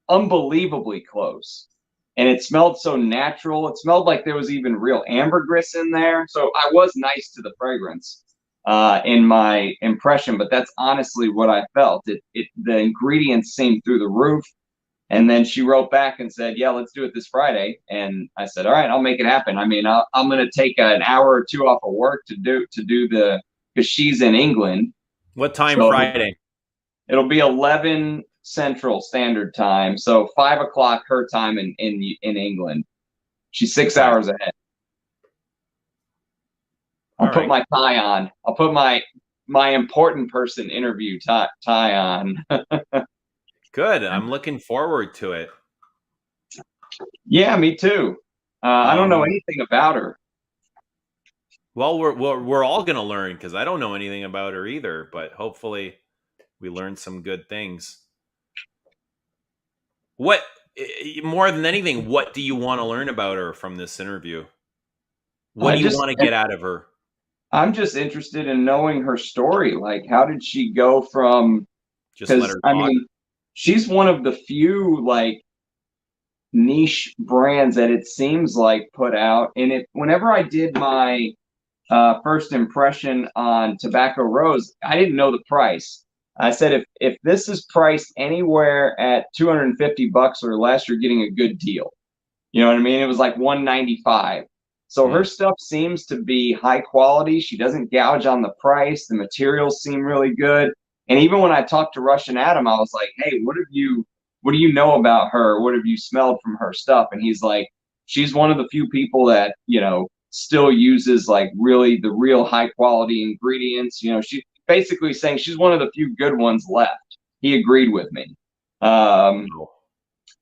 unbelievably close. And it smelled so natural. It smelled like there was even real ambergris in there. So I was nice to the fragrance in my impression, but that's honestly what I felt. The ingredients seemed through the roof. And then she wrote back and said, "Yeah, let's do it this Friday." And I said, "All right, I'll make it happen." I mean, I'm going to take an hour or two off of work to do because she's in England. What time So Friday? it'll be 11 Central Standard Time. So 5 o'clock her time in England. She's 6 hours ahead. I'll put my tie on. I'll put my important person interview tie on. Good. I'm looking forward to it. Yeah, me too. I don't know anything about her. Well, we're all gonna learn, because I don't know anything about her either. But hopefully, we learn some good things. What more than anything? What do you want to learn about her from this interview? What do you want to get out of her? I'm just interested in knowing her story. Like, how did she go from? Just let her talk. I mean, she's one of the few like niche brands that it seems like put out. And whenever I did my first impression on Tobacco Rose, I didn't know the price. I said, if this is priced anywhere at $250 or less, you're getting a good deal. You know what I mean? It was like $195. So her stuff seems to be high quality. She doesn't gouge on the price. The materials seem really good. And even when I talked to Russian Adam, I was like, "Hey, what do you know about her? What have you smelled from her stuff?" And he's like, "She's one of the few people that, still uses like really the real high quality ingredients." She basically saying she's one of the few good ones left. He agreed with me.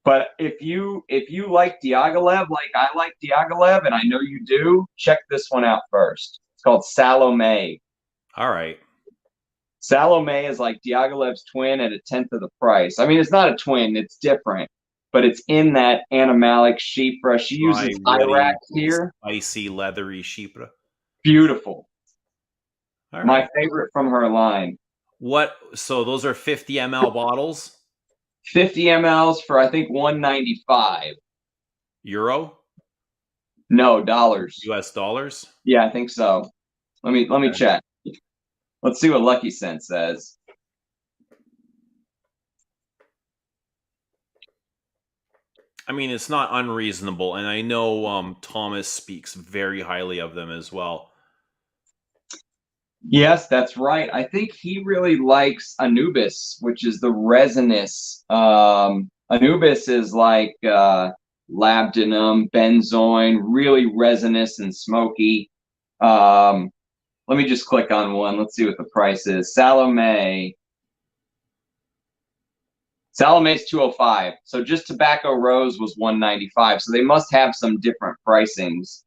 But if you like Diaghilev, like I like Diaghilev, and I know you do, check this one out first. It's called Salome. All right. Salome is like Diaghilev's twin at a tenth of the price. I mean, it's not a twin; it's different, but it's in that animalic chypre. She uses Iraq here. Spicy, leathery chypre. Beautiful. All right. My favorite from her line. So those are 50 ml bottles? 50 mLs for, I think, $195. Euro? No, dollars. US dollars? Yeah, I think so. Let me check. Let's see what Lucky Scent says. I mean, it's not unreasonable, and I know Thomas speaks very highly of them as well. Yes, that's right. I think he really likes Anubis, which is the resinous. Anubis is like labdanum, benzoin, really resinous and smoky. Let me just click on one. Let's see what the price is. Salome. Salome's 205. So just Tobacco Rose was 195. So they must have some different pricings.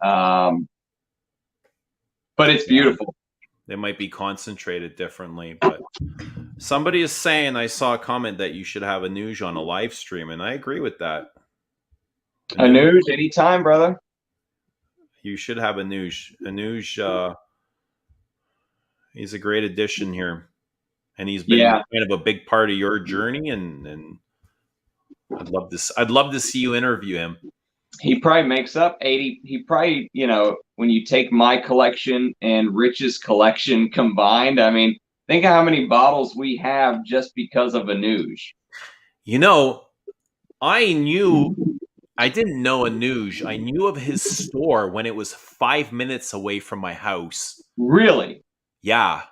But it's beautiful. They might be concentrated differently, but somebody is saying, I saw a comment that you should have a Nuge on a live stream, and I agree with that. A Nuge anytime, brother. You should have a Nuge. A Nuge, he's a great addition here. And he's been kind of a big part of your journey, and I'd love to see you interview him. He probably makes up 80. He probably, when you take my collection and Rich's collection combined, I mean, think of how many bottles we have just because of a Nuge. I didn't know a Nuge. I knew of his store when it was 5 minutes away from my house. Really? Yeah.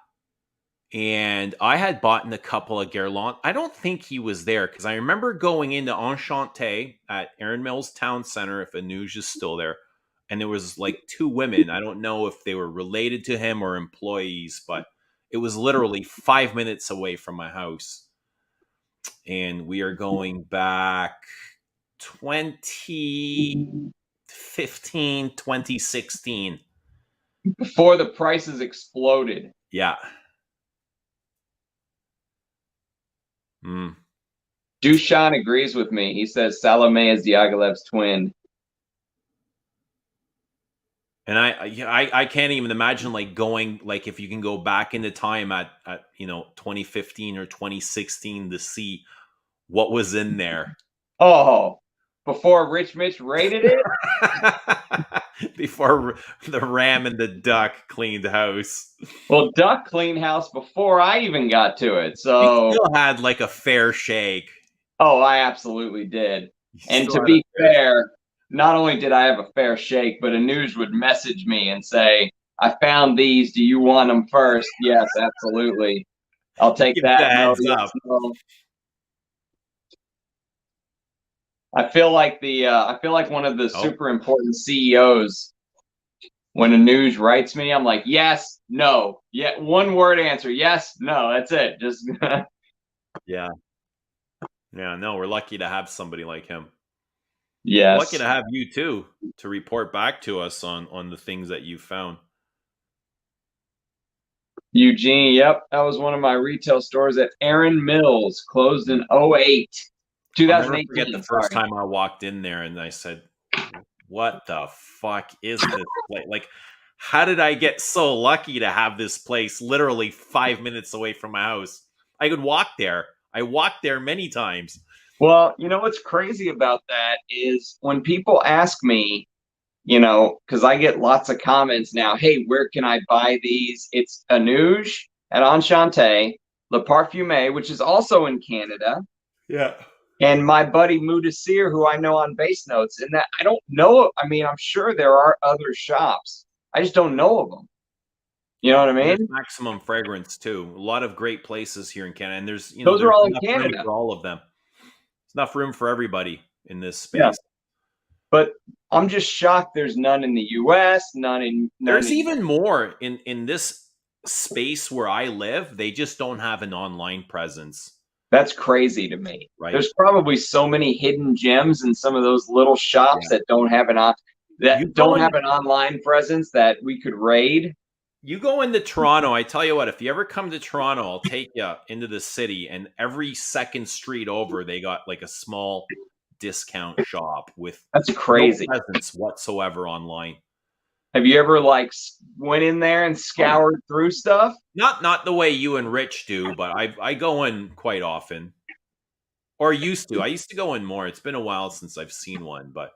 And I had bought a couple of Guerlain. I don't think he was there because I remember going into Enchanté at Erin Mills Town Center, if Anuj is still there. And there was like two women. I don't know if they were related to him or employees, but it was literally 5 minutes away from my house. And we are going back 2015, 2016. Before the prices exploded. Yeah. Dushan agrees with me. He says Salome is Diaghilev's twin. And I can't even imagine like going, like if you can go back into time at 2015 or 2016 to see what was in there. Oh, before Rich Mitch raided it? Before the ram and the duck cleaned house. Well, duck cleaned house before I even got to it. So you still had like a fair shake. Oh, I absolutely did. And to be fair, not only did I have a fair shake, but Anuj would message me and say, I found these. Do you want them first? Yes, absolutely. I'll take that. No, yes, no. I feel like one of the super important CEOs. When Anuj writes me, I'm like, yes, no, yeah, one word answer, yes, no, that's it. Just yeah, no, we're lucky to have somebody like him. Yes, lucky to have you too to report back to us on the things that you found. Eugene, yep, that was one of my retail stores at Erin Mills, closed in 2008. 2018. I'll never forget the first time I walked in there and I said, what the fuck is this? Like, how did I get so lucky to have this place literally 5 minutes away from my house? I could walk there. I walked there many times. Well, what's crazy about that is when people ask me, because I get lots of comments now, hey, where can I buy these? It's Anuj at Enchanté, Le Perfume, which is also in Canada. Yeah. And my buddy Mudasir, who I know on Bass Notes, and that I don't know. I mean, I'm sure there are other shops. I just don't know of them. You know what I mean? There's Maximum Fragrance too. A lot of great places here in Canada, and there's those are all in Canada. Room for all of them. There's enough room for everybody in this space. Yeah. But I'm just shocked there's none in the U.S. There's even more in this space where I live. They just don't have an online presence. That's crazy to me. Right. There's probably so many hidden gems in some of those little shops that don't have an online presence that we could raid. You go into Toronto, I tell you what, if you ever come to Toronto, I'll take you into the city, and every second street over, they got like a small discount shop with that's crazy no presence whatsoever online. Have you ever went in there and scoured through stuff? Not the way you and Rich do, but I go in quite often, or used to. I used to go in more. It's been a while since I've seen one, but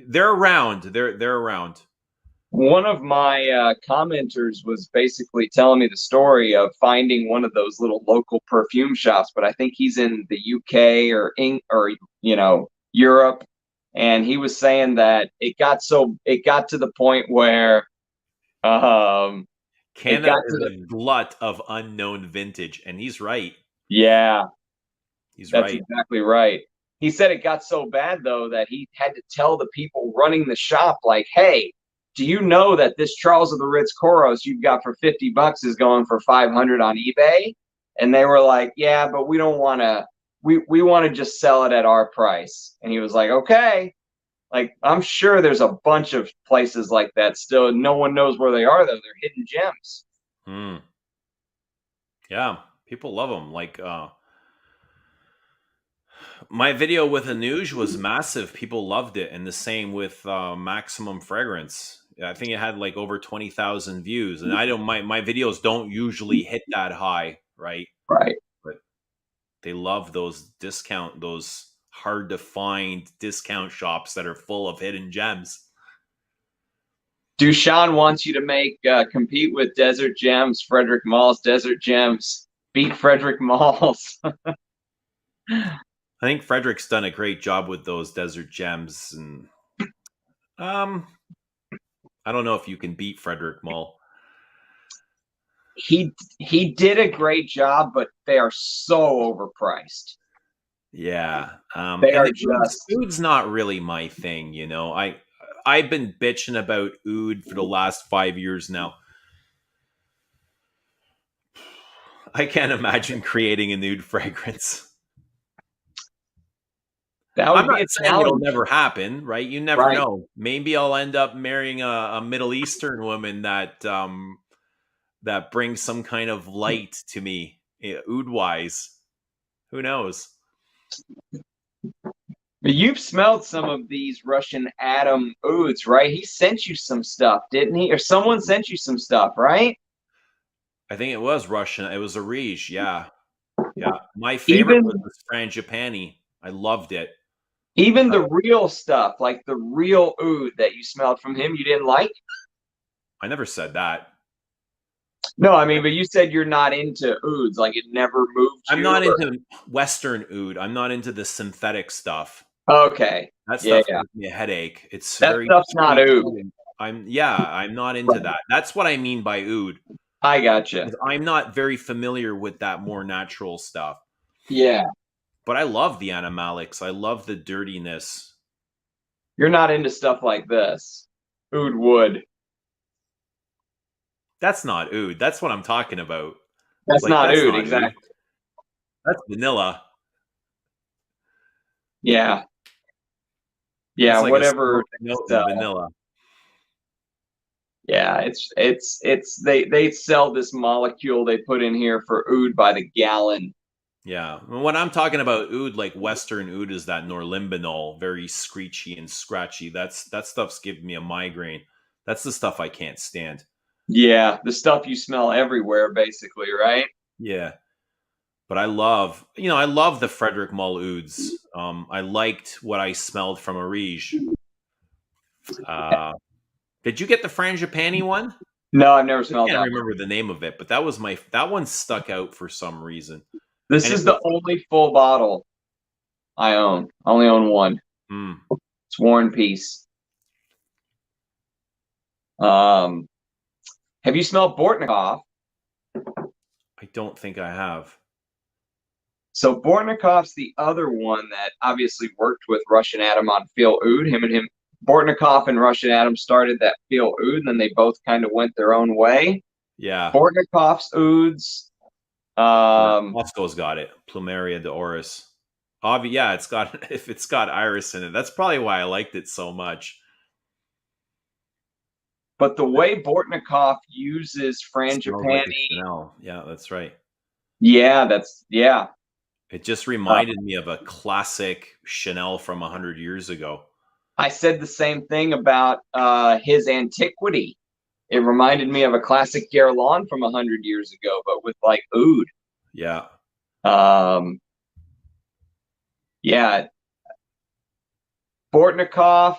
they're around. They're around. One of my commenters was basically telling me the story of finding one of those little local perfume shops, but I think he's in the UK or Europe. And he was saying that it got to the point where Canada is a glut of unknown vintage, and he's right. Yeah, that's right. Exactly right. he said it got so bad though that he had to tell the people running the shop, like, "Hey, do you know that this Charles of the Ritz Koros you've got for $50 is going for 500 on eBay?" And they were like, "Yeah, but we don't want to. We want to just sell it at our price." And he was like, "Okay." Like, I'm sure there's a bunch of places like that still. No one knows where they are though. They're hidden gems. Yeah, people love them. Like my video with Anuj was massive. People loved it, and the same with Maximum Fragrance. I think it had like over 20,000 views, and I don't my videos don't usually hit that high, right? Right. But they love those hard to find discount shops that are full of hidden gems. Dushan wants you to make compete with Desert Gems, Frederick Mall's Desert Gems. Beat Frederick Mall's. I think Frederick's done a great job with those Desert Gems, and I don't know if you can beat Frederick Mall. He did a great job, but they are so overpriced. Yeah, they are Oud's not really my thing. You know, I've been bitching about oud for the last 5 years now. I can't imagine creating an oud fragrance. That would I'm not saying it'll never happen, right? You never know. Maybe I'll end up marrying a Middle Eastern woman that that brings some kind of light to me, oud-wise. Who knows? But you've smelled some of these Russian Adam ouds, right? He sent you some stuff, didn't he? Or someone sent you some stuff, right? I think it was Russian. It was a Riege, yeah. Yeah. My favorite was the Frangipani. I loved it. Even the real stuff, like the real oud that you smelled from him, you didn't like? I never said that. No, I mean, but you said you're not into ouds, like it never moved you. I'm not into Western oud. I'm not into the synthetic stuff. Okay. That stuff gives me a headache. It's that stuff's not oud. I'm not into that. That's what I mean by oud. I gotcha. I'm not very familiar with that more natural stuff. Yeah. But I love the animalics. I love the dirtiness. You're not into stuff like this. Oud wood. That's not oud. That's what I'm talking about. That's not oud, exactly. That's vanilla. Yeah. Yeah, like whatever. Vanilla. Yeah, it's they sell this molecule they put in here for oud by the gallon. Yeah, when I'm talking about oud, like Western oud, is that norlimbinol, very screechy and scratchy. That stuff's giving me a migraine. That's the stuff I can't stand. Yeah, the stuff you smell everywhere, basically, right? Yeah, but I love the Frederick Mall ouds. I liked what I smelled from Arige. Did you get the Frangipani one? No, I've never smelled that. I can't remember the name of it, but that one stuck out for some reason. This is the only full bottle I own. I only own one. It's War and Peace. Have you smelled Bortnikov? I don't think I have. So Bortnikov's the other one that obviously worked with Russian Adam on Feel Oud. Bortnikov and Russian Adam started that Feel Oud, and then they both kind of went their own way. Yeah. Bortnikov's ouds. Moscow's got it. Plumeria de Oris. Yeah, if it's got iris in it, that's probably why I liked it so much. But the way Bortnikov uses Frangipani, yeah, that's right. Yeah, It just reminded me of a classic Chanel from 100 years ago. I said the same thing about his Antiquity. It reminded me of a classic Guerlain from 100 years ago, but with like oud. Yeah. Yeah. Bortnikov,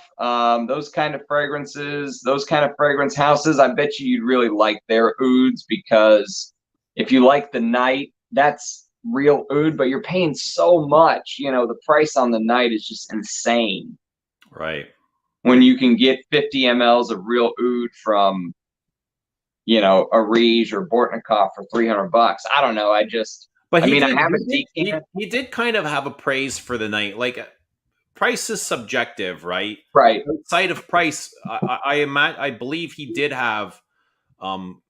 those kind of fragrances, those kind of fragrance houses, I bet you'd really like their ouds, because if you like the night, that's real oud, but you're paying so much. The price on the night is just insane. Right. When you can get 50 mLs of real oud from, Arige or Bortnikov for $300. I don't know. But I he mean, I did, have he a did, decant. he did kind of have a praise for the night. Like price is subjective, right? Right. Outside of price, I believe he did have, um,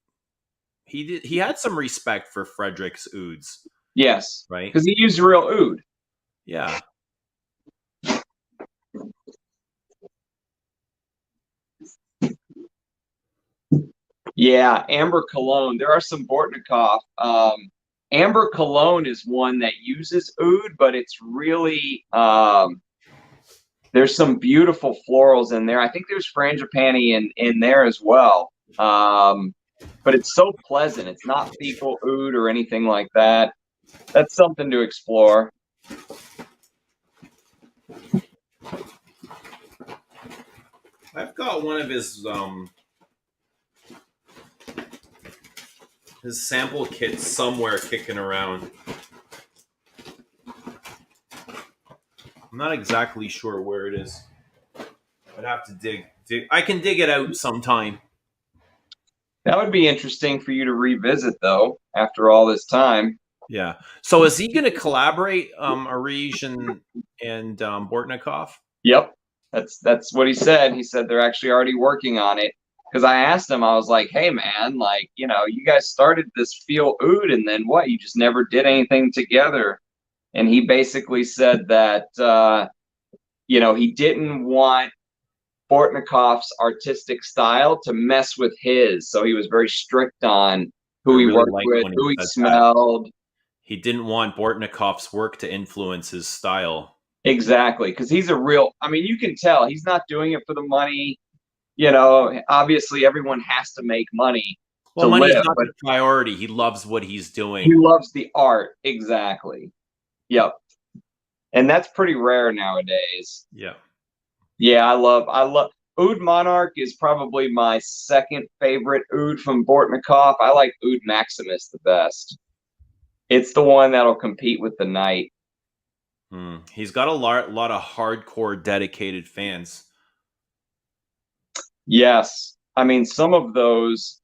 he had some respect for Frederick's ouds, Yes. right? Because he used real oud. Yeah. Yeah, Amber Cologne. There are some Bortnikov. Amber Cologne is one that uses oud, but it's really there's some beautiful florals in there. I think there's frangipani in there as well. But it's so pleasant. It's not fecal oud or anything like that. That's something to explore. I've got one of his sample kits somewhere kicking around. I'm not exactly sure where it is. I'd have to dig. I can dig it out sometime. That would be interesting for you to revisit, though, after all this time. Yeah. So is he going to collaborate, Arij and Bortnikov? Yep, that's what he said. He said they're actually already working on it. Because I asked him, I was like, "Hey, man, like, you guys started this feel oud, and then what? You just never did anything together." And he basically said that, he didn't want Bortnikov's artistic style to mess with his, so he was very strict on I who he really worked like with, when who he he said that. smelled. He didn't want Bortnikov's work to influence his style. Exactly, because he's I mean, you can tell he's not doing it for the money. Obviously everyone has to make money Well, to money's live, not but the priority. He loves what he's he doing. loves the art. Exactly. Yep. And that's pretty rare nowadays. Yeah. Yeah, I love Oud Monarch is probably my second favorite oud from Bortnikov. I like Oud Maximus the best. It's the one that'll compete with the Knight. He's got a lot of hardcore dedicated fans. Yes. I mean, some of those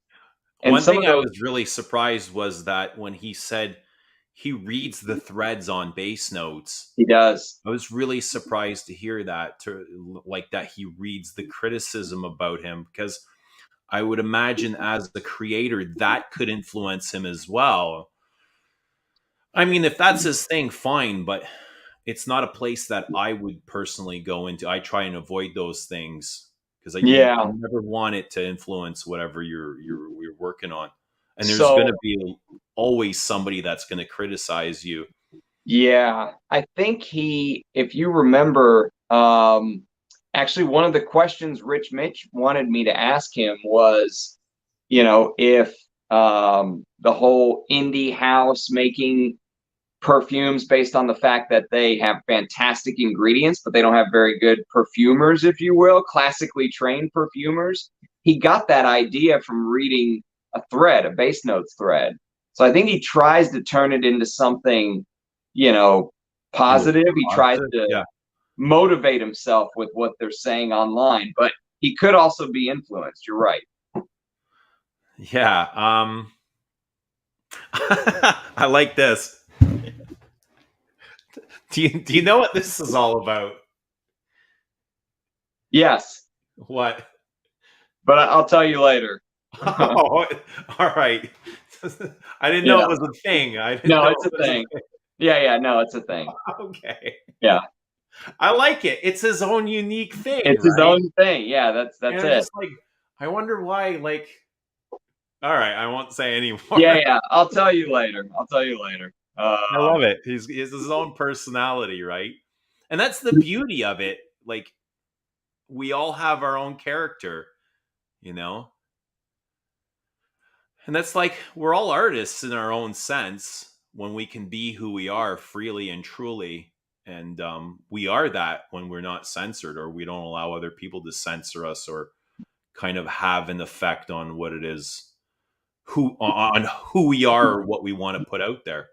One thing I was really surprised was that when he said he reads the threads on bass notes. He does. I was really surprised to hear that, that he reads the criticism about him, because I would imagine as the creator that could influence him as well. I mean, if that's his thing, fine, but it's not a place that I would personally go into. I try and avoid those things because you never want it to influence whatever you're working on. And there's going to be always somebody that's going to criticize you. Yeah, I think if you remember, actually one of the questions Rich Mitch wanted me to ask him was, if the whole indie house making perfumes based on the fact that they have fantastic ingredients, but they don't have very good perfumers, if you will, classically trained perfumers. He got that idea from reading a bass notes thread. So I think he tries to turn it into something, positive. He tries to motivate himself with what they're saying online, but he could also be influenced. You're right. Yeah. I like this. Do you know what this is all about? Yes. What? But I'll tell you later. Oh, all right. I didn't know it was a thing. No, it's a thing. Yeah, no, it's a thing. Okay. Yeah. I like it. It's his own unique thing. It's his own thing. Yeah, that's it. Just I wonder why, all right, I won't say anymore. Yeah. I'll tell you later. I love it. He has his own personality, right? And that's the beauty of it. Like, we all have our own character, And that's we're all artists in our own sense when we can be who we are freely and truly. And we are that when we're not censored, or we don't allow other people to censor us or kind of have an effect on what it is, who we are, or what we want to put out there.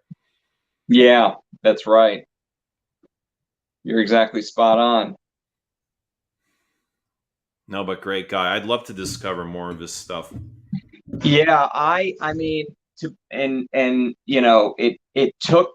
Yeah, that's right. You're exactly spot on. No, but great guy. I'd love to discover more of his stuff. Yeah, I mean, it it took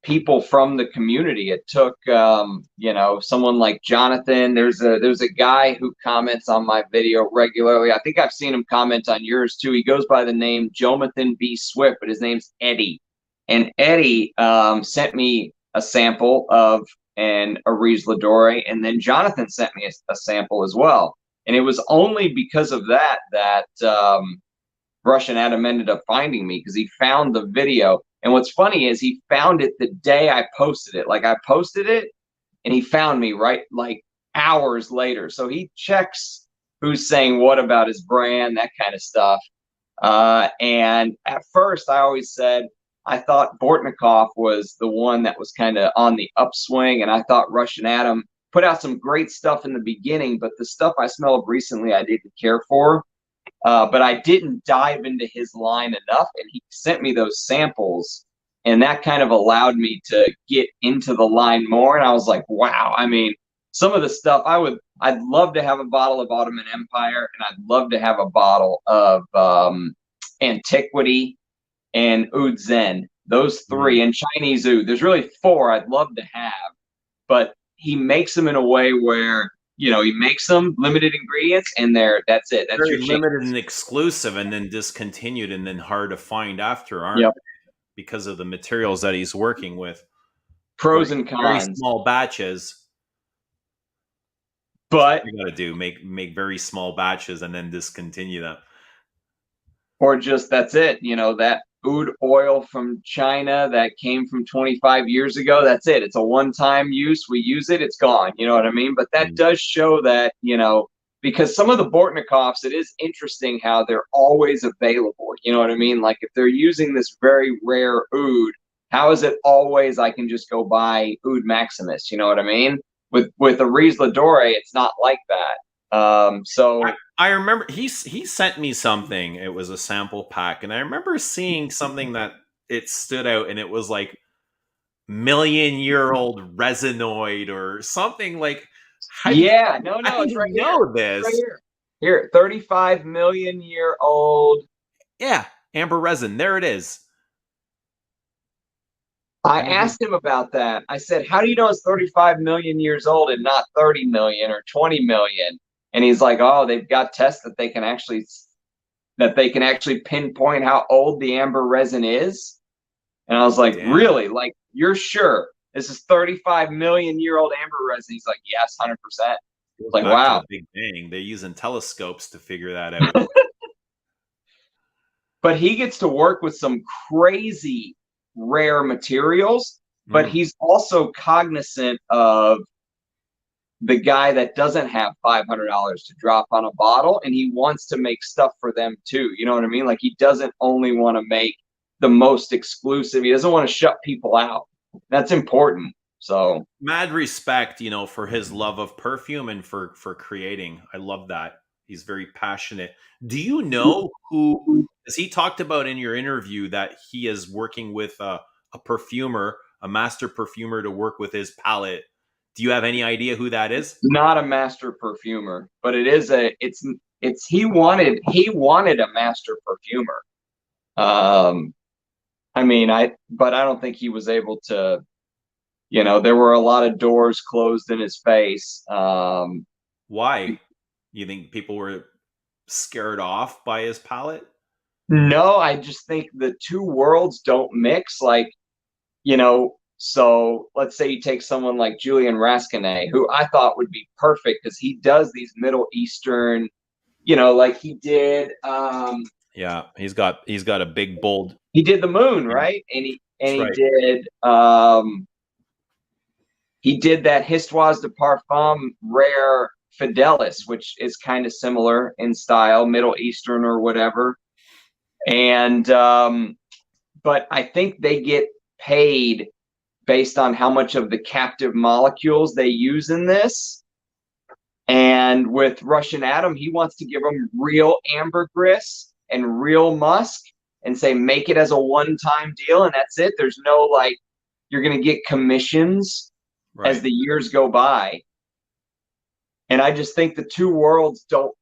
people from the community. It took, you know, someone like Jonathan. There's a guy who comments on my video regularly. I think I've seen him comment on yours too. He goes by the name Jonathan B. Swift, but his name's Eddie. And Eddie sent me a sample of an Arise Ladore, and then Jonathan sent me a sample as well. And it was only because of that Russian Adam ended up finding me, because he found the video. And what's funny is he found it the day I posted it. Like, I posted it and he found me right like hours later. So he checks who's saying what about his brand, that kind of stuff. And at first I always said, I thought Bortnikov was the one that was kind of on the upswing. And I thought Russian Adam put out some great stuff in the beginning, but the stuff I smelled recently, I didn't care for. But I didn't dive into his line enough, and he sent me those samples, and that kind of allowed me to get into the line more. And I was like, wow, I mean, some of the stuff I'd love to have a bottle of Ottoman Empire, and I'd love to have a bottle of Antiquity and Oud Zen. Those three, and Chinese Oud. There's really four I'd love to have, but he makes them in a way where, you know, he makes them limited ingredients, and that's it. That's very your limited and exclusive, and then discontinued, and then hard to find after, aren't Yep. they? Because of the materials that he's working with. Pros and cons. Very small batches. But you got to do make very small batches and then discontinue them. Or just that's it. You know, that oud oil from China that came from 25 years ago, that's it. It's a one-time use. We use it, it's gone. You know what I mean? But that does show that, you know, because some of the Bortnikovs, it is interesting how they're always available. You know what I mean? Like, if they're using this very rare oud, how is it always I can just go buy Oud Maximus? You know what I mean? With Arise Ladore, it's not like that. So I remember he sent me something. It was a sample pack, and I remember seeing something that it stood out, and it was like million-year-old resinoid or something like. Yeah, no, it's right here. Know this. Right here, 35 million year old. Yeah, amber resin. There it is. I asked him about that. I said, how do you know it's 35 million years old and not 30 million or 20 million? And he's like, oh, they've got tests that they can actually pinpoint how old the amber resin is. And I was like, damn. Really? Like, you're sure this is 35 million year old amber resin? He's like, yes, 100%. Like, wow. Big Bang. They're using telescopes to figure that out. But he gets to work with some crazy rare materials, but he's also cognizant of the guy that doesn't have $500 to drop on a bottle, and he wants to make stuff for them too. You know what I mean? Like, he doesn't only want to make the most exclusive. He doesn't want to shut people out. That's important. So mad respect, you know, for his love of perfume and for creating. I love that. He's very passionate. Do you know who, as he talked about in your interview, that he is working with a perfumer, a master perfumer, to work with his palette? Do you have any idea who that is? Not a master perfumer, but it is he wanted a master perfumer. I mean, but I don't think he was able to, you know, there were a lot of doors closed in his face. Why? You think people were scared off by his palette? No, I just think the two worlds don't mix. Like, you know, so let's say you take someone like Julian Rasconnay, who I thought would be perfect because he does these Middle Eastern, you know, like he did. Yeah, he's got a big bold. He did the moon, right? And he did that Histoire de Parfum rare Fidelis, which is kind of similar in style, Middle Eastern or whatever. And but I think they get paid based on how much of the captive molecules they use in this. And with Russian Adam, he wants to give them real ambergris and real musk and say, make it as a one-time deal, and that's it. There's no, like, you're going to get commissions as the years go by. And I just think the two worlds don't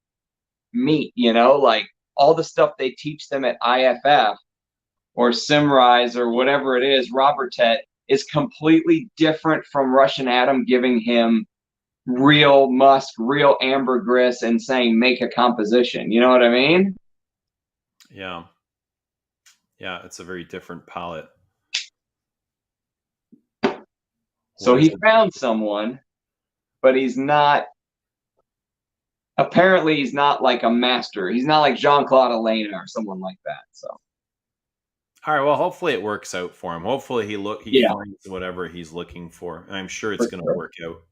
meet, you know, like all the stuff they teach them at IFF or Simrise or whatever it is, Robertet, is completely different from Russian Adam giving him real musk, real ambergris, and saying make a composition. You know what I mean? Yeah. Yeah, it's a very different palette. So he found someone, but he's not, apparently he's not like a master. He's not like Jean-Claude Elena or someone like that. So. All right, well, hopefully it works out for him. Hopefully he finds whatever he's looking for. And I'm sure it's going to work out.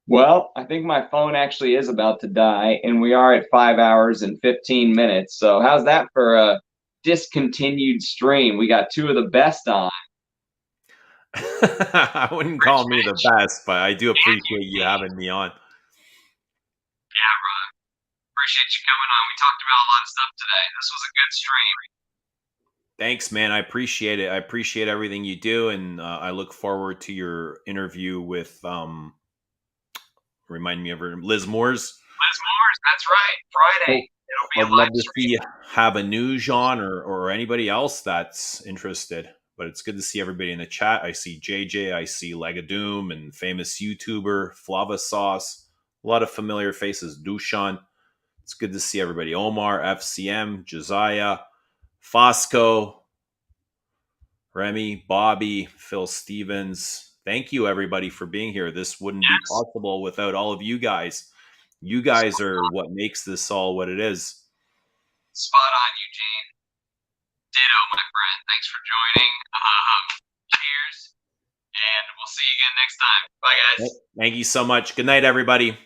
Well, I think my phone actually is about to die, and we are at 5 hours and 15 minutes. So how's that for a discontinued stream? We got two of the best on. I wouldn't call me the best, but I do appreciate you having me on. Yeah, Ron. Appreciate you coming on. We talked about a lot of stuff today. This was a good stream. Thanks, man. I appreciate it. I appreciate everything you do, and I look forward to your interview with remind me of her, Liz Moores. Liz Moores, that's right. Friday. It'll be I'd love to see you have a new Jean or anybody else that's interested. But it's good to see everybody in the chat. I see JJ, I see Legadoom and famous YouTuber, Flava Sauce, a lot of familiar faces, Dushan. It's good to see everybody. Omar, FCM, Josiah, Fosco, Remy, Bobby, Phil Stevens. Thank you, everybody, for being here. This wouldn't be possible without all of you guys. You guys are what makes this all what it is. Spot on, Eugene. Ditto, my friend. Thanks for joining. Cheers. And we'll see you again next time. Bye, guys. Thank you so much. Good night, everybody.